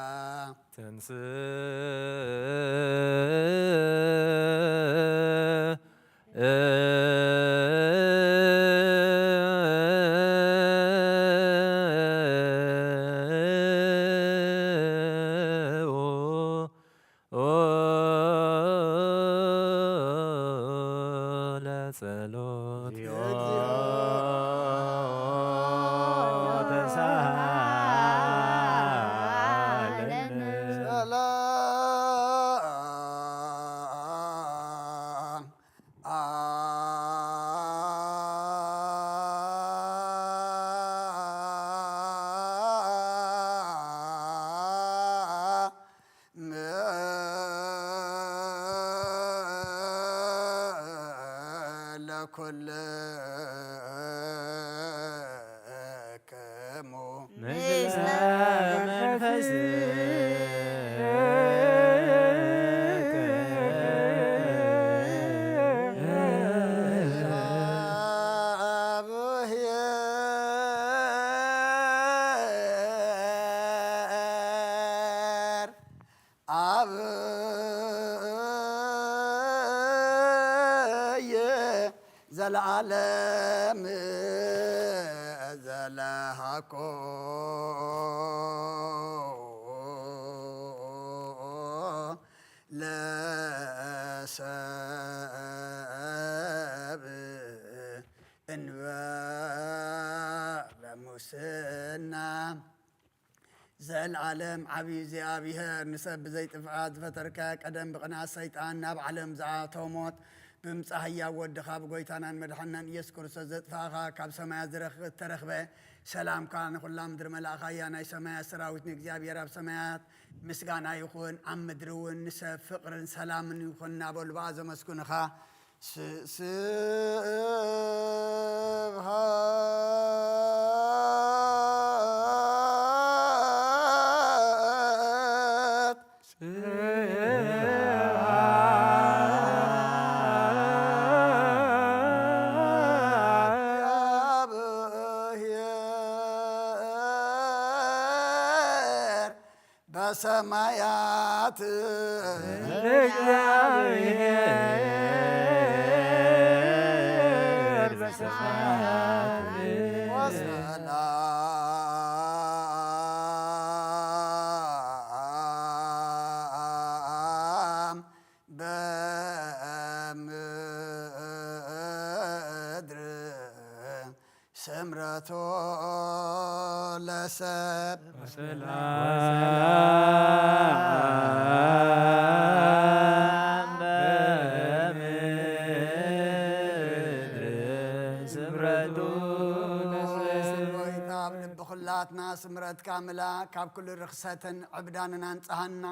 ዘለዓለም ዘለሃኮ ለሰብ እንበለ ሙስና ዘለዓለም ዓብይ እግዚኣብሔር ንሰብ ብዘይጥፍኣት ዝፈጠርከ ቀደም ብቕንዓት ሰይጣን ናብ ዓለም ዝኣተሞት ብምጻእ ህያው ወድኻ ብጎይታናን መድሓናን ኢየሱስ ክርስቶስ ዘጥፋእኻ ካብ ሰማያት ተረኽበ ሰላምካ ንኹላ ምድሪ መላእኻያ ናይ ሰማያት ሰራዊት ንእግዚኣብሔር ኣብ ሰማያት ምስጋና ይኹን ኣብ ምድሪ እውን ንሰብ ፍቕርን ሰላምን ይኹን እናበሉ በኣ ዘመስግኑኻ በሰማያት እግዚአብሔር በሰማያት ወሰላም በምድር ስምረቶ ለሰብ ወሰላም በምድር ስምረቱ ጎይታ ብልቢ ኩላትና ስምረትካ ምላክ ካብ ኩሉ ርክሰትን ዕብዳንን አንጽሃና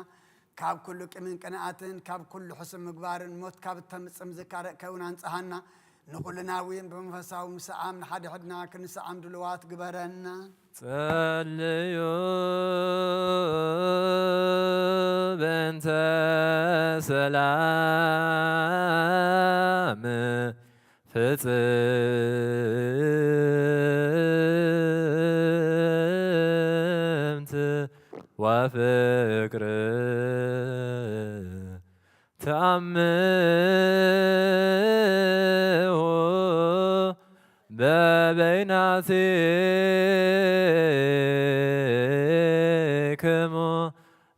ካብ ኩሉ ቅምን ቅንኣትን ካብ ኩሉ ሕሱም ምግባርን ሞት ካብ ተምፅም ዝካረእ ከውን አንጽሃና ንኩልናዊን ብመንፈሳዊ ምስዓም ንሓደ ሕድና ክንስዓም ድልዋት ግበረና ጸልዩ በእንተ ሰላም ፍጽምት ወፍቅር ተአምሁ በበይናቲክሙ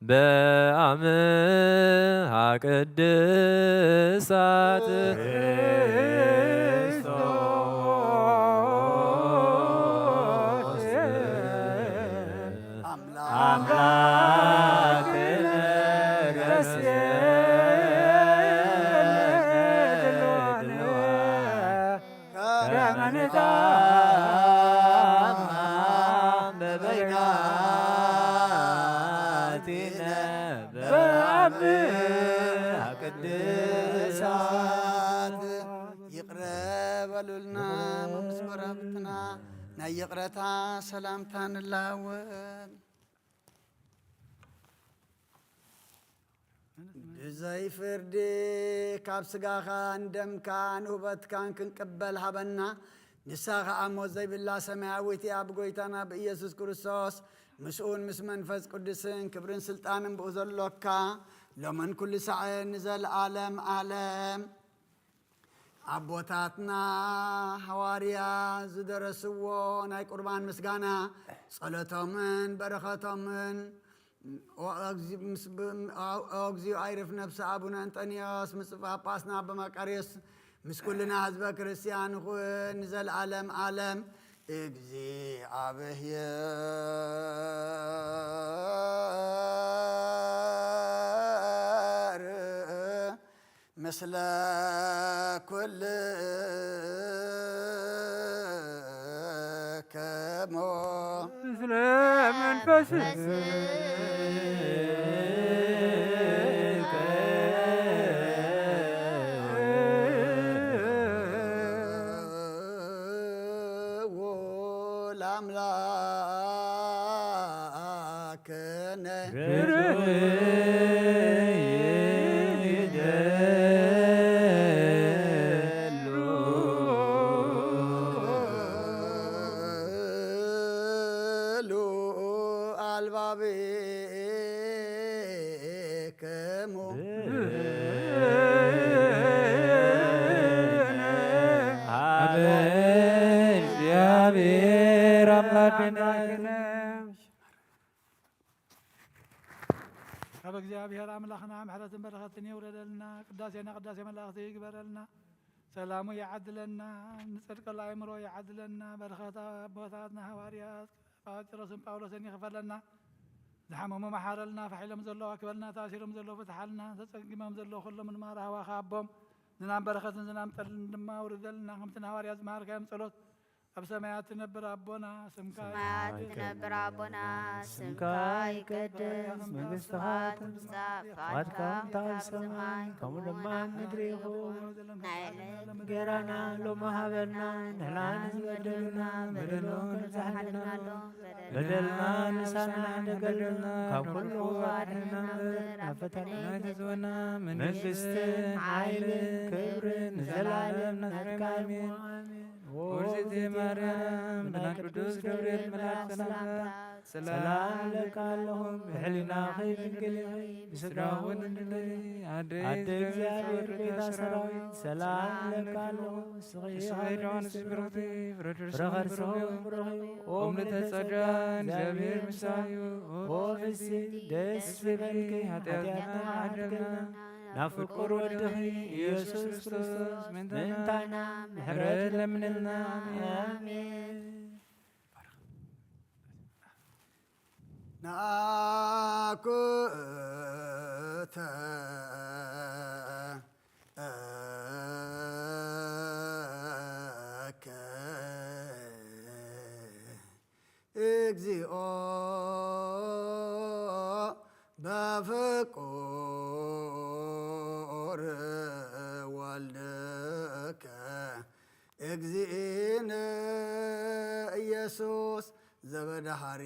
በአምሃ ቅድሳት አምላክነ ቅድሳት ይቅረ በሉልና መንግስት መራብትና ናይ ይቅረታ ሰላምታ ንላወን ብዘይ ፍርዲ ካብ ስጋኻ እንደምካ ንሁበትካን ክንቅበል ሃበና ንሳኻ ሞት ዘይብላ ሰማያዊት ኣብ ጎይታና ብኢየሱስ ክርስቶስ ምስኡን ምስ መንፈስ ቅዱስን ክብርን ስልጣንን ብኡ ዘሎካ ሎመን ኩሉ ሰዓን ንዘለዓለም ዓለም አቦታትና ሐዋርያ ዝደረስዎ ናይ ቁርባን ምስጋና ጸሎቶምን በረኸቶምን እግዚኦ አይርፍ ነፍሰ አቡነ አንጦንዮስ ምስ ጳጳስና በመቃርዮስ ምስ ኩልና ህዝበ ክርስቲያን ይኹን ንዘለዓለም ዓለም እግዚአብሔር ምስለ ኩልክሙ ምስለ መንፈስህ ካብ እግዚአብሔር አምላኽና ምሕረትን በረኸትን ይውረደልና። ቅዳሴና ቅዳሴ መላእኽቲ ይግበረልና። ሰላሙ ይዓድለና። ንጽድቅ አእምሮ ይዓድለና። በረኸት አቦታትና ሐዋርያት ጴጥሮስን ጳውሎስን ይኽፈለና። ዝሓመሙ መሓረልና። ፈሒሎም ዘለዉ ኣክበልና። ተኣሲሮም ዘለዉ ፍትሓልና። ተጸጊሞም ዘለዉ ኩሎም ንማራህዋ ካቦም ዝናም በረኸትን ዝናም ጠልን ድማ ውርደልና። ከምቲ ሐዋርያት ዝመሃርካዮም ጸሎት ኣብ ሰማያት ትነብር ኣቦና ስምካ ይቀደስ መንግሥትኻ ትምጻእ ፈቃድካ ኣብ ሰማይ ከምኡ ድማ ምድሪ ይኹን እንጀራና ሎሚ ሃበና ንሕና ንዝበደሉና በደሎን ንዝሓድናሎ በደልና ንሳና ደገሉና ካብ ኩሉ ኣድሕና ኣብ ፈተና ተዝወና መንግሥትን ሓይልን ክብርን ንዘላለም ናትካ ኣሜን። ወርዜቴ ማርያም ቅዱስ ገብርኤል መልአክ ሰላምታ ሰላም ለካ ኣለኹም ብሕሊናኺ ድንግል ኢኺ ብስጋውን ድንግል ኣደ እግዚአብሔር ጌታ ሰራዊት ሰላም ለካ ኣለኹም ስኺ ስብርቲ ፍረኸርስኹም ኦምልተ ጸጋን እግዚአብሔር ምሳዩ ኦ ፍሲ ደስ ይበልኪ ኃጢአትና ዓደግና ናብ ፍቁር ወድኺ ኢየሱስ ክርስቶስ ምንታና ምሕረት ለምንልና አሜን። ናኩተ እግዚኦ በፍቁር ወልድከ እግዚእነ ኢየሱስ ዘበዳሃሪ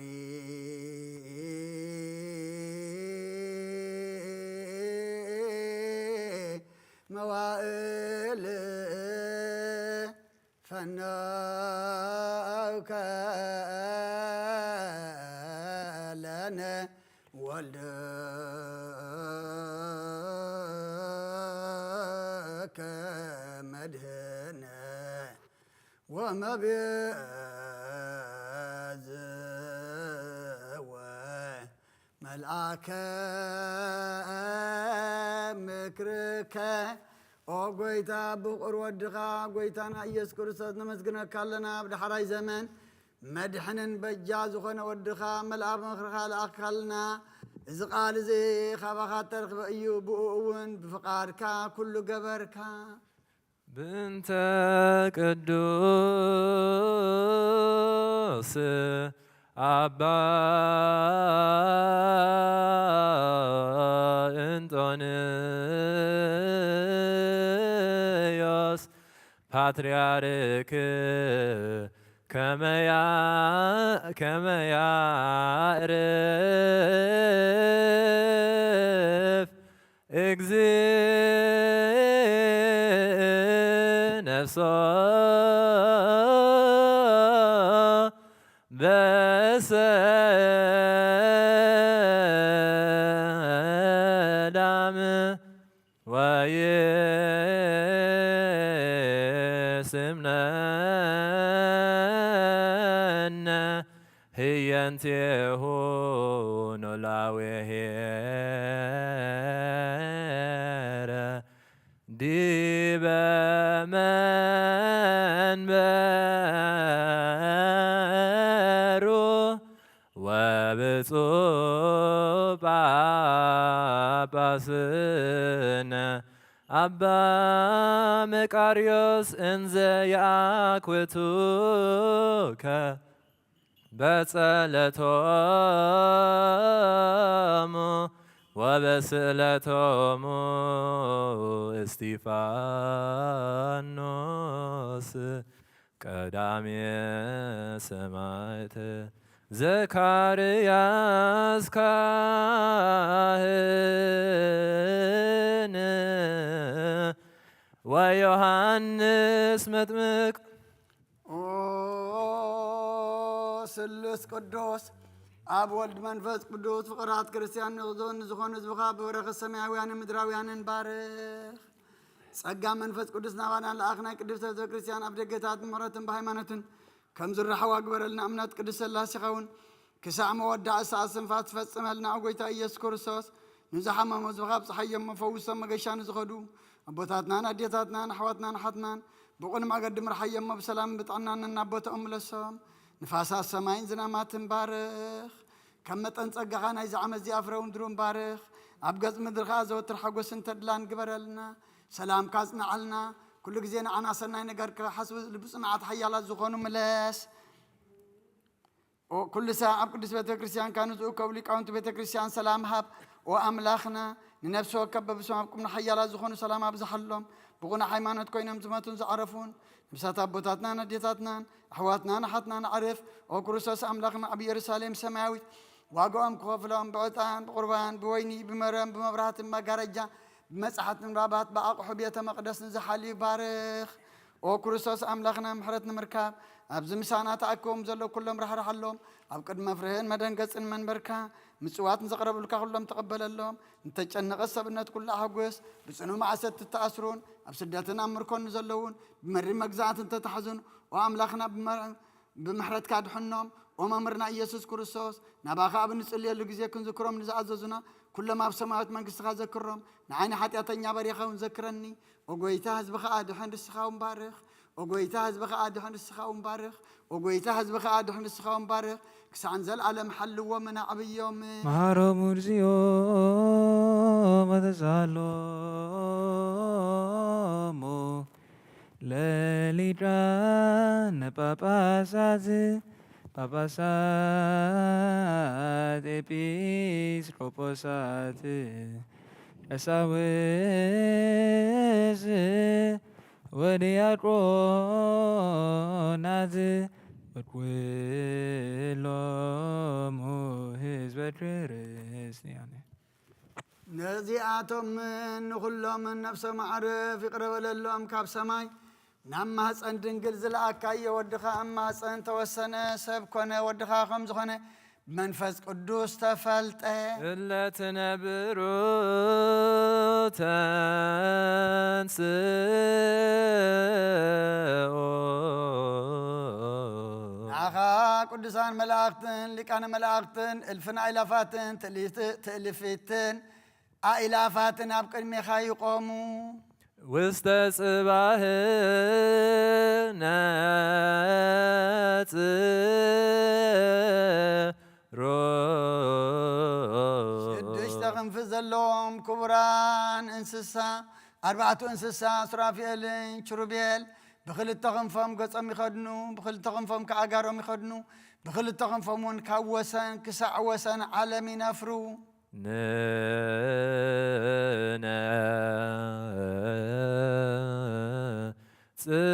መዋእል ፈነውከ ለነ ወልድከ መድህነ ወመቤዝወ መልአከ ምክርከ ኦ ጎይታ ብቁር ወድኻ ጎይታና ኢየሱስ ክርስቶስ ነመስግነካ ኣለና። ብዳሕራይ ዘመን መድሕንን በጃ ዝኾነ ወድኻ መልአክ ምክርኻ ልኣክካልና። እዚ ቃል እዚ ካባኻ ተረኽበ እዩ። ብኡ እውን ብፍቓድካ ኩሉ ገበርካ ብእንተ ቅዱስ አባ እንጦንዮስ ፓትርያርክ ከመያዕርፍ ነፍሶ በሰላም ወይስምነነ ህየንቴሁ ኖላዌ ኄረ ዲበ መንበሩ ወብፁዕ ጳጳስነ አባ መቃርዮስ እንዘ ያአክብቱከ በጸለቶሙ ወበስእለቶሙ እስጢፋኖስ ቀዳሜ ሰማዕት ዘካርያስ ካህን ወዮሐንስ መጥምቅ ኦ ስሉስ ቅዱስ ኣብ ወልድ መንፈስ ቅዱስ ፍቅራት ክርስቲያን ንኽዞን ዝኾኑ ህዝብኻ ብበረኸት ሰማያውያንን ምድራውያንን ባርኽ። ጸጋ መንፈስ ቅዱስ ናባና ለኣኽ ናይ ቅድስተ ቤተ ክርስቲያን ኣብ ደገታት ምሕረትን ብሃይማኖትን ከም ዝረሓዋ ግበረልና። እምነት ቅዱስ ሥላሴ ይኸውን ክሳዕ መወዳእ ሰዓት ስንፋት ትፈጽመልና። ኣብ ጎይታ ኢየሱስ ክርስቶስ ንዝሓመሙ ህዝብኻ ብፀሓዮም መፈውሶም መገሻ ንዝኸዱ ኣቦታትናን ኣዴታትናን ኣሕዋትናን ሓትናን ብቑን መገዲ ምርሓዮሞ ብሰላምን ብጥዕናን እናቦቶኦም ምለሶም። ንፋሳት ሰማይን ዝናማትን ባርኽ። ከም መጠን ጸጋኻ ናይዚ ዓመት እዚኣ ፍረ ምድሩን ባርኽ። ኣብ ገጽ ምድርኻ ዘወትር ሓጎስን ተድላን ግበረልና። ሰላምካ ጽንዓልና። ኩሉ ግዜ ንዓና ሰናይ ነገር ክሓስቡ ልብፅናዓት ሓያላት ዝኾኑ ምለስ። ኩሉ ሰብ ኣብ ቅዱስ ቤተ ክርስቲያን ንዝእከቡ ሊቃውንቲ ቤተ ክርስቲያን ሰላም ሃብ። ኦ ኣምላኽና ንነፍሲ ወከፍ በብሶም ኣብ ቁምና ሓያላት ዝኾኑ ሰላም ኣብዝሓሎም ብቑና ሃይማኖት ኮይኖም ዝመቱን ዝዓረፉን ንብሳት ኣቦታትናን ኣዴታትናን ኣሕዋትናን ሓትናን ዓርፍ። ኦ ክርስቶስ ኣምላኽና ኣብ ኢየሩሳሌም ሰማያዊት ዋጋኦም ክኸፍሎም ብዕጣን ብቁርባን ብወይኒ ብመረም ብመብራህትን መጋረጃ ብመጽሓትን ራባት ብኣቑሑ ቤተ መቕደስ ንዝሓልዩ ባርኽ። ኦ ክርስቶስ ኣምላኽና ምሕረት ንምርካብ ኣብዚ ምሳና ተኣኪቦም ዘሎ ኩሎም ራሕራሓሎም። ኣብ ቅድመ ፍርህን መደንገፅን መንበርካ ምጽዋት ንዘቕረብልካ ኩሎም ተቐበለሎም። እንተጨነቐ ሰብነት ኩሉ ኣሕጐስ ብጽኑዕ ማዕሰት ትተኣስሩን ኣብ ስደትን ኣብ ምርኮን ዘለውን ብመሪ መግዛእት እንተተሓዙን ኦ ኣምላኽና ብምሕረትካ ድሕኖም። ኦ መምህርና ኢየሱስ ክርስቶስ ናባኻ ኣብ ንጽልየሉ ግዜ ክንዝክሮም ንዝኣዘዙና ኩሎም ኣብ ሰማያዊት መንግስትኻ ዘክሮም ንዓይኒ ሓጢኣተኛ በሪኸውን ዘክረኒ ወጎይታ ህዝብኻ ድሕን ርስኻውን ባርኽ ወጎይታ ህዝብኻ ድሕን ርስኻውን ባርኽ ወጎይታ ህዝብኻ ድሕን ርስኻውን ባርኽ ክሳዕን ዘለዓለም ሓልዎምን ኣዕብዮምን መሃሮም እግዚኦም ወተዛሎሙ ለሊቃነ ጳጳሳት ኤጲስቆጶሳት ቀሳውስት ወዲያቆናት ወኩሎሙ ህዝበ ክርስቲያን ነዚኣቶምን ንኹሎምን ነፍሶም ማዕረፍ ይቕረበለሎም ካብ ሰማይ ናብ ማህፀን ድንግል ዝለኣካዮ ወድኻ ኣብ ማህፀን ተወሰነ ሰብ ኮነ ወድኻ ከም ዝኾነ ብመንፈስ ቅዱስ ተፈልጠ እለ ትነብሩ ተንስኡ ንዓኻ ቅዱሳን መላእኽትን ሊቃነ መላእኽትን እልፍን ኣእላፋትን ትእልፊትን ኣእላፋትን ኣብ ቅድሚኻ ይቆሙ ውስተ ጽባህ ነጽሮ ሽዱሽተ ክንፊ ዘለዎም ክቡራን እንስሳ ኣርባዕቱ እንስሳ ሱራፌልን ኪሩቤል ብክልተ ክንፎም ገጾም ይኸድኑ ብክልተ ክንፎም ከኣጋሮም ይኸድኑ ብክልተ ክንፎም እውን ካብ ወሰን ክሳዕ ወሰን ዓለም ይነፍሩ ንነ ጽር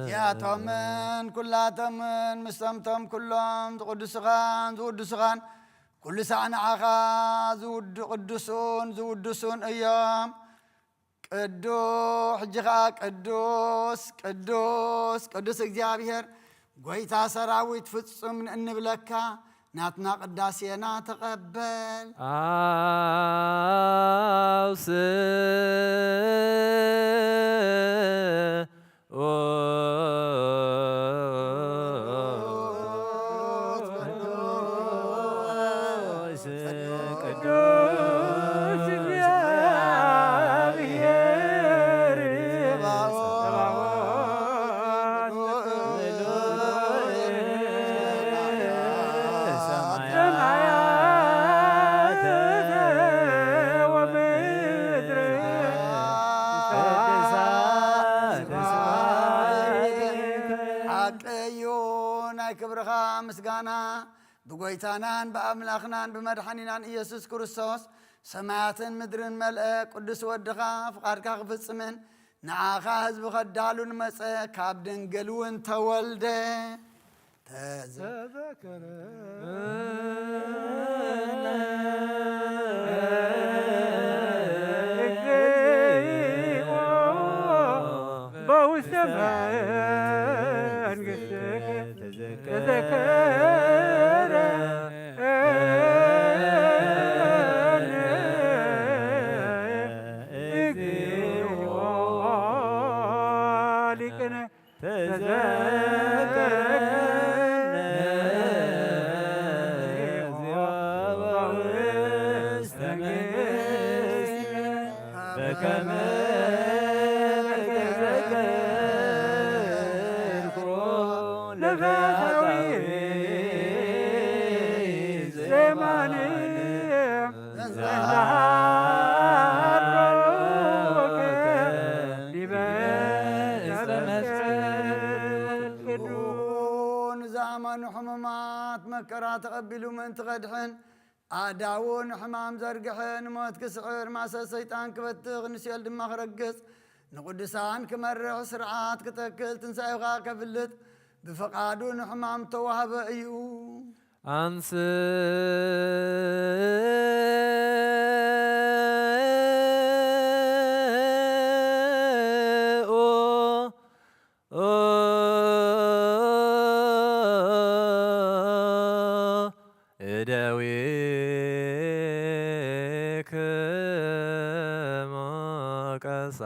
እዚኣቶምን ኩላቶምን ምስቶምቶም ኩሎም ዝቅዱስኻን ዝውድሱኻን ኩሉ ሳዕ ንዓኻ ዝውድሱን እዮም ሕጂ ከዓ ቅዱስ እግዚኣብሔር ጎይታ ሰራዊት ፍጹም እንብለካ ናትና ቅዳሴና ተቐበል ምስጋና ብጎይታናን ብኣምላኽናን ብመድሓኒናን ኢየሱስ ክርስቶስ ሰማያትን ምድርን መልአ ቅዱስ ወድኻ ፍቓድካ ክፍጽምን ንዓኻ ህዝቢ ኸዳሉ ንመፀ ካብ ድንግል እውን ተወልደ ተዘከረ በውስተ ተዘከረ እግዚኦ ሊቅነ ተዘከረነ እግዚኦ በውስተ መንግሥትከ በከመ ተዘከርኩ ለፈታዊ ዘማን ዘሃሮከ ዲበ ቅዱን ዝኣመኑ ሕሙማት መከራ ተቐቢሉ ምእንቲ ቐድሕን ኣዳውን ሕማም ዘርግሕን ሞት ክስዕር ማሰ ሰይጣን ክበትኽ ንስኤል ድማ ክረግጽ ንቅዱሳን ክመርሕ ስርዓት ክተክል ትንሣኤኻ ከፍልጥ ብፈቃዱ ንሕማም ተዋህበ እዩ እደዊክሙ ቀሳ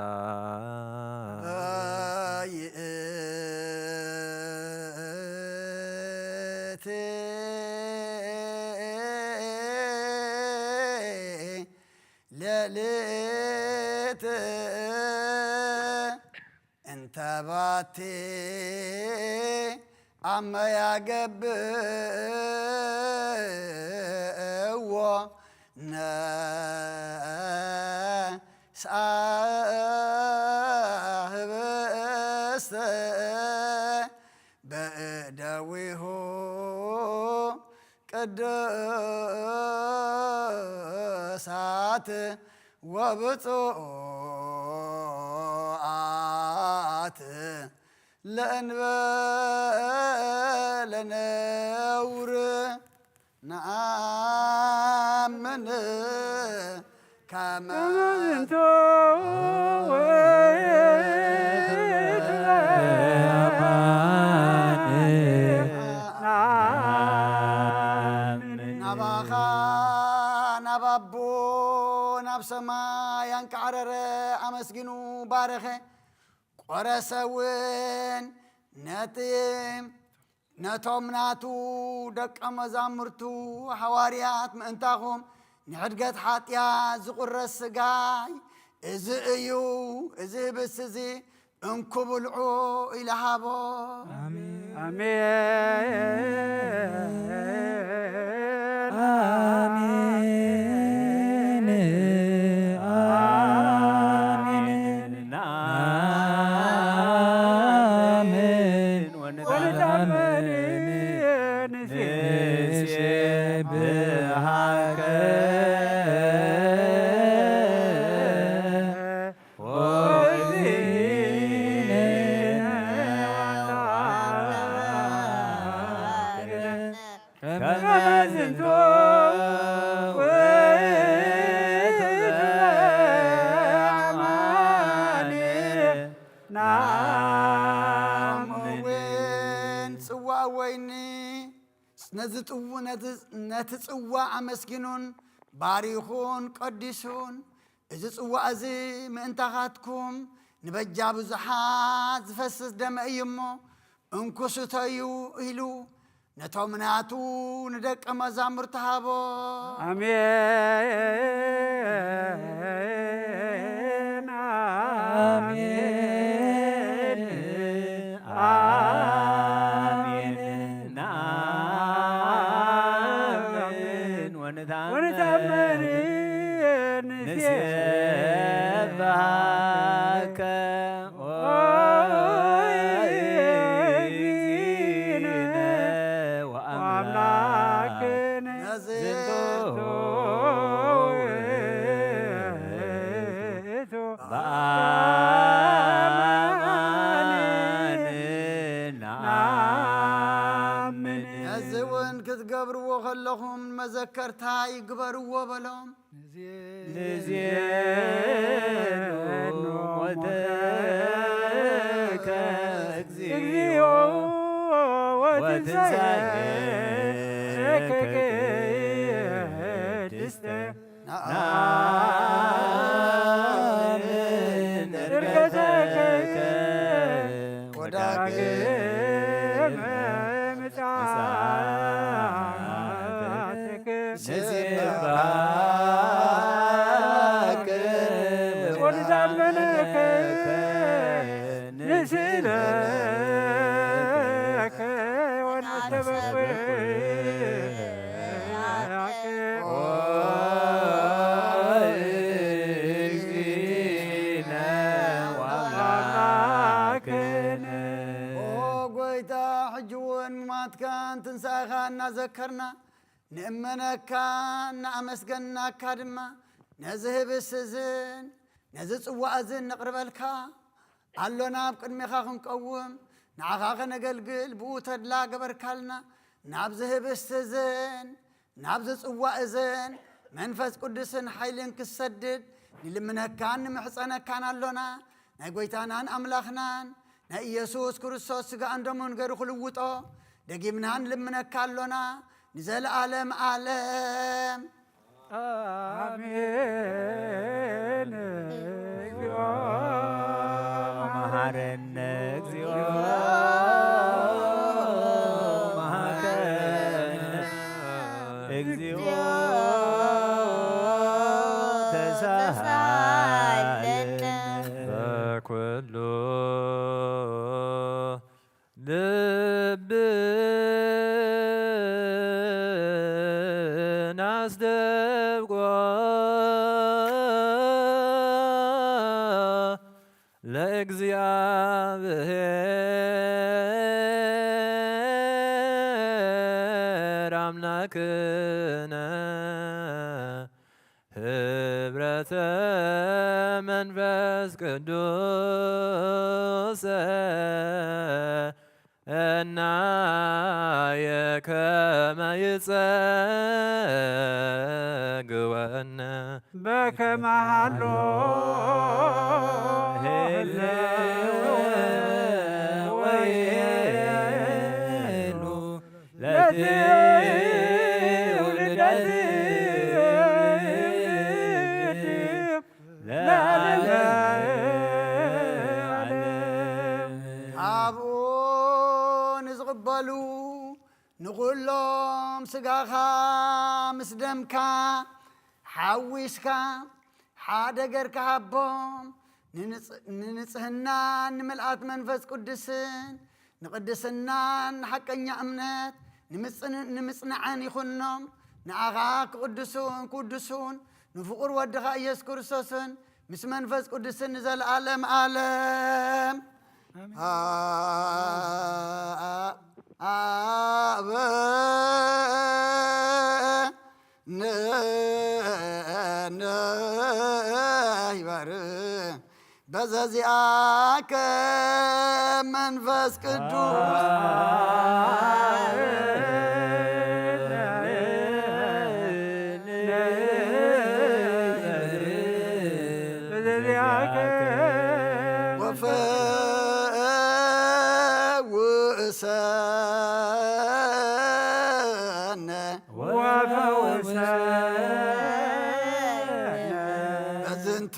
ليت انت باتي عما يعقب صاحب بأدويه قدسات وبطوعات لأنبال نور نأمن كما نبابو نبسما ينكعرر أمسجنو بارخه قرسوين نتيم نتومناتو دك مزامرتو حواريات منتاهم نحدقت حاتيا زقر السقاي إزي إيو إزي بس إزي انكو بلعو إلى هابو آمين نتسوى مسكنون باريخون قديسون إذا تسوى أزي منتخاتكم نبجع بزحات زفسس دم أيمو انكسو تايو إلو نتومناتو ندك مزامر تهابو آمين آمين ونتأمرين نسيبك وأملاكنا زنتو بأمان نعمن نزون كتقبروا خلهم مذكرتها يقبروا بلهم نزين وتك اكزيو وتنساك دسته نعمن رقتك وداقم مساعتك نسيبك ونزمنك نسلك كان تنساها ذكرنا نأمنك نأمسجنا كادما نذهب السزن نزت وأذن نقرب الكا علونا بقد مخاخن قوم نعخاخن نقلقل بوتد لا قبر كالنا نابذهب السزن نابذت وأذن منفس قدسن حيلن كسدد نلمنك كان محصنا كان علونا نقويتانان أملاخنان نا يسوس كريستوس سغا اندمون غير خلوطو دغيمنان لمنك كالونا نزل عالم عالم آمين مهارن اكزيو مهارن اكزيو ተሳሃለነ በኩሉ ልብን አስደብቆ ለእግዚአብሔር አምላክነ ህብረተ መንፈስ ቅዱስ እና የከመ ይጸግወነ በከመ ሀሎ ወይሉ ኣብኡ ንዝቕበሉ ንኹሎም ስጋኻ ምስ ደምካ ሓዊስካ ሓደ ጌርካ ሃቦም ንንጽህናን ንምልኣት መንፈስ ቅዱስን ንቅድስናን ንሓቀኛ እምነት ንምጽናዕን ይኹኖም ንኣኻ ክቅድሱን ንፍቁር ወድኻ ኢየሱስ ክርስቶስን ምስ መንፈስ ቅዱስን ንዘለዓለም ዓለም ኣበ ይባር በዘዚአከ መንፈስ ቅዱስ በዝንቱ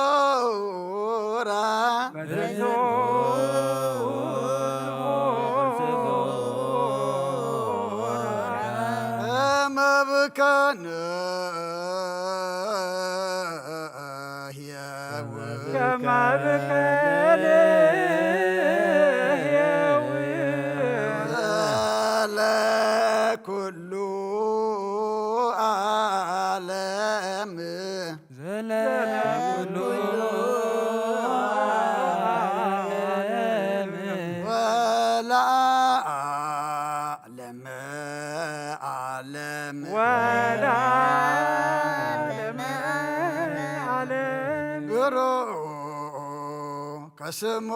ጵርስፎራ መብከነ ለኩሉ ዓለም ወለዓለመ ዓለም ብሮ ከስሙ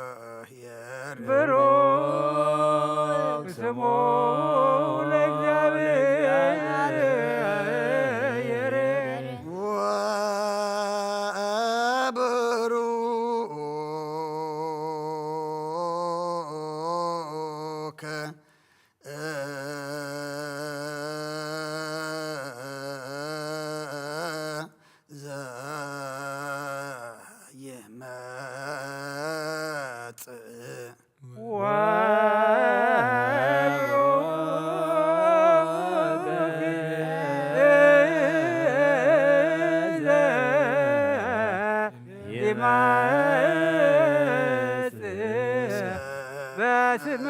ለእግዚአብሔር ብሩክ ስሙ ለእግዚአብሔር ወብሩክ በስመ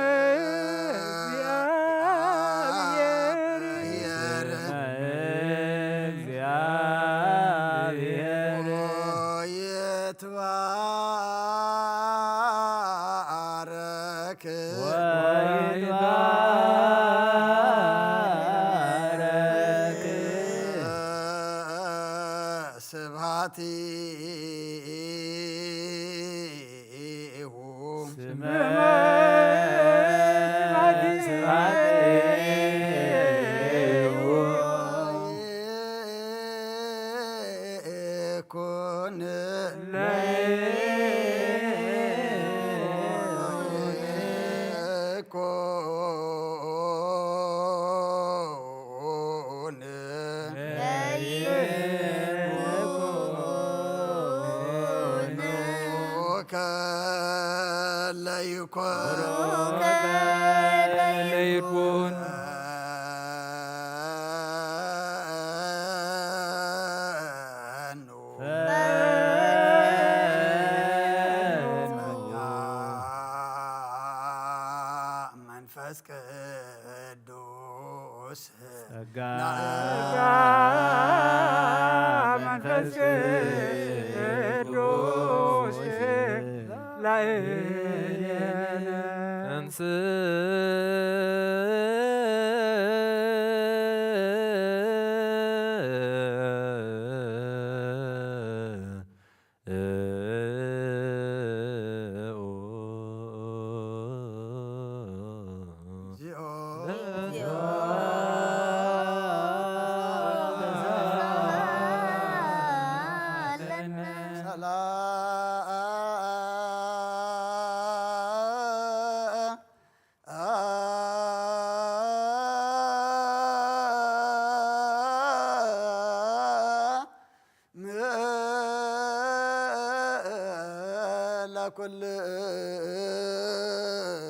እግዚአብሔር ይትባረክ ስብሐቲሁ ይኩን ይኩን ለይኩን ለይኩን መንፈስ ቅዱስ መንፈስ ቅዱስ ላዕሌነ እንስ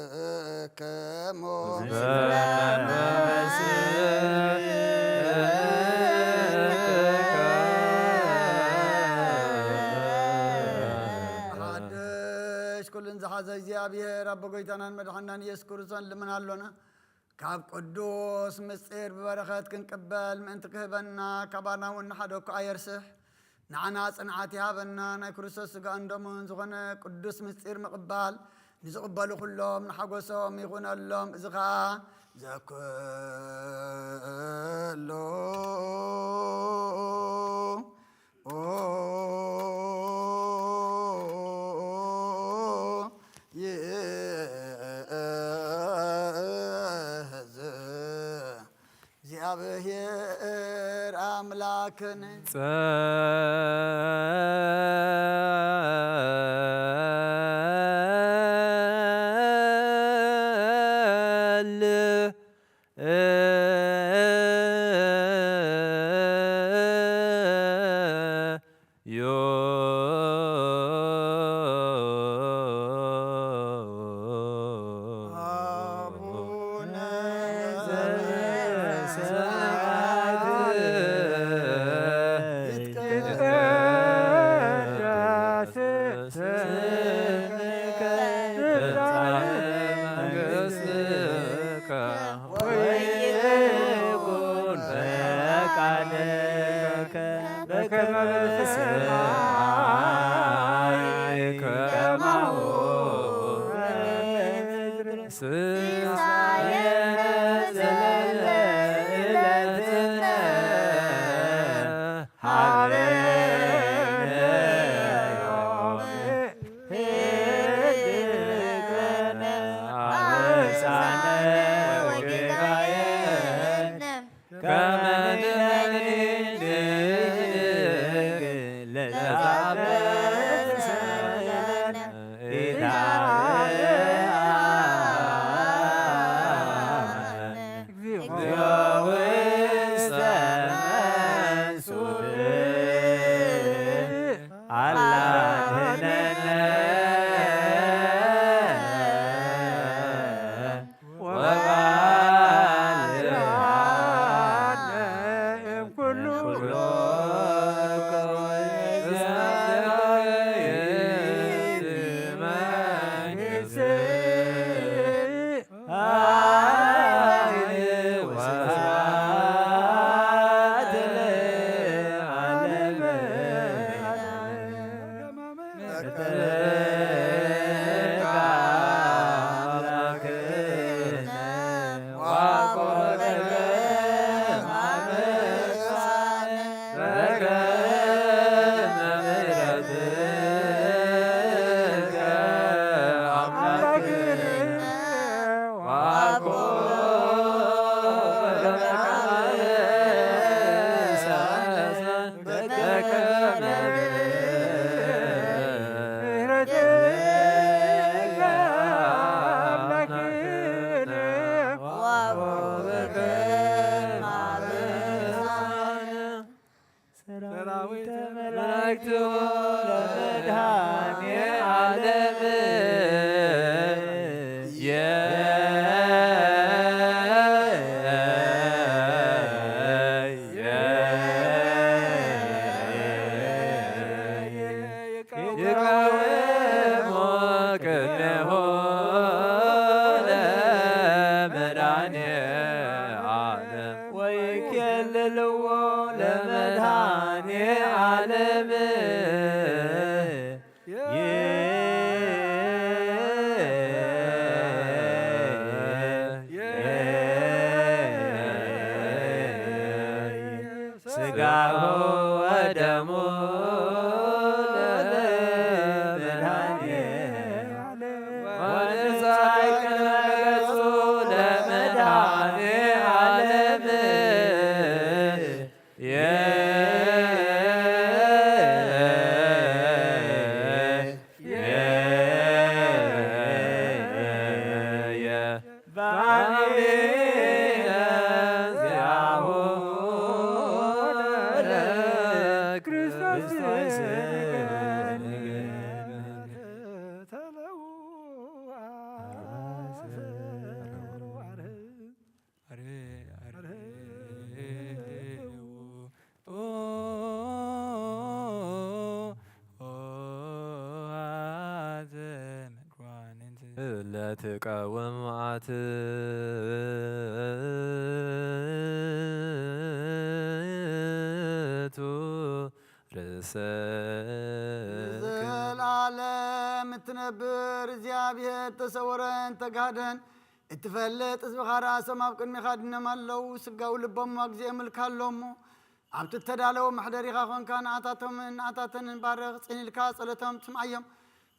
ኩልከሞ ሓድሽ ኩልን ዝሓዘ እግዚኣብሔር ኣቦ ጎይታናን መድሓናን ኢየሱስ ክርስቶስ ልምን ኣሎና ካብ ቅዱስ ምስጢር ብበረኸት ክንቅበል ምእንቲ ክህበና ካባና እውን ንሓደ እኳ ኣየርስሕ ንዓና ጽንዓት ይሃበና ናይ ክርስቶስ ስጋን ደሙን ዝኾነ ቅዱስ ምስጢር ምቕባል ንዝቕበሉ ኩሎም ንሓጎሶም ይኹነሎም እዚ ከዓ ዘኩሎ እግዚአብሔር አምላክን መላእክቱ ለመድኃኔ ዓለም ይቀውሞ ቅድሜሁ ለመድኃኔዓለም ወይኬልልዎ ለመድኃኔዓለም ሥጋሁ ወደሙ ለትቀውም አትቱ ርእሰ ዘላለም እትነብር እግዚአብሔር ተሰውረን ተጋደን እትፈልጥ ህዝብኻ ራሶም ኣብ ቅድሚኻ ድነም ኣለዉ ስጋው ልቦም ግዜ ምልካሎሞ ኣብቲ እተዳለወ ማሕደሪኻ ኮንካ ንኣታቶምን ንኣታተንን ባርኽ ፅኒልካ ጸሎቶም ትስምዓዮም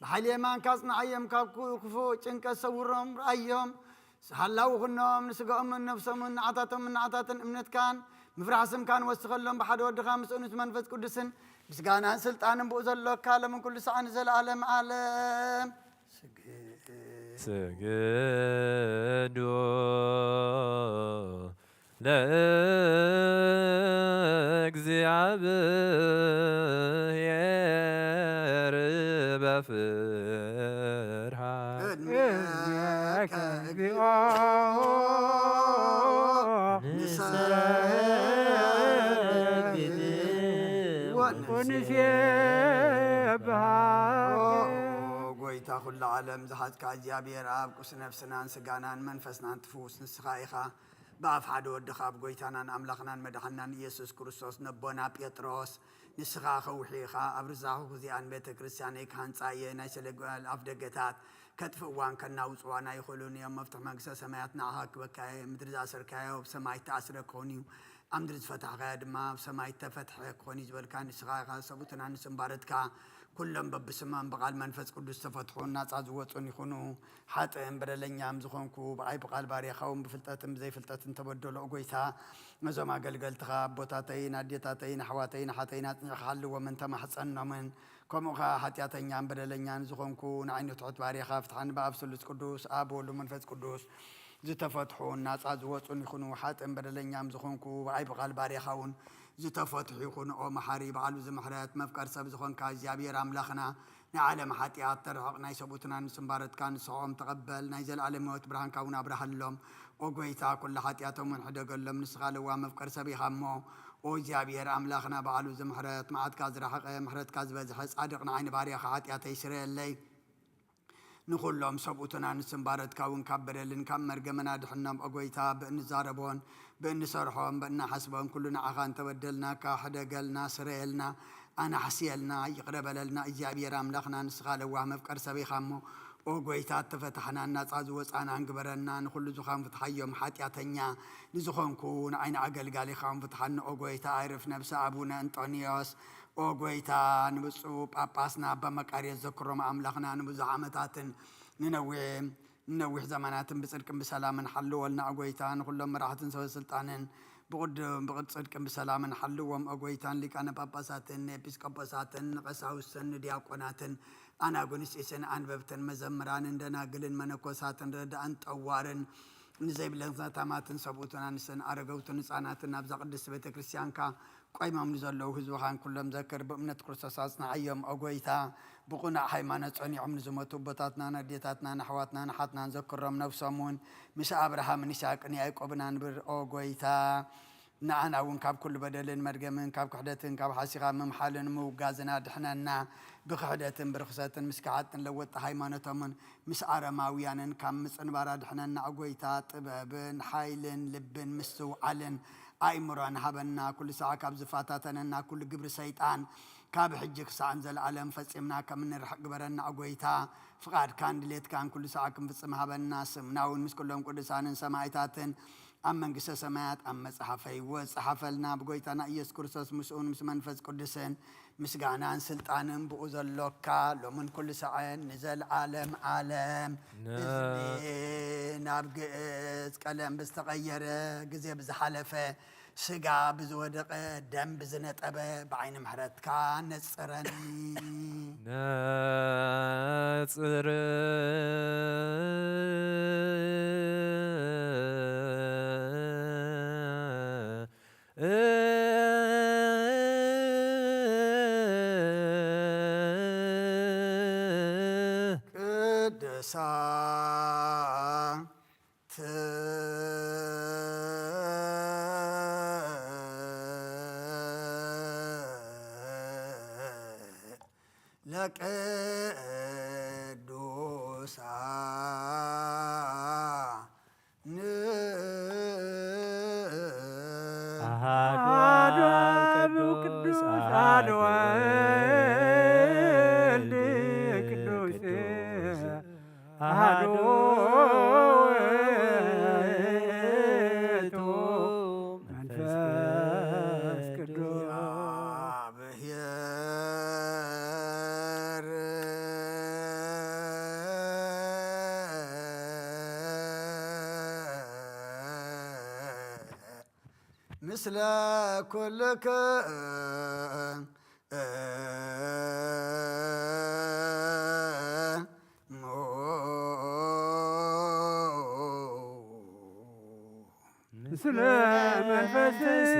ብሓይሊ የማንካ ጽንዓዮም ካብ ክፉእ ጭንቀት ሰውሮም ረኣዮም ሃላው ኩኖም ንስጋኦምን ነፍሶምን ንዓታቶምን ንዓታትን እምነትካን ምፍራሕ ስምካን ወስኸሎም ብሓደ ወድኻ ምስ እኑት መንፈስ ቅዱስን ምስጋናን ስልጣንን ብኡ ዘሎካ ለምን ኩሉ ሰዓን ዘለዓለም ዓለም ስግዱ ለእግዚአብሔር በፍርሃት ቅድሜከ እግዚኦ ጎይታ ኩሉ ዓለም ዝሓዝካ እግዚኣብሔር ኣብ ቁስ ነፍስናን ስጋናን መንፈስናን ትፍውስ ንስኻ ኢኻ ብኣፍ ሓደ ወድኻ ኣብ ጎይታናን ኣምላኽናን መድሓናን ኢየሱስ ክርስቶስ ነቦና ጴጥሮስ ንስኻ ኸውሒኻ ኣብ ርዛኹ ግዚኣን ቤተ ክርስቲያነይ ክሃንፃ እየ ናይ ሰለጓል ኣፍ ደገታት ከጥፍእዋን ከናውፅዋና ይኽእሉን እዮም መፍትሒ መንግስተ ሰማያት ንዓኻ ክበካየ ምድሪ ዝኣሰርካዮ ብሰማይ ተኣስረ ክኾን እዩ ኣብ ምድሪ ዝፈታሕካዮ ድማ ኣብ ሰማይ ተፈትሐ ክኾን እዩ ዝበልካ ንስኻ ኢኻ ሰቡትና ንስምባረትካ ኩሎም በብስሞም ብቓል መንፈስ ቅዱስ ተፈትሑን ናፃ ዝወፁን ይኹኑ ሓጥእን በደለኛም ዝኾንኩ ብዓይ ብቓል ባርያኻውን ብፍልጠትን ብዘይፍልጠትን ተበደሎ ጎይታ ነዞም ኣገልገልትኻ ኣቦታተይን ኣዴታተይን ኣሕዋተይን ሓተይን ኣፅኒዕካ ሓልዎምን ተማሕፀኖምን ከምኡ ኸ ሓጢኣተኛን በደለኛን ዝኾንኩ ንዓይኑ ትሑት ባርያኻ ፍትሓን ብኣብ ስሉስ ቅዱስ ኣብ ወሉ መንፈስ ቅዱስ ዝተፈትሑን ናፃ ዝወፁን ይኹኑ ሓጥእን በደለኛም ዝኾንኩ ብዓይ ብቓል ባርያኻውን ዝተፈትሑ ይኹኑ ኦ መሓሪ በዓሉ ዝምሕረት መፍቀር ሰብ ዝኾንካ እግዚኣብሔር ኣምላኽና ናይ ዓለም ሓጢኣት ተርሕቕ ናይ ሰቡትና ንስምባረትካ ንስሖም ተቐበል ናይ ዘለዓለም ህይወት ብርሃንካ እውን ኣብርሃሎም ኦ ጎይታ ኩሉ ሓጢኣቶምን ሕደገሎም ንስኻ ለዋ መፍቀር ሰብ ኢኻ እሞ ኦ እግዚኣብሔር ኣምላኽና በዓሉ ዝምሕረት መዓትካ ዝረሓቐ ምሕረትካ ዝበዝሐ ጻድቕ ንዓይኒ ባርያኻ ሓጢኣተይ ስረየለይ ንኹሎም ሰብኡትና ንስምባረትካ እውን ካብ በደልን ካብ መርገመና ድሕኖም ኦ ጎይታ ብእንዛረቦን ብእንሰርሖም ብእናሓስቦን ኩሉ ንዓኻ እንተበደልናካ ሕደገልና ስረየልና ኣናሕስየልና ይቕረበለልና እግዚኣብሔር ኣምላኽና ንስኻ ለዋህ መፍቀር ሰብ ኢኻ እሞ ኦ ጎይታ ተፈታሕና ናፃ ዝወፃና እንግበረና ንኩሉ ዝኾን ፍትሓዮም ሓጢኣተኛ ንዝኾንኩ ንዓይኒ ኣገልጋሊ ኢኻ ፍትሓኒ ኦ ጎይታ ኣይርፍ ነብሲ ኣቡነ እንጦንዮስ ኦ ጎይታ ንብፁዕ ጳጳስና ኣባ መቃርዮስ ዘክሮም ኣምላኽና ንብዙሕ ዓመታትን ንነዊሕ ዘመናትን ብፅድቅን ብሰላምን ሓልወልና ኦ ጎይታ ንኩሎም መራሕትን ሰበስልጣንን ብፅድቅን ብሰላምን ሓልዎም ኦ ጎይታን ሊቃነ ጳጳሳትን ኤጲስቆጶሳትን ንቐሳውስትን ንዲያቆናትን ኣናጉንስጢስን ኣንበብትን መዘምራንን ደናግልን መነኮሳትን ረዳእን ጠዋርን ንዘይብለን ከተማትን ሰብኡትን ኣንስትን ኣረገውትን ህፃናትን ኣብዛ ቅድስቲ ቤተ ክርስቲያንካ ቆይሞም ንዘለዉ ህዝብኻን ኩሎም ዘክር ብእምነት ክርስቶስ ኣጽናዕዮም ኦ ጎይታ ብቑናዕ ሃይማኖት ጸኒዖም ንዝመቱ ቦታትናን ኣዴታትናን ኣሕዋትናን ሓትናን ዘክሮም ነብሶም እውን ምስ ኣብርሃምን ይስሐቅን ያዕቆብን ኣንብር ኦ ጎይታ نعنا ونكاب كل بدل مرجمن كاب كحدتن كاب حاسقا ممحالن موجازنا دحننا بخدتن برخصتن مسكعتن لوت هيمانتهم مسعر ماويانن كم مسنبارا دحننا عقويتا طبابن حيلن لبن مسو علن أيمران هبنا كل ساعة كاب زفاتاتنا كل جبر سيطان كاب حجك سعنزل العالم فسمنا كمن رحق برنا عقويتا فقاد كان دليت كان كل ساعة كم فسمها بالناس مناون مسكلهم كل ساعة سمايتاتن أما قصة سماعات أما صحفي وصحفلنا بقيتنا إيس كرسوس مسؤون مسمن فز قدسين مسقانا سلطانن بؤذر لوكا لو من كل ساعة نزل عالم نابقز كلام بستغير قزي بزحلفة سقا بزودق دم بزنت أبا بعين محرت كان نصرني لك دوسا ቅዱስ አሐዱ ወልድ ቅዱስ አሐዱ ውእቱ መንፈስ ቅዱስ مثل كلك مثل منفس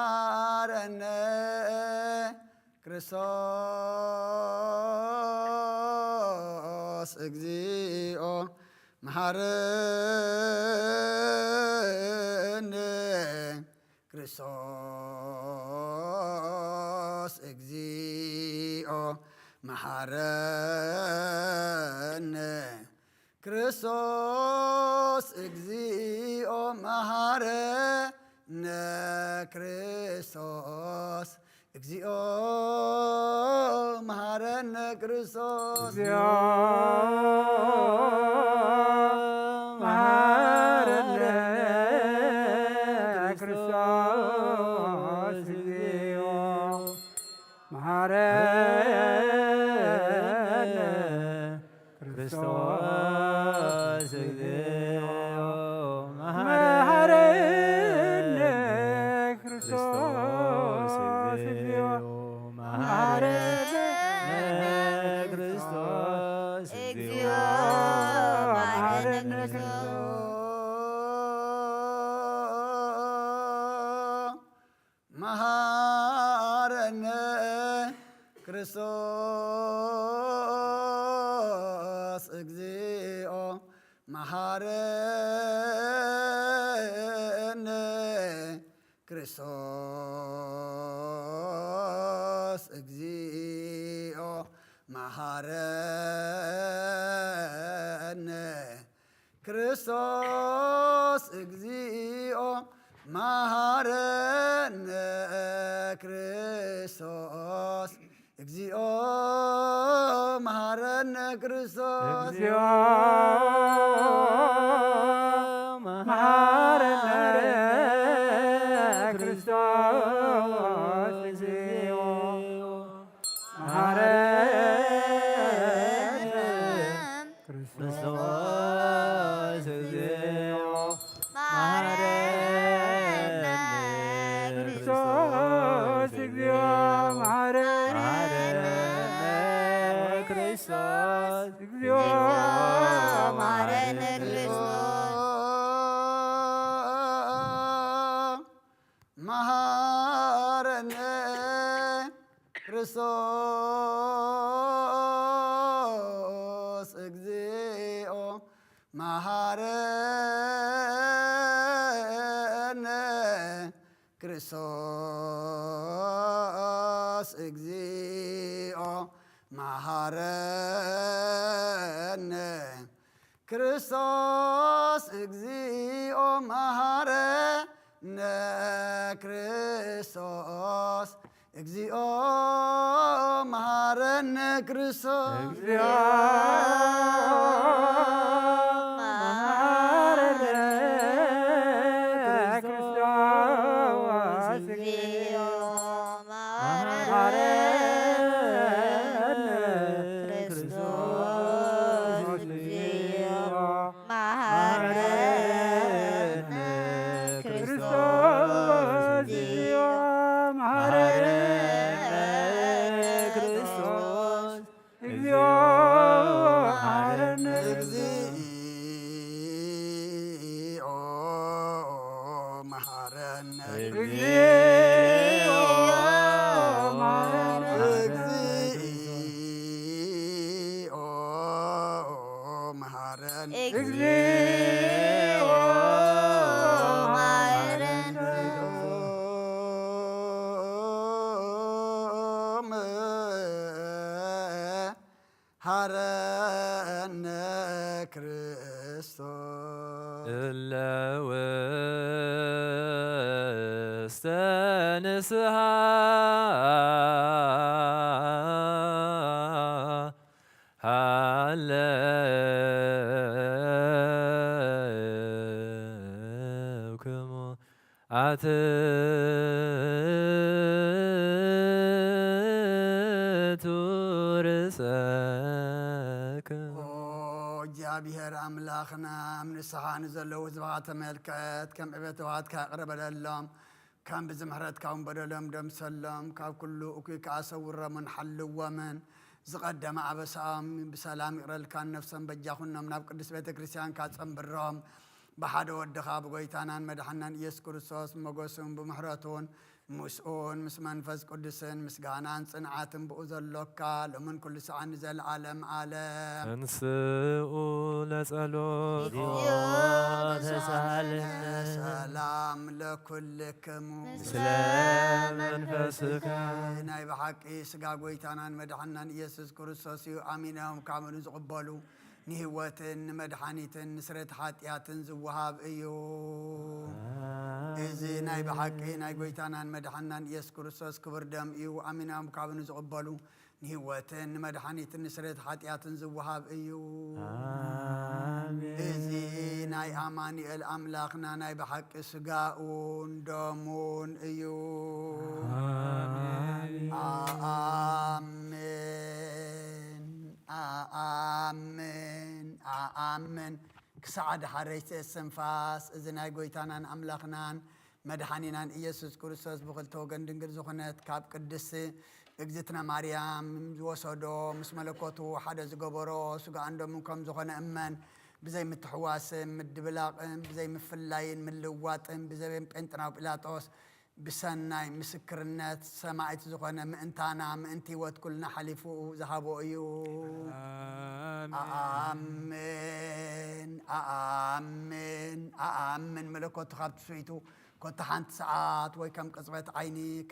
መሃረነ ክርስቶስ እግዚኦ መሃረነ ክርስቶስ እግዚኦ መሃረነ ክርስቶስ እግዚኦ መሃረነ ክርስቶስ እግዚኦ መሃረነ ክርስቶስ መሃረነ ክርስቶስ እግዚኦ መሃረነ ክርስቶስ እግዚኦ መሃረነ ክርስቶስ እግዚኦ መሃረነ ክርስቶስ እግዚኦ መሃረነ መሃረነ ክርስቶስ እግዚኦ መሃረነ ክርስቶስ እግዚኦ መሃረነ ክርስቶስ እግዚኦ መሃረነ ክርስቶስ እግዚኦ መሃረነ ክርስቶስ እግዚኦ መሃረነ ክርስቶስ እግዚኦ መሃረነ ክርስቶስ እግዚኦ መሃረነ ክርስቶስ እግዚኦ መሃረነ ክርስቶስ እግዚኦ መሃረነ መሃረነ ክርስቶስ እግዚኦ መሃረነ ክርስቶስ እግዚኦ መሃረነ ክርስቶስ እግዚኦ መሃረነ ክርስቶስ እግዚኦ መሃረነ ክርስቶስ እግዚኦ መሃረነ ክርስቶስ እግዚኦ መሃረነ ክርስቶስ እግዚኦ መሃረነ ክርስቶስ እግዚኦ መሃረነ ክርስቶስ እግዚኦ መሃረነ እግዚኦ መሃረነ እግዚኦ መሃረነ እግዚኦ መሃረነ እግዚኦ መሃረነ መሃረነ ክርስቶስ እለ ውስተ ንስሐ ሃለውክሙ አትቱ ርእሰክሙ እግዚአብሔር አምላኽና ኣብ ንስሓ ንዘለዉ ህዝብኻ ተመልከት ከም ዕቤትዋትካ ቅረበለሎም ከም ብዝምሕረትካ እውን በደሎም ደምሰሎም ካብ ኩሉ እኩይ ከዓ ሰውሮምን ሓልዎምን زقدم عبسام بسلام يقرل كان نفسهم بجاخنا من قدس بيت كريستيان كاتم برام بحد ودخا بقيتانا مدحنا يسوع كريستوس مغوسهم بمحراتون مسؤون مس منفس قدسن مسغانان صنعاتن بؤزلوكا لمن كل ساعه نزل عالم عالم انسؤ لصلوت تسالنا سلام لكلكم سلام منفسك ناي بحقي سغا قويتانا مدحنا يسوع كريستوس امينهم كامل زقبلوا نهوتن مدحانيتن نسرت حاتياتن زوهاب ايو إذا ناي بحقي ناي قويتانا مدحنا يسوع كريستوس كبر دم ايو امينا مكابن زقبلوا نهوتن مدحانيتن نسرت حاتياتن زوهاب ايو إذا ناي اماني الاملاخنا ناي بحقي سقاؤون دمون ايو آمين آمين كسعد حريت السنفاس إذن قويتانا أملاخنا مدحانينا يسوع كريستوس بخل توغن دنجل زخنت كاب قدسي اجزتنا مريم وسودو مس ملكوتو حدا زقبرو سوغا عندهم منكم زخن أمان بزي متحواسم مدبلاقم بزي مفلاين من لواتم بزي بنتنا وبلاطوس بسناي مسكرنات سمعت زخنا مأنتانا مأنتي وتكلنا حلفو ذهبوا ايو آمين آمين آمين ملكوت خابت سويتو كنت حانت ساعات وي كم قصبت عيني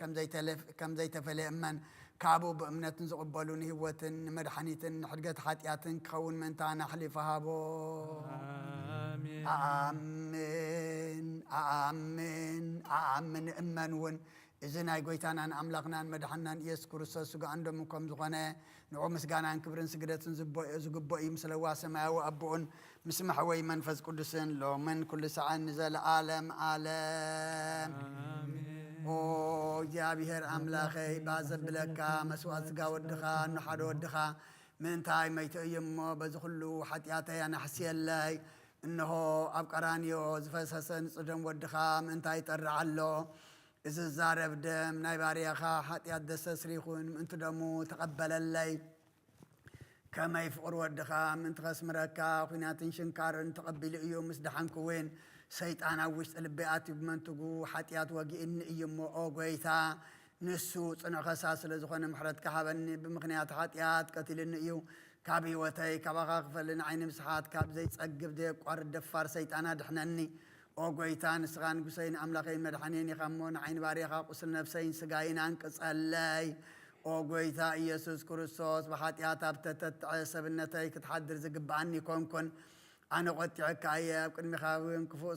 كم زي تفلي أمن كابو بأمنة زقبلون هوتن مدحانيتن حرقت حاتياتن كون منتانا حلفها بو آمين آمين آمين أمنون إذن هاي قويتانا أملاقنا مدحنا يسوع كريستوس سوغا عندهم كم زغنا نعو مسغانا كبرن سجدتن زقبوئي مثل واسما وأبون مسمح وي منفذ قدسن لو من كل ساعة نزل عالم عالم او يا بهر أملاخي بازب لك مسوات سقا ودخا نحر ودخا من تاي ميت يمو بزخلو حتياتي أنا حسي الله إنه أبقرانيو زفسسن صدم ودخام انت يترع له إذا الزارب دم ناي باريخا حتيات دسس ريخون انت دمو تقبل اللي كما يفقر ودخام انت خسمركا وخينات شنكار تقبل ايو مسدحان كوين سيطان اوش البيئات بمنتقو حتيات وقي ان ايمو اوغويتا نسو صنع خساس لزخون محرد كحابني بمغنيات حتيات قتلن ايو كابي وتاي كابا غفلن عين مسحات كاب زي تصقب دي قوار الدفار سيطانا دحنني اوغويتان سغان قسين املاقين مدحانين يخمون عين باريخا قسل نفسين سقاين انقص اللي اوغويتا يسوع كريستوس بحاتياتا بتتعسب النتاي كتحدر زقب عني كون انا قطعك اياب قد مخاوين كفو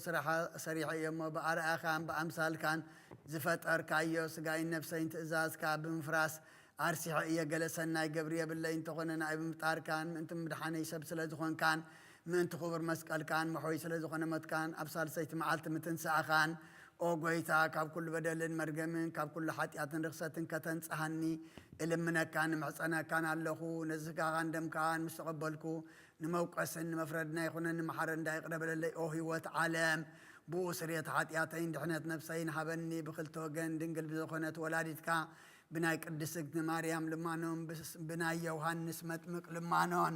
صريحة يمو بأرأى خان بأمثال كان زفت أركايو سقاين نفسين تأزاز كاب مفراس أرسي حقيقة جلسنا جبرية بالله انت خلنا نائب مطار كان انت مدحاني سبس لزخون كان من تخبر مسكال كان محويس لزخون مت كان أبصار سيت معالت متنسع خان أو قويتا كاب كل بدل مرجمين كاب كل حتيات رخصة كتنس هني إلمنا كان معصنا كان اللهو نزكا عندم كان مستقبلكو نموقس إن مفردنا يخونا نمحرن دا يقرب للي أوهي وتعلم بو سرية حتياتين دحنت نفسين حبني بخلتو جن دنقل بزخونة ولادتك بناي قدسك مريم لمانون بناي يوحنس مطمق لمانون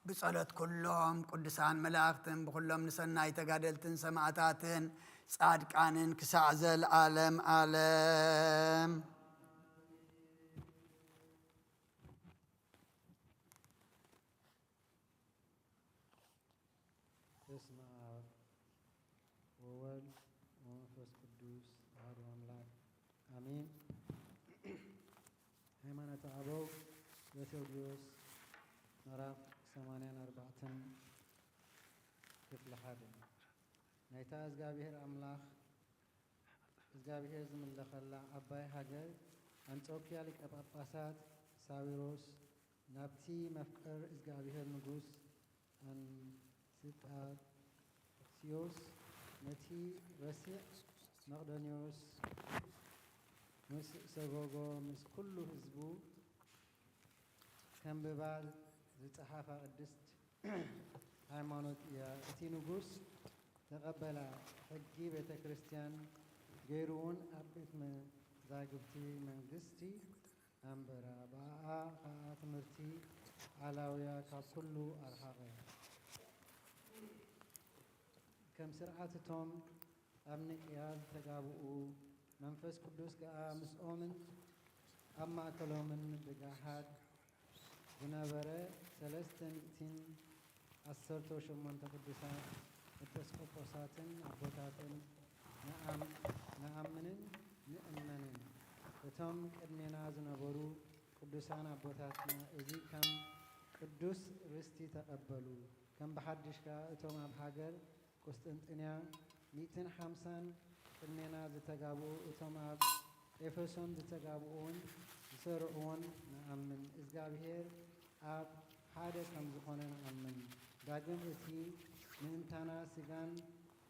بصلاة كلهم قدسان ملاختن بكلهم نسناي تقادلتن سماعتاتن صادقانن كسعزل عالم عالم بسم الله وولد ومنفس قدوس أحد أملاك آمين ሃይማኖተ አበው ዘቴዎድሮስ ምዕራፍ 84 ክፍለ 1 ናይታ እግዚአብሔር አምላክ እግዚአብሔር ዝምለኸላ አባይ ሃገር አንጾኪያ ሊቀ ጳጳሳት ሳዊሮስ ናብቲ መፍቀር እግዚአብሔር ንጉስ አንስጣስዮስ ነቲ ረሲዕ መቅዶንዮስ مس سبوغو مس كل حزبو كم ببال زتصحافة قدست ሃይማኖት የእቲ ንጉስ ተቀበላ ሕጊ ቤተ ክርስቲያን ገይሩውን አቤት መዛግብቲ መንግስቲ ኣንበራ ብኣኣ ከዓ ትምህርቲ ዓላውያ ካብ ኩሉ ኣርሓቐ ከም ስርዓትቶም ኣብ ንቅያ ዝተጋብኡ መንፈስ ቅዱስ ከዓ ምስኦምን ኣብ ማእከሎምን ብጋሓድ ዝነበረ 318 ቅዱሳን ኤጲስቆጶሳትን ኣቦታትን ንኣምንን ንእመንን እቶም ቅድሜና ዝነበሩ ቅዱሳን ኣቦታትና እዚ ከም ቅዱስ ርስቲ ተቐበሉ። ከም ብሓድሽካ እቶም ኣብ ሃገር ቁስጥንጥንያ 150 ቅድሜና ዝተጋብኡ እቶም ኣብ ኤፌሶን ዝተጋብኡን ዝሰርዑውን ንኣምን። እግዚኣብሔር ኣብ ሓደ ከም ዝኾነ ንኣምን። ዳግም እቲ ምእንታና ስጋን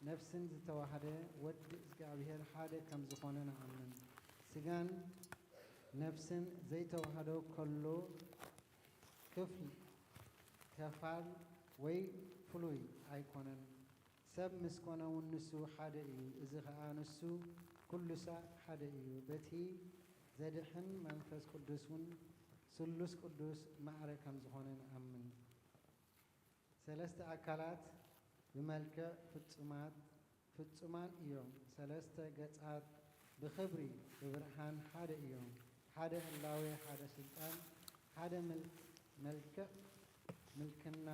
ነፍስን ዝተዋሃደ ወዲ እግዚኣብሔር ሓደ ከም ዝኾነ ንኣምን። ስጋን ነፍስን ዘይተዋሃዶ ከሎ ከፋል ወይ ፍሉይ ኣይኮነን። ሰብ ምስ ኮነ እውን ንሱ ሓደ እዩ። እዚ ከዓ ንሱ ኩሉሳዕ ሓደ እዩ። በቲ ዘድሕን መንፈስ ቅዱስ እውን ስሉስ ቅዱስ ማዕረ ከም ዝኾነ ንኣምን። ሰለስተ ኣካላት ብመልክዕ ፍጹማን እዮም። ሰለስተ ገጻት ብክብሪ ብብርሃን ሓደ እዮም። ሓደ ህላዌ፣ ሓደ ስልጣን፣ ሓደ መልክዕ ምልክና፣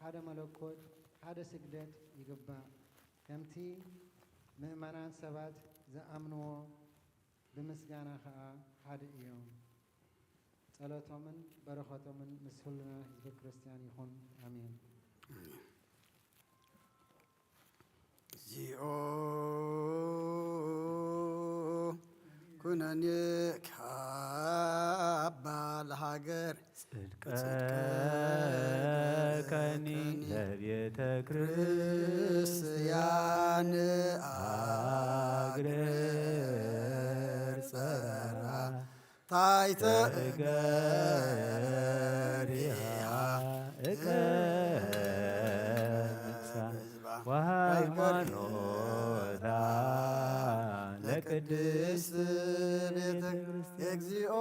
ሓደ መለኮት፣ ሓደ ስግደት ይግባእ። ከምቲ ምእመናን ሰባት ዝኣምንዎ ብምስጋና ከዓ ሓደ እዮም። ጸሎቶምን በረኸቶምን ምስ ሁሉና ህዝበ ክርስቲያን ይኹን ኣሜን። እግዚኦ ኩነኔ ካባ ለሃገር ጽድቀከኒ ለቤተ ክርስቲያን አግረር ጸራ ታይተ እገሪሃ እቀንሳ ወሃይማኖታ ለቅድስት ቤተ ክርስቲያን እግዚኦ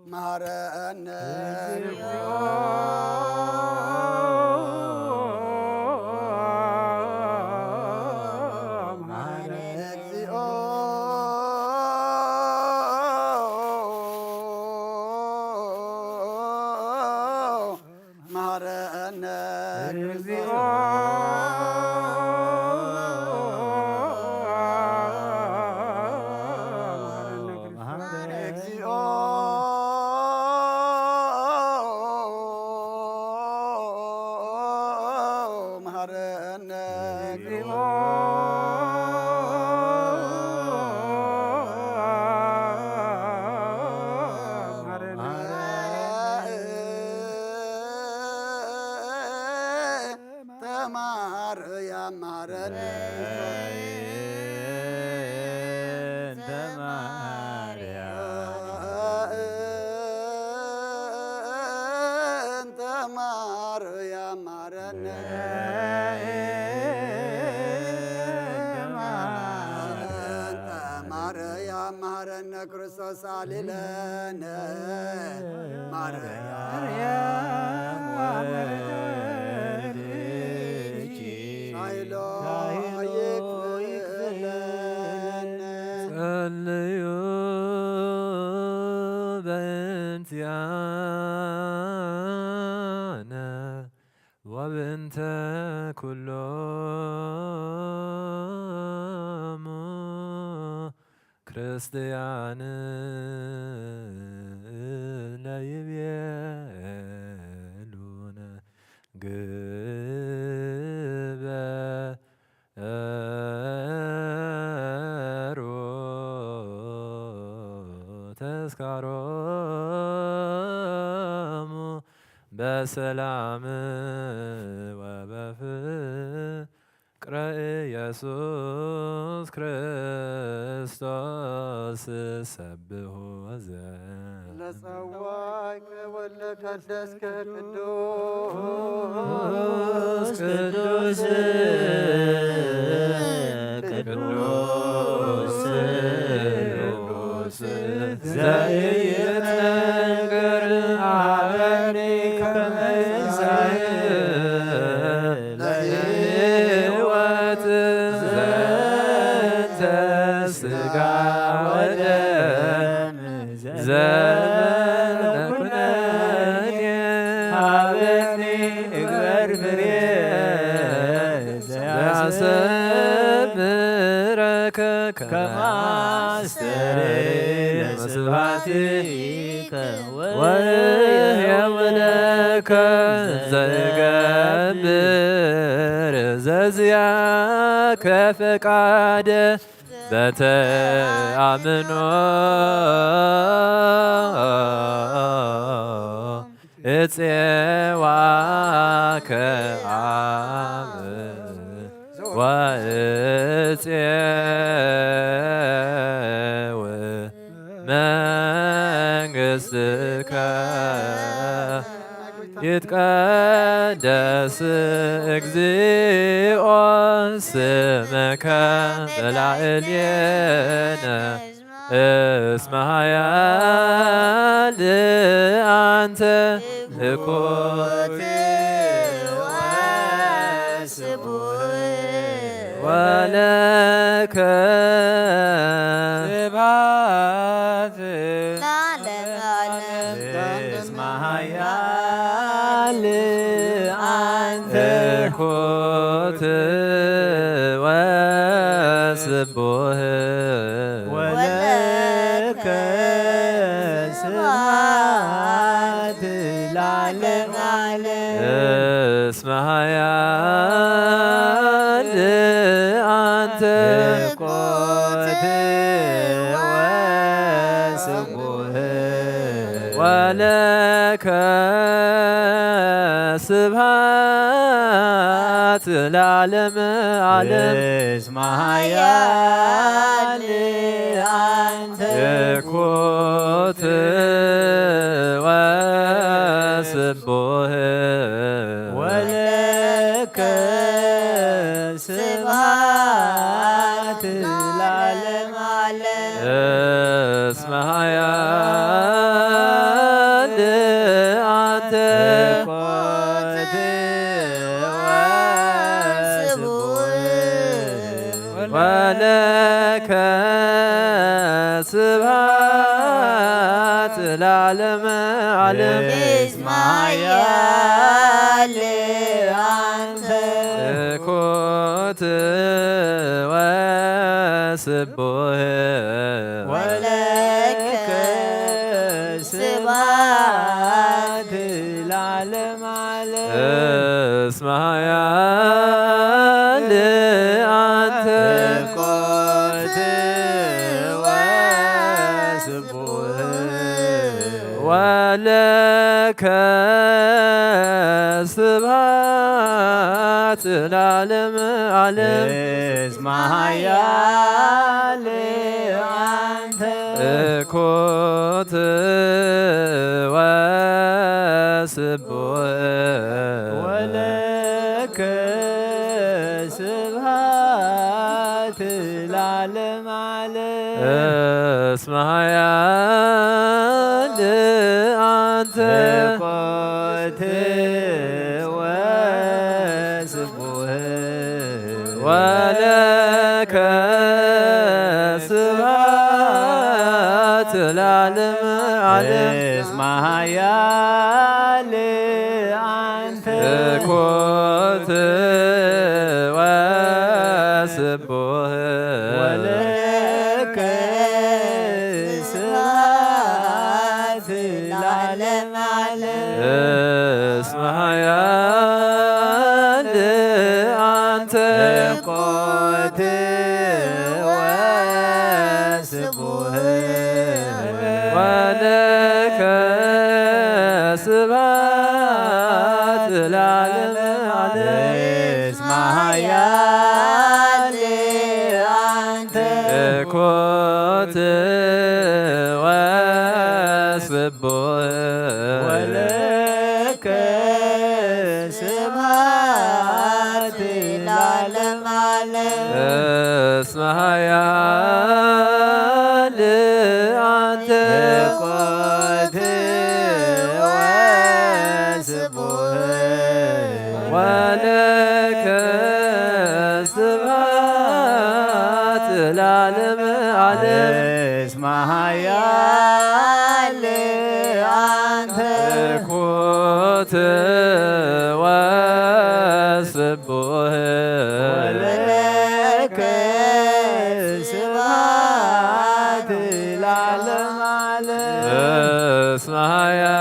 ማረነ ክርስቶስ አሊለነ ማርያም ወልድኪ ሳይሎ ይክፍለነ ጸልዩ በእንቲአነ ወብእንተ ኩሎሙ ክርስቲያን ለይቤሉነ ግበሩ ተስካሮሙ በሰላም ወበፍቅር ፍቅረ ኢየሱስ ክርስቶስ ሰብሖ ዘ ለጸዋይ ወለቀደስከ ቅዱስ ቅዱስ ቅዱስ ዘኢይትነገር አበኒ ከመ ለሕይወት ዘንተ ሥጋ ወደም ዘኩነኔ ሀበኒ እግበር ፍሬ ዘያሰምረከ ከመ አስተርይ መስዋዕትከ ወሕያውለከ ዘገብር ዘዚአከ ፈቃደ በተአምኖ እፄዋከ አብ ወእፄው መንግሥትከ ይትቀደስ እግዚኦ ስምከ በላዕሌነ እስመ ኃያል አንተ እኩይ ወለከ ስብሐት እስመ ኃያል አንተ እኩይ ወስቡሕ ወለከ ስብሐት ለዓለመ ዓለም እስመ ኃያል አንተ እኩይ ወስቡሕ ወለከ ስብሐት ለዓለመ ዓለም እስመ ኃያል አንተ እኩይ ወስቡሕ ወለከ ስብሐት ለዓለመ ዓለም እስመ ኃያል አንተ ወለከ ስብሐት ለዓለመ ዓለም እስመ ኃያል አንተ እኩይ ወስቡሕ ወለከ ስብሐት ለዓለመ ዓለም እስመ ኃያል አንተ ወለከ ስብሐት ለዓለመ ዓለም እስመ ኃያል አንተ እኩይ ወስቡሕ ወለከ ስብሐት ለዓለመ ዓለም እስመ ኃያል አንተ እኩይ ወስቡሕ ወለከ ስብሐት ለዓለመ ዓለም እስመ ኃያል አንተ እኩይ ወስቡሕ ወለከ ስብሐት ለዓለመ ዓለም እስመ ኃያል አንተ እኩይ ወስቡሕ ወለከ ስብሐት ለዓለመ ዓለም እስመ ኃያል ስቡሕ ወለከ ስብሐት ለዓለመ ዓለም እስመ ኃያል አንተ ኮት ወስቡሕ ወለከ ስብሐት ለዓለመ ዓለም እስመ ኃያል አንተ ኮት ወስቡሕ ወለከ ስብሐት ለዓለመ ዓለም እስመ ኃያል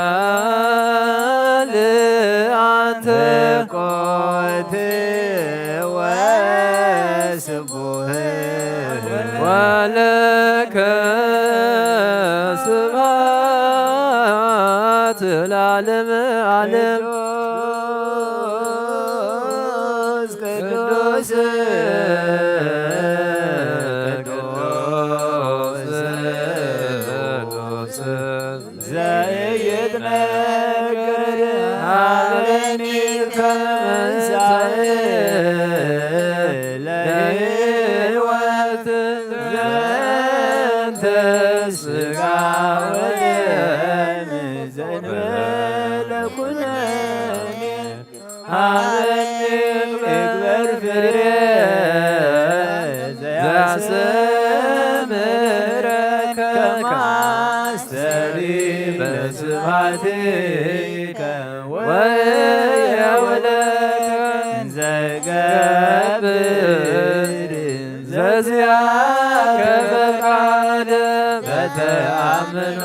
አንተ ኮት ወስቡሕ ወለከ ስብሐት ለዓለመ ዓለም ቅዱስ ቅዱስ ዘኢይትነገር ሀበኒ ከመንሣእ ለሕይወት ዘንተ ሥጋ ወደም ዘእንበለ ኩነኔ ሀበኒ እግበር ፍሬ ዘያስተምረከ ከማስተሪ በስብሐትከ ወየወለከ ዘገብር ዘዚአከ ፈቃደ በተአምኖ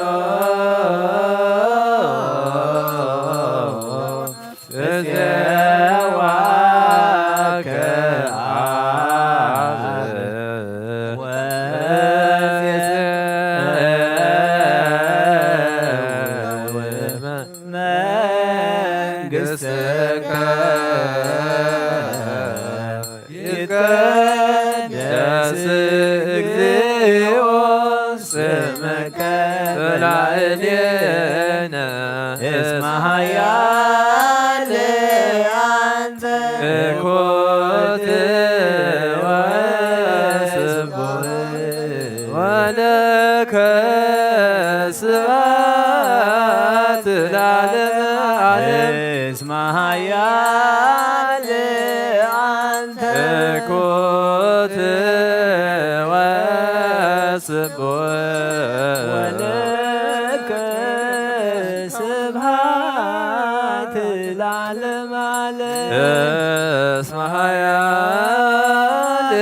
እፄዋከ አብ መንግሥትከ ይትቀደስ እግዚኦ ስምከ በላዕሌነ እስመ ኃያል አንተ ኮት ወስቡሕ ወለከ ስብሐት ለዓለመ ዓለም እስመ ኃያል አንተ ኮት ወስቡሕ ወለከ ስብሐት ለዓለመ ዓለም እስመ ኃያል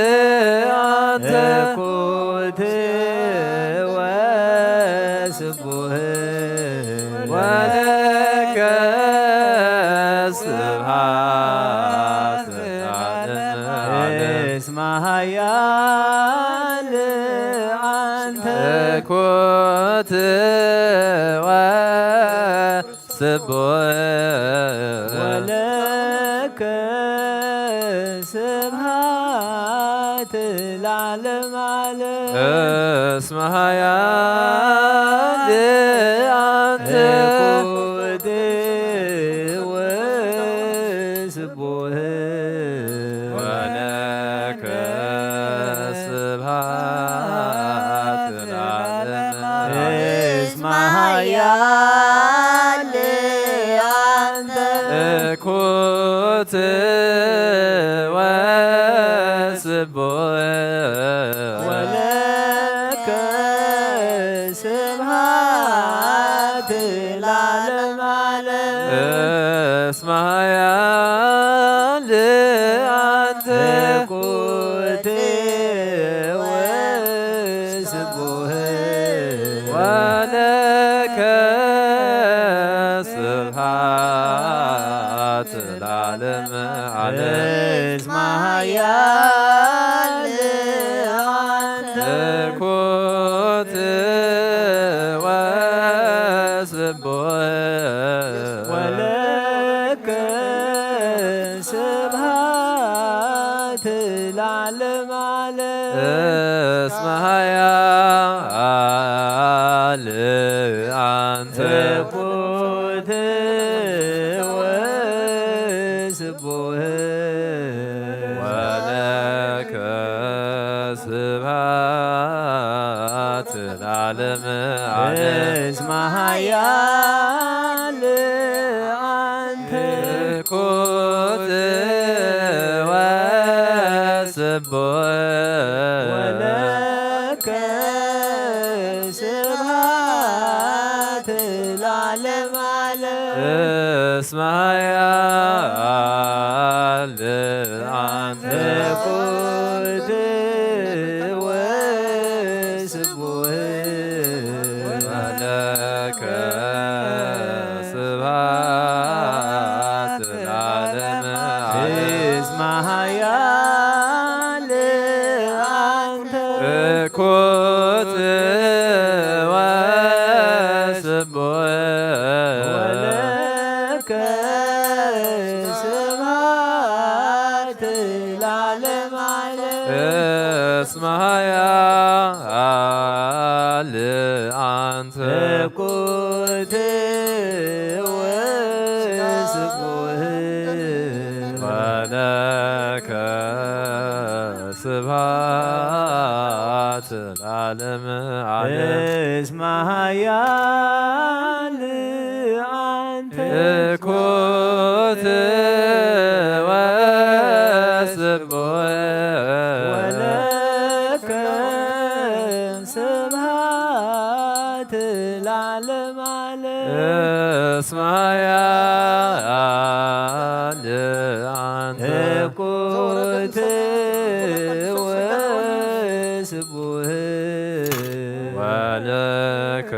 አንተ ኮት ወስቡሕ ወለከ ስብሐት ለዓለመ ዓለም እስመ ኃያል አንተ ኮት ወስቡሕ ወለከ ስብሐት ለዓለመ ዓለም እስመ ኃያል አንተ ኮት ወስቡሕ ወለከ ስብሐት ለዓለመ እስመ ኃያል አንተ ኮት ወስቡሕ ወለከ ስብሐት ለዓለመ ዓለም እስመ ኃያል አንተ ኮት ወስቡሕ ወለከ ስብሐት ለዓለመ ዓለም እስመ ኃያል አንተ ኮት ወስቡሕ ወለከ ስብሐት ለዓለመ ዓለም እስመ ኃያል ለአንተ እኩት ወስቡህ ወለከ ስብሐት ለዓለመ ዓለም እስመ ኃያል አንተ እኩት ወስቡህ ወለከ ስብሐት ለዓለመ ዓለም እስመ ኃያል አንተ እኩት ወስቡህ ወለከ ስብሐት ለዓለመ ዓለም እስመ ኃያል አንተ እኩት ወስቡህ ወለከ ስብሐት ለዓለመ ዓለም እስመ ኃያል አንተ እኩት ወስቡህ ወለከ ስብሐት ለዓለመ ዓለም እስመ ኃያል አንተ እኩት ወስቡህ ወለከ ስብሐት ለዓለመ ዓለም እስመ ኃያል አንተ እኩት ወስቡህ ወለከ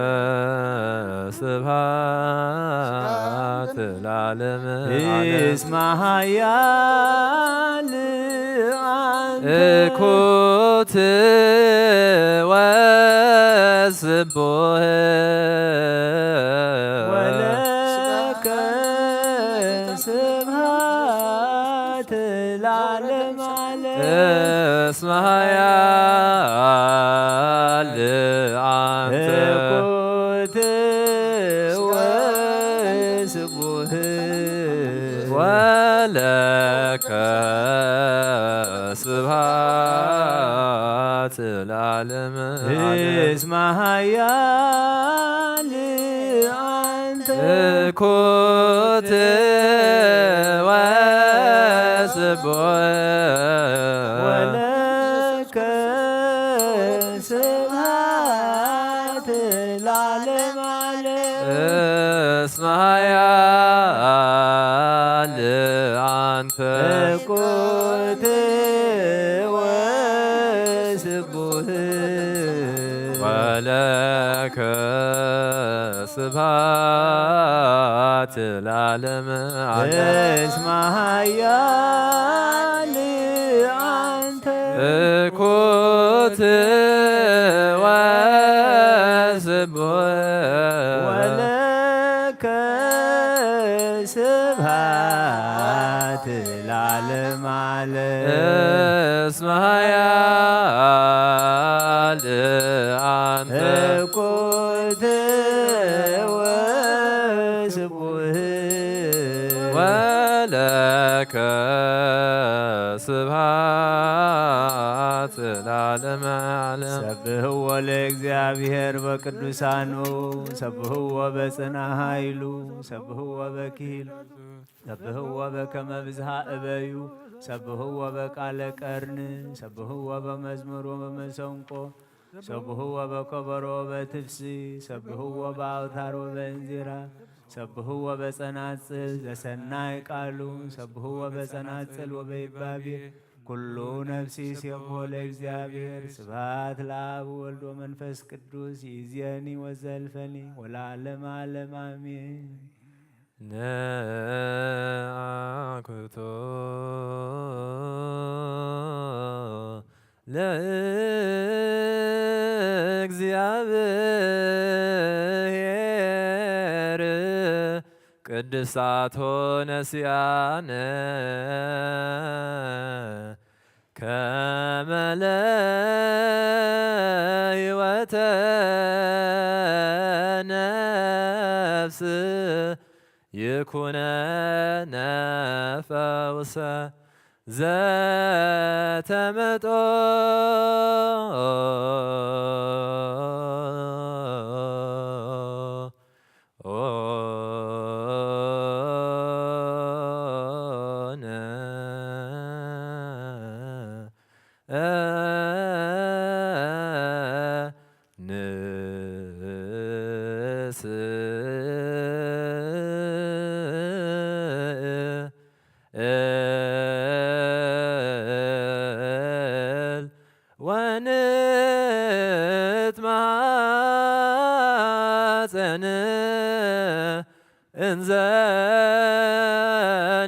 ስብሐት ለዓለመ ዓለም እስመ ኃያል አንተ እኩት ወስቡህ ወለከ ስብሐት ለዓለመ ዓለም እስመ ኃያል አንተ እኩት ወስቡህ ወለከ ስብሐት ለዓለመ ዓለም እስመ ኃያል አንተ እኩት ወስቡህ ወለከ ስብሐት ለዓለመ ዓለም እስመ ኃያል አንተ እኩት ወስቡህ ወለከ ስብሐት ለዓለመ ዓለም እስመ ኃያል አንተ እኩት ወስቡህ ወለከ ስብሐት ለዓለመ ዓለም እስመ ኃያል አንተ እኩት ወስቡህ ወለከ ስብሐት ለዓለመ ዓለም ሰብህዎ ለእግዚአብሔር በቅዱሳኑ ሰብህዎ በጽና ኃይሉ ሰብህዎ በኪል ሰብህዎ በከመ ብዝሃ እበዩ ሰብህዎ በቃለ ቀርን ሰብህዎ በመዝሙር ወበመሰንቆ ሰብህዎ በከበሮ በትፍሲ ሰብህዎ በአውታር ወበእንዚራ ሰብህዎ በጸናጽል ዘሰናይ ቃሉ ሰብህዎ በጸናጽል ወበይባቤ ኩሉ ነፍሲ ሲብሖ ለእግዚአብሔር ስብሐት ለአብ ወወልድ ወመንፈስ ቅዱስ ይእዜኒ ወዘልፈኒ ወለዓለመ ዓለም አሜን። ነአኩቶ ለእግዚአብሔር ቅድሳቶ ነሲያነ كما لا هيوة نفس يكون فوسا ذات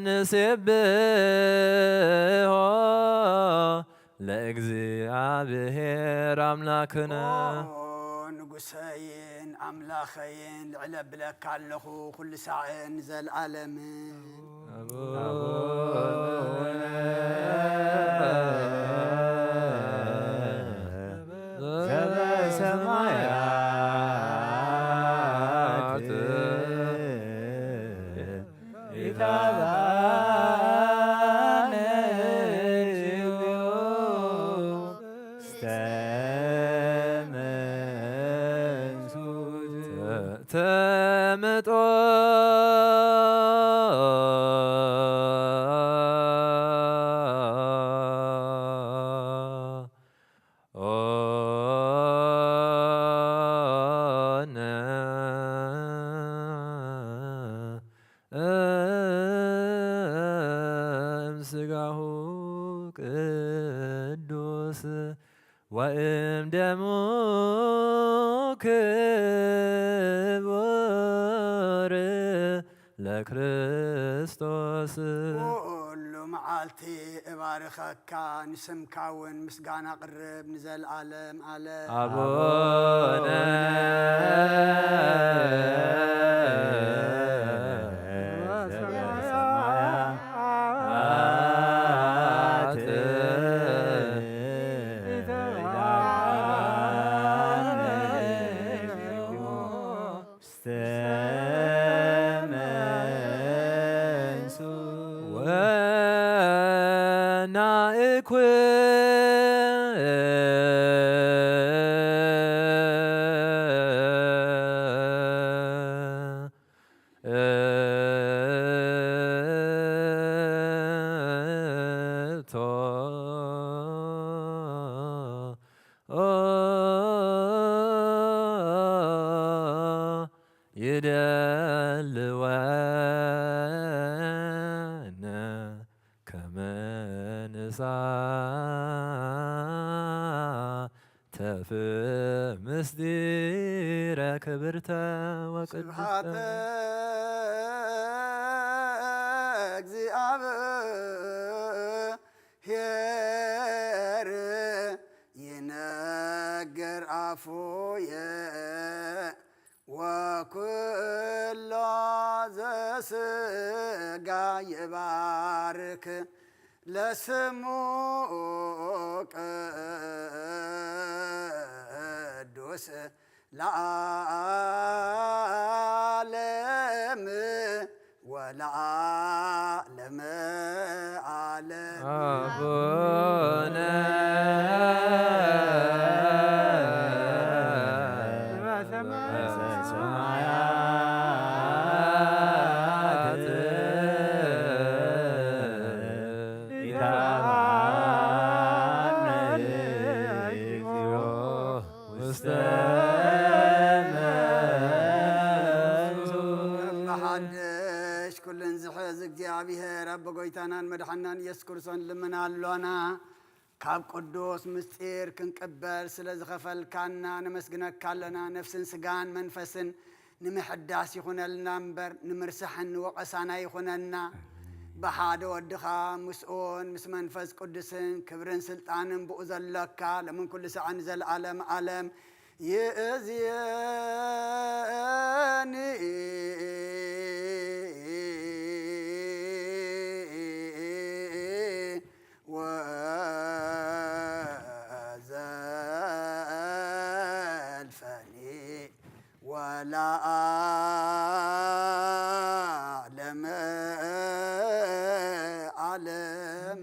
نسبح ለእግዚአብሔር አምላክነ ንጉሰይን አምላኸይን ልዕለብ ለካ ኣለኹ ኩሉ ሳዕን ዘለዓለምን ተመጦ ስጋሁ ቅዱስ ወእም ደሙ ክቡር ለክርስቶስ ኩሉ መዓልቲ እባርኸካ ንስምካ እውን ምስጋና ቅርብ ንዘለዓለም ዓለም አቡነ ይደልወነ ከመ ንሳተፍ ምስጢረ ክብርተ ወቅድስተ እግዚአብሔር ይነገር አፉየ ወኩሎ ዘስጋ ይባርክ ለስሙ ቅዱስ ለዓለም ወለዓለመ ዓለም አቡነ እግዚአብሔር አብ ጎይታናን መድኃናን ኢየሱስ ክርስቶስ ልምናሎና ካብ ቅዱስ ምስጢር ክንቅበል ስለ ዝኸፈልካና ነመስግነካ ኣለና ነፍስን ስጋን መንፈስን ንምሕዳስ ይኹነልና እምበር ንምርስሕን ወቐሳና ይኹነና ብሓደ ወድኻ ምስኡን ምስ መንፈስ ቅዱስን ክብርን ስልጣንን ብኡ ዘለካ ለምን ኩሉ ሰዓን ዘለዓለም ዓለም ይእዝየኒ ለዓለመ ዓለም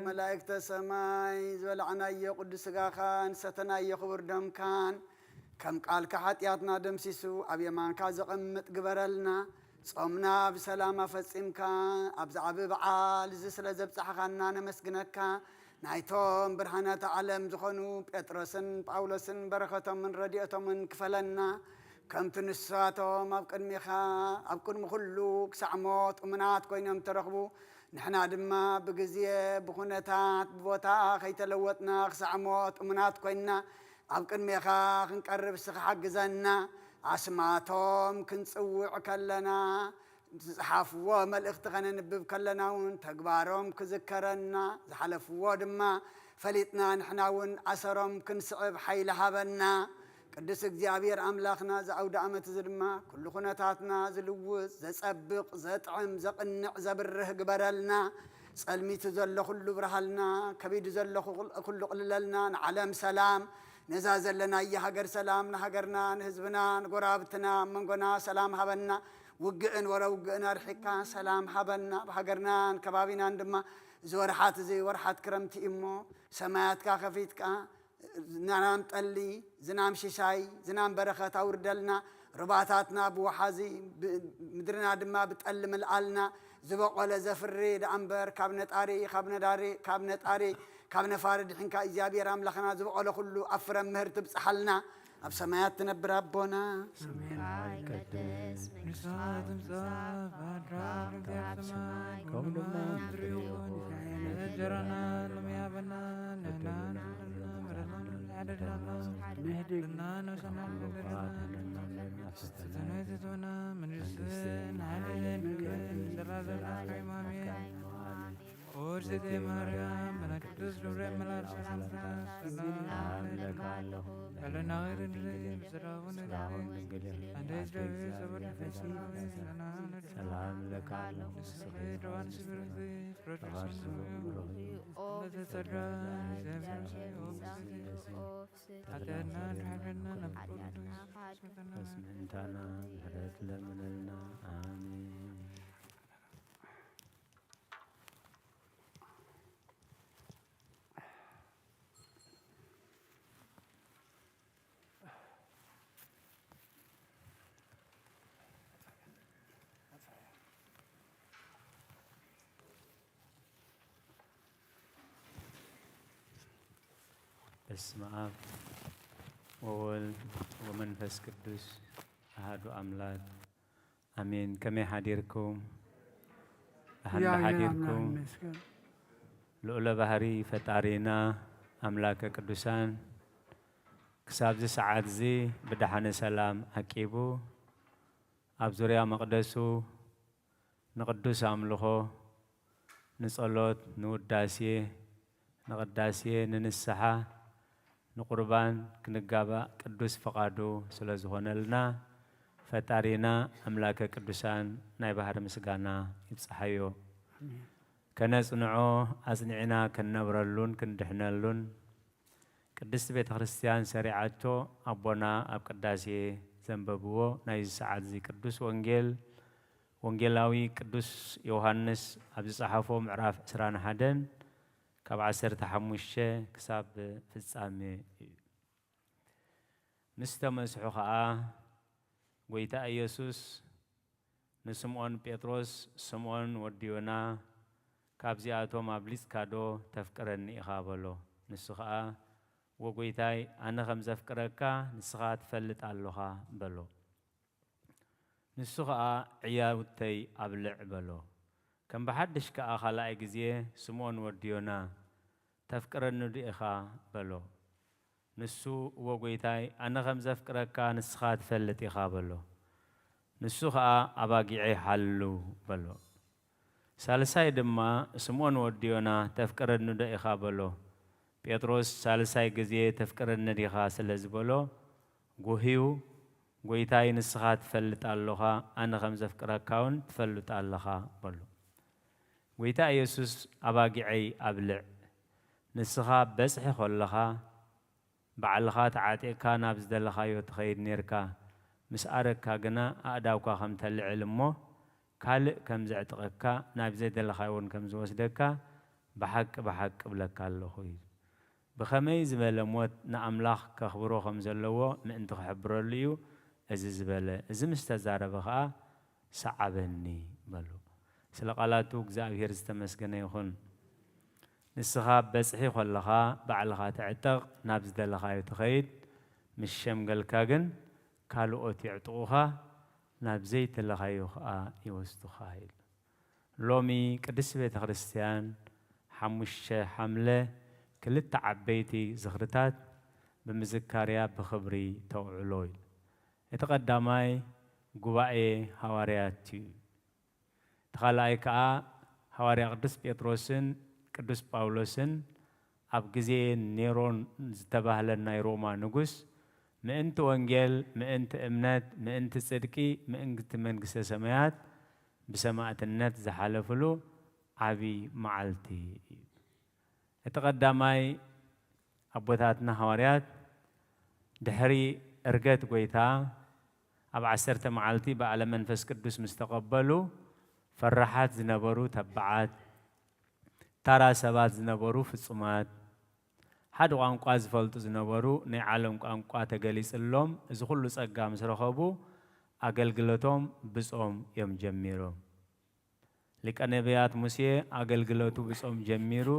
መላእክተ ሰማይ ዝበልዕናዮ ቅዱስ ሥጋኻን ሰተናዮ ክቡር ደምካን ከም ቃልካ ኃጢአትና ደምሲሱ ኣብ የማንካ ዘቐምጥ ግበረልና ጾምና ብሰላም ኣፈጺምካ ኣብዚ ዓብ በዓል እዚ ስለ ዘብፅሓኻና ነመስግነካ ናይቶም ብርሃናት ዓለም ዝኾኑ ጴጥሮስን ጳውሎስን በረኸቶምን ረድኤቶምን ክፈለና ከምቲ ንሳቶም ኣብ ቅድሚኻ ኣብ ቅድሚ ኩሉ ክሳዕ ሞት እሙናት ኮይኖም ተረኽቡ ንሕና ድማ ብግዜ ብኹነታት ብቦታ ከይተለወጥና ክሳዕ ሞት እሙናት ኮይንና ኣብ ቅድሚኻ ክንቀርብ ስኻ ሓግዘና ኣስማቶም ክንጽውዕ ከለና ዝሓፍዎ መልእኽቲ ኸነንብብ ከለና እውን ተግባሮም ክዝከረና ዝሓለፍዎ ድማ ፈሊጥና ንሕና እውን ኣሰሮም ክንስዕብ ሓይሊ ሃበና ቅዱስ እግዚኣብሔር ኣምላኽና ዝኣውደ ዓመት እዚ ድማ ኩሉ ኩነታትና ዝልውፅ ዘጸብቕ ዘጥዕም ዘቕንዕ ዘብርህ ግበረልና ጸልሚቱ ዘሎ ኩሉ ብርሃልና ከቢዱ ዘሎ ኩሉ ቅልለልና ንዓለም ሰላም ነዛ ዘለና ሃገር ሰላም ንሃገርና ንህዝብና ንጎራብትና መንጎና ሰላም ሃበና ውግእን ወረውግእን ኣርሒካ ሰላም ሃበና ብሃገርና ከባቢናን ድማ እዚ ወርሓት እዚ ወርሓት ክረምቲ እሞ ሰማያትካ ከፊትካ ዝናም ጠሊ ዝናም ሽሻይ ዝናም በረኸት ኣውርደልና ርባታትና ብወሓዚ ምድርና ድማ ብጠሊ ምልኣልና ዝበቆለ ዘፍሪ ደኣምበር ካብ ነጣሪ ካብ ነፋሪ ድሕንካ እግዚኣብሔር ኣምላኽና ዝበቆለ ኩሉ ኣብ ፍረ ምህር ትብፅሓልና ኣብ ሰማያት ትነብር ኣቦና ኦርሴቴ ማርያም በቅዱስ ገብርኤል መልአክ በስመ አብ ወወልድ ወመንፈስ ቅዱስ አሐዱ አምላክ አሜን። ከመይ ሓዲርኩም? ኣሓንዳ ሓዲርኩም? ልዑለ ባህሪ ፈጣሪና ኣምላከ ቅዱሳን ክሳብዚ ሰዓት እዚ ብድሓነ ሰላም ዓቂቡ ኣብ ዙርያ መቕደሱ ንቅዱስ ኣምልኾ ንጸሎት ንውዳሴ ንቅዳሴ ንንስሓ ንቁርባን ክንጋባእ ቅዱስ ፈቃዱ ስለ ዝኾነልና ፈጣሪና ኣምላከ ቅዱሳን ናይ ባህሪ ምስጋና ይብፅሓዮ። ከነጽንዖ ኣጽኒዕና ክንነብረሉን ክንድሕነሉን ቅድስቲ ቤተ ክርስቲያን ሰሪዓቶ ኣቦና ኣብ ቅዳሴ ዘንበብዎ ናይ ሰዓት እዚ ቅዱስ ወንጌላዊ ቅዱስ ዮሃንስ ኣብ ዝጸሓፎ ምዕራፍ 21 ካብ 15 ክሳብ ፍጻሜ እዩ። ምስ ተመስሑ ከዓ ጎይታ ኢየሱስ ንስምዖን ጴጥሮስ ስምዖን ወዲ ዮና ካብዚኣቶም ኣብሊጽካ ዶ ተፍቅረኒ ኢኻ በሎ። ንሱ ከዓ ወጎይታይ ኣነ ከም ዘፍቅረካ ንስኻ ትፈልጥ ኣለኻ በሎ። ንሱ ከዓ ዕያውተይ ኣብልዕ በሎ። ከም ብሓድሽ ከዓ ካልኣይ ግዜ ስምዖን ወዲ ዮና ተፍቅረኒ ዶ ኢኻ በሎ። ንሱ ወጎይታይ ኣነ ከም ዘፍቅረካ ንስኻ ትፈልጥ ኢኻ በሎ። ንሱ ከዓ ኣባጊዐይ ሓሉ በሎ። ሳልሳይ ድማ ስምዖን ወዲ ዮና ተፍቅረኒ ዶ ኢኻ በሎ። ጴጥሮስ ሳልሳይ ግዜ ተፍቅረኒ ዲኻ ስለ ዝበሎ ጉህዩ ጎይታይ ንስኻ ትፈልጥ ኣለኻ ኣነ ከም ዘፍቅረካ እውን ትፈልጥ ኣለኻ በሎ። ويتا يسوس أباقعي أبلع نسخا بسحي خلخا بعلخا تعاتيكا نابز دلخا يتخيد نيركا مسأركا قنا أداوكا خمتل علمو كالق كم زعتقكا نابزي دلخا يون كم زوسدكا بحق بلكا اللخوي بخميز بلموت نأملاخ كخبرو خمزلوو من تخبرو ليو أزيز بلا أزي مستزاربخا صعبني بلو سلقالاتو እግዚአብሔር ዝተመስገነ ይኹን ንስኻ በጽሒ ኾለኻ ባዕልኻ ትዕጥቕ ናብ ዝደለኻዮ ትኸይድ ምስ ሸምገልካ ግን ካልኦት ይዕጥቑኻ ናብ ዘይተለኻዮ ኸኣ ይወስዱኻ ኢሉ ሎሚ ቅድስት ቤተ ክርስቲያን 5 ሐምለ ክልተ ዓበይቲ ዝኽርታት ብምዝካርያ ብኽብሪ ተውዕሎ ኢሉ እቲ ቀዳማይ ጉባኤ ሐዋርያት እዩ تخلّي كا حواري قدس بيتروسن قدس باولوسن أب جزء نيرون زتباهل النيروما نجوس ما أنت وانجيل ما أنت أمنات ما أنت صدقي ما أنت من قصة سماعات بسماعة النت زحلفلو عبي معلتي اتقدماي أبوتاتنا حواريات دحري أرجت قويتا أب عسرت معلتي بعلى منفس قدس مستقبلو فرحات زنبرو تبعات ترى سبات زنبرو في الصمات حد قانقوا زفلت زنبرو نعلم قانقوا تجلس اللوم إذا كل سأقام سرخبو أقلقلتهم بسوم يوم جميرو لك نبيات موسى أقلقلتو بسوم جميرو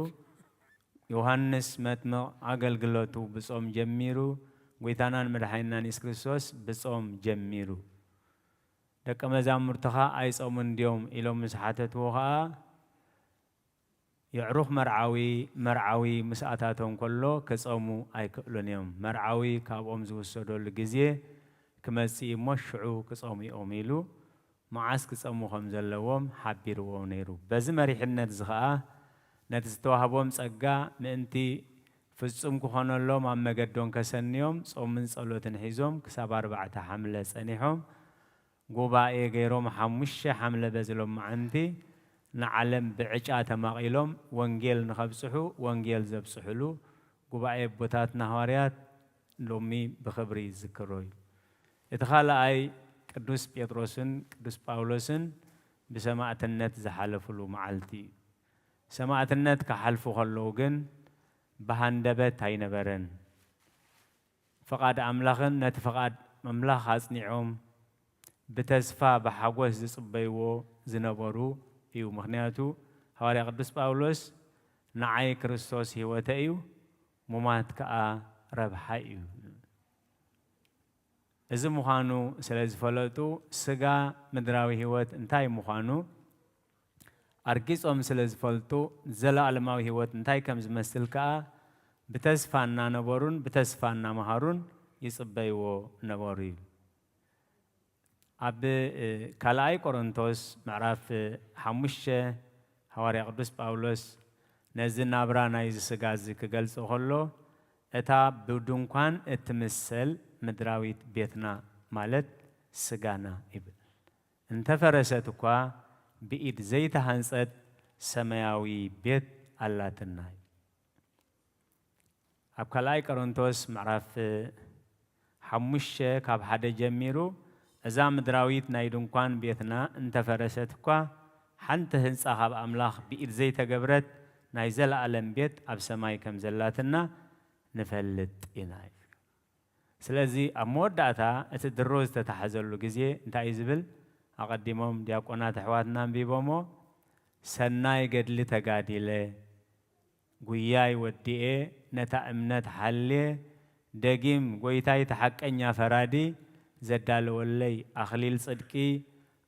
يوحنس متى أقلقلتو بسوم جميرو ويتانان مدحينان إسكريستوس بسوم جميرو دك مزامرتها أيس أمن ديوم إلى مسحتت وها يعرف مرعوي مسأتاتهم كله كسأمو أي كلون يوم مرعوي كابوم زوجته الجزية كمسي مشعو كسأمي أميلو معاس كسأمو خمزلوهم حبيرو ونيرو بزمري حنا تزخاء نتستوهبهم سجّا ننتي في السوم كخان الله مع مجدون كسنيوم صومن صلوة نحيزهم كسبار بعد حملة سنيهم قبائي غيرهم 5 حملة بزلهم عندي نعلم بعجات ماقيلهم وانجيل نخبصحو وانجيل زبصحلو قبائي بوتاتنا هواريات لومي بخبري ذكروي اتخال اي قدوس بيتروسن قدوس باولوسن بسماعة النت زحلفلو معلتي سماعة النت كحلفو خلوغن بهندبت هاينبرن فقاد أملاخن نت فقاد مملاخ هاسنيعهم بتزفى بحقوس زصبيو زنبرو إيو مخنياتو هواري قدس باولوس نعي كريستوس هيوتا إيو ممات كأ ربحا إيو إذا مخانو سلاز فلاتو سغا مدراوي هيوت انتاي مخانو أركيس سلاز فلاتو زلا علماوي هيوت انتاي كمز مسل كأ بتزفانا نبرون بتزفانا مهارون يصبيو نبرو أب كلاي كورنثوس معرف 5 حواري قدس باولوس نزل نابرانا يزسغاز كجلص خلو اتا بدونكان اتمثل مدراويت بيتنا مالت سغانا يبل انت فرستكوا بإيد زيت هانصت سماوي بيت اللاتنا أب كلاي كورنثوس معرف 5 كاب حدا جميرو إذا مدراويت نايدون كان بيتنا انت فرستكوا حنت هنصا خاب أملاخ بإيد زيت جبرت نايزل علم بيت أب سماي كم زلاتنا نفلت إناي سلازي أمود داتا اتدروز تتحزلو جزيه انت عايزبل أقدمهم دياقونات حواتنا بيبومو سناي قد لتقاديله قوياي وديه نتا امنت حلي دقيم قويتاي تحق انيا فرادي زدال ولي أخليل صدقي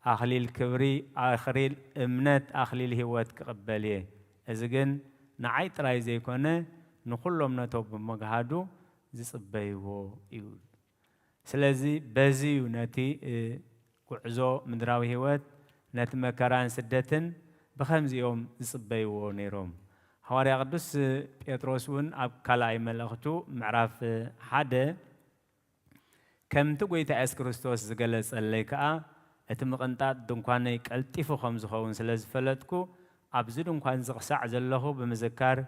أخليل كبري أخليل امنت أخليل هوات قبليه إذن نعيت راي زي كونه نخلهم نتوب مقهادو زي صبيوه يقول سلازي بزي ونتي قعزو مدراوي هوات نت مكران سدتن بخمس يوم زي صبيوه نيروم حواري قدس بيتروسون أب كلاي ملغتو معرف حدا كم تقوي تأس كريستوس زجلس الليكا اتمقنطات دنقاني قلطيفو خمس خون سلاز فلتكو أبزدون كان زقسع زلله بمذكر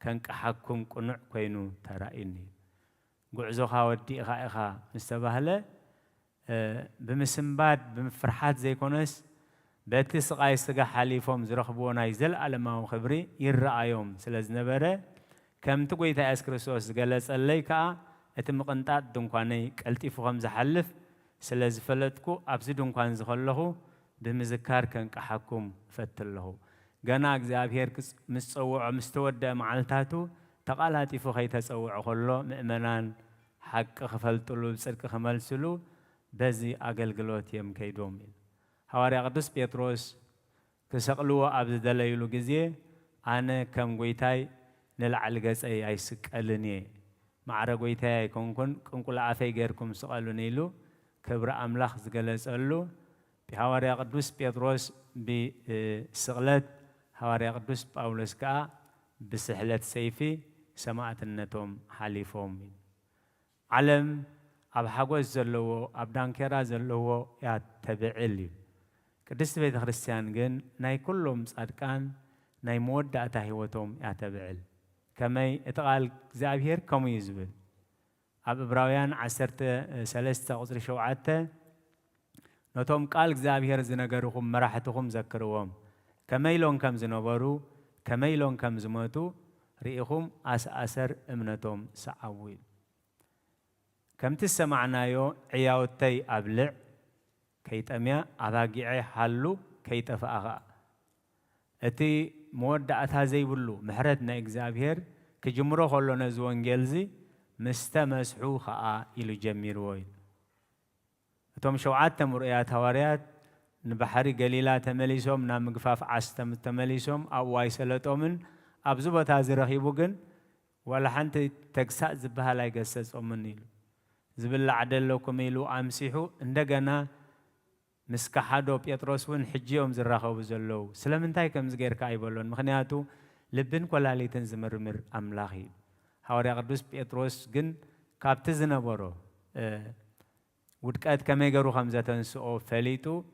كان كحكم قنع كينو ترائني قعزوها ودي غائها مستبهله بمسنباد بمفرحات زي كونس بتسقى يسقى حليفهم زرخبونا يزل على ما هو خبري يرأيهم سلز نبرة كم تقوي تأس كريستوس جلس الليكا اتم قنطات دنقاني قلتي فهم زحلف سلز فلتكو أبزي دنقان زخله بمذكر كان كحكم فتله جنا እግዚአብሔር مسوع مستود معلتاتو تقالاتي فخي تسوع خلو مؤمنان حق خفلطلو صدق خملسلو بزي أجلجلوت يم كيدوم حواري قدس بيتروس كسقلو أبز دليلو جزية أنا كم قويتاي نلعل جز أي سكالني مع رجويتاي كون كل عفي غيركم سقالوني له كبر أملاخ زجلس قالو بحواري قدس بيتروس بسقلت حواري قدس باولس كا بسحلة سيفي سماعة النتوم حليفهم علم أب حجوز زلوا أب دانكرا زلوا يا تبعلي كدست بيت خريستيان جن ناي كلهم صادقان ناي مودة أتهيوتهم يا تبعل كما يتقال زابير كم يزبل أب براويان عسرت سلسة قصر شوعته نتوم قال زابير زنجرهم مراحتهم ذكروهم كما يلون كم زنبرو كما يلون كم زماتو ريهم أسر امنتهم سعوي كم تسمعنا يو عياوتي أبلع كيت أميا أباقي حلو كيت فأغا أتي مودة زي بلو محرتنا إجزابير كجمرو خلو نزوان جلزي مستمسحو خاء إلو جمير وين أتوم شوعات تمرئيات هواريات نبحري قليلة تمليسهم نام قفاف عستم تمليسهم أو وايسلتهم أبزوبة هذه رخيبوغن ولا حنت تكساء زبها لا يقسس أمنيلو زبل عدل لكم يلو أمسيحو اندقنا مسكحادو بيتروس ون حجيهم زراخو بزلو سلامنتاي كم زغير كايبولون مخنياتو لبن كولالي تنزمرمر أملاخي حواري قدوس بيتروس جن كابتزنا برو ودكات كميغرو خمزة تنسو فليتو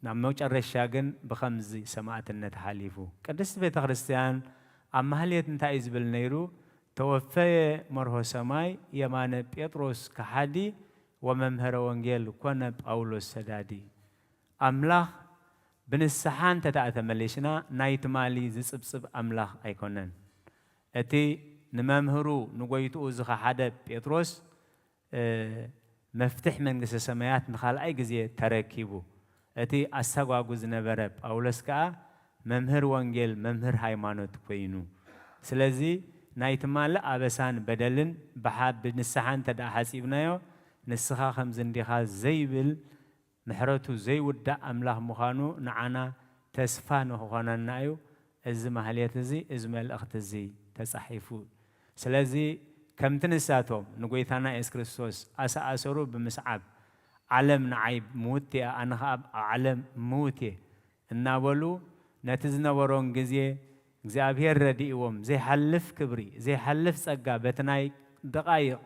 نعموش الرشاقن بخمزي سماعة النتحاليفو قدست بيت خريستيان أما هليت نتايز بالنيرو توفي مرهو سماي يمان بيتروس كحادي وممهر وانجيل كون باولوس سدادي أملاخ بن السحان تتأثى مليشنا نايت مالي زبسب أملاخ أيكونن أتي نممهرو نقويتو زخا حدا بيتروس مفتح من قس السمايات نخال أي جزية تركيبو أتي أساقواقوز نبرب أولس كا ممهر وانجيل ممهر هايمانوت كوينو سلازي نايت مال أبسان بدلن بحاب نسحان تدا حسيبنايو نسخا خمزن ديخا زيبل محرتو زي ودا أملاح مخانو نعانا تسفانو خوانا نايو إز محلية زي إز مالأخت زي تسحيفو سلازي كم تنساتهم نقويثانا إس كريستوس أسا أسرو بمسعب علم نعيب موتي أنا علم موتي النابلو نتزنا ورون جزيه እግዚአብሔር ረዲእዎም ዘይሐልፍ ክብሪ ዘይሐልፍ ጸጋ በትናይ ደቃይቅ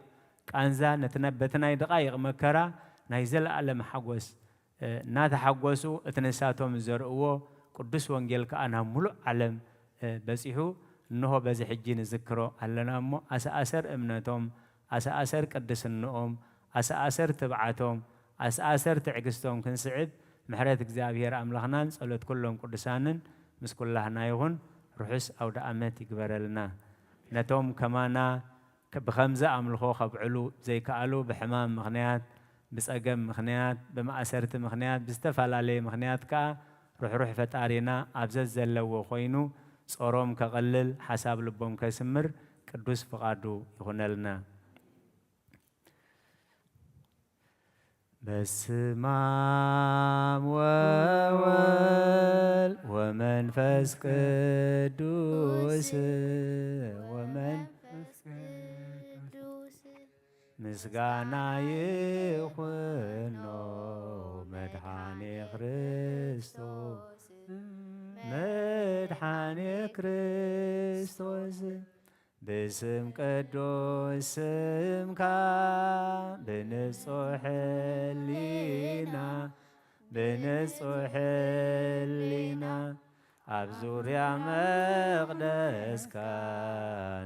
ቃንዛ ነትነበትናይ ደቃይቅ መከራ ናይ ዘለዓለም ሓጎስ እናተሓጎሱ እትነሳቶም ዘርእዎ ቅዱስ ወንጌል ከኣና ሙሉእ ዓለም በፂሑ እንሆ በዚ ሕጂ ንዝክሮ ኣለና እሞ ኣሰኣሰር እምነቶም ኣሰኣሰር ቅድስንኦም ኣሰኣሰር ትብዓቶም ኣሰኣሰር ትዕግስቶም ክንስዕብ ምሕረት እግዚአብሔር ኣምላኽናን ጸሎት ኩሎም ቅዱሳንን ምስ ኩላህና ይኹን روحس أو دعمت يقبرلنا نتوم كمانا بخمزة أملخو خبعلو زي كألو بحمام مغنيات بسأقم مغنيات بمأسرت مغنيات بستفال عليه مغنيات كا روح فتارينا أبزز اللو خوينو صوروم كغلل حساب لبوم كسمر كدوس فقادو يغنلنا بسمام وول ومنفس قدوس ومنفس قدوس مسغانا يخونو مدحاني كريستوس مدحاني كريستوس بسم قدوس سمكا بنصح لينا ኣብ ዙርያ መቕደስካ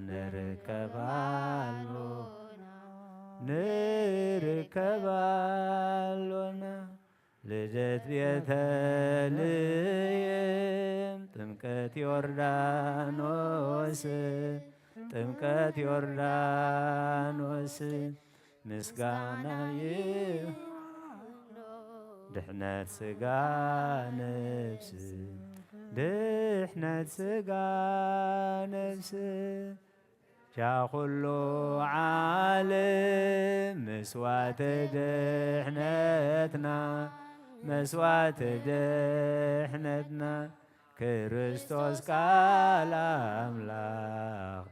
ንርከባሎና ልደት ቤተልሔም ጥምቀት ዮርዳኖስ ምስጋና ድሕነት ስጋ ነፍስ ሻኹሉ ዓለም መስዋዕተ ድሕነትና ክርስቶስ ቃል አምላክ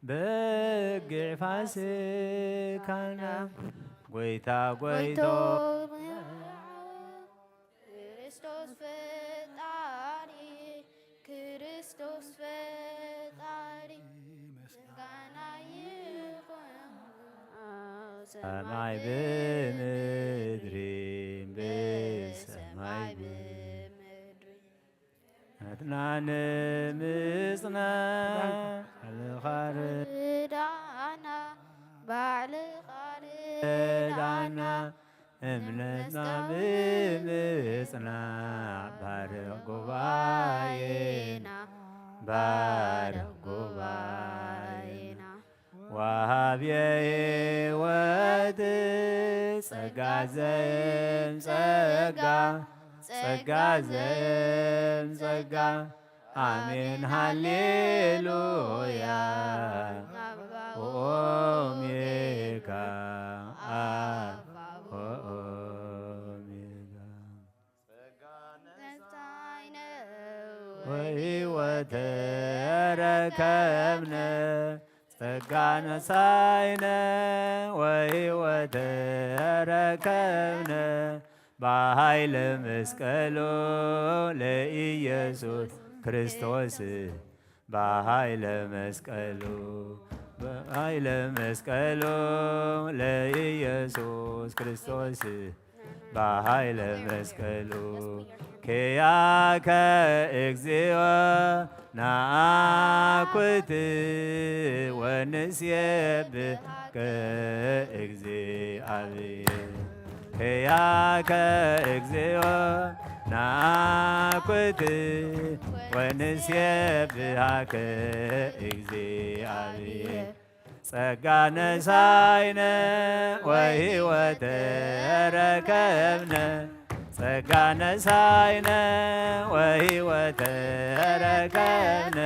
በጊዕ ፋሲካና ጎይታ ክርስቶስ ፈጣሪ ምስጋና ይሁን ሰማይ ብምድሪ በሰማይ አትናነ ምጽና ዳና ባዕልኻርዳና እምነትና ብምጽናዕ ባርኽ ጉባኤና ወሃብየ ሕይወት ጸጋ ዘእምጸጋ አሜን ሃሌሉያ ኦሜጋ ወሕይወት ረከብነ ጸጋ ነሣኢነ ወሕይወት ረከብነ በኃይለ መስቀሉ ለኢየሱስ ክርስቶስ በኃይለ መስቀሉ ለኢየሱስ ክርስቶስ በኃይለ መስቀሉ ኪያከ እግዚኦ ናአኩት ወንሴብሕከ እግዚአብሔር ኪያከ እግዚኦ ናአኩት ወንሴብሕከ እግዚአብሔር ጸጋ ነሣኢነ ወሕይወት ረከብነ ጸጋ ነሣኢነ ወሕይወት ረከብነ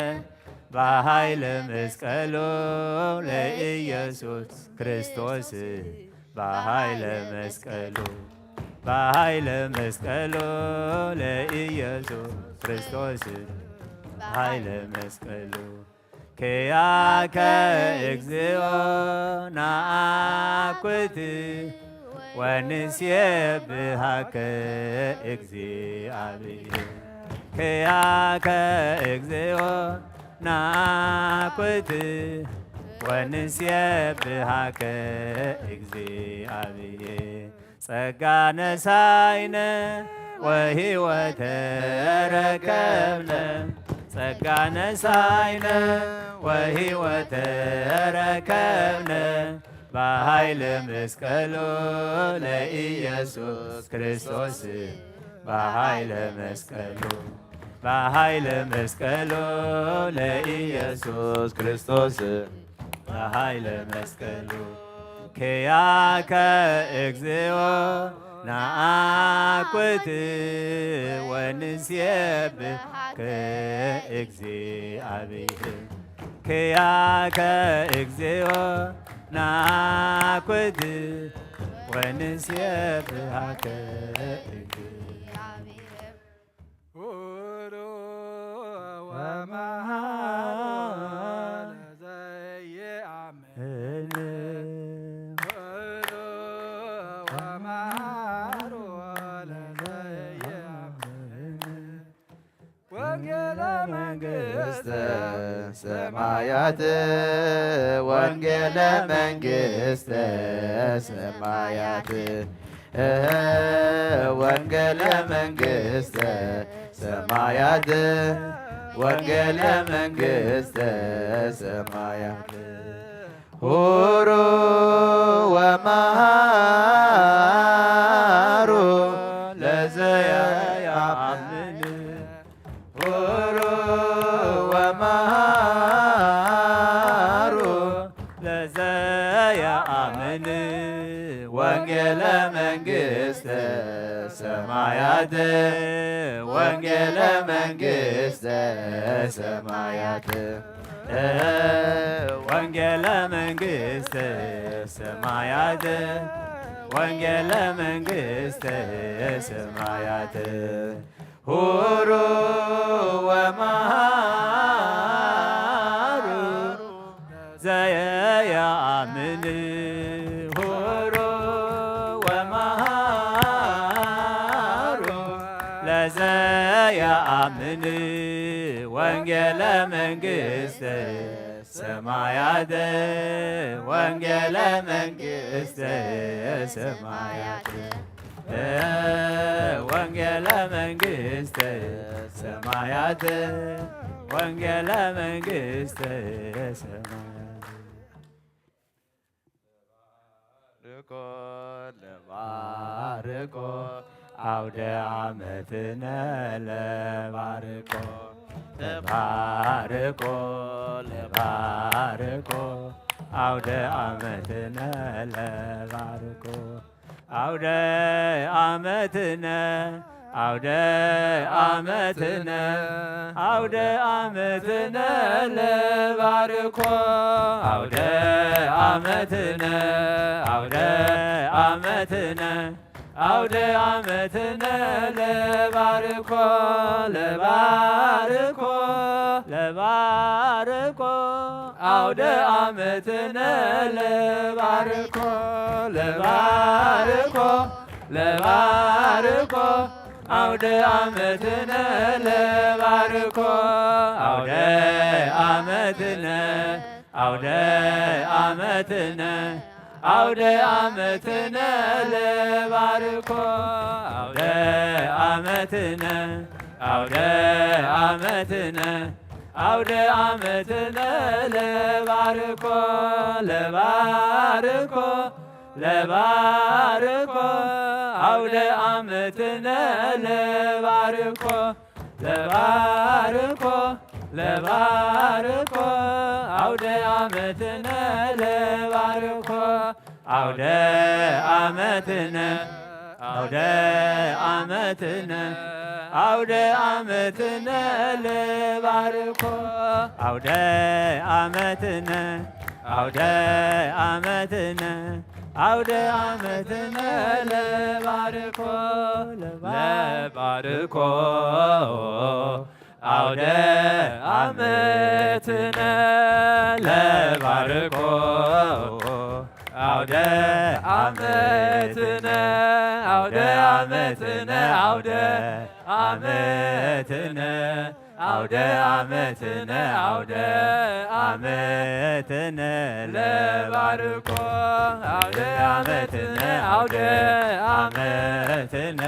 በኃይለ መስቀሉ ለኢየሱስ ክርስቶስ በኃይለ መስቀሉ ለኢየሱስ ክርስቶስ በኃይለ መስቀሉ ኪያከ እግዚኦ ናአኩት ወንሴብሕከ እግዚአብሔር ኪያከ እግዚኦ ናአኩት ወንሴብሕከ እግዚአብሔር ጸጋ ነሣኢነ ወሕይወት ረከብነ ጸጋ ነሣኢነ ወሕይወት ረከብነ በኃይለ መስቀሉ ለኢየሱስ ክርስቶስ በኃይለ መስቀሉ ለኢየሱስ ክርስቶስ በኃይለ መስቀሉ ኪያከ እግዚኦ ናአኩት ወንሴብሕከ እግዚአብሔር ኪያከ እግዚኦ ናአኩት ወንሴብሕከ እግዚአብሔር ወመሃር ዘየአምን ወንጌለ መንግሥተ ሰማያት ወንጌለ መንግሥተ ሰማያት ወንጌለ መንግሥተ ሰማያት ወንጌለ መንግሥተ ሰማያት ሁሩ ወመሃሩ ለዘያአምን ሁሩ ወመሃሩ ለዘያአምን ወንጌለ መንግሥተ ሰማያት ወንጌለ መንግሥተ ሰማያት ወንጌለ መንግሥተ ሰማያት ወንጌለ መንግሥተ ሰማያት ሁሩ ወመሃሩ ዘየአምን ሁሩ ወመሃሩ ለዘየአምን ወንጌለ መንግሥተ ሰማያት ወንጌለ መንግሥተ ሰማያት ወንጌለ መንግሥተ ሰማያት ወንጌለ መንግሥተ ሰማያት ለባርኮ አውደ ዓመትነ ለባርኮ ለባርኮ ለባርኮ አውደ ዓመትነ ለባርኮ አውደ ዓመትነ አውደ ዓመትነ አውደ ዓመትነ ለባርኮ አውደ ዓመትነ አውደ ዓመትነ አውደ ዓመትነ ለባርኮ ለባርኮ ለባርኮ አውደ ዓመትነ ለባርኮ ለባርኮ ለባርኮ አውደ ዓመትነ ለባርኮ አውደ ዓመትነ አውደ ዓመትነ አውደ ዓመትነ ለባርኮ አውደ ዓመትነ አውደ ዓመትነ አውደ ዓመትነ ለባርኮ ለባርኮ ለባርኮ አውደ ዓመትነ ለባርኮ ለባርኮ ለባርኮ አውደ ዓመትነ ለባርኮ አውደ ዓመትነ አውደ ዓመትነ አውደ ዓመትነ ለባርኮ አውደ ዓመትነ አውደ ዓመትነ አውደ ዓመትነ ለባርኮ ለባርኮ አውደ ዓመትነ ለባርኮ አውደ ዓመትነ አውደ ዓመትነ አውደ ዓመትነ አውደ ዓመትነ አውደ ዓመትነ ለባርኮ አውደ ዓመትነ አውደ ዓመትነ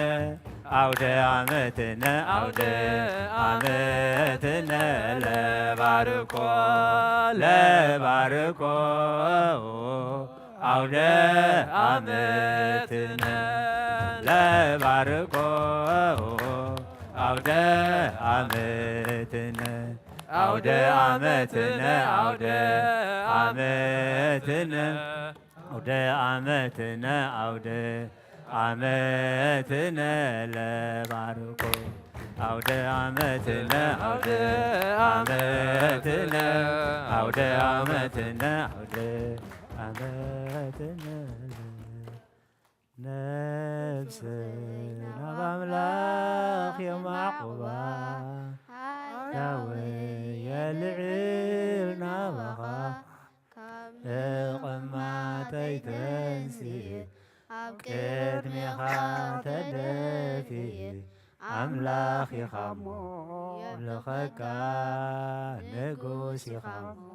አውደ ዓመትነ አውደ ዓመትነ ለባርኮ ለባርኮ አውደ ዓመትነ ለባርኮ አውደ ዓመትነ አውደ ዓመትነ አውደ ዓመትነ አውደ ዓመትነ አውደ ዓመትነ ለባርኮ አውደ ዓመትነ አውደ ዓመትነ አውደ ዓመትነ አውደ ዓመትነ ነፍስና በአምላኽ የማዕቁባ ዳወየ ልዕል ናባኻ እቕማተይ ተንሲእ ኣብ ቅድሜኻ ተደፊእ ኣምላኽ ኢኻ እሞ የምልኸካ ንጉስ ኢኻ እሞ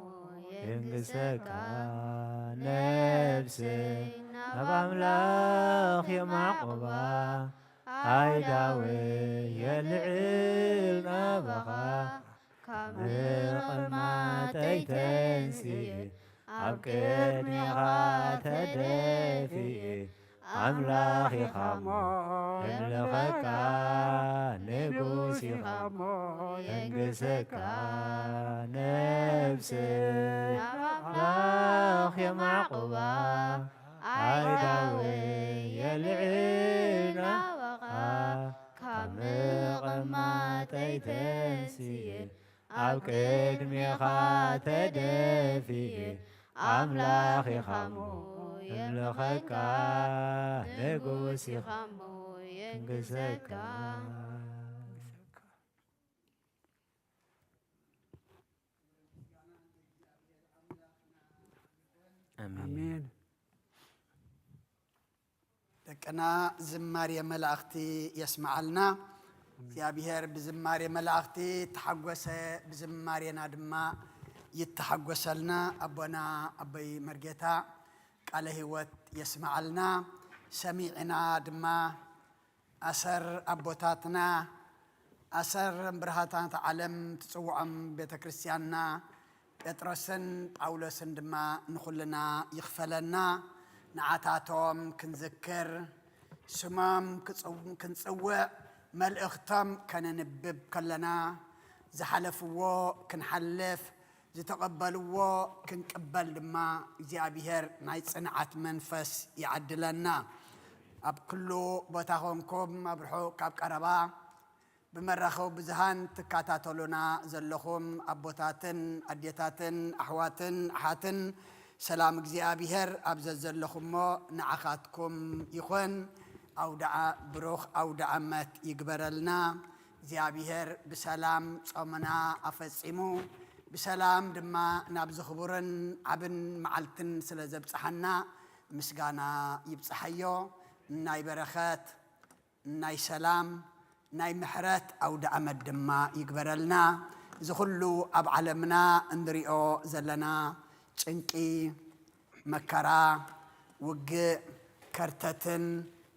የንግሰካ ነፍሰይ نب أملاخ يا معقبة عيداوي يلعل نبخا كامل ما تيتنسي أبكر ميغا تدفي أملاخي خامو يملخكا نقوسي خامو ينقسكا نفسي أملاخ يا معقبة عيداوي يلعينا وقا كامل ما تيتنسي أبكر ميغا تدفي أملاخي خامو يملخكا نقوسي خامو ينقسكا آمين. دكنا زماري ملاختي يسمع لنا يا بهر بزماري ملاختي تحقوس بزماري نادما يتحقوس لنا أبونا أبي مرجتا قال هوت يسمع لنا سميعنا دما أسر أبوتاتنا أسر برهاتان تعلم تسوعم بيت كريستياننا بطرسن باولوسن دما نخلنا يغفلنا نعاتاتهم كنذكر سمام كنصوع ملእኽቶም كننبب كلنا زحلفوا كنحلف زتقبلوا كنقبل دما እግዚአብሔር ናይ ጽንዓት መንፈስ يعدلنا أب كله بتاخمكم أبرحو كاب كربا بمرخو بزهان تكاتاتولنا زلخم أبوتاتن أديتاتن أحواتن أحاتن سلام እግዚአብሔር أبز زلخم نعخاتكم يخون أو دعاء بروخ أو دعاء مات يقبرلنا እግዚአብሔር بسلام صومنا أفصيمو بسلام دما نابز خبرن عبن معلتن سلزب صحنا مسغانا يبصحيو ناي برخات ناي سلام ناي محرات أو دعمت دما يقبرلنا زخلو أب علمنا اندريو زلنا چنكي مكرا وق كرتتن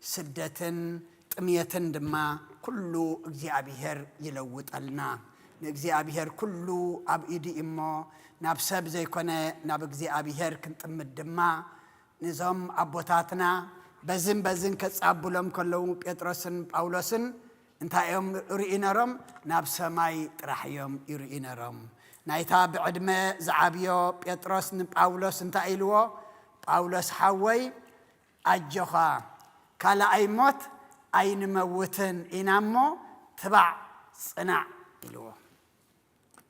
سدتن طميتن دما كله እግዚአብሔር يلوطلنا እግዚአብሔር كله أب إيدي إمو نابسب زي كونه ناب እግዚአብሔር كنطمد دما نظام أبوتاتنا بزن كتصابلهم كلهم بيتروسن باولوسن انتا يوم رئينرم ناب سماي طرحيوم يرئينرم نايتا بعدمه زعابيو بيتروسن باولوس انتا إلوو باولوس حوي أجوخا كالا أي موت أين موتن إنامو تبع صنع إلوو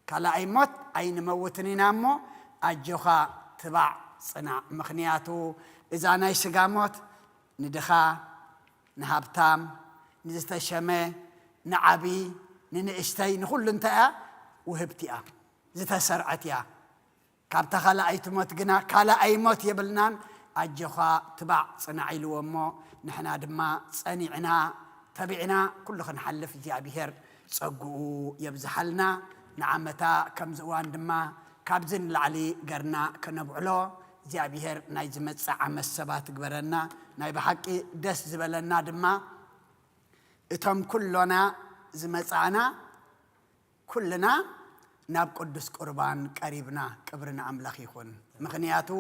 كالا أي موت أين موتن إنامو أجوخا تبع صنع مخنياتو إذا ناي سقاموت ندخا نهابتام نزتشمه نعبي ننشتي نقول انتأ وهبتيا زتسرعتيا كابتا خلا أي تموت جنا كلا أي موت يبلنان أجخا تبع صناعي لومو نحنا دما صنيعنا تبعنا كل خن حلف እግዚአብሔር صقو يبزحلنا نعمتا كم زوان دما كابزن لعلي قرنا كنبعلو እግዚአብሔር ናይ ዝመጽ ዓመት ሰባት ግበረና ናይ በሐቂ ደስ ዝበለና ድማ እቶም ኩሎና ዝመጻና ኩልና ናብ ቅዱስ ቁርባን ቀሪብና ቅብርና አምላኽ ይኹን ምኽንያቱ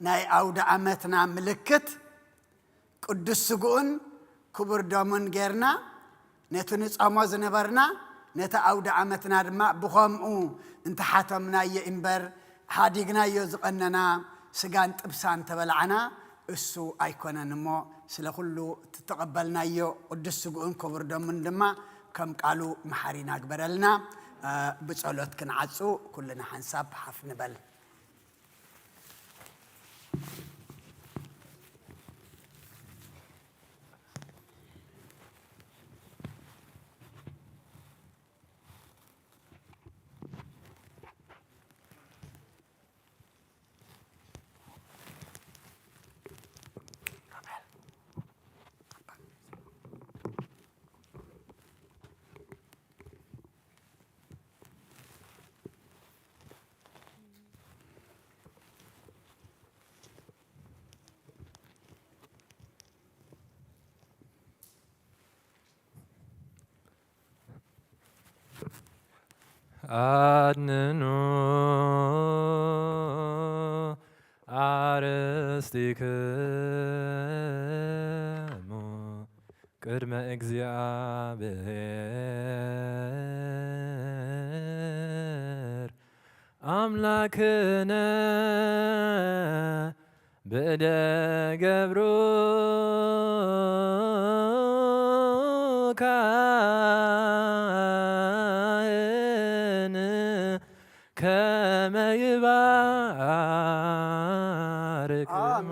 ናይ አውደ ዓመትና ምልክት ቅዱስ ስጉኡን ክቡር ደሙን ጌርና ነቲ ንጾሞ ዝነበርና ነቲ አውደ ዓመትና ድማ ብኸምኡ እንተሓተምናዮ እምበር ሓዲግናዮ ዝቐነና سجان تبسان تبلعنا السو أيقونن مو سلخلو تتقبلنا يو قدس سجون كبر دم دما كم قالوا محارين أكبرلنا بتصلوت كن عزو كلنا حنساب حفن بل አድንኑ አርእስቲክሙ ቅድመ እግዚአብሔር አምላክነ ብእደ ገብሩ ካህን ከመ ይባርክሙ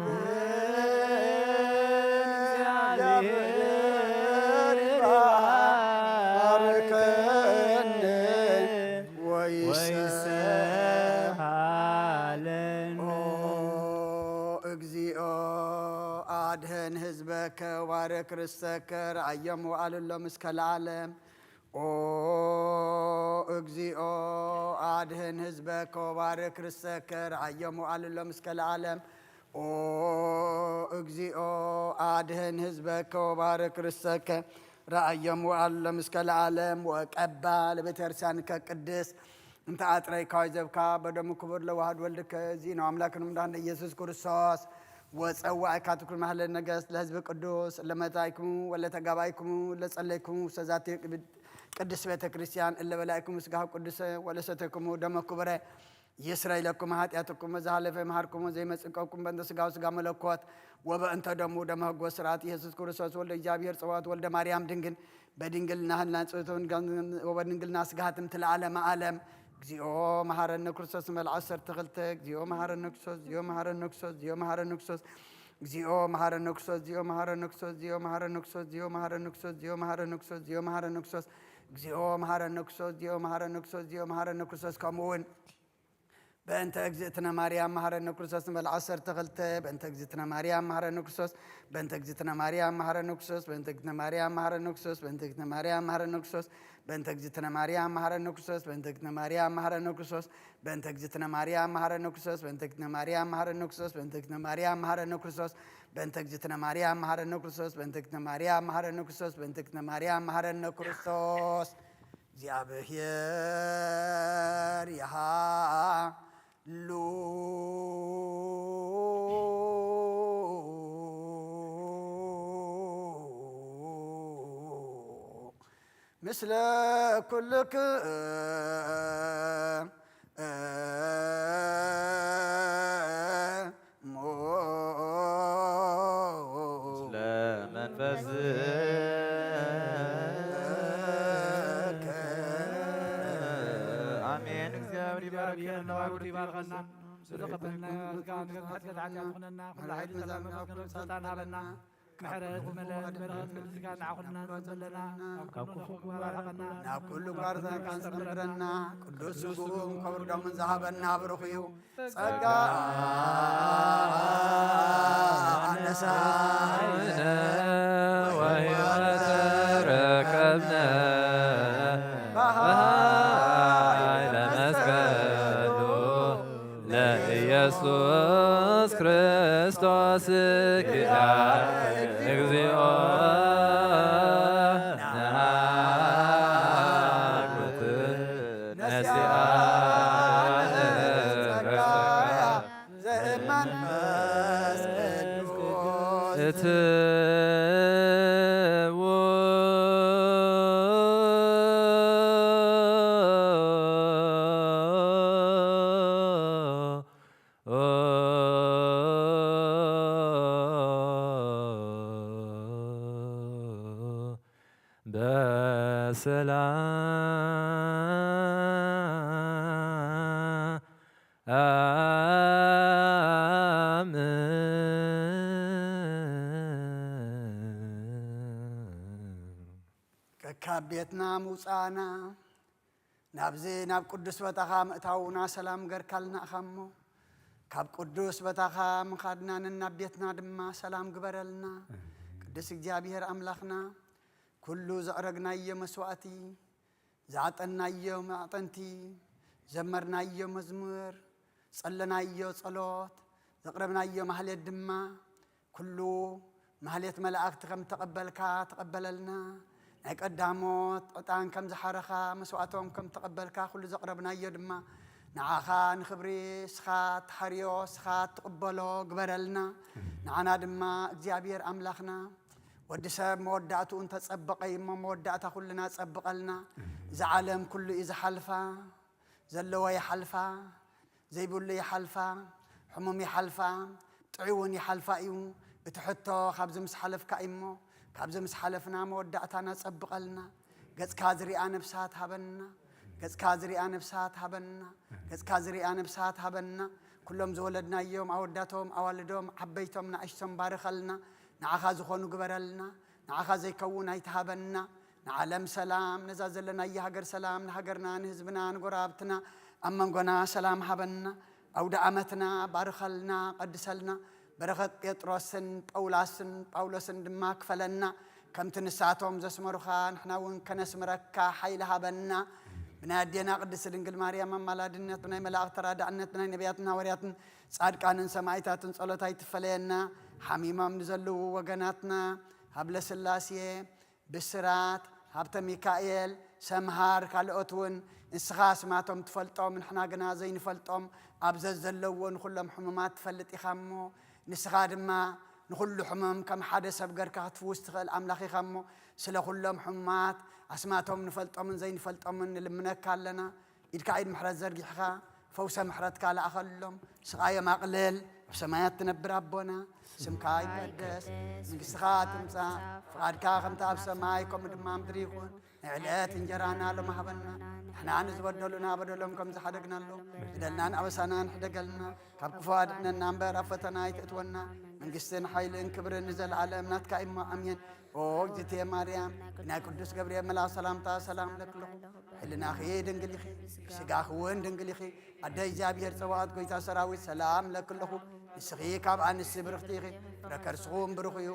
እግዚአብሔር ይባርከን ወይስሐለን። እግዚኦ አድህን ህዝበከ ወባርክ ርስተከ ረአዮም ወአልሎም እስከ ለዓለም። ኦ እግዚኦ አድህን ህዝበከ ወባርክ ርስተከ ረአዮም ወአልሎም እስከ ለዓለም። ኦ እግዚኦ አድህን ህዝበከ ወባርክ ርስተከ ረአዮም ወአልሎም እስከ ለዓለም። ወቀባ ለቤተክርስቲያንከ ቅድስት እንተ አጥረይካ ወይዘብካ በደሙ ክቡር ለዋህድ ወልድከ እዚ ነው አምላክንም እንዳንደ ኢየሱስ ክርስቶስ ወፀዋዕካ ትኩል ማህለ ነገሥት ለህዝብ ቅዱስ ለመታይክሙ ወለተጋባይክሙ ለጸለይክሙ ሰዛቲ ቅዱስ ቤተ ክርስቲያን እለበላይክሙ ስጋሁ ቅዱስ ወለሰተክሙ ደመ ክቡረ ይስረይ ለኩም ኃጢአትኩም መዛሃለፈ መሃርኩም ዘይመጽቀኩም በእንተ ስጋው ስጋ መለኮት ወበእንተ ደሙ ደመ ህጎ ስርዓት ኢየሱስ ክርስቶስ ወልደ እግዚአብሔር ጽዋት ወልደ ማርያም ድንግል በድንግልና ህልና ጽቶን ወበድንግልና ስጋሃትም ትለዓለመ ዓለም። እግዚኦ መሐረነ ክርስቶስ መልዓል 12 እግዚኦ መሐረነ ክርስቶስ እግዚኦ መሐረነ ክርስቶስ እግዚኦ መሐረነ ክርስቶስ እግዚኦ መሐረነ ክርስቶስ እግዚኦ መሐረነ ክርስቶስ እግዚኦ መሐረነ ክርስቶስ እግዚኦ መሐረነ ክርስቶስ እግዚኦ መሐረነ ክርስቶስ እግዚኦ መሐረነ ክርስቶስ እግዚኦ መሐረነ ክርስቶስ እግዚኦ መሐረነ ክርስቶስ እግዚኦ መሐረነ ክርስቶስ ከምኡውን በእንተ እግዝእትነ ማርያም መሐረነ ክርስቶስ መልዓል 12 በእንተ እግዝእትነ ማርያም መሐረነ ክርስቶስ በእንተ እግዝእትነ ማርያም መሐረነ ክርስቶስ በእንተ እግዝእትነ ማርያም መሐረነ ክርስቶስ በእንተ እግዝእትነ ማርያም መሐረነ ክርስቶስ በእንተ እግዝእትነ ማርያም መሐረነ ክርስቶስ በእንተ እግዝእትነ ማርያም መሐረነ ክርስቶስ በእንተ እግዝእትነ ማርያም መሐረነ ክርስቶስ በእንተ እግዝእትነ ማርያም መሐረነ ክርስቶስ በእንተ እግዝእትነ ማርያም መሐረነ ክርስቶስ በእንተ እግዝእትነ ማርያም መሐረነ ክርስቶስ በእንተ እግዝእትነ ማርያም መሐረነ ክርስቶስ በእንተ እግዝእትነ ማርያም መሐረነ ክርስቶስ እግዚአብሔር ያሃሉ ምስለ ኩልክሙ ለመንፈስ አሜን። እግዚአብሔር ይባርከን ይባርከና ስለተቀበልና ጋር ኃጢአት ኃጢአትኩነና ኩሉ ኃይል ሰላም መስገን ሰልጣን ሃበና ምሕረት መለን በረኸት ቅድስካ ንዓኹልና ንጸለና ናብ ኩሉ ጓርዘን ካንጸምረና ቅዱስ ስጉኡን ክብር ደሙን ዝሃበና ብሩኽ እዩ ጸጋ አነሳይነ ወሕይወተ ረከብነ በኃይለ መስቀሉ ለኢየሱስ ክርስቶስ ኪዳን እግዚኦ ናኩት ነሲአነ ዘእመንፈስ ቅዱስ እትዎ በሰላም ከካብ ቤትና ምውፃና ናብዚ ናብ ቅዱስ ቦታኻ ምእታውና ሰላም ገርካልና ኢኻ እሞ ካብ ቅዱስ ቦታኻ ምኻድናንን ናብ ቤትና ድማ ሰላም ግበረልና። ቅዱስ እግዚአብሔር ኣምላኽና ኩሉ ዘዕረግናዮ መስዋእቲ ዝዓጠናዮ ማዕጠንቲ ዘመርናዮ መዝሙር ጸለናዮ ጸሎት ዘቕረብናዮ ማህሌት ድማ ኩሉ ማህሌት መላእክቲ ከም ተቐበልካ ተቐበለልና። ናይ ቀዳሞት ዕጣን ከም ዝሓረኻ መስዋዕቶም ከም ተቐበልካ ኩሉ ዘቕረብናዮ ድማ ንዓኻ ንኽብሪ ስኻ ተሓርዮ ስኻ ትቕበሎ ግበረልና ንዓና ድማ እግዚኣብሔር ኣምላኽና ወዲ ሰብ መወዳእትኡ እንተጸበቐ እሞ መወዳእታ ኩልና ጸብቐልና እዚ ዓለም ኩሉ እዩ ዝሓልፋ ዘለዎ ይሓልፋ ዘይብሉ ይሓልፋ ሕሙም ይሓልፋ ጥዑውን ይሓልፋ እዩ እቲ ሕቶ ካብዚ ምስ ሓለፍካ እሞ ካብዚ ምስ ሓለፍና መወዳእታና ጸብቐልና ገጽካ ዝሪኣ ነብሳት ሃበና ገጽካ ዝሪኣ ነብሳት ሃበና ገጽካ ዝሪኣ ነብሳት ሃበና ኩሎም ዝወለድናዮም ኣወዳቶም ኣዋልዶም ዓበይቶም ንኣሽቶም ባርኸልና ንዓኻ ዝኾኑ ግበረልና ንዓኻ ዘይከውን ኣይትሃበና ንዓለም ሰላም ነዛ ዘለናየ ሃገር ሰላም ንሃገርና ንህዝብና ንጎራብትና ኣብ መንጎና ሰላም ሃበና ኣውደ ዓመትና ባርኸልና ቀድሰልና በረኸት ጴጥሮስን ጳውሎስን ድማ ክፈለና ከምቲ ንሳቶም ዘስመሩኻ ንሕና እውን ከነስምረካ ሓይሊ ሃበና ብናይ ኣዴና ቅድስቲ ድንግል ማርያም ኣማላድነት ብናይ መላእኽቲ ተራዳእነት ብናይ ነቢያትን ሃዋርያትን ጻድቃንን ሰማዕታትን ጸሎታ ይትፈለየና ሓሚሞም ንዘለዉ ወገናትና ሃብለ ስላሴ ብስራት ሃብተ ሚካኤል ሰምሃር ካልኦት እውን ንስኻ ስማቶም ትፈልጦም ንሕና ግና ዘይንፈልጦም ኣብ ዘለዎን ኩሎም ሕሙማት ትፈልጥ ኢኻ እሞ ንስኻ ድማ ንኩሉ ሕሙም ከም ሓደ ሰብ ገርካ ክትፍውስ ትኽእል ኣምላኽ ኢኻ እሞ ስለ ኩሎም ሕሙማት ኣስማቶም ንፈልጦምን ዘይንፈልጦምን ንልምነካ ኣለና ኢድካ ኢድ ምሕረት ዘርጊሕኻ ፈውሰ ምሕረትካ ለኣኸሎም ስቓዮም ኣቕልል ኣብ ሰማያት ትነብር ኣቦና ስምካ ይቀደስ መንግስትኻ ትምጻእ ፍቓድካ ከምቲ ኣብ ሰማይ ከምኡ ድማ ምድሪ ይኹን ንዕለት እንጀራና ሎም ሃበና ንሕና ንዝበደሉና በደሎም ከም ዝሓደግናሎ በደልናን ኣበሳናን ሕደገልና ካብ ክፉ ኣድሕነና እምበር ኣብ ፈተና ኣይትእትወና መንግስትን ሓይልን ክብርን ንዘለዓለም ናትካ እሞ ኣሜን ኦ እግዝእትየ ማርያም ናይ ቅዱስ ገብርኤል መልኣክ ሰላምታ ሰላም ለክልኹ ሕልናኺ ድንግል ኢኺ ስጋኺ እውን ድንግል ኢኺ ኣደይ እግዚኣብሔር ፀዋት ጎይታ ሰራዊት ሰላም ለክልኹ ንስኺ ካብ ኣንስቲ ብርኽቲ ኢኺ ፍረ ከርስኹም ብሩኽ እዩ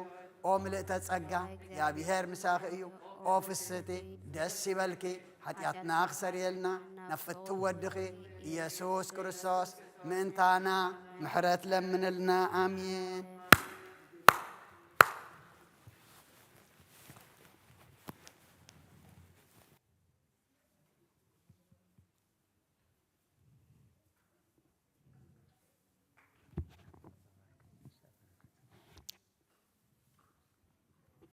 ኦ ምልእተ ጸጋ እግዚኣብሔር ምሳኺ እዩ ኦ ፍስቲ ደስ ይበልኪ ሓጢኣትና ክሰርየልና ነፍቲ ወድኺ ኢየሱስ ክርስቶስ ምእንታና ምሕረት ለምንልና ኣሜን